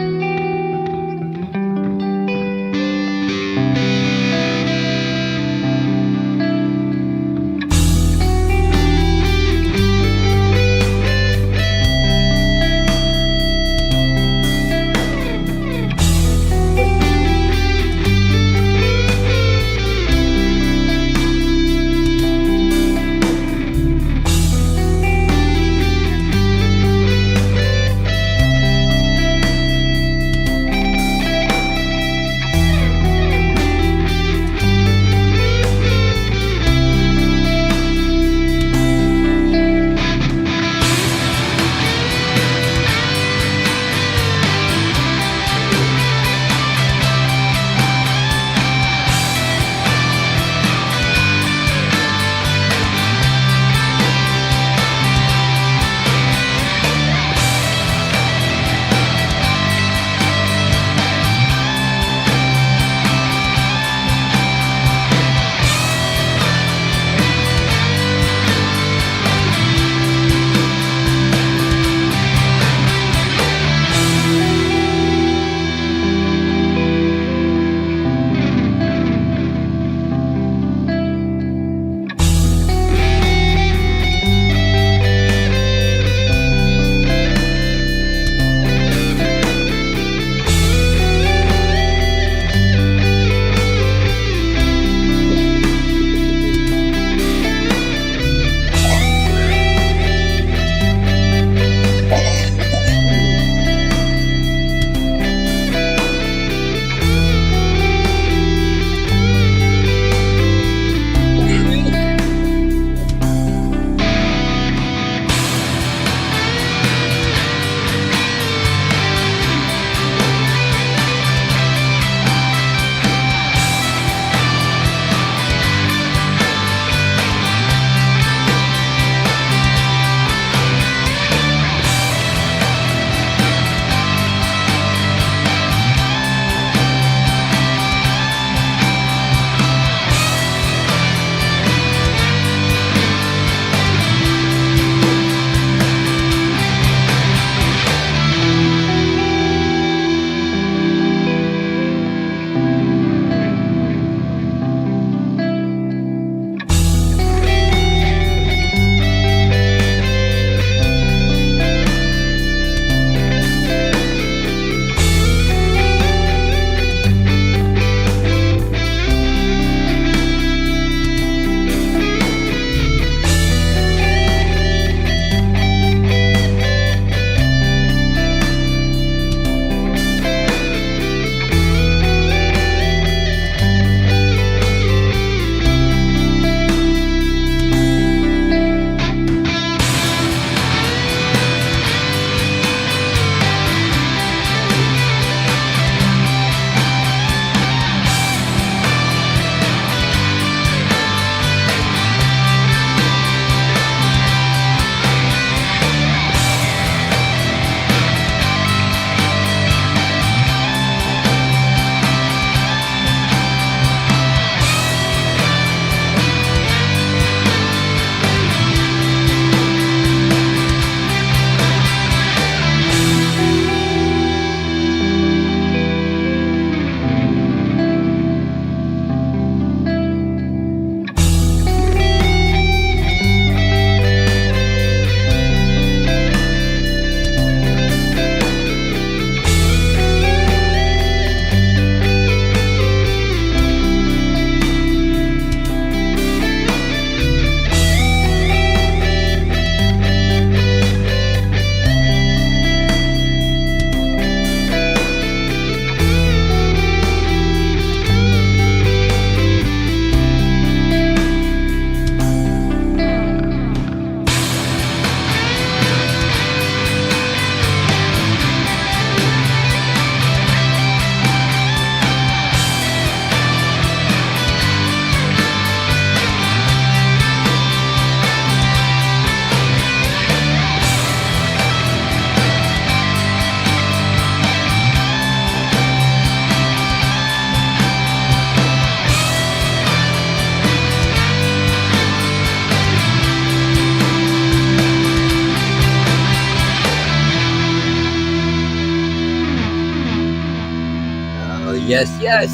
Yes, yes.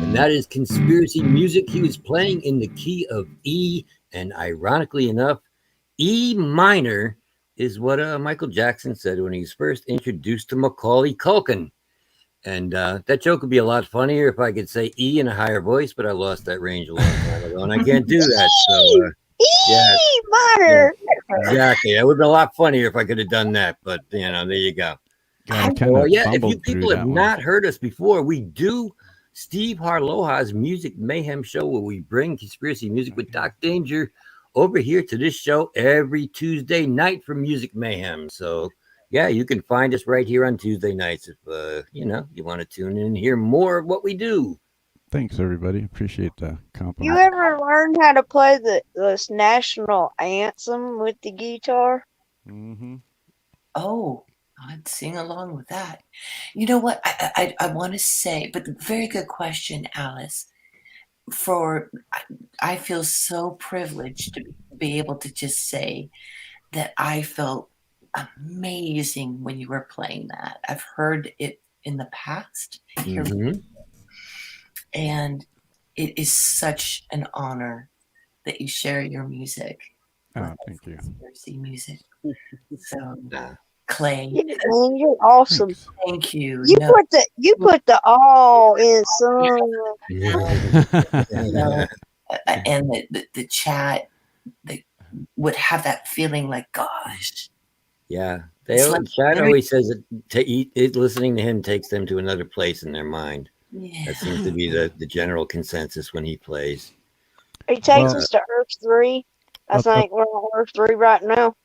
And that is Conspiracy Music. He was playing in the key of E, and ironically enough, E minor is what Michael Jackson said when he was first introduced to Macaulay Culkin. And that joke would be a lot funnier if I could say E in a higher voice, but I lost that range a long time ago, and I can't do that. So, yeah, exactly. It would be a lot funnier if I could have done that, but, there you go. Well, yeah, if you people have not heard us before, we do Steve Harloha's Music Mayhem Show, where we bring conspiracy music with Doc Danger over here to this show every Tuesday night for Music Mayhem. So, yeah, you can find us right here on Tuesday nights if, you want to tune in and hear more of what we do.
Thanks, everybody. Appreciate the compliment.
You ever learned how to play the national anthem with the guitar?
Mm-hmm.
Oh, I'd sing along with that. You know what? I want to say, but very good question, Alice. I feel so privileged to be able to just say that I felt amazing when you were playing that. I've heard it in the past, and it is such an honor that you share your music.
Oh, thank you.
Conspiracy music. So, Clay,
yeah, man, you're awesome.
Thanks.
Thank you.
You put the all in song.
And the chat that would have that feeling like, gosh.
Yeah, Chad always says that listening to him takes them to another place in their mind.
Yeah.
That seems to be the general consensus when he plays.
He takes us to Earth 3. I think we're on Earth 3 right now.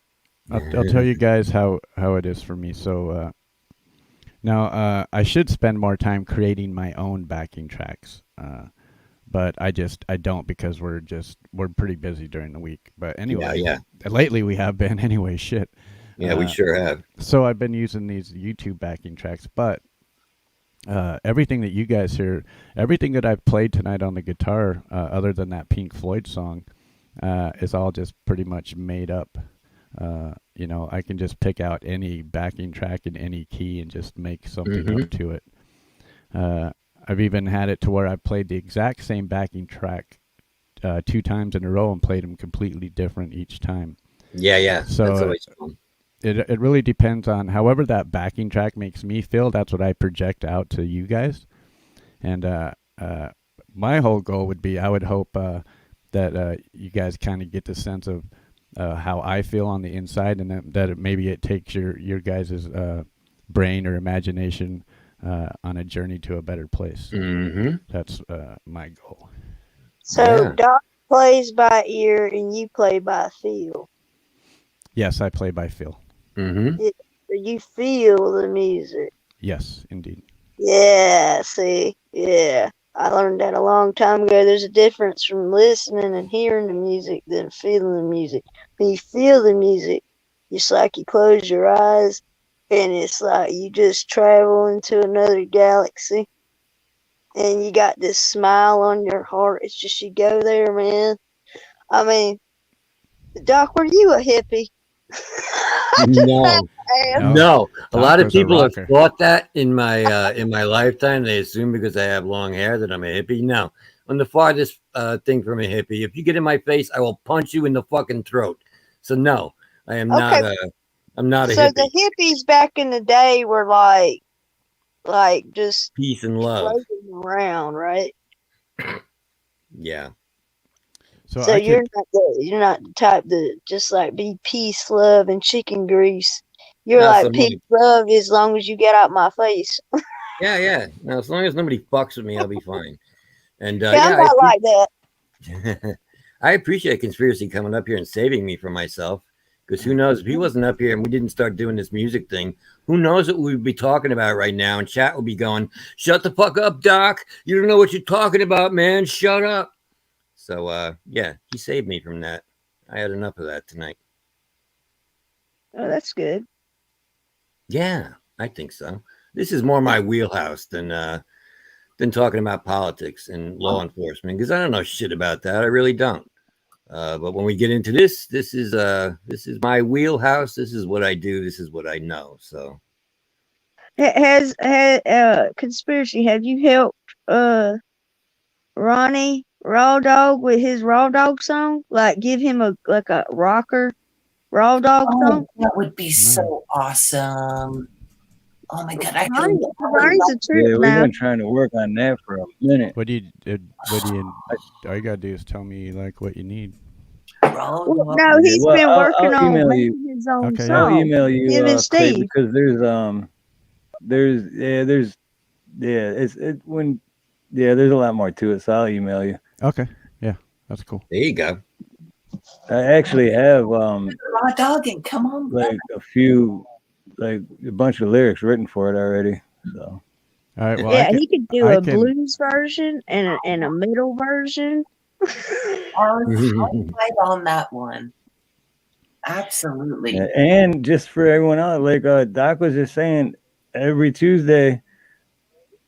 I'll tell you guys how it is for me. So now I should spend more time creating my own backing tracks, but I don't because we're pretty busy during the week. But anyway, lately we have been anyway. Shit.
Yeah, we sure have.
So I've been using these YouTube backing tracks, but everything that you guys hear, everything that I've played tonight on the guitar, other than that Pink Floyd song, is all just pretty much made up. I can just pick out any backing track in any key and just make something up to it. I've even had it to where I played the exact same backing track 2 times in a row and played them completely different each time.
Yeah.
So
that's always fun.
It really depends on however that backing track makes me feel. That's what I project out to you guys. And my whole goal would be, I would hope that you guys kind of get the sense of how I feel on the inside, and that maybe it takes your guys' brain or imagination on a journey to a better place. That's my goal.
So Doc plays by ear and you play by feel.
Yes, I play by feel.
You feel the music.
Yes, indeed.
Yeah, see, yeah. I learned that a long time ago. There's a difference from listening and hearing the music than feeling the music. When you feel the music, it's like you close your eyes and it's like you just travel into another galaxy and you got this smile on your heart. It's just you go there, man. I mean, Doc, were you a hippie?
No. A lot of people have thought that in my lifetime. They assume because I have long hair that I'm a hippie. No, I'm the farthest thing from a hippie. If you get in my face, I will punch you in the fucking throat. So no, I am not. I'm not a hippie.
So the hippies back in the day were like just
peace and love
around, right?
Yeah.
So you're not the type to just like be peace, love, and chicken grease. You're like peace, love, as long as you get out my face.
Yeah. Now, as long as nobody fucks with me, I'll be fine. And
I'm not like that.
I appreciate Conspiracy coming up here and saving me from myself. Because who knows, if he wasn't up here and we didn't start doing this music thing, who knows what we'd be talking about right now? And chat would be going, "Shut the fuck up, Doc. You don't know what you're talking about, man. Shut up." So, he saved me from that. I had enough of that tonight.
Oh, that's good.
Yeah, I think so. This is more my wheelhouse than talking about politics and law enforcement, because I don't know shit about that. I really don't. But when we get into this is my wheelhouse. This is what I do. This is what I know. So,
Has conspiracy? Have you helped Ronnie Raw Dog with his Raw Dog song? Like give him a rocker Raw Dog song?
Oh, that would be so awesome. Oh my God, I could
Ronnie's a trip
Yeah, we've
now.
been trying to work on that for a minute.
What do you all you gotta do is tell me like what you need.
Well, no, he's
Well,
been working
I'll
on
email
making
you.
his own
Okay,
I'll
song.
email you,
Him and
Clay,
Steve.
because there's there's a lot more to it. So I'll email you.
Okay, yeah, that's cool.
There you go.
I actually have
Raw dogging. Come on,
like a bunch of lyrics written for it already. So
all right, well,
Yeah, he could do
I
a
can
blues version and a middle version.
I'll fight on that one. Absolutely.
and just for everyone else, like Doc was just saying, every Tuesday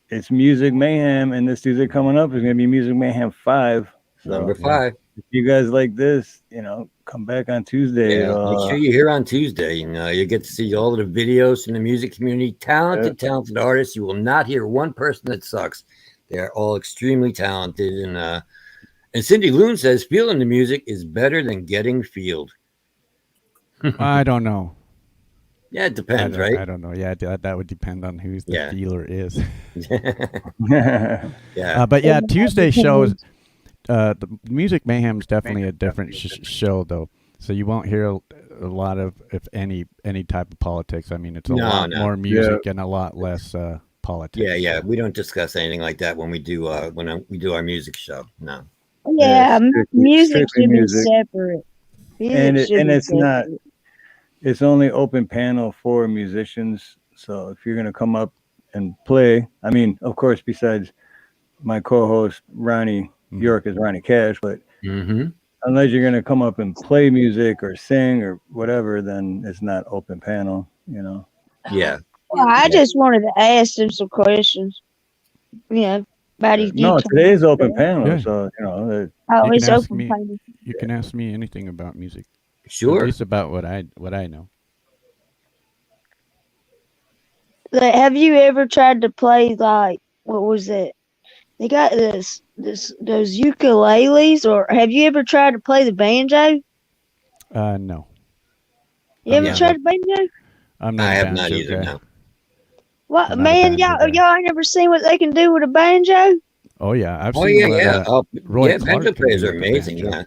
it's Music Mayhem, and this Tuesday coming up is going to be Music Mayhem 5. So,
Number 5.
If you guys like this, come back on Tuesday.
Yeah, make sure you're here on Tuesday. You get to see all of the videos from the music community. Talented artists. You will not hear one person that sucks. They are all extremely talented. And Cindy Loon says feeling the music is better than getting feeled.
I don't know.
Yeah, it depends, right?
I don't know. Yeah, that would depend on who the feeler is.
Yeah.
But yeah, Tuesday shows. The Music Mayhem is definitely a different show, though. So you won't hear a lot of, if any type of politics. I mean, it's a lot more music and a lot less politics.
Yeah. We don't discuss anything like that when we do our music show. No.
Yeah, music should be separate.
And it's not. It's only open panel for musicians. So if you're gonna come up and play, I mean, of course, besides my co-host Ronnie York is Ronnie Cash, but unless you're gonna come up and play music or sing or whatever, then it's not open panel.
Yeah.
Well, I just wanted to ask him some questions. About his
No,
guitar.
today's open panel,
Yeah.
so
it's open panel.
You can ask me anything about music.
Sure.
At least about what I know.
Like, have you ever tried to play what was it? They got those ukuleles, or have you ever tried to play the banjo?
No.
You ever tried the banjo?
I'm not.
I
a
have
banjo
not either.
guy.
No.
What
I'm not a
man?
banjo
Y'all
guy.
ain't never seen what they can do with a banjo?
Oh yeah, I've seen. Roy Clark
banjo
can
players
do
are
with the
amazing.
banjo.
Yeah.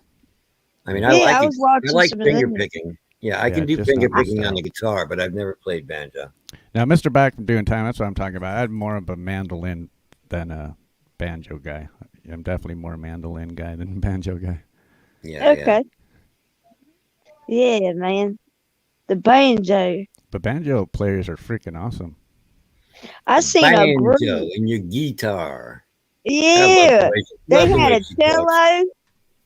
I mean,
Yeah, I was watching
I like
some of
finger
them.
picking. Yeah, I can do
just
finger
not my
picking on
style.
the guitar, but I've never played banjo.
Now, Mr. Back from Doing Time, that's what I'm talking about. I'm more of a mandolin than a banjo guy. I'm definitely more a mandolin guy than a banjo guy.
Yeah.
Okay. Yeah, man. The banjo.
But banjo players are freaking awesome.
I seen a
Banjo
group.
and your guitar.
Yeah, they
Love the
had
way
a
she talks.
cello.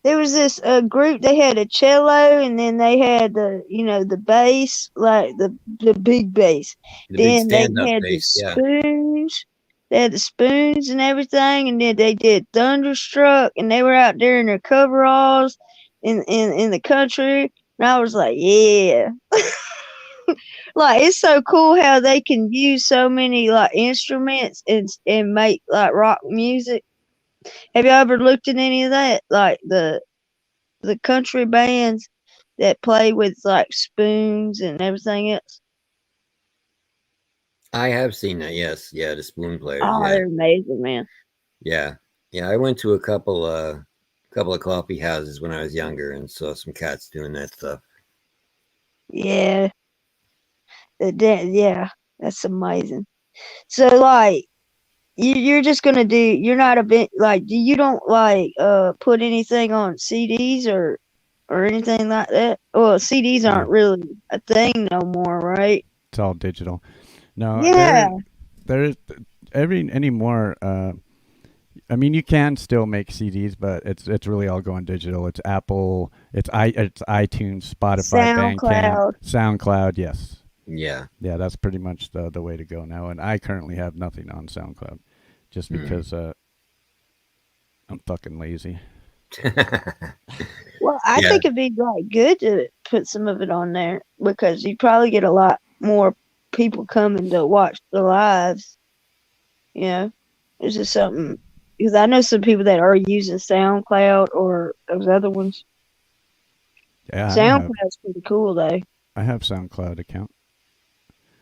There was this group. They had a cello, and then they had the bass, like the big bass.
The big
Then they
stand-up
had
bass,
the
yeah.
spoons. They had the spoons and everything, and then they did Thunderstruck, and they were out there in their coveralls in the country. And I was like, yeah. Like, it's so cool how they can use so many like instruments and make like rock music. Have you ever looked at any of that? Like the country bands that play with like spoons and everything else?
I have seen that. Yes. Yeah. The spoon players.
Oh,
Yeah.
they're amazing, man.
Yeah. I went to a couple of coffee houses when I was younger and saw some cats doing that stuff.
Yeah. Yeah, that's amazing. So like you're just gonna do, you're not a bit like, you don't like put anything on CDs or anything like that? Well, CDs aren't really a thing no more, right?
It's all digital. No,
Yeah.
there's anymore. I mean, you can still make CDs, but it's really all going digital. It's Apple, it's iTunes, Spotify, Bandcamp, SoundCloud. Yes.
Yeah.
Yeah, that's pretty much the way to go now. And I currently have nothing on SoundCloud, just because I'm fucking lazy.
Well, I think it'd be like good to put some of it on there because you probably get a lot more people coming to watch the lives. You know, it's just something because I know some people that are using SoundCloud or those other ones.
Yeah,
SoundCloud's pretty cool though.
I have SoundCloud account.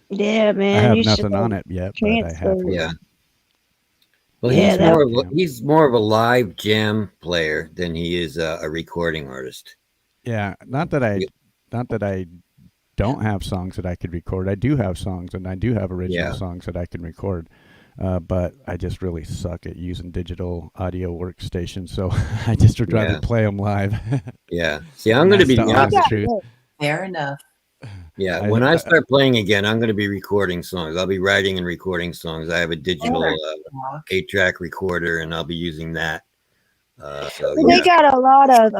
Yeah, man.
I have
you
nothing
should,
on it yet, but I have one.
Yeah. Well,
Yeah,
he's more of a live jam player than he is a recording artist.
Yeah, not that I don't have songs that I could record. I do have songs, and I do have original songs that I can record. But I just really suck at using digital audio workstations, so I just would rather play them live.
Yeah. See, I'm going to be the opposite.
Fair enough.
Yeah, when I start playing again, I'm going to be recording songs. I'll be writing and recording songs. I have a digital 8-track recorder, and I'll be using that. So
they got a lot of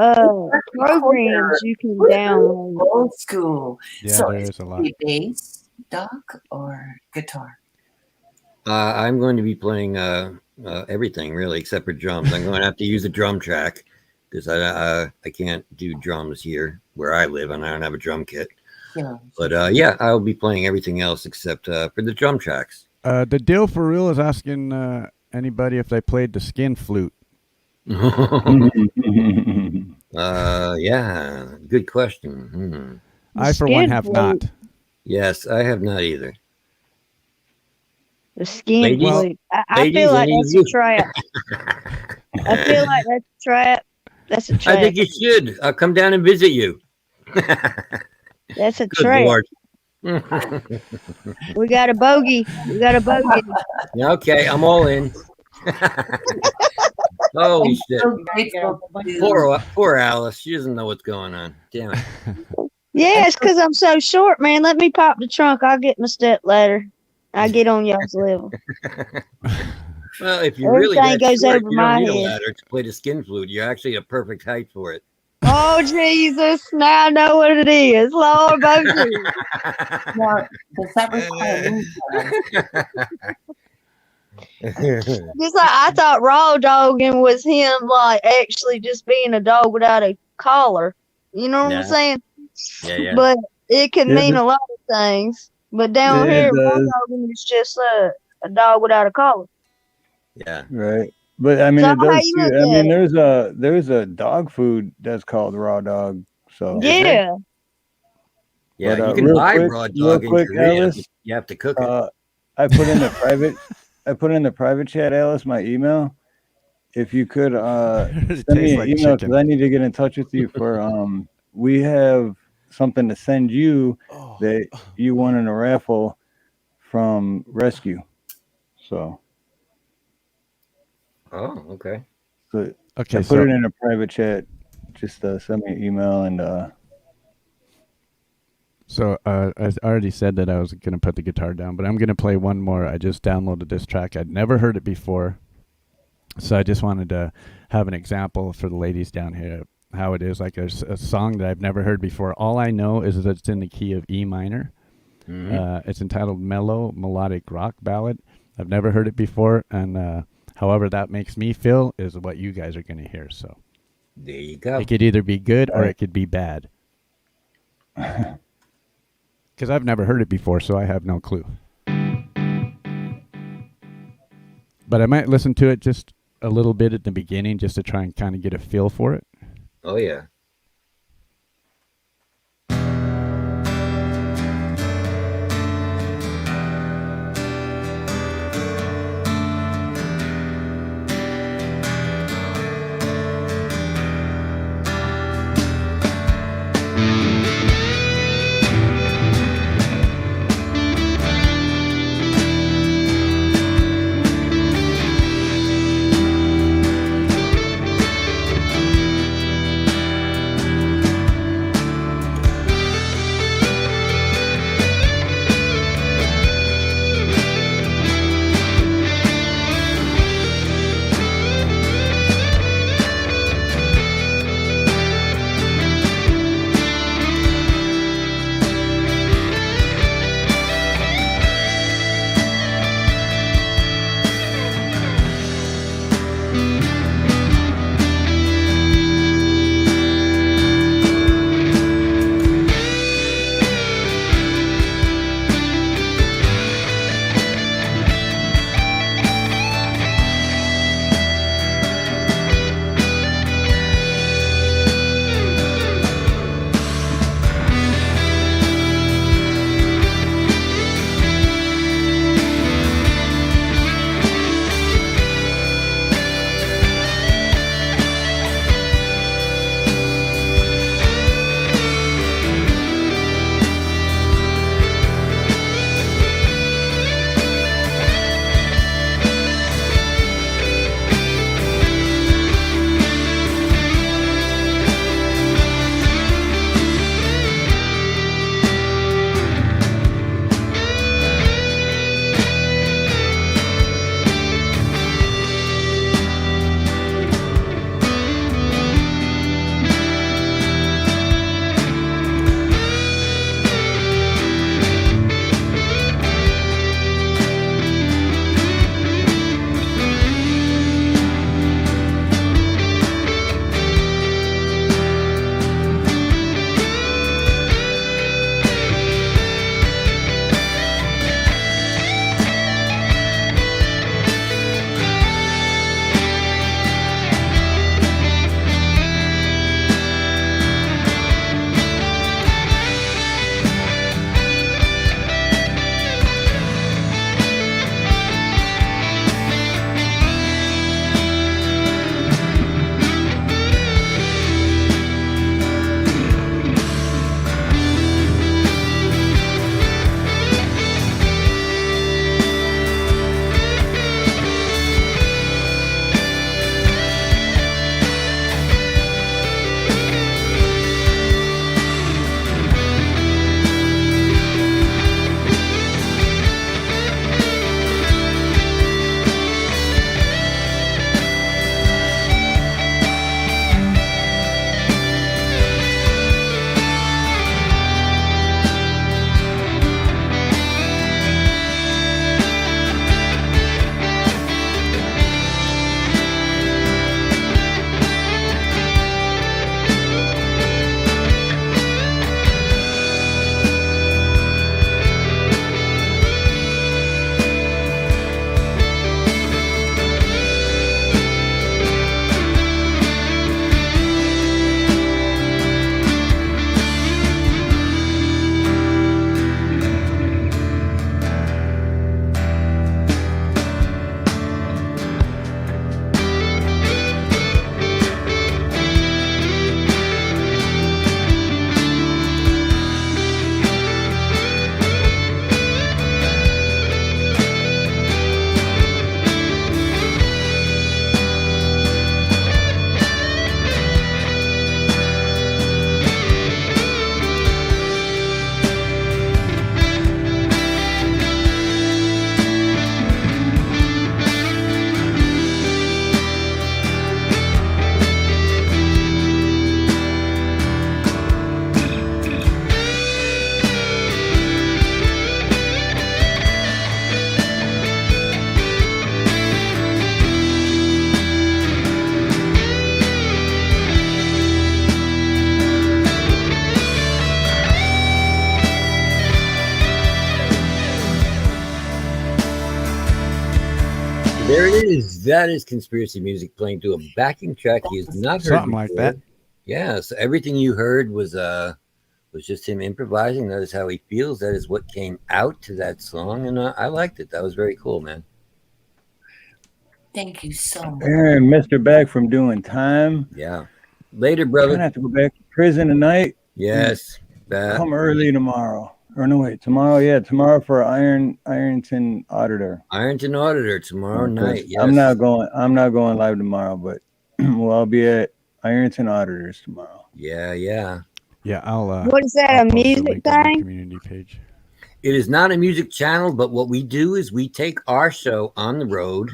programs you can download.
Old school.
Yeah,
so
there is a lot.
Bass, Doc, or guitar?
I'm going to be playing everything really, except for drums. I'm going to have to use a drum track because I can't do drums here where I live, and I don't have a drum kit.
Yeah.
But I'll be playing everything else except for the drum tracks.
The Deal for Real is asking anybody if they played the skin flute.
Yeah, good question.
I, for one, have not.
Yes, I have not either.
The skin flute. I feel like that's a trap. I feel like that's a trap. That's a trap.
I think you should. I'll come down and visit you.
That's a trap. We got a bogey. We got a bogey.
Okay, I'm all in. Holy shit. Poor Alice. She doesn't know what's going on. Damn it.
Yeah, it's because I'm so short, man. Let me pop the trunk. I'll get my step ladder. I get on y'all's level.
Well, if you really
goes
short,
over
you
my
don't need a
head.
ladder to play the skin flute. You're actually a perfect height for it.
Oh, Jesus. Now I know what it is. Lord, both of you.
Now, does that require
Just like I thought raw dogging was him, like actually just being a dog without a collar. You know what I'm saying?
Yeah.
But it can mean a lot of things. But down
Yeah,
here,
it
raw
does.
dogging is just a dog without a collar.
Yeah.
Right. But I mean,
So
it
how
does
you
too.
look
I
at
mean,
it?
there's a dog food that's called raw dog. So
Yeah.
Yeah,
But,
you can
real
buy
quick-
raw
real
dog in
quick,
Korea.
Alice,
You have to cook it.
I put in the private chat, Alice, my email. If you could send me
tastes
an
like
email
chicken.
because I need to get in touch with you for we have something to send you that you won in a raffle from Rescue. So
Oh, okay.
okay, I put
so-
it in a private chat. Just send me an email and
So I already said that I was going to put the guitar down, but I'm going to play one more. I just downloaded this track. I'd never heard it before. So I just wanted to have an example for the ladies down here, how it is. Like a song that I've never heard before. All I know is that it's in the key of E minor. It's entitled Mellow Melodic Rock Ballad. I've never heard it before. And however that makes me feel is what you guys are going to hear. So
there you go.
It could either be good or it could be bad. Because I've never heard it before, so I have no clue. But I might listen to it just a little bit at the beginning just to try and kind of get a feel for it.
Oh, yeah. There it is. That is conspiracy music playing to a backing track he has not heard
Something
before.
like that.
Yeah, so everything you heard was just him improvising. That is how he feels. That is what came out to that song, and I liked it. That was very cool, man.
Thank you so much.
Aaron, Mr. Back from doing time.
Yeah. Later, brother.
I have to go back to prison tonight.
Yes.
Come early tomorrow. Or no, wait, tomorrow. Yeah, tomorrow for Ironton Auditor.
Ironton Auditor tomorrow night. Yes.
I'm not going live tomorrow, but I'll be at Ironton Auditors tomorrow.
Yeah.
Yeah, I'll.
What is that?
I'll
A
post
music
link on the
thing?
community page.
It is not a music channel, but what we do is we take our show on the road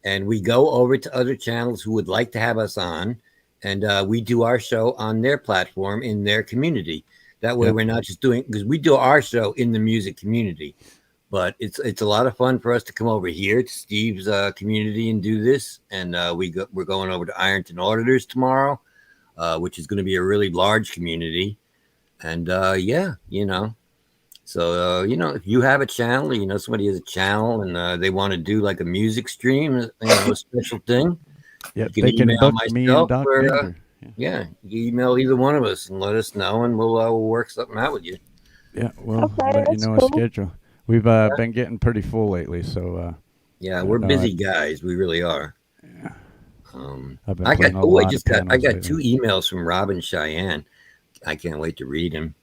and we go over to other channels who would like to have us on, and we do our show on their platform in their community. That way, we're not just doing, because we do our show in the music community, but it's a lot of fun for us to come over here to Steve's community and do this. And we're going over to Ironton Auditors tomorrow, which is going to be a really large community. And so, if you have a channel, or somebody has a channel and they want to do like a music stream, a special thing,
yeah,
you
they can
email
book me and Doc Danger.
Yeah, you email either one of us and let us know, and we'll work something out with you.
Yeah, we'll let you know a schedule. We've been getting pretty full lately, so
yeah, we're busy guys. We really are.
Yeah.
I got 2 emails from Robin Cheyenne. I can't wait to read them.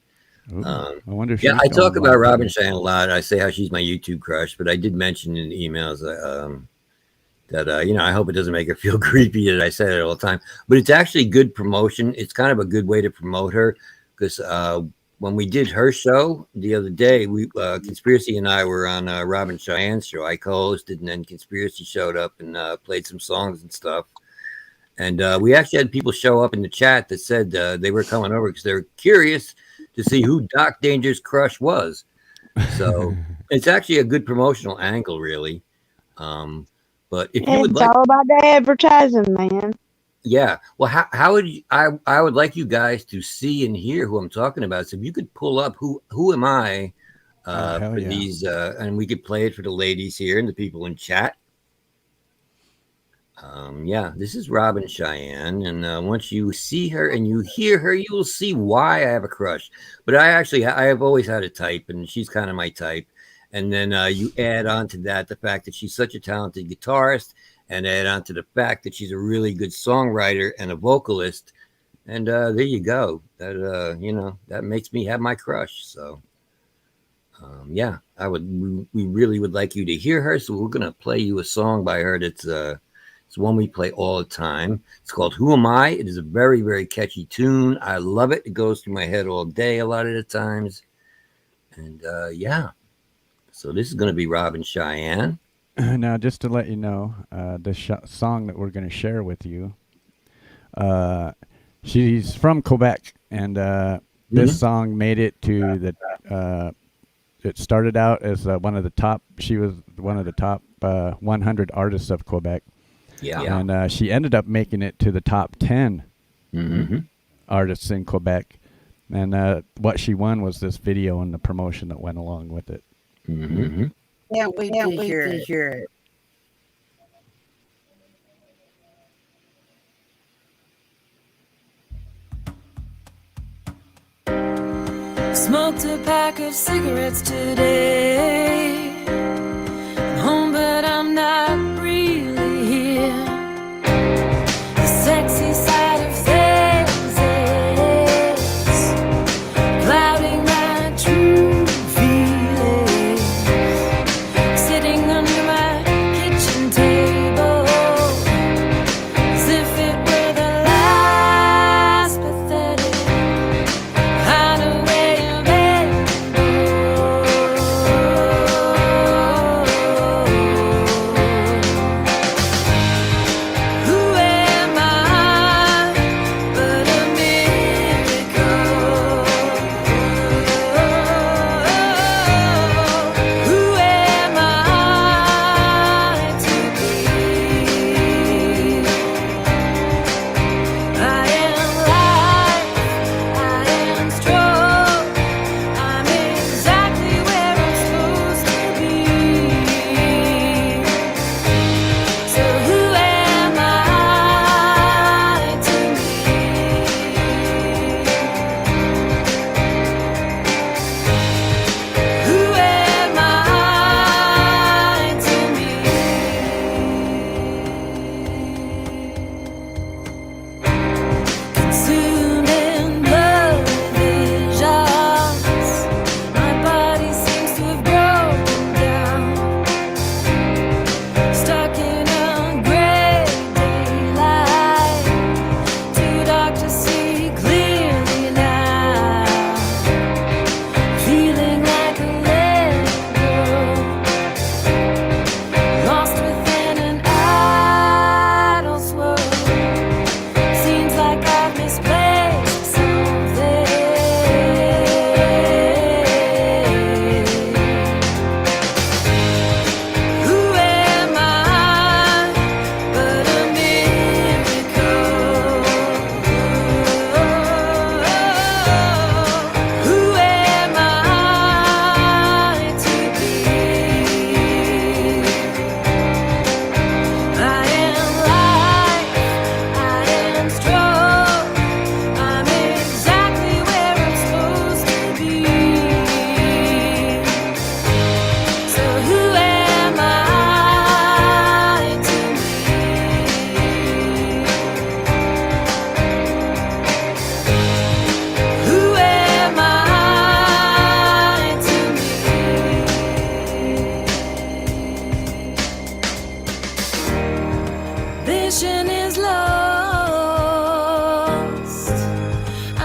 I wonder if
I talk about Robin Cheyenne a lot. I say how she's my YouTube crush, but I did mention in the emails that I hope it doesn't make her feel creepy that I say it all the time. But it's actually good promotion. It's kind of a good way to promote her, because when we did her show the other day, we Conspiracy and I were on Robin Cheyenne's show. I co-hosted, and then Conspiracy showed up and played some songs and stuff. And we actually had people show up in the chat that said they were coming over because they were curious to see who Doc Danger's crush was. So it's actually a good promotional angle, really. But if you would
It's
like,
all about the advertising, man.
yeah. Well, how would you, I would like you guys to see and hear who I'm talking about. So if you could pull up who am I for these, and we could play it for the ladies here and the people in chat. This is Robin Cheyenne, and once you see her and you hear her, you will see why I have a crush. But I have always had a type, and she's kind of my type. And then you add on to that the fact that she's such a talented guitarist, and add on to the fact that she's a really good songwriter and a vocalist. And there you go. That that makes me have my crush. So we really would like you to hear her. So we're gonna play you a song by her that's it's one we play all the time. It's called Who Am I? It is a very, very catchy tune. I love it. It goes through my head all day a lot of the times. And so this is going to be Robin Cheyenne.
Now, just to let you know, the song that we're going to share with you, she's from Quebec, and this song made it to the, it started out as one of the top, she was one of the top 100 artists of Quebec.
Yeah.
And she ended up making it to the top 10 artists in Quebec. And what she won was this video and the promotion that went along with it.
Can't wait to hear it.
Smoked a pack of cigarettes today. I'm home, but I'm not really here. The sexy side of things is clouding my true feelings. Sitting under my kitchen table, as if it were the last pathetic hideaway available.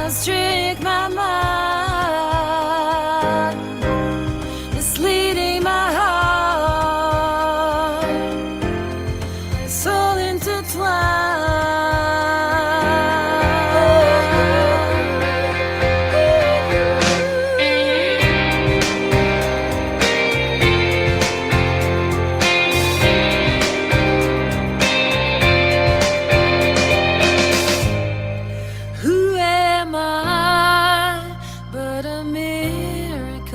has tricked my mind, misleading my heart. It's all Who am I but a miracle?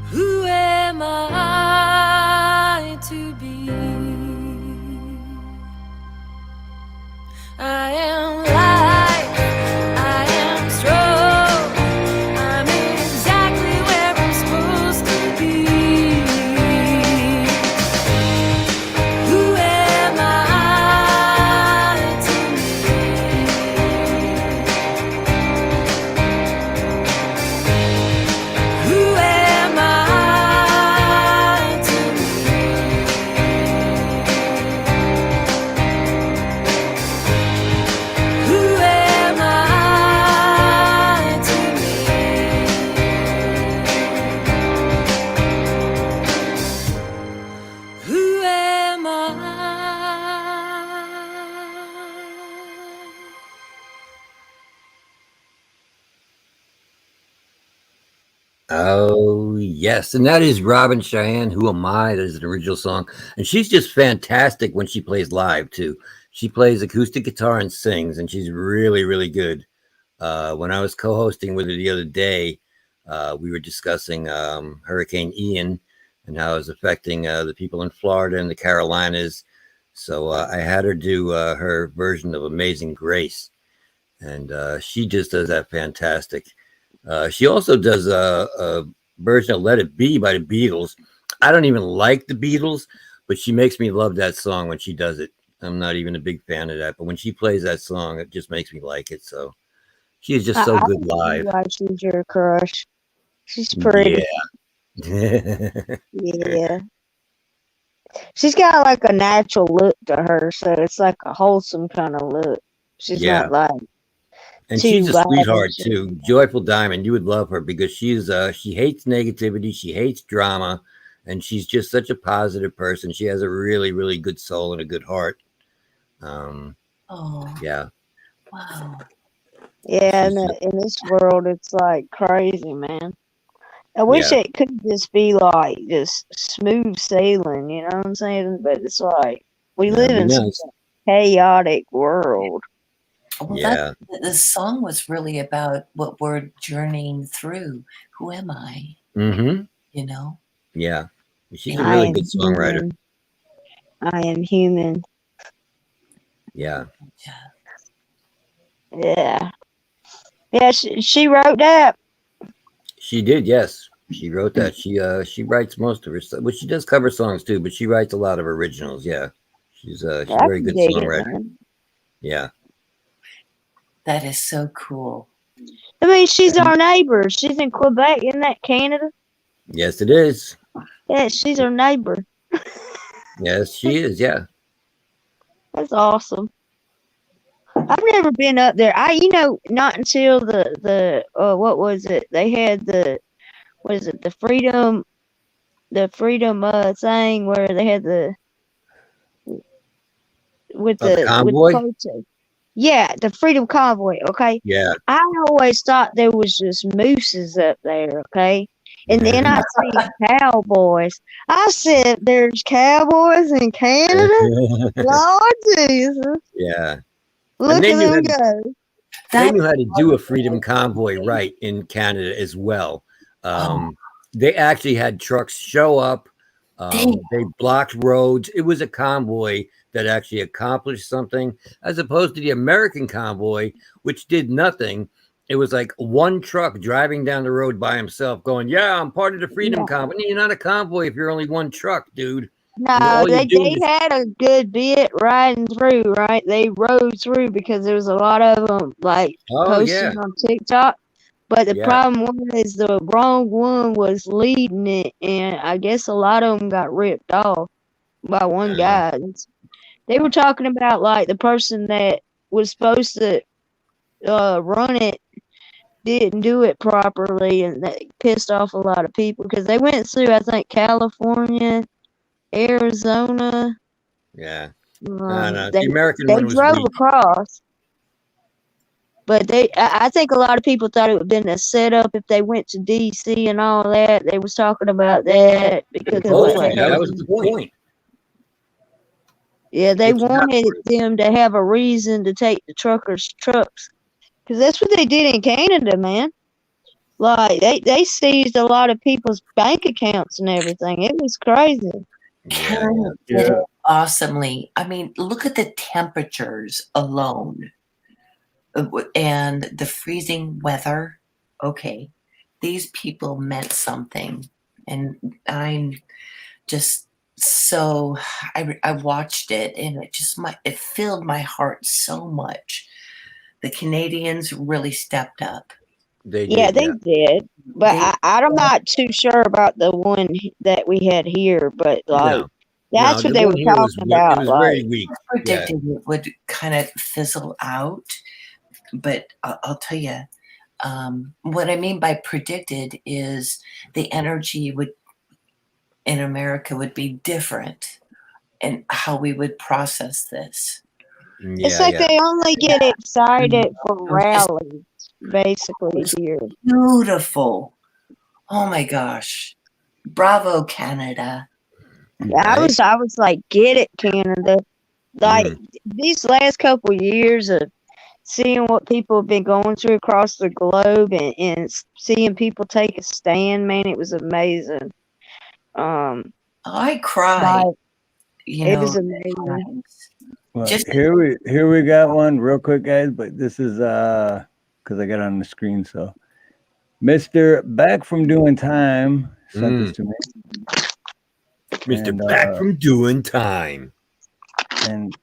Who am I to be? I am light, I am strong, I'm exactly where I'm supposed to be. Who am I to Who am I to Who am I to Who am I?
Oh, yes. And that is Robin Cheyenne. Who Am I? That is an original song. And she's just fantastic when she plays live, too. She plays acoustic guitar and sings, and she's really, really good. When I was co-hosting with her the other day, we were discussing Hurricane Ian and how it was affecting the people in Florida and the Carolinas. So I had her do her version of Amazing Grace. And she just does that fantastic. She also does a version of Let It Be by the Beatles. I don't even like the Beatles, but she makes me love that song when she does it. I'm not even a big fan of that, but when she plays that song, it just makes me like it. So she's just so good live.
Why she's your crush? She's pretty.
Yeah.
Yeah. She's got like a natural look to her, so it's like a wholesome kind of look. She's
Yeah.
not like
And
too
she's a sweetheart
lavish.
too. Joyful Diamond, you would love her because she's she hates negativity, she hates drama, and she's just such a positive person. She has a really, really good soul and a good heart.
Oh,
Yeah.
wow.
Yeah,
She's
in this world, it's like crazy, man. I wish
Yeah.
it could just be like just smooth sailing, you know what I'm saying? But it's like we live
That'd be
in such
nice.
a chaotic world.
Well,
Yeah.
the song was really about what we're journeying through. Who am I?
Mm-hmm.
You know?
Yeah. She's a
I
really
am
good songwriter.
human. I am human.
Yeah.
Yeah. Yeah, she wrote that.
She did, yes. She wrote that. She writes most of her stuff. Well, she does cover songs too, but she writes a lot of originals. Yeah. She's a
I
very
can
good
dig it,
songwriter.
man.
Yeah.
That is so cool.
I mean, she's our neighbor. She's in Quebec, isn't that Canada?
Yes, it is.
Yeah, she's our neighbor.
Yes, she is. Yeah.
That's awesome. I've never been up there. Not until the what was it? They had the what is it? The freedom thing where they had the with
The
the
convoy?
protest. Yeah, the freedom convoy. Okay,
Yeah.
I always thought there was just mooses up there. Okay, and then I see cowboys. I said, "There's cowboys in Canada." Lord Jesus,
Yeah.
look
And
at them go.
they knew how to do a freedom convoy right in Canada as well. They actually had trucks show up. They blocked roads. It was a convoy that actually accomplished something, as opposed to the American convoy, which did nothing. It was like one truck driving down the road by himself, going, "Yeah, I'm part of the freedom convoy." You're not a convoy if you're only one truck, dude.
No, they had a good bit riding through, right? They rode through because there was a lot of them like posting on TikTok. But the problem was the wrong one was leading it, and I guess a lot of them got ripped off by one guy. They were talking about like the person that was supposed to run it didn't do it properly, and that pissed off a lot of people because they went through, I think, California, Arizona.
Yeah. No.
They
The American
they
one was
drove
weak.
across, but I think a lot of people thought it would have been a setup if they went to DC and all that. They was talking about that because of what
Hopefully, that was the point.
Yeah, they wanted them to have a reason to take the truckers' trucks. Because that's what they did in Canada, man. Like, they seized a lot of people's bank accounts and everything. It was crazy.
Canada did it awesomely. I mean, look at the temperatures alone and the freezing weather. Okay, these people meant something. And I'm just so, I watched it and it filled my heart so much. The Canadians really stepped up.
They
did. But I'm not too sure about the one that we had here. But like, that's what they were talking about.
It was
like,
very weak.
Predicted it would kind of fizzle out, but I'll tell you, what I mean by predicted is the energy in America would be different, and how we would process this.
It's like they only get excited for rallies, basically here.
Beautiful. Oh my gosh. Bravo, Canada.
Yeah, I was like, get it, Canada. Like these last couple years of seeing what people have been going through across the globe and seeing people take a stand, man, it was amazing.
I cried.
Like,
it
was amazing.
Well, here we got one real quick, guys. But this is because I got it on the screen. So, Mr. Back from Doing Time sent this to me.
Mr. Back from Doing Time.
And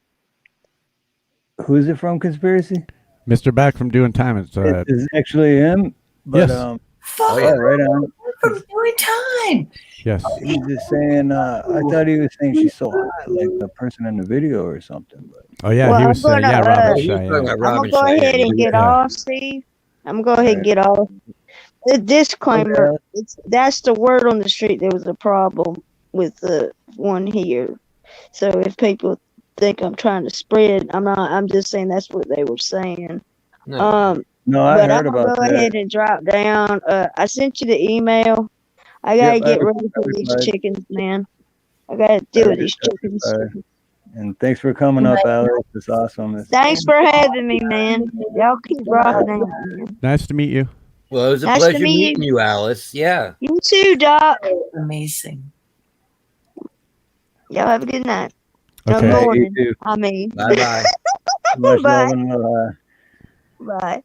who's it from, Conspiracy?
Mr. Back from Doing Time.
It's actually him. But,
yes.
Right on.
From Doing Time.
Yes.
He's just saying, I thought he was saying she's so hot, like the person in the video or something. But.
Oh, yeah. He was saying, yeah, Robin Cheyenne.
I'm going to go ahead and get off, Steve. I'm going to go ahead and get off. The disclaimer, that's the word on the street. There was a problem with the one here. So if people think I'm trying to spread, I'm not. I'm just saying that's what they were saying.
No, I
but
heard
I'm
about
gonna go ahead and drop down. I sent you the email. I gotta get ready for these chickens, man. I gotta deal with these chickens.
And thanks for coming up, Alex. It's awesome.
Thanks for having me, man. Y'all keep rocking out, man.
Nice to meet you.
Well, it was a
Nice to
pleasure
meet
meeting you, Alice. Yeah.
You too, Doc.
Amazing.
Y'all have a good night.
Okay.
No morning.
You too.
I mean.
Bye-bye.
Much
Bye.
love and aloha.
Bye.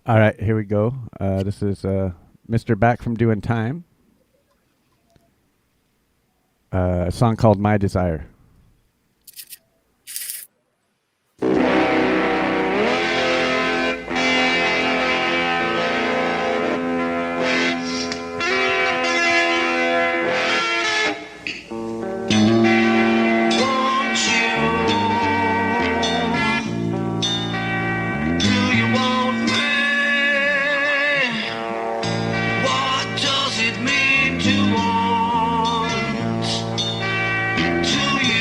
All right, here we go. This is Mr. Back from Doing Time. A song called My Desire.
Does it mean to want? Do you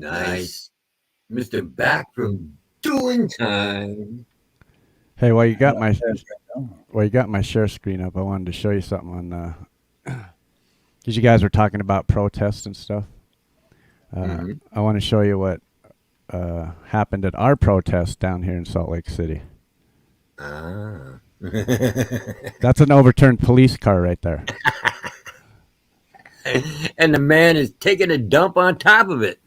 Nice. Mr. Back from doing time.
Hey, while you got my share screen up, I wanted to show you something on because you guys were talking about protests and stuff. I want to show you what happened at our protest down here in Salt Lake City.
Ah.
That's an overturned police car right there.
And the man is taking a dump on top of it.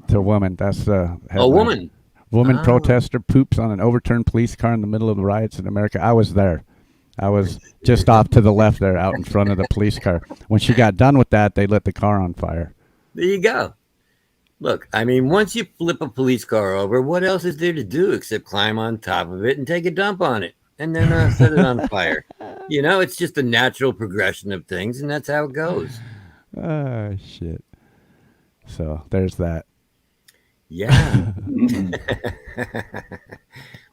It's a woman. That's the
A woman.
Woman protester poops on an overturned police car in the middle of the riots in America. I was there. I was just off to the left there, out in front of the police car. When she got done with that, they lit the car on fire.
There you go. Look, I mean, once you flip a police car over, what else is there to do except climb on top of it and take a dump on it and then set it on fire? You know, it's just a natural progression of things, and that's how it goes.
Oh, shit. So there's that.
Yeah.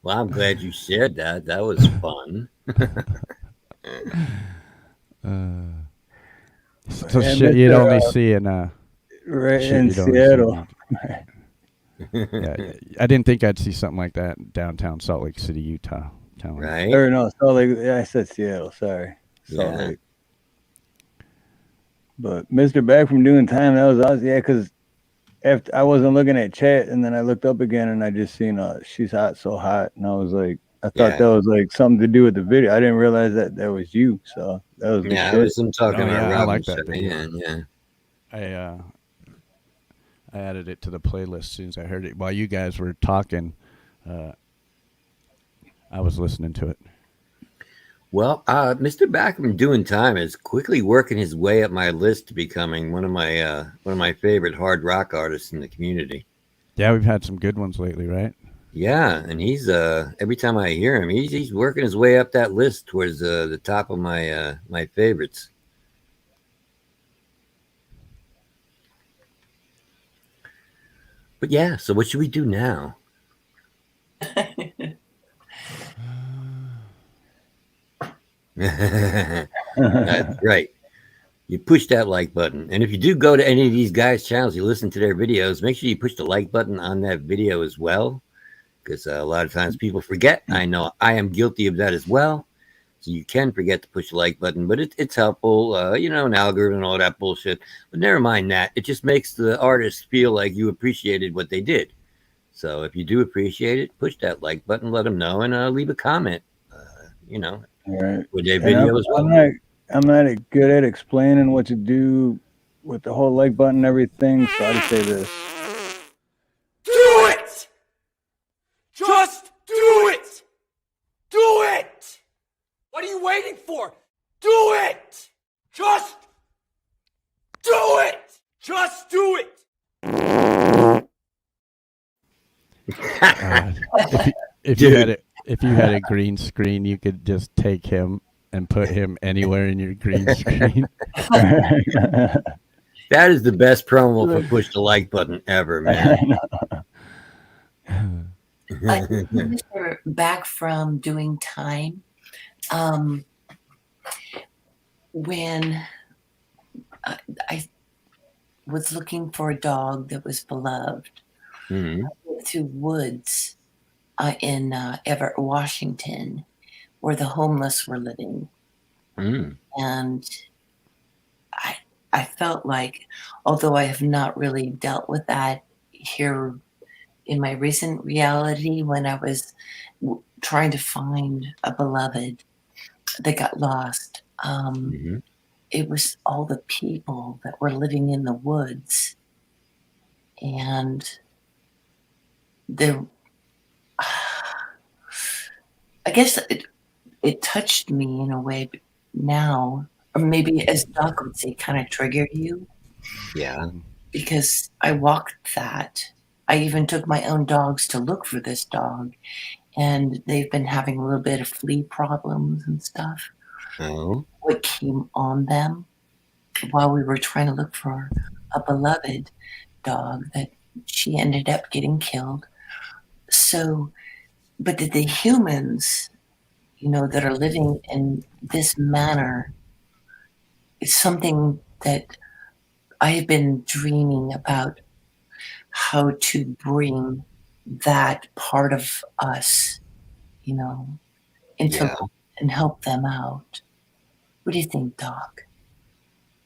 Well, I'm glad you shared that. That was fun.
So shit you'd only see in
right in Seattle.
Yeah, I didn't think I'd see something like that in downtown Salt Lake City, Utah.
Right?
Or no, Salt Lake. Yeah, I said Seattle. Sorry, Salt
Yeah.
Lake. But Mr. Back from doing time, that was awesome. Yeah, because after I wasn't looking at chat, and then I looked up again, and I just seen she's hot, so hot, and I was like, I thought that was like something to do with the video. I didn't realize that was you. So that was
Yeah, I
good
was
shit.
talking about
I
Robin
like that video.
Yeah.
I added it to the playlist as soon as I heard it. While you guys were talking, I was listening to it.
Well, Mr. Backham doing time is quickly working his way up my list to becoming one of my favorite hard rock artists in the community.
Yeah, we've had some good ones lately, right?
Yeah, and he's every time I hear him, he's working his way up that list towards the top of my favorites. But yeah, so what should we do now? That's right. You push that like button. And if you do go to any of these guys' channels, you listen to their videos, make sure you push the like button on that video as well. Because a lot of times people forget. I know I am guilty of that as well. So you can forget to push the like button, but it's helpful, an algorithm and all that bullshit. But never mind that. It just makes the artist feel like you appreciated what they did. So if you do appreciate it, push that like button, let them know, and leave a comment,
Right.
with their video as well.
I'm not good at explaining what to do with the whole like button and everything, so I just say this.
Do it! Just do it! Do it! What are you waiting for? Do it! Just do it! Just do it!
If you had a green screen, you could just take him and put him anywhere in your green screen.
That is the best promo for push the like button ever, man.
Mr. Back from doing time. When I was looking for a dog that was beloved, I went to woods in Everett, Washington, where the homeless were living. And I felt like, although I have not really dealt with that here in my recent reality, when I was trying to find a beloved that got lost, it was all the people that were living in the woods. And I guess it touched me in a way now, or maybe as Doc would say, kind of triggered you.
Yeah.
Because I walked that. I even took my own dogs to look for this dog, and they've been having a little bit of flea problems and stuff.
Oh.
What came on them while we were trying to look for a beloved dog that she ended up getting killed. So, but the humans, that are living in this manner, it's something that I have been dreaming about how to bring that part of us, you know, into
Yeah.
and help them out. What do you think, Doc?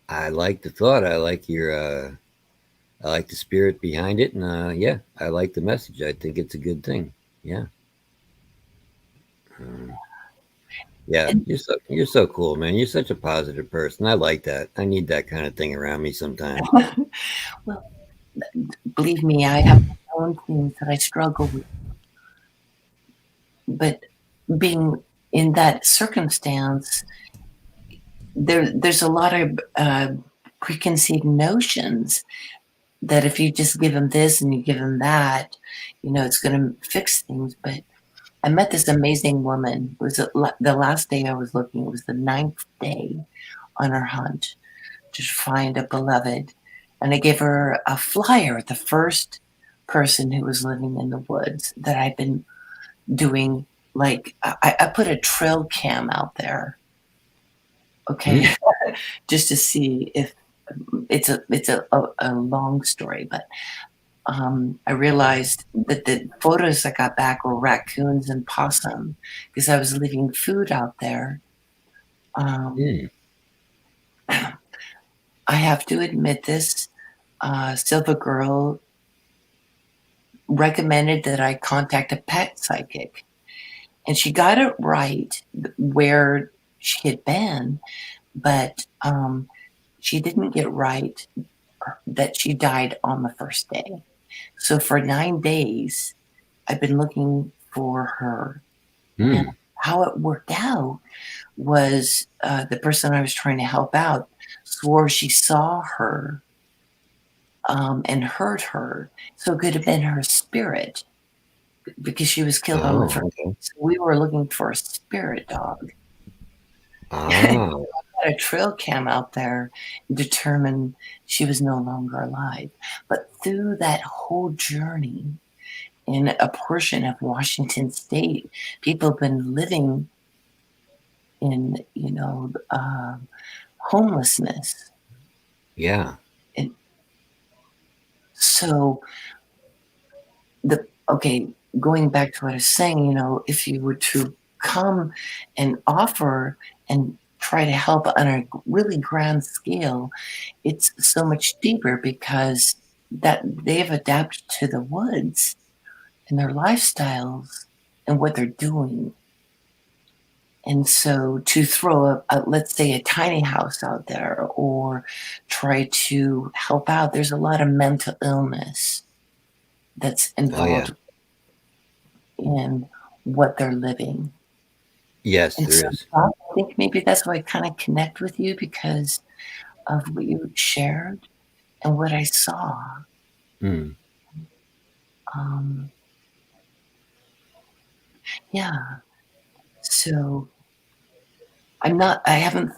I like the thought. I like your I like the spirit behind it, and yeah, I like the message. I think it's a good thing. Yeah. Yeah, you're so cool, man. You're such a positive person. I like that. I need that kind of thing around me sometimes.
Well, believe me, I have my own things that I struggle with. But being in that circumstance, there's a lot of preconceived notions that if you just give them this and you give them that, you know, it's going to fix things. But I met this amazing woman. It was the last day I was looking. It was the 9th day on our hunt to find a beloved. And I gave her a flyer, the first person who was living in the woods that I'd been doing. Like, I put a trail cam out there, okay, just to see if it's a long story, but I realized that the photos I got back were raccoons and possum because I was leaving food out there. I have to admit this. Silva Girl recommended that I contact a pet psychic, and she got it right where she had been, but she didn't get right that she died on the first day. So for 9 days, I've been looking for her. And how it worked out was the person I was trying to help out swore she saw her and heard her. So it could have been her spirit because she was killed on the first day. So we were looking for a spirit dog.
Oh.
I had a trail cam out there and determined she was no longer alive. But through that whole journey, in a portion of Washington State, people have been living in, you know, homelessness.
Yeah.
And so going back to what I was saying, you know, if you were to come and offer and try to help on a really grand scale, it's so much deeper because that they've adapted to the woods and their lifestyles and what they're doing. And so to throw let's say, a tiny house out there or try to help out, there's a lot of mental illness that's involved in what they're living.
Yes,
and
there
so
is.
I think maybe that's why I kind of connect with you because of what you shared and what I saw. Yeah. So I haven't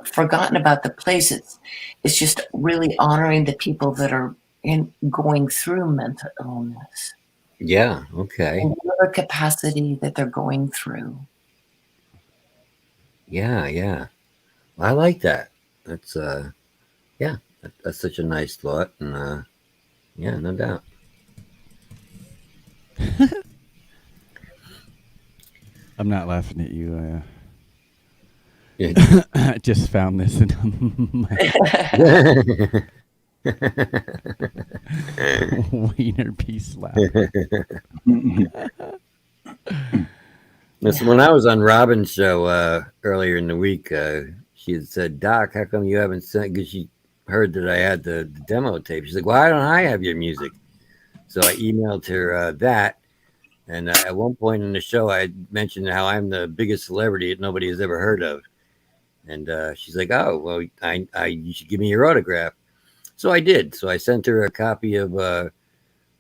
forgotten about the place. It's just really honoring the people that are going through mental illness.
Yeah. Okay.
In whatever capacity that they're going through.
Yeah. Yeah. I like that. That's yeah. That's such a nice thought, and yeah, no doubt.
I'm not laughing at you. I just found this in my wiener piece laugh.
Listen, when I was on Robin's show earlier in the week, she had said, "Doc, how come you haven't sent?" Because she heard that I had the demo tape. She's like, "Why don't I have your music?" So I emailed her that. And at one point in the show, I mentioned how I'm the biggest celebrity that nobody has ever heard of. And she's like, "Oh, well, you should give me your autograph." So I did. So I sent her a copy of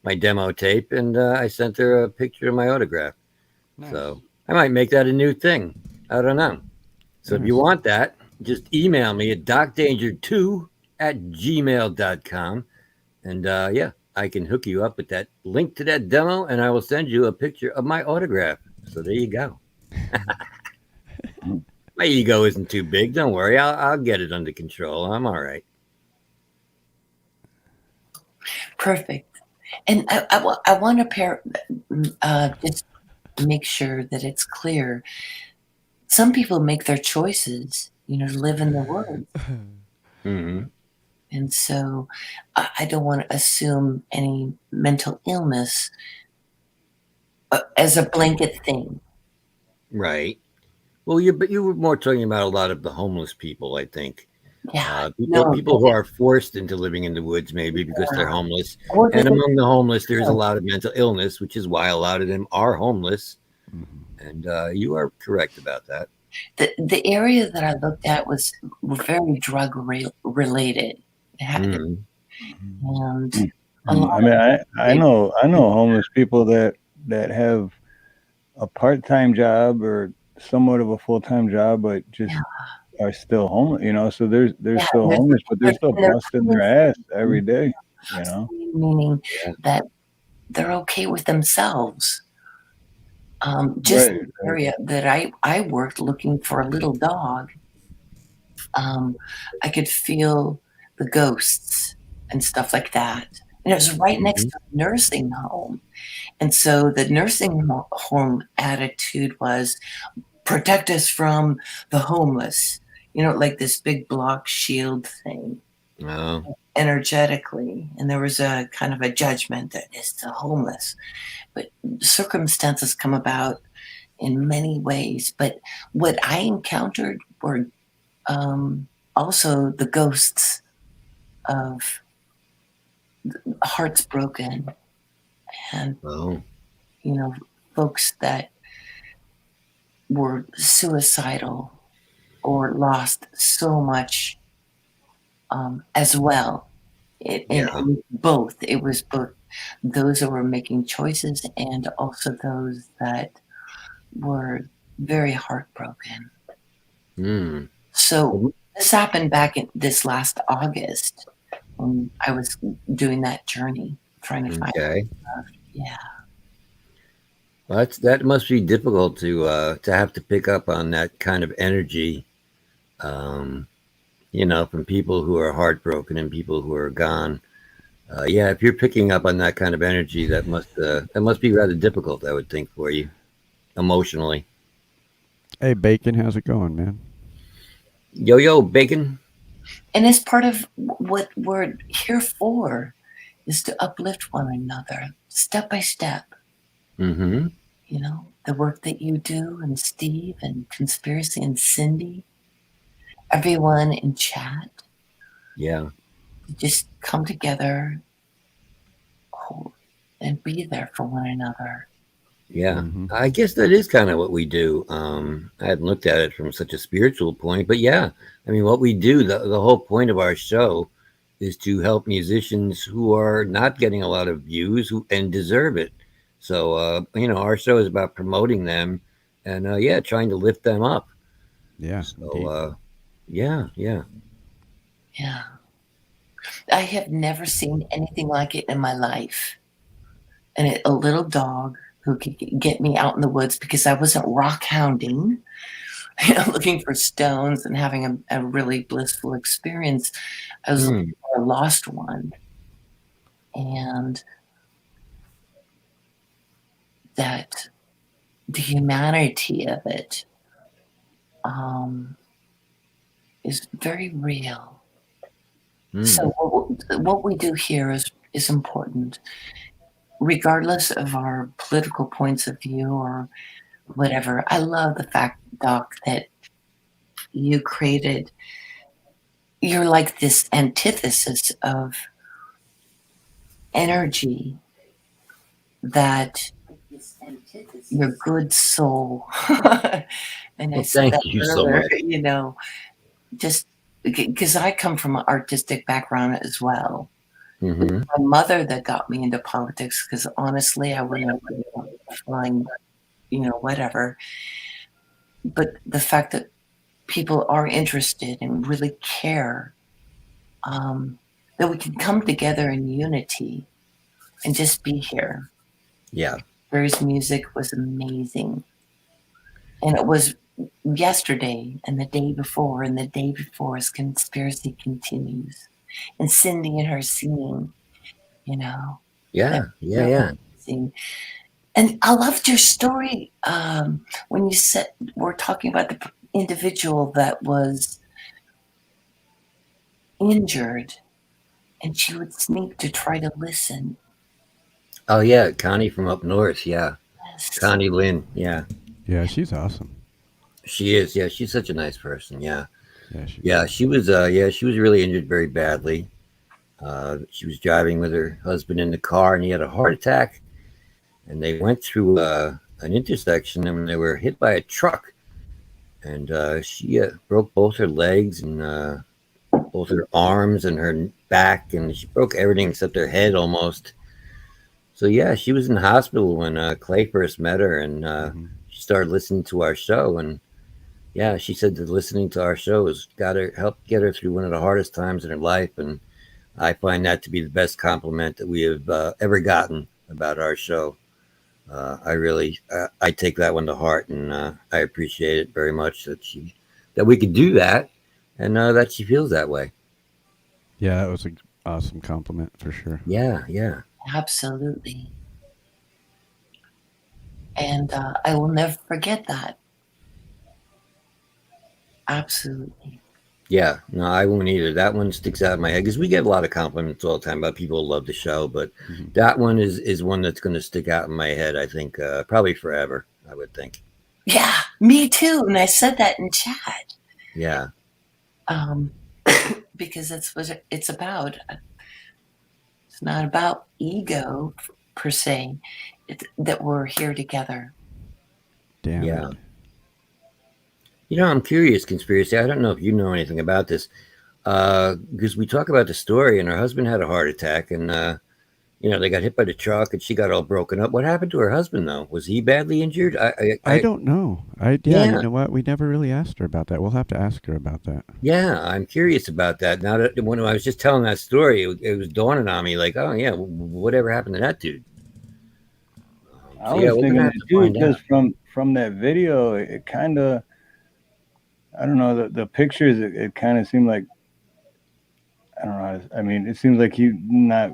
my demo tape, and I sent her a picture of my autograph. Nice. So I might make that a new thing. I don't know. So if you want that, just email me at docdanger2@gmail.com. And yeah, I can hook you up with that link to that demo, and I will send you a picture of my autograph. So there you go. My ego isn't too big. Don't worry. I'll get it under control. I'm all right.
Perfect. And I want to just make sure that it's clear. Some people make their choices, to live in the woods.
Mm-hmm.
And so I don't want to assume any mental illness as a blanket thing.
Right. Well, you were more talking about a lot of the homeless people, I think.
Yeah.
People who are forced into living in the woods, maybe because they're homeless.
Or
And
they-
among the homeless, there's a
Yeah.
lot of mental illness, which is why a lot of them are homeless. And you are correct about that.
The area that I looked at was very drug related.
Mhm.
And a
I
lot
mean,
of
I know homeless people that have a part-time job or somewhat of a full-time job, but just are still homeless. So they're
Yeah,
still
there's-
homeless, but they're still
and they're
busting their ass every day.
meaning that they're okay with themselves. Just in the area that I worked looking for a little dog, I could feel the ghosts and stuff like that. And it was right next to a nursing home. And so the nursing home attitude was protect us from the homeless, like this big block shield thing.
Oh.
Energetically. And there was a kind of a judgment that it's the homeless. But circumstances come about in many ways. But what I encountered were also the ghosts of hearts broken and folks that were suicidal or lost so much as well. Both. It was both those that were making choices and also those that were very heartbroken.
Mm.
So this happened back in this last August when I was doing that journey, trying to find love. Yeah.
Well, that must be difficult to have to pick up on that kind of energy, from people who are heartbroken and people who are gone. Yeah, if you're picking up on that kind of energy, that must be rather difficult, I would think, for you emotionally.
Hey, Bacon, how's it going, man?
Yo, Bacon.
And as part of what we're here for is to uplift one another step by step.
Mm-hmm.
The work that you do and Steve and Conspiracy and Cindy, everyone in chat.
Yeah.
Just come together and be there for one another.
Yeah, I guess that is kind of what we do. I hadn't looked at it from such a spiritual point, but yeah, I mean, what we do, the whole point of our show is to help musicians who are not getting a lot of views and deserve it. So, our show is about promoting them and, trying to lift them up.
Yeah.
So, yeah.
Yeah. I have never seen anything like it in my life. And a little dog who could get me out in the woods because I wasn't rock hounding, looking for stones and having a really blissful experience. I was looking for a lost one. And that the humanity of it is very real. So what we do here is important. Regardless of our political points of view or whatever, I love the fact, Doc, that you're like this antithesis of energy that your good soul. And I said
thank
that
you so
earlier,
much.
Just because I come from an artistic background as well.
Mm-hmm.
My mother that got me into politics, because honestly, I wouldn't have flying, whatever. But the fact that people are interested and really care, that we can come together in unity and just be here.
Yeah.
Barry's music was amazing. And it was yesterday and the day before and the day before as Conspiracy continues. And Cindy and her singing. you know.
Yeah, yeah.
And I loved your story when you said we're talking about the individual that was injured and she would sneak to try to listen.
Oh yeah, Connie from up north. Yeah,
Yes.
Connie Lynn. Yeah,
Yeah, she's awesome.
she is. Yeah, she's such a nice person. Yeah,
yeah,
she was. She was really injured very badly. She was driving with her husband in the car, and he had a heart attack. And they went through an intersection, and they were hit by a truck. And she broke both her legs and both her arms and her back, and she broke everything except her head almost. So yeah, she was in the hospital when Clay first met her, and she started listening to our show. And yeah, she said that listening to our show has helped get her through one of the hardest times in her life. And I find that to be the best compliment that we have ever gotten about our show. I take that one to heart, and I appreciate it very much that we could do that, and that she feels that way.
Yeah, that was an awesome compliment for sure.
Yeah.
Absolutely. And I will never forget that. Absolutely.
Yeah, no, I won't either. That one sticks out in my head because we get a lot of compliments all the time about people who love the show, but that one is one that's going to stick out in my head, I think, probably forever, I would think.
Yeah, me too. And I said that in chat.
Yeah.
Because that's what it's about. It's not about ego per se. It's that we're here together.
Damn.
Yeah. You know, I'm curious, Conspiracy. I don't know if you know anything about this, because we talk about the story, and her husband had a heart attack, and they got hit by the truck, and she got all broken up. What happened to her husband, though? Was he badly injured?
I don't know. You know what? We never really asked her about that. We'll have to ask her about that.
Yeah, I'm curious about that. Now that when I was just telling that story, it was dawning on me, like, oh yeah, whatever happened to that dude?
I was thinking that too, because from that video, it kind of. I don't know, the pictures, it kind of seemed like, I don't know. I mean, it seems like he's not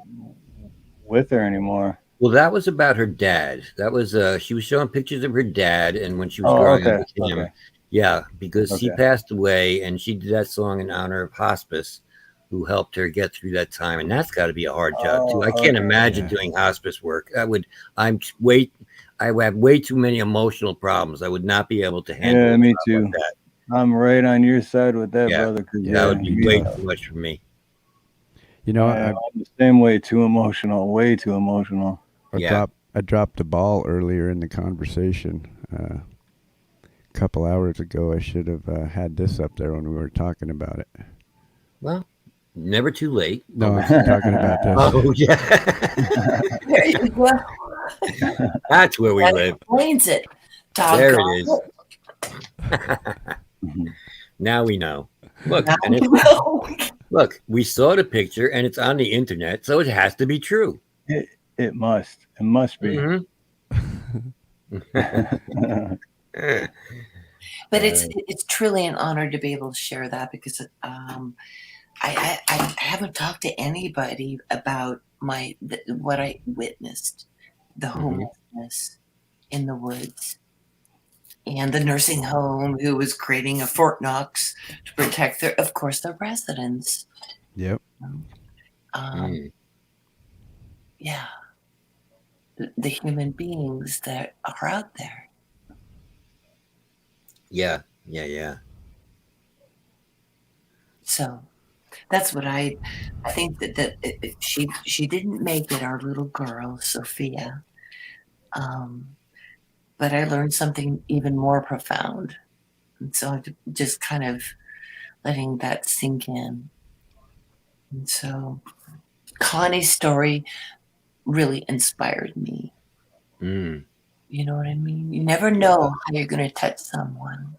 with her anymore.
Well, that was about her dad. That was, she was showing pictures of her dad and when she was growing up with him.
Okay.
Yeah, because he passed away and she did that song in honor of hospice, who helped her get through that time. And that's got to be a hard job too. I can't imagine doing hospice work. I would have way too many emotional problems. I would not be able to handle
Yeah, me too.
like that.
I'm right on your side with that, brother.
That would be way too much for me.
You know,
I'm the same way, too emotional, way too emotional.
I dropped the ball earlier in the conversation. A couple hours ago, I should have had this up there when we were talking about it.
Well, never too late.
No, I'm talking about this.
Oh, yeah.
There you go.
That's where we
that
live.
Explains it.
There it is. Now we know. Look, look, we saw the picture and it's on the internet, so it has to be true.
It must be.
But it's truly an honor to be able to share that, because I haven't talked to anybody about what I witnessed, the homelessness in the woods. And the nursing home, who was creating a Fort Knox to protect of course, the residents.
Yep.
Yeah. The human beings that are out there.
Yeah.
So that's what I think that she didn't make it, our little girl, Sophia. But I learned something even more profound. And so I'm just kind of letting that sink in. And so Connie's story really inspired me. You know what I mean? You never know how you're going to touch someone.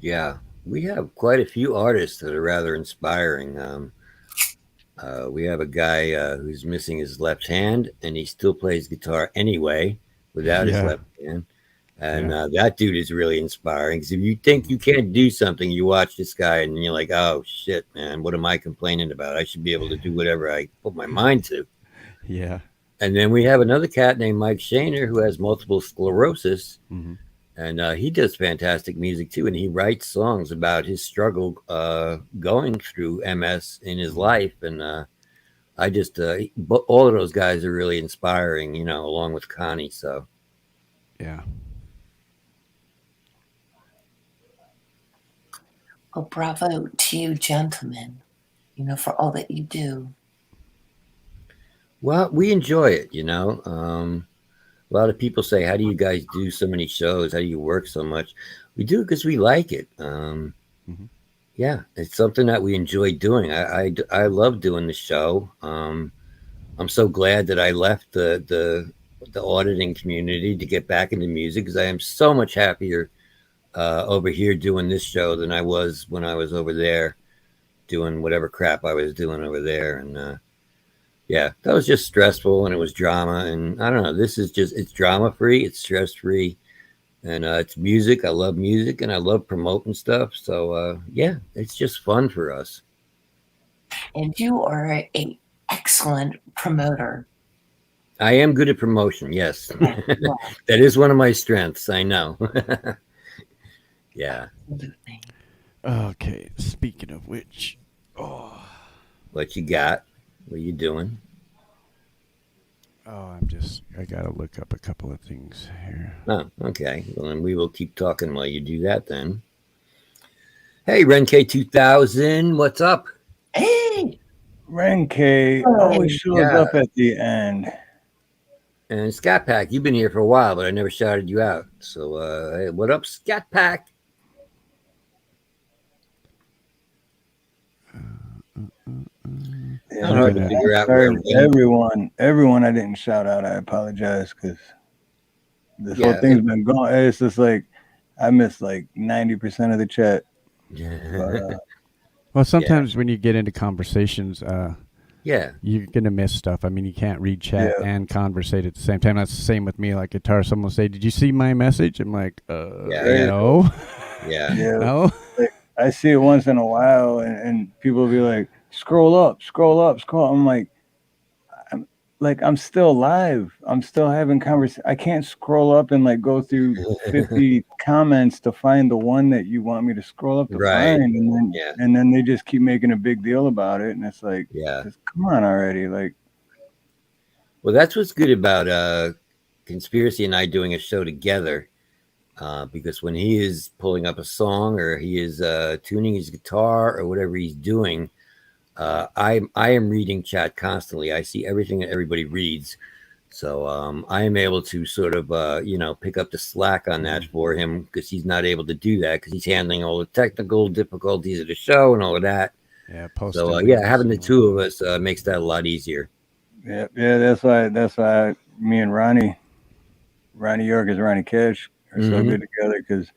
Yeah. We have quite a few artists that are rather inspiring. We have a guy who's missing his left hand, and he still plays guitar anyway without his left hand. And that dude is really inspiring, because if you think you can't do something, you watch this guy and you're like, oh shit, man, what am I complaining about? I should be able to do whatever I put my mind to.
Yeah.
And then we have another cat named Mike Shaner who has multiple sclerosis.
Mm-hmm.
And he does fantastic music too. And he writes songs about his struggle going through MS in his life. And I just, all of those guys are really inspiring, you know, along with Connie. So,
yeah.
Well, bravo to you, gentlemen, you know, for all that you do.
Well, we enjoy it, you know. A lot of people say, how do you guys do so many shows? How do you work so much? We do it because we like it.
Mm-hmm.
Yeah, it's something that we enjoy doing. I love doing the show. I'm so glad that I left the auditing community to get back into music because I am so much happier over here doing this show than I was when I was over there doing whatever crap I was doing over there. And yeah, that was just stressful and it was drama. And I don't know, this is just, it's drama free, it's stress free, and it's music. I love music and I love promoting stuff. So yeah, it's just fun for us.
And you are an excellent promoter.
I am good at promotion. Yes. That is one of my strengths. I know. Yeah.
Absolutely.
Okay. Speaking of which,
what you got? What are you doing?
Oh, I gotta look up a couple of things here.
Oh, okay. Well, then we will keep talking while you do that then. Hey, Renk 2000, what's up?
Hey,
Renk always shows up at the end.
And Scat Pack, you've been here for a while, but I never shouted you out. So, hey, what up, Scat Pack?
Yeah, hard to figure out where everyone I didn't shout out. I apologize because this whole thing's been going. It's just like I missed like 90% of the chat. But,
well, sometimes when you get into conversations,
yeah,
you're gonna miss stuff. I mean, you can't read chat and conversate at the same time. That's the same with me. Like guitar, someone will say, "Did you see my message?" I'm like, no, no.
Like, I see it once in a while, and people will be like, "Scroll up, scroll up, scroll." I'm like, I'm still live. I'm still having conversation. I can't scroll up and like go through 50 comments to find the one that you want me to scroll up to find, and then they just keep making a big deal about it, and it's like, just come on already, like.
Well, that's what's good about Conspiracy and I doing a show together, because when he is pulling up a song or he is tuning his guitar or whatever he's doing. I am reading chat constantly. I see everything that everybody reads. So I am able to sort of, pick up the slack on that for him because he's not able to do that because he's handling all the technical difficulties of the show and all of that.
Yeah.
So, having the two of us makes that a lot easier.
Yeah. That's why me and Ronnie York is Ronnie Cash are so good together because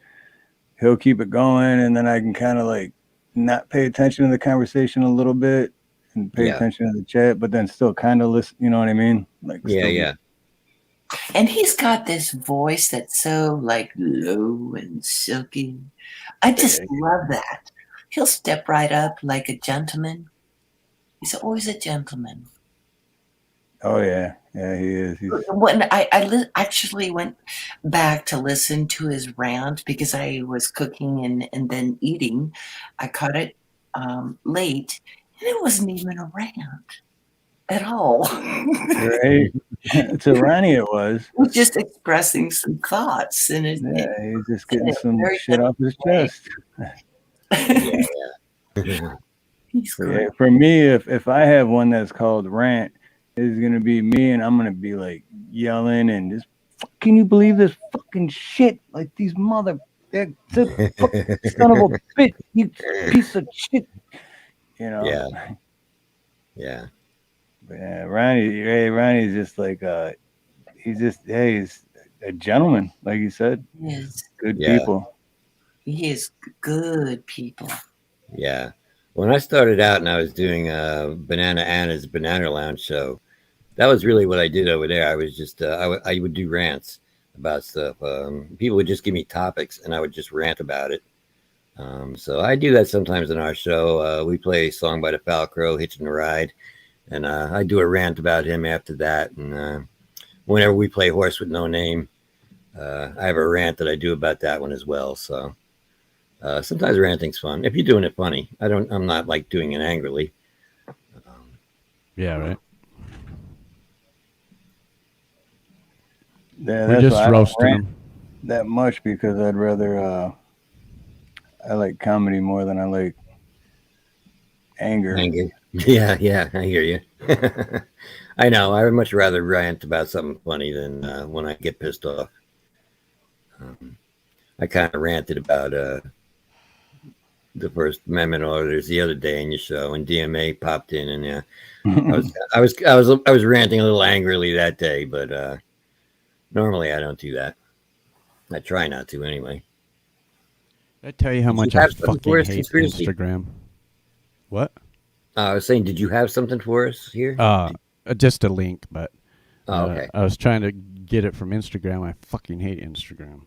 he'll keep it going and then I can kind of like not pay attention to the conversation a little bit and pay attention to the chat, but then still kind of listen. You know what I mean? Like,
And he's got this voice that's so like low and silky. I just love that. He'll step right up like a gentleman. He's always a gentleman.
Oh yeah, he is.
When I actually went back to listen to his rant because I was cooking and then eating, I caught it late, and it wasn't even a rant at all.
Right? To Ronnie, it was.
He was just expressing some thoughts, and
he's just getting some shit off his chest. For me, if I have one that's called rant, it's gonna be me, and I'm gonna be like yelling and just, can you believe this fucking shit? Like these son of a bitch, you piece of shit. You know.
Yeah.
But Ronnie's just like he's a gentleman, like you said.
He is.
Good people.
He is good people.
Yeah. When I started out and I was doing Banana Anna's Banana Lounge show, that was really what I did over there. I was just I would do rants about stuff. People would just give me topics and I would just rant about it. So I do that sometimes in our show. We play a song by the Foul Crow, Hitching the Ride, And I do a rant about him after that. And whenever we play Horse with No Name, I have a rant that I do about that one as well. So sometimes ranting's fun if you're doing it funny. I'm not like doing it angrily.
Yeah, right.
Yeah,
We're
that's
just
why I don't
roasting
rant
them.
that much, because I'd rather I like comedy more than I like anger.
Yeah, I hear you. I know. I would much rather rant about something funny than when I get pissed off. I kind of ranted about the First Amendment auditors the other day in your show, and DMA popped in, and I was ranting a little angrily that day, but normally I don't do that. I try not to anyway.
I tell you how
Did you
much I
have something for
fucking
us,
hate
Conspiracy?
Instagram. What?
I was saying, did you have something for us here?
Just a link, but
okay.
I was trying to get it from Instagram. I fucking hate Instagram.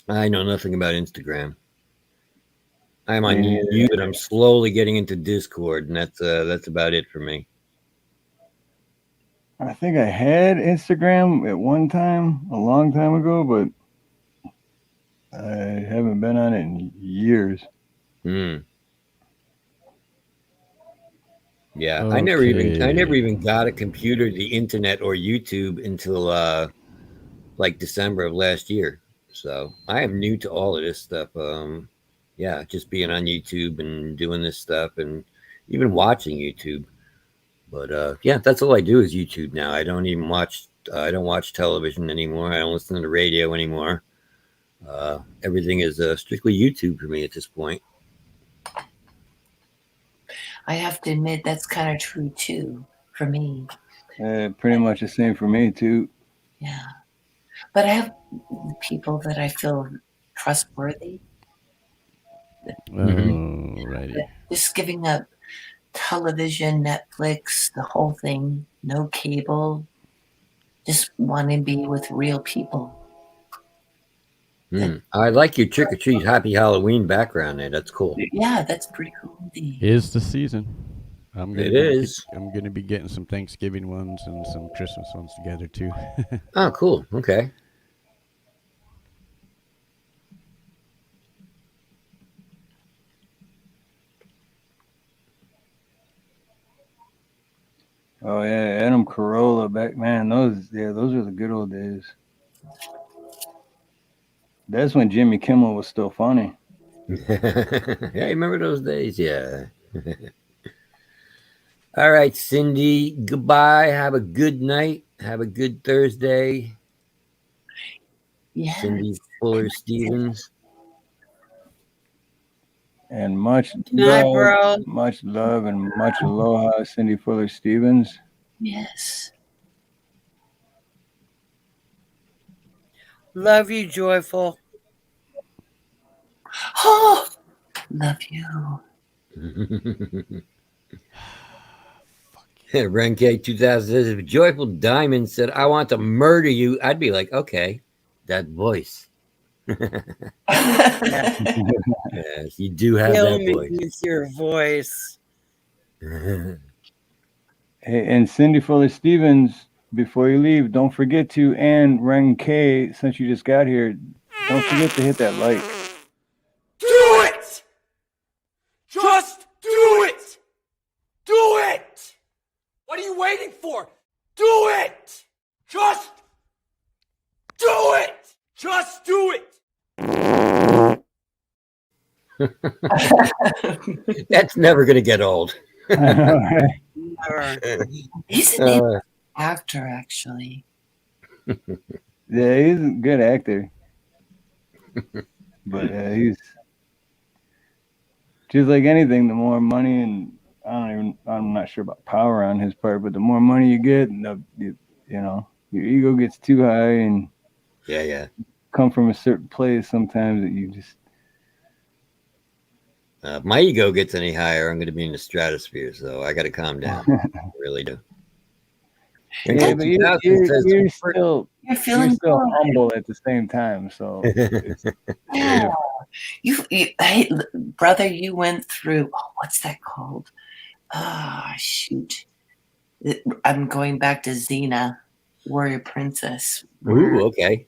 I know nothing about Instagram. I'm on YouTube, and I'm slowly getting into Discord, and that's about it for me.
I think I had Instagram at one time, a long time ago, but I haven't been on it in years.
Yeah,
Okay.
I never even got a computer, the internet, or YouTube until like December of last year. So I am new to all of this stuff. Yeah, just being on YouTube and doing this stuff, and even watching YouTube. But yeah, that's all I do is YouTube now. I don't even watch. I don't watch television anymore. I don't listen to the radio anymore. Everything is strictly YouTube for me at this point.
I have to admit that's kind of true too for me.
Pretty much the same for me too.
Yeah, but I have people that I feel trustworthy.
Alrighty.
Just giving up television, Netflix, the whole thing, no cable, just want to be with real people.
I like your trick or treat, happy Halloween background there. That's cool.
Yeah, that's pretty cool indeed.
Is the season. I'm
It is.
I'm gonna be getting some Thanksgiving ones and some Christmas ones together too.
Oh, cool. Okay.
Oh yeah, Adam Carolla back, man. Those are the good old days. That's when Jimmy Kimmel was still funny.
Yeah, I remember those days. Yeah. All right, Cindy. Goodbye. Have a good night. Have a good Thursday.
Yeah.
Cindy Fuller Stevens.
And much
night,
love,
bro.
much love, and much aloha, Cindy Fuller Stevens.
Yes.
Love you, Joyful.
Oh, love you.
Renke 2000 says, if Joyful Diamond said, I want to murder you, I'd be like, okay, that voice. Yes, you do have
Kill
that
me
voice.
with your voice.
Hey, and Cindy Fuller Stevens, before you leave, don't forget to, and Ren K, since you just got here, don't forget to hit that like.
Do it! Just do it! Do it! What are you waiting for? Do it! Just do it! Just do it!
That's never going to get old.
He's an actor, actually.
Yeah, he's a good actor. But he's just like anything, the more money, and I'm not sure about power on his part, but the more money you get, your ego gets too high, and
yeah,
come from a certain place sometimes that you just.
If my ego gets any higher, I'm going to be in the stratosphere, so I got to calm down. I really do.
Yeah, but you're still humble at the same time. So,
yeah. Hey, brother, you went through. Oh, what's that called? Ah, shoot. I'm going back to Xena, Warrior Princess.
Ooh, okay.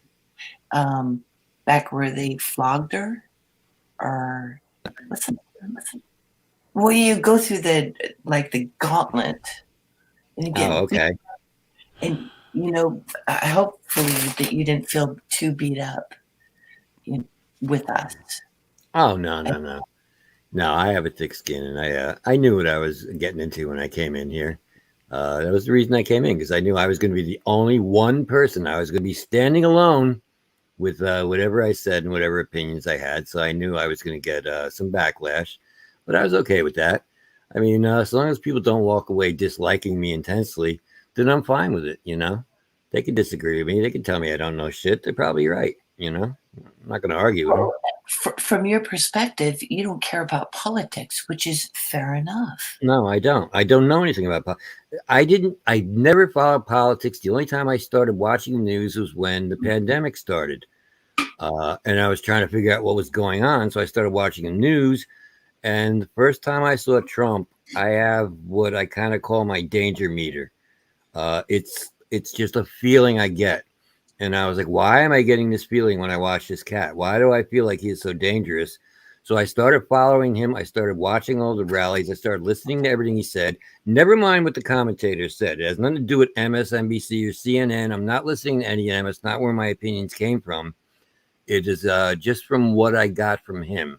Back where they flogged her, or listen. Well, you go through the gauntlet, and you get
okay.
and hopefully that you didn't feel too beat up with us.
Oh no. I have a thick skin, and I knew what I was getting into when I came in here. That was the reason I came in, because I knew I was going to be the only one person. I was going to be standing alone with whatever I said and whatever opinions I had. So I knew I was going to get some backlash, but I was okay with that. I mean, as long as people don't walk away disliking me intensely, then I'm fine with it. They can disagree with me. They can tell me I don't know shit. They're probably right. I'm not going to argue with them.
From your perspective, you don't care about politics, which is fair enough.
No, I don't. I don't know anything about politics. I never followed politics. The only time I started watching the news was when the pandemic started. And I was trying to figure out what was going on. So I started watching the news. And the first time I saw Trump, I have what I kind of call my danger meter. It's just a feeling I get. And I was like, why am I getting this feeling when I watch this cat? Why do I feel like he's so dangerous? So I started following him. I started watching all the rallies. I started listening to everything he said. Never mind what the commentators said. It has nothing to do with MSNBC or CNN. I'm not listening to any of them. It's not where my opinions came from. It is just from what I got from him.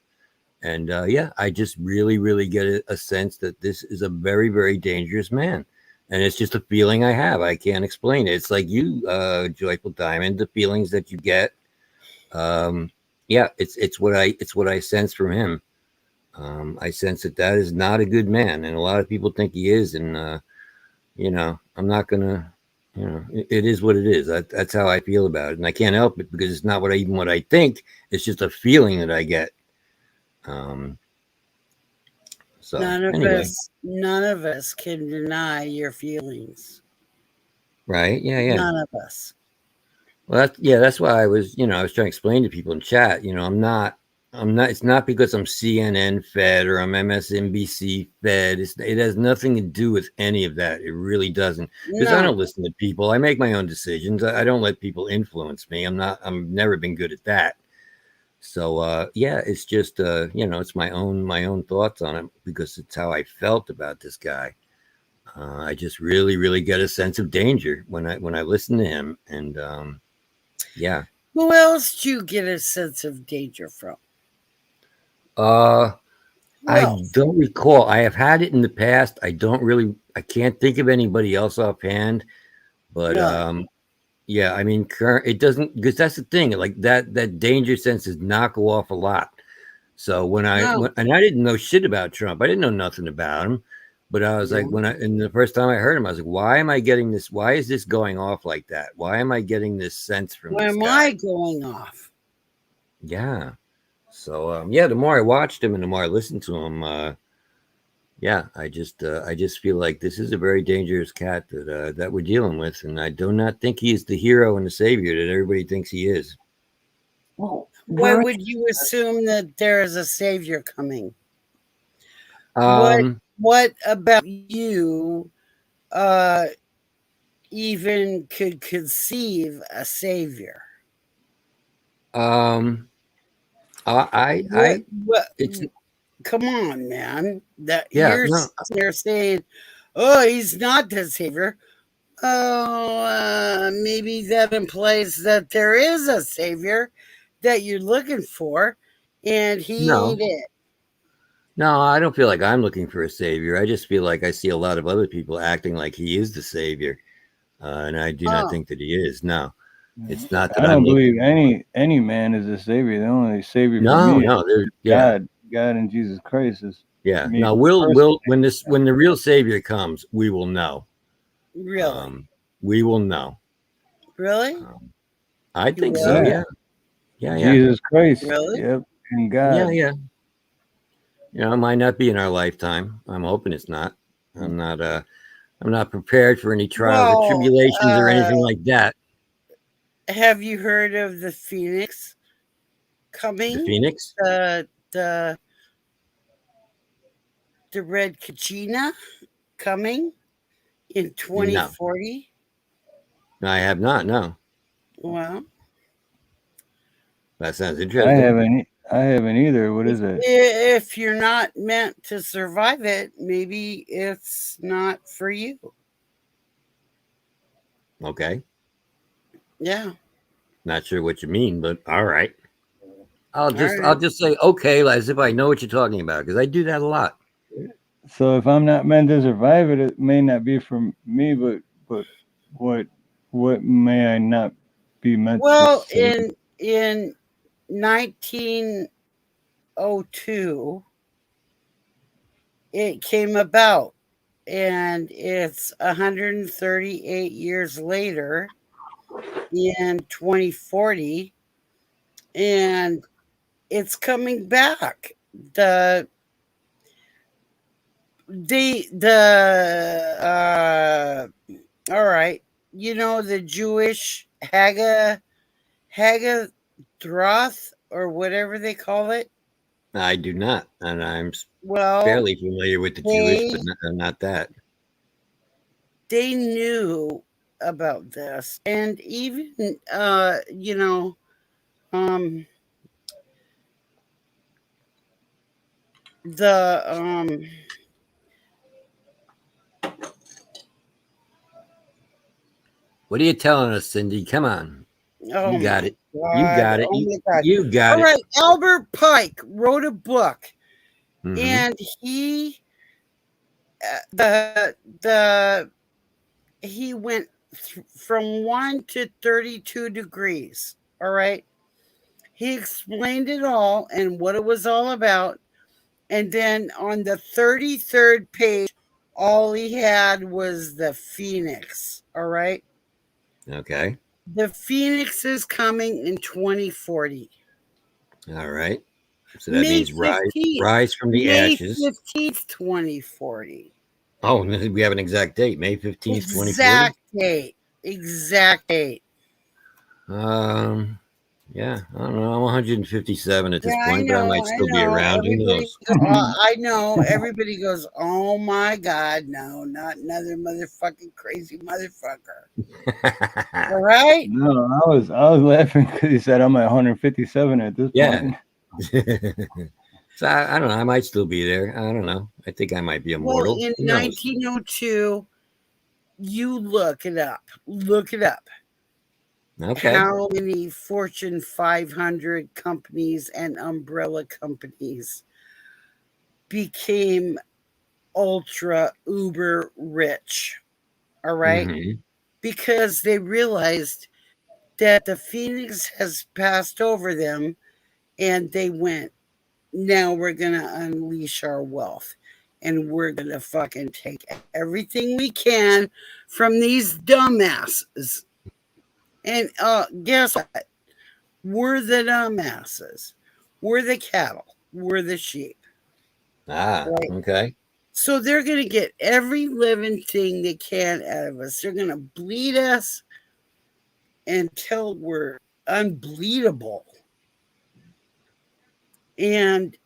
And I just really, really get a sense that this is a very, very dangerous man. And it's just a feeling I have. I can't explain it. It's like you, Joyful Diamond, the feelings that you get. It's what I sense from him. I sense that is not a good man. And a lot of people think he is. And, I'm not going to, it is what it is. That's how I feel about it. And I can't help it, because it's not what I think. It's just a feeling that I get. So
none of us can deny your feelings.
Right. Yeah.
None of us.
Well, that's why I was trying to explain to people in chat, I'm not, it's not because I'm CNN fed or I'm MSNBC fed. It has nothing to do with any of that. It really doesn't, because I don't listen to people. I make my own decisions. I don't let people influence me. I've never been good at that. So, it's just, it's my own thoughts on it, because it's how I felt about this guy. I just really, really get a sense of danger when I listen to him. And,
Who else do you get a sense of danger from?
I don't recall. I have had it in the past. I can't think of anybody else offhand, but, I mean, it doesn't, because that's the thing, like that danger sense does not go off a lot. So and I didn't know shit about Trump. I didn't know nothing about him, but I was like, and the first time I heard him, I was like, why am I getting this? Why is this going off like that? Why am I getting this sense from this guy?
Why am I going off?
Yeah. So, the more I watched him and the more I listened to him, I just feel like this is a very dangerous cat that we're dealing with, and I do not think he is the hero and the savior that everybody thinks he is.
Well,
why would you assume that there is a savior coming? What about you even could conceive a savior? Come on, man. You're saying, oh, he's not the savior. Oh, maybe that implies that there is a savior that you're looking for, and he ain't it.
No, I don't feel like I'm looking for a savior. I just feel like I see a lot of other people acting like he is the savior, and I do not think that he is. No, it's not that
I don't believe any man is a savior. The only savior for me is God and Jesus Christ is.
Yeah. Now when the real savior comes, we will know.
Really?
We will know.
Really?
I think so. Yeah. Yeah.
Jesus Christ.
Really?
Yep. And God.
Yeah. It might not be in our lifetime. I'm hoping it's not. I'm not prepared for any trials or tribulations or anything like that.
Have you heard of the Phoenix coming?
The Phoenix?
The red Kachina coming In 2040?
No, I have not. No.
Well,
That sounds
I
interesting.
haven't either. What is it?
if you're not meant to survive it, maybe it's not for you.
Okay.
Yeah.
Not sure what you mean, but all right. I'll
right.
just say okay, as if I know what you're talking about, because I do that a lot.
So if I'm not meant to survive it, it may not be for me, but what may I not be meant
Well,
to?
in 1902, it came about, and it's 138 years later in 2040, and it's coming back. All right, the Jewish Haggadah or whatever they call it.
I do not, and I'm
Well,
fairly familiar with the Jewish, but not that.
They knew about this, and even the
What are you telling us, Cindy? Come on.
Oh
You got
my
it. You
God.
got it.
Oh my God.
You got
All
it.
right. Albert Pike wrote a book,
Mhm.
and he he went from 1 to 32 degrees. All right. He explained it all and what it was all about. And then on the 33rd page, all he had was the Phoenix. All right.
Okay.
The Phoenix is coming in 2040.
All right. So that
May
means
15th.
rise from the
May
ashes.
15th, 2040.
Oh, we have an exact date, May 15th, 2040.
Exact date. Exact date.
Yeah, I don't know. I'm 157 at this
Yeah,
point, but I might still be around. Who knows?
I know. Everybody goes, oh my God, no, not another motherfucking crazy motherfucker. All right?
No, I was laughing because he said I'm at 157 at this point.
So I don't know. I might still be there. I don't know. I think I might be immortal.
Well, in
Who knows?
1902, you look it up. Look it up.
Okay.
How many Fortune 500 companies and umbrella companies became ultra uber rich? All right?
Mhm.
Because they realized that the Phoenix has passed over them, and they went, now we're going to unleash our wealth, and we're going to fucking take everything we can from these dumbasses. And guess what? We're the dumbasses. We're the cattle. We're the sheep.
Okay.
So they're going to get every living thing they can out of us. They're going to bleed us until we're unbleedable. And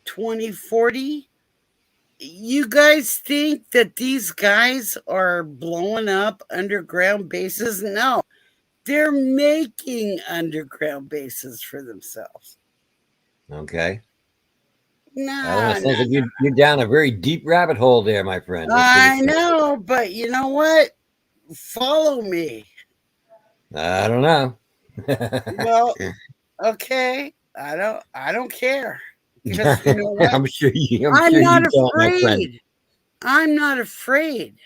2040, you guys think that these guys are blowing up underground bases? No, they're making underground bases for themselves.
Okay.
Nah,
Sounds like you're down a very deep rabbit hole there, my friend.
I know, but you know what? Follow me.
I don't know.
Well, okay. I don't care. Because you know what?
I'm sure you
I'm
don't,
not
my friend.
afraid. I'm not afraid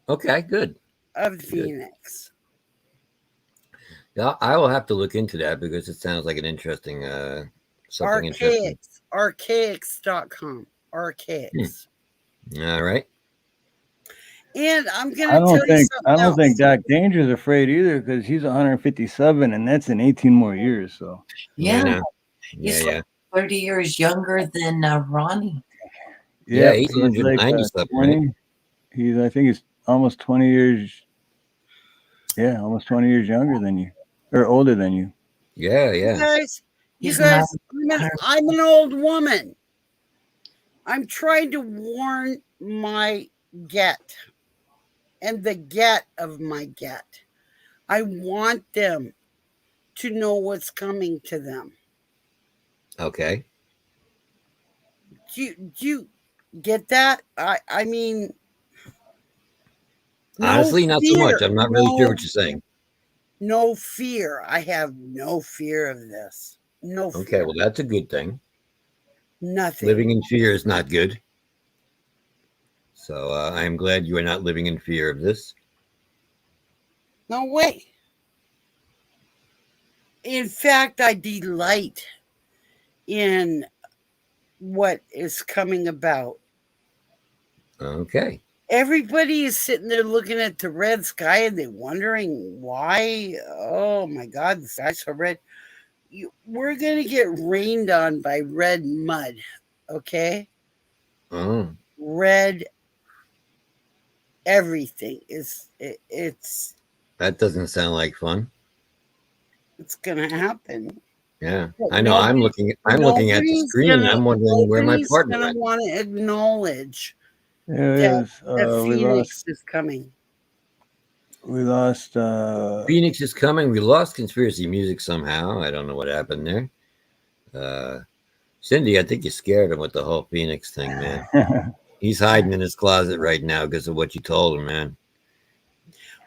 Okay, good.
of Phoenix.
Yeah, I will have to look into that because it sounds like an interesting something interesting.
Archaics.com. Archaics.
All right.
And I'm gonna
I don't
tell you
think
something else.
Doc Danger's afraid either because he's 157 and that's in 18 more years. So
Yeah.
Yeah,
He's like 30 years younger than Ronnie.
Yeah, he's 190 something,
20.
right?
I think he's almost 20 years. Yeah, almost 20 years younger than you, or older than you.
Yeah,
You guys,
He's
I'm an old woman. I'm trying to warn my get and the get of my get. I want them to know what's coming to them.
Okay.
Do you get that? I mean,
honestly, not so much. I'm not really sure what you're saying.
No fear. I have no fear of this. No fear.
Okay, well, that's a good thing.
Nothing.
Living in fear is not good. So I am glad you are not living in fear of this.
No way. In fact, I delight in what is coming about.
Okay.
Everybody is sitting there looking at the red sky and they're wondering why. Oh my God, the sky's so red. We're going to get rained on by red mud. Okay.
Oh.
Red everything it's
that doesn't sound like fun.
It's gonna happen.
Yeah,
but
I know. I'm looking at the screen. I'm wondering where my partner
gonna want to acknowledge
that
Phoenix is coming.
We lost
Phoenix is coming. We lost conspiracy music somehow. I don't know what happened there. Cindy, I think you scared him with the whole Phoenix thing, man. He's hiding in his closet right now because of what you told him, man.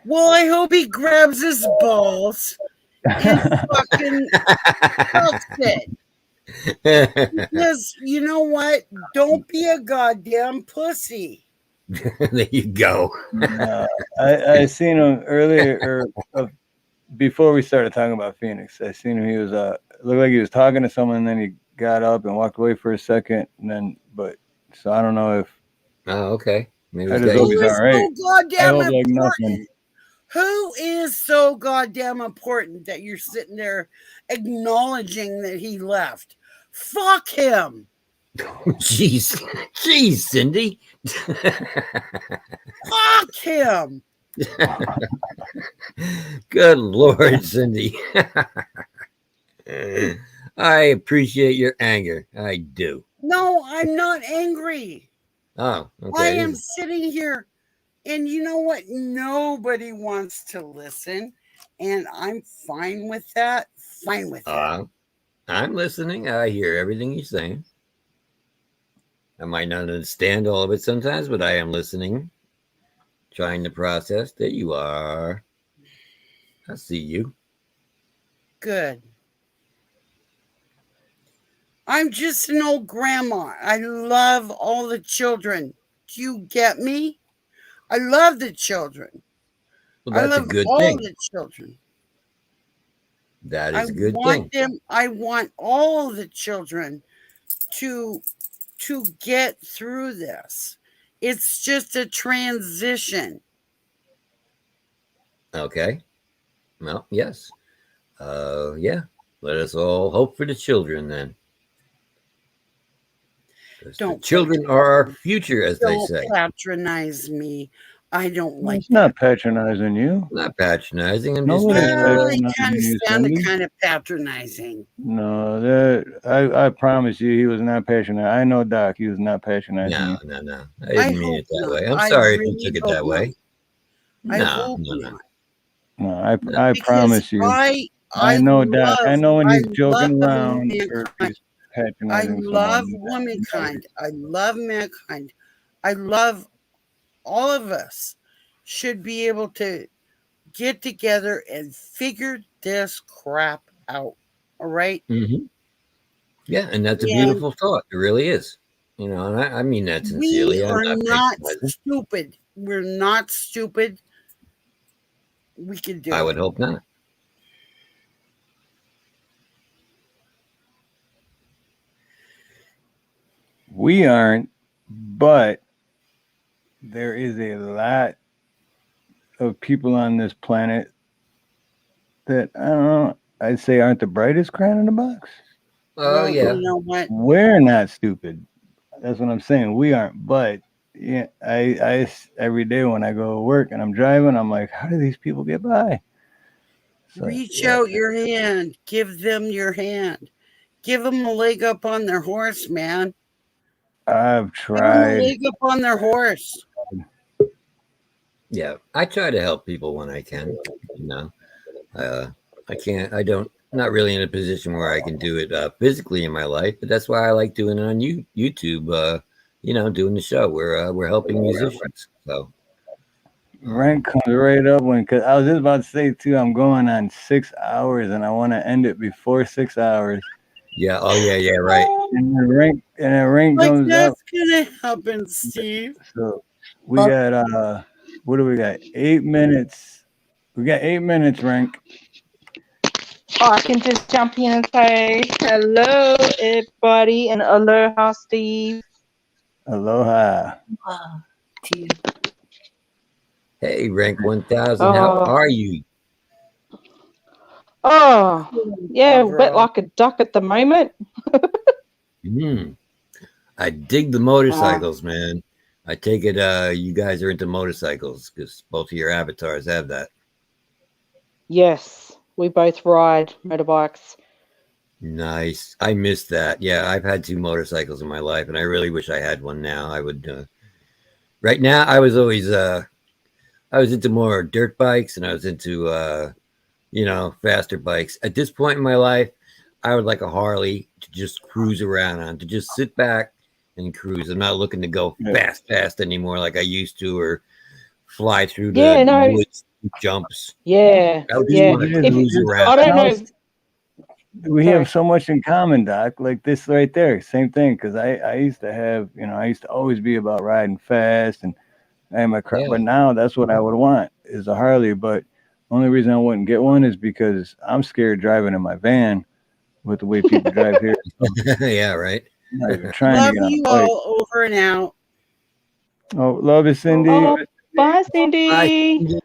Well, I hope he grabs his balls and fucking fucks it. Because you know what? Don't be a goddamn pussy.
There you go.
I seen him earlier, before we started talking about Phoenix. I seen him. He was looked like he was talking to someone, and then he got up and walked away for a second, and then so I don't know if.
Oh, okay. Maybe
I just hope he's all right.
So goddamn
I hope like
important.
nothing.
Who is so goddamn important that you're sitting there acknowledging that he left? Fuck him.
Jeez, Cindy.
Fuck him.
Good Lord, Cindy. I appreciate your anger. I do.
No, I'm not angry.
Oh, okay.
I am sitting here, and you know what? Nobody wants to listen, and I'm fine with that. Fine with that.
I'm listening. I hear everything you're saying. I might not understand all of it sometimes, but I am listening, trying to process. There you are. I see you.
Good. I'm just an old grandma. I love all the children. Do you get me? I love the children.
Well, that's
I love
a good
all
thing.
the children.
That is a good thing.
I want all the children to get through this. It's just a transition.
Okay. Well, yes. Yeah. Let us all hope for the children then. The children are our future, as they say.
Don't patronize me. I don't like
It's not patronizing you.
Not patronizing. I'm
Nobody's
just trying
I
patronizing
can't
you,
stand the
Cindy.
kind of patronizing.
No, I promise you, he was not patronizing. I know Doc. He was not patronizing you.
No. I didn't mean it that
not.
way. I'm
I
sorry
really
if you took it
hope
that way.
not. I
No,
hope
no.
not.
No, I promise you.
I
know Doc. I know when he's joking
love
around or he's
I
patronizing
love
someone.
womankind. I love mankind. I love all of us should be able to get together and figure this crap out. All right?
Mm-hmm. Yeah, and that's a beautiful thought. It really is. You know, and I mean that sincerely.
We
I'm
are not
patronizing.
stupid. We're not stupid. We can do it.
I would hope not.
We aren't, but there is a lot of people on this planet that I don't know. I'd say aren't the brightest crayon in the box.
Oh yeah.
You know what?
We're not stupid. That's what I'm saying. We aren't, but yeah, I every day when I go to work and I'm driving, I'm like, how do these people get by? So,
Reach out your hand. Give them your hand. Give them a leg up on their horse, man.
I've
They want to
tried.
leap up on their horse.
Yeah, I try to help people when I can. I can't. I don't. Not really in a position where I can do it physically in my life, but that's why I like doing it on YouTube. Doing the show where we're helping musicians. So
Rank comes right up because I was just about to say too. I'm going on 6 hours, and I want to end it before 6 hours.
Yeah. Oh yeah. Yeah. Right.
And the rank
Like
comes
that's
up.
gonna happen, Steve.
So we got what do we got? 8 minutes. We got 8 minutes, rank.
I can just jump in and say hello, everybody, and aloha, Steve.
Aloha.
Hey, rank 1000. How are you?
Oh, yeah, wet like a duck at the moment.
I dig the motorcycles, man. I take it you guys are into motorcycles because both of your avatars have that.
Yes, we both ride motorbikes.
Nice. I missed that. Yeah, I've had 2 motorcycles in my life, and I really wish I had one now. I would. Right now, I was always I was into more dirt bikes, and I was into faster bikes. At this point in my life, I would like a Harley to just cruise around on, to just sit back and cruise. I'm not looking to go fast anymore like I used to, or fly through the woods jumps.
Yeah,
I would just want to cruise around.
I don't know.
We have so much in common, Doc. Like this right there, same thing. Because I used to have, I used to always be about riding fast and my crap. But now that's what I would want is a Harley. But only reason I wouldn't get one is because I'm scared driving in my van with the way people drive here.
Yeah, right.
Trying
Love
to get
you
on a bike.
all, over and out.
Oh, love it, Cindy.
Oh, bye, Cindy.
Bye, Cindy.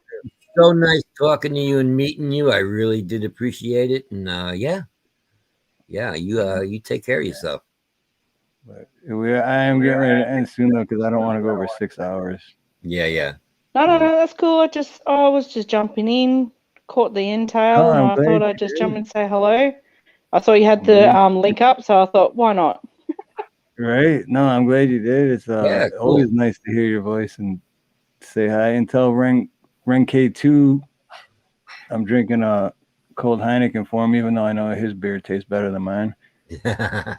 So nice talking to you and meeting you. I really did appreciate it. And you take care of yourself.
But I am getting ready to end soon though because I don't want to go over 6 hours.
Yeah.
No, that's cool. I was just jumping in, caught the intel, and I thought I'd just jump and say hello. I saw you had the link up, so I thought, why not?
Right? No, I'm glad you did. It's
cool.
always nice to hear your voice and say hi. And tell Ren K2 I'm drinking a cold Heineken for him, even though I know his beer tastes better than mine. I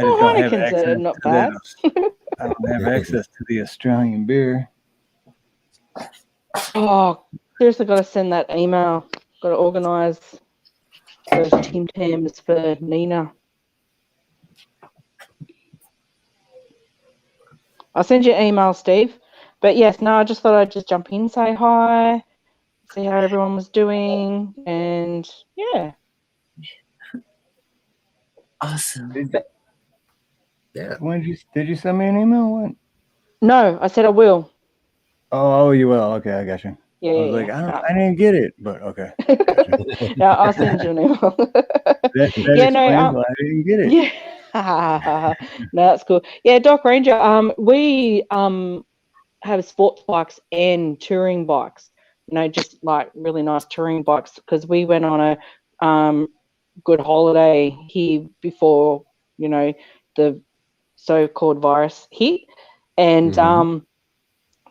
just don't have access
not
to
bad.
I don't have access to the Australian beer.
Oh, seriously, got to send that email. Got to organise those Tim Tams for Nina. I'll send you an email, Steve. But yes, no, I just thought I'd just jump in, say hi, see how everyone was doing, and yeah.
Awesome.
Yeah.
Did you send me an email? When?
No, I said I will.
Oh, you will. Okay, I got you.
Yeah,
I was like, I didn't get it, but okay.
No, I'll send you an email.
that explains why I didn't get it.
Yeah. No, that's cool. Yeah, Doc Ranger. We have sports bikes and touring bikes. Just like really nice touring bikes because we went on a good holiday here before the so-called virus hit, and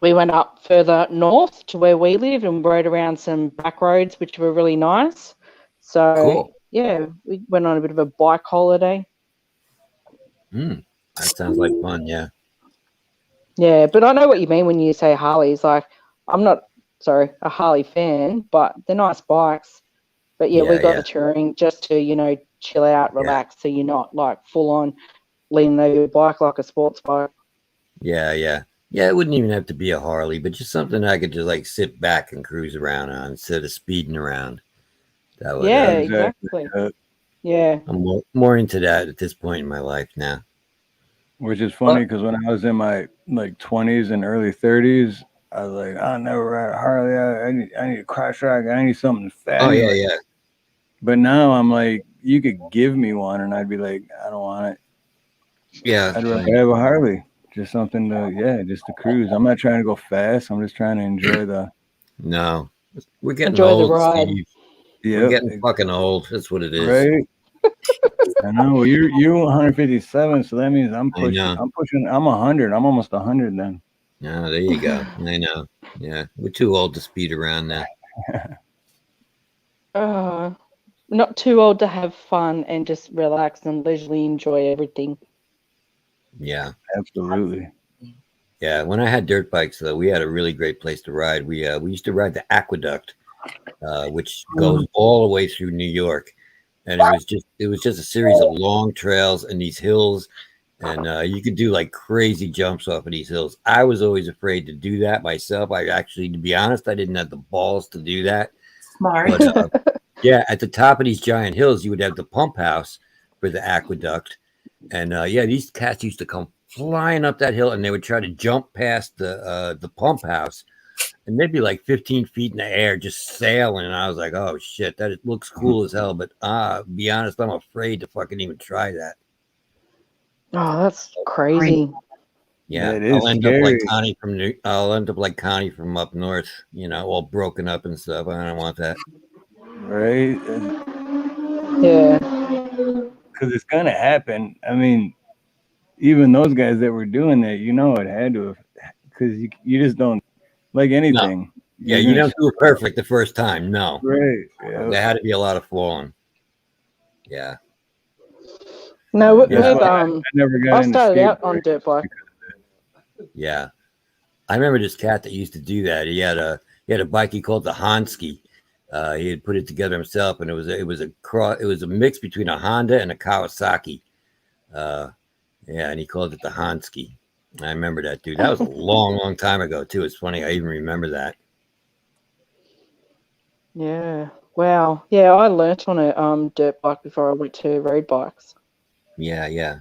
we went up further north to where we live and rode around some back roads, which were really nice. So,
cool.
Yeah, we went on a bit of a bike holiday.
That sounds like fun, yeah.
Yeah, but I know what you mean when you say Harleys. Like, I'm not, a Harley fan, but they're nice bikes. But yeah, we got the touring just to, chill out, relax, so you're not like full on leaning over your bike like a sports bike.
Yeah, it wouldn't even have to be a Harley, but just something I could just like sit back and cruise around on instead of speeding around. That would,
exactly. Yeah.
I'm more into that at this point in my life now.
Which is funny because when I was in my 20s and early 30s, I was like, I'll never ride a Harley. I need a cross track. I need something fast.
Oh, yeah.
But now I'm like, you could give me one and I'd be like, I don't want it.
Yeah.
I'd rather have a Harley. Just something just to cruise. I'm not trying to go fast. I'm just trying to enjoy
No. We're getting
enjoy
old,
the ride.
Steve.
Yeah.
We're getting fucking old. That's what it is.
Right? I know you're 157, so that means I'm pushing. I'm 100. I'm almost 100 then.
No, there you go. I know. Yeah, we're too old to speed around now.
Not too old to have fun and just relax and leisurely enjoy everything.
Yeah,
absolutely.
Yeah, when I had dirt bikes, though, we had a really great place to ride. We used to ride the aqueduct, which goes all the way through New York, and it was just a series of long trails and these hills, and you could do like crazy jumps off of these hills. I was always afraid to do that myself. I actually, to be honest, I didn't have the balls to do that.
Smart.
But yeah, at the top of these giant hills, you would have the pump house for the aqueduct, and yeah, these cats used to come flying up that hill, and they would try to jump past the pump house, and they'd be like 15 feet in the air just sailing. And I was like, oh shit, that it looks cool as hell, but be honest, I'm afraid to fucking even try that.
Oh, that's crazy.
Yeah,
That is
I'll end
scary.
up like Connie from up north, you know, all broken up and stuff. I don't want that.
Right?
Yeah.
Because it's gonna happen. I mean, even those guys that were doing that, you know, it had to have, because you just don't like anything.
Yeah, you don't do it perfect the first time. No.
Right. Yeah.
There had to be a lot of falling. Yeah.
No,
That's why I never got
I
into
started out
skateboarding.
on dirt bike.
Yeah. I remember this cat that used to do that. He had a bike he called the Hansky. He had put it together himself, and it was a mix between a Honda and a Kawasaki. Yeah, and he called it the Hansky. I remember that, dude. That was a long time ago too. It's funny, I even remember that.
Yeah. Wow. Yeah, I learnt on a dirt bike before I went to road bikes.
Yeah, yeah.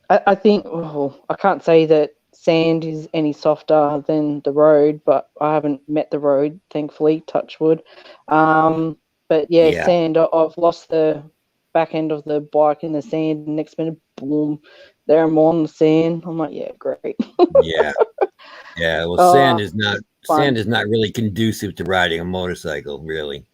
I think I can't say that sand is any softer than the road, but I haven't met the road, thankfully, touch wood. But yeah, sand, I've lost the back end of the bike in the sand, and next minute, boom, there I'm on the sand. I'm like, yeah, great.
Yeah. Yeah. Well, sand is not really conducive to riding a motorcycle, really.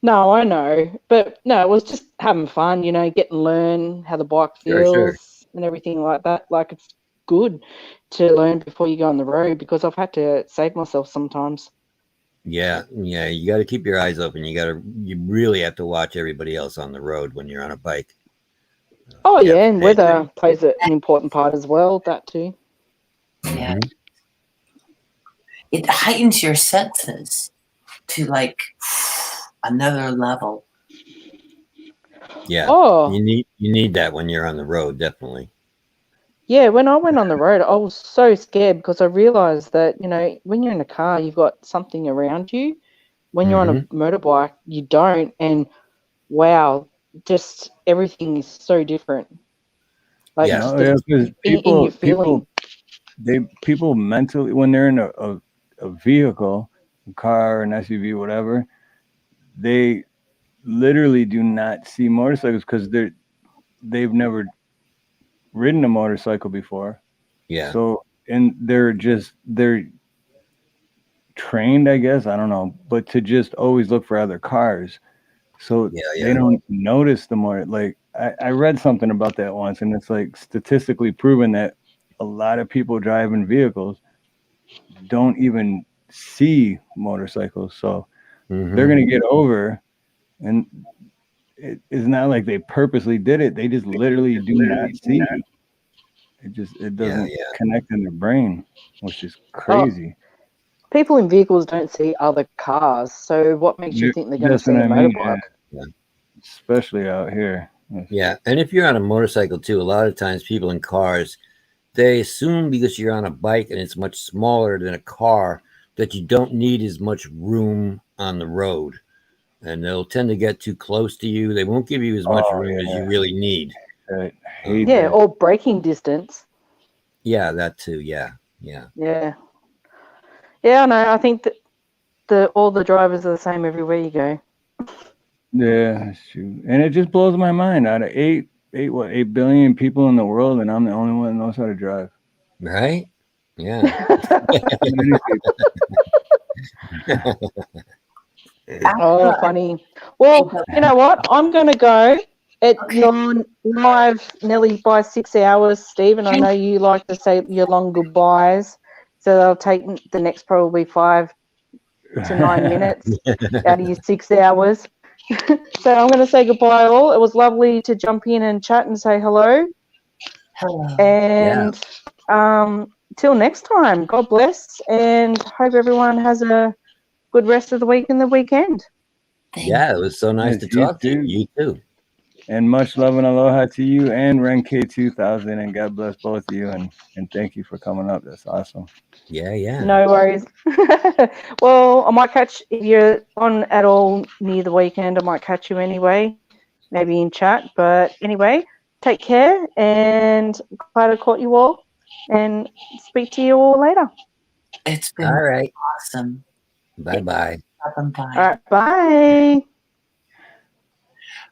No, I know. But no, it was just having fun, you know, get and learn how the bike feels and everything like that. Like, it's good to learn before you go on the road, because I've had to save myself sometimes.
Yeah, yeah. You got to keep your eyes open. You really have to watch everybody else on the road when you're on a bike.
Oh, yeah, and weather plays an important part as well, that too.
Yeah. It heightens your senses to like another level.
Yeah.
Oh.
You need that when you're on the road, definitely.
Yeah, when I went on the road, I was so scared because I realized that, you know, when you're in a car, you've got something around you. When you're on a motorbike, you don't. And wow, just everything is so different. Like,
because people mentally, when they're in a vehicle, a car, an SUV, whatever, they literally do not see motorcycles because they've never ridden a motorcycle before.
Yeah.
So, and they're trained, I guess, I don't know, but to just always look for other cars. So they don't notice the more, like, I read something about that once, and it's like statistically proven that a lot of people driving vehicles don't even see motorcycles. So they're going to get over, and it's not like they purposely did it. They just literally do not see it. It doesn't connect in their brain, which is crazy.
People in vehicles don't see other cars. So what makes you think they're going to see a motorbike?
Yeah.
Especially out here.
Yeah. And if you're on a motorcycle too, a lot of times people in cars, they assume because you're on a bike and it's much smaller than a car that you don't need as much room on the road. And they'll tend to get too close to you. They won't give you as much room as you really need.
Or braking distance.
Yeah, that too. Yeah. Yeah.
Yeah. Yeah, I know. I think that all the drivers are the same everywhere you go.
Yeah, that's true. And it just blows my mind. Out of 8 billion people in the world, and I'm the only one that knows how to drive.
Right? Yeah.
Oh, funny. Well, you know what? I'm going to go You're live nearly by 6 hours, Steve, and I know you like to say your long goodbyes, so they'll take the next probably 5 to 9 minutes out of your 6 hours. So I'm going to say goodbye all. It was lovely to jump in and chat and say hello.
Hello.
And till next time, God bless, and hope everyone has a good rest of the week and the weekend.
Yeah, it was so nice to talk to you. You too.
And much love and aloha to you and Renk 2000, and God bless both of you, and thank you for coming up. That's awesome.
Yeah.
No worries. Well, I might catch, if you're on at all near the weekend, I might catch you anyway, maybe in chat. But anyway, take care, and glad I caught you all, and speak to you all later.
It's been
all right.
Awesome.
Bye-bye.
Bye.
All right, bye.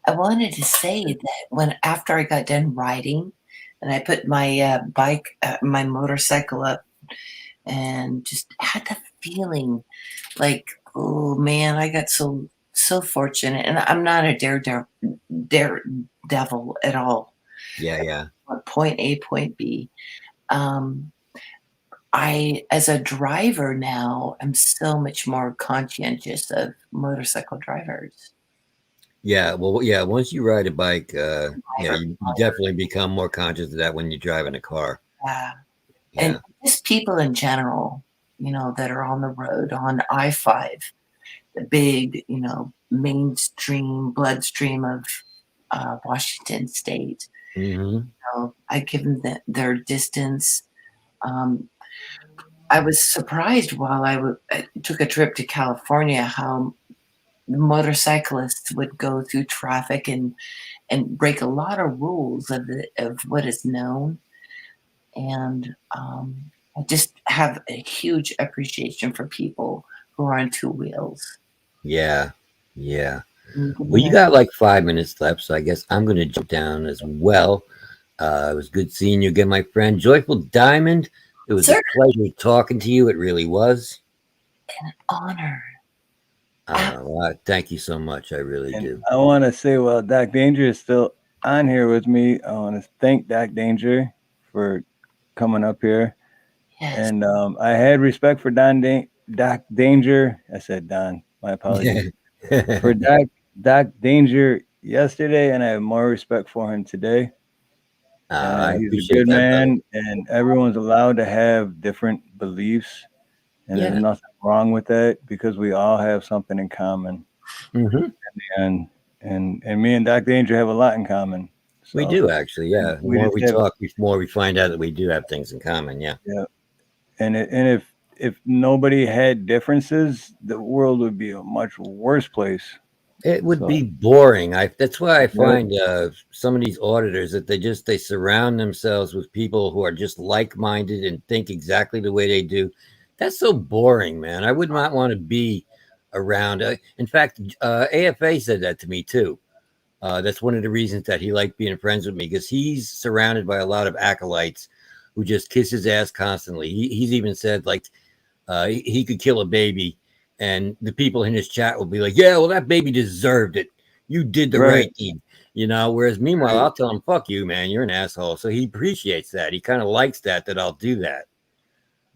I wanted to say that after I got done riding, and I put my my motorcycle up, and just had the feeling like, oh man, I got so fortunate, and I'm not a daredevil at all.
Yeah.
Point A, point B. I, as a driver now, am so much more conscientious of motorcycle drivers.
Yeah, well, yeah. Once you ride a bike, you definitely become more conscious of that when you're driving a car.
Yeah.
Yeah.
And just people in general, that are on the road on I-5, the big, mainstream bloodstream of Washington State. I give them their distance. I was surprised while I took a trip to California how motorcyclists would go through traffic and break a lot of rules of what is known. And I just have a huge appreciation for people who are on two wheels.
Yeah. Well, you got like 5 minutes left, so I guess I'm going to jump down as well. It was good seeing you again, my friend. Joyful Diamond, it was a pleasure talking to you. It really was.
An honor.
Well, thank you so much. I really do.
I want to say, well, Doc Danger is still on here with me. I want to thank Doc Danger for coming up here.
Yes.
And I had respect for Doc Danger. I said Don. My apologies. For Doc Danger yesterday, and I have more respect for him today.
I
He's a
appreciate
good
that,
man, and everyone's allowed to have different beliefs, and there's nothing wrong with that because we all have something in common. And me and Doc Danger have a lot in common. So,
we do actually, yeah. The more we talk, the more we find out that we do have things in common. Yeah.
And if nobody had differences, the world would be a much worse place.
It would be boring. That's why I find some of these auditors that they surround themselves with people who are just like-minded and think exactly the way they do. That's so boring, man. I would not want to be around. In fact, AFA said that to me too. That's one of the reasons that he liked being friends with me, because he's surrounded by a lot of acolytes who just kiss his ass constantly. He's even said like he could kill a baby, and the people in his chat will be like, yeah, well, that baby deserved it. You did the right thing, whereas meanwhile, I'll tell him, fuck you, man, you're an asshole. So he appreciates that. He kind of likes that I'll do that.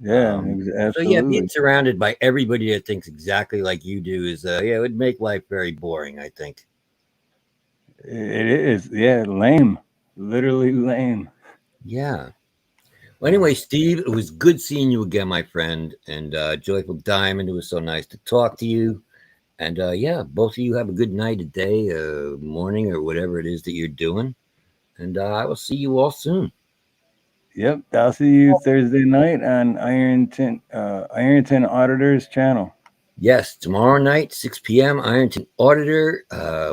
Yeah, absolutely.
So yeah, being surrounded by everybody that thinks exactly like you do is it would make life very boring, I think.
It is, lame. Literally lame.
Yeah. Well, anyway, Steve, it was good seeing you again, my friend. And Joyful Diamond, it was so nice to talk to you. And both of you have a good night, a day, morning, or whatever it is that you're doing. And I will see you all soon.
Yep, I'll see you Thursday night on Ironton Auditor's channel.
Yes, tomorrow night, 6 p.m., Ironton Auditor.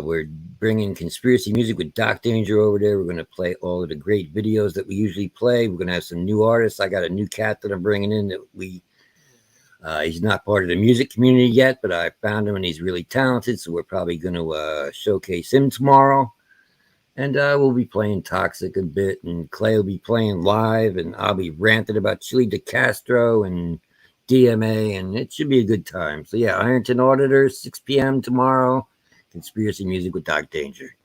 We're bringing conspiracy music with Doc Danger over there. We're going to play all of the great videos that we usually play. We're going to have some new artists. I got a new cat that I'm bringing in that he's not part of the music community yet, but I found him and he's really talented. So we're probably going to showcase him tomorrow. And we'll be playing Toxic a bit, and Clay will be playing live, and I'll be ranting about Chili De Castro and DMA, and it should be a good time. So yeah, Ironton Auditor, 6 p.m. tomorrow. Conspiracy music with Doc Danger.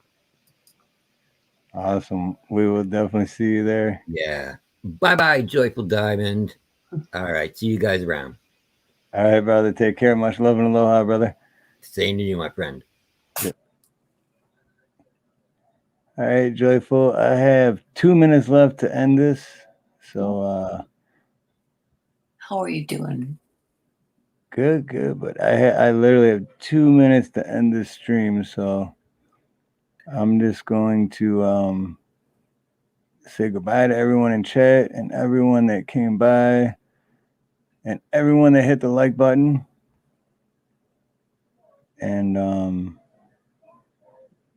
Awesome. We will definitely see you there.
Yeah. Bye-bye, Joyful Diamond. All right. See you guys around.
All right, brother. Take care. Much love and aloha, brother.
Same to you, my friend.
Yep. All right, Joyful. I have 2 minutes left to end this. So
How are you doing?
good. But I literally have 2 minutes to end this stream, so I'm just going to say goodbye to everyone in chat and everyone that came by and everyone that hit the like button. And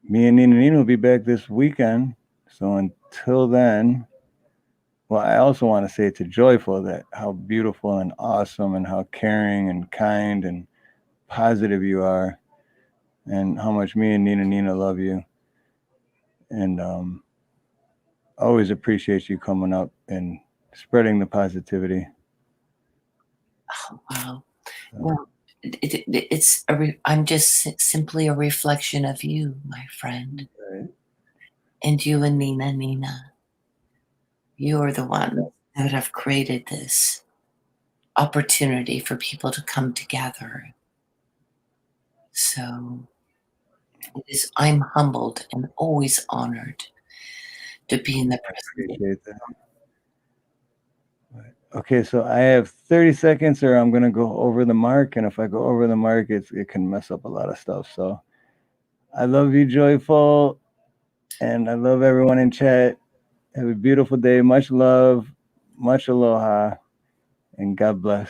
me and Nina will be back this weekend. So until then, well, I also want to say to Joyful that how beautiful and awesome and how caring and kind and positive you are, and how much me and Nina love you. And always appreciate you coming up and spreading the positivity.
Oh, wow. Well, I'm just simply a reflection of you, my friend.
Right.
And you and Nina. You are the one that have created this opportunity for people to come together. So I'm humbled and always honored to be in the presence.
Appreciate that. Okay, so I have 30 seconds or I'm going to go over the mark. And if I go over the mark, it can mess up a lot of stuff. So I love you, Joyful. And I love everyone in chat. Have a beautiful day. Much love, much aloha, and God bless.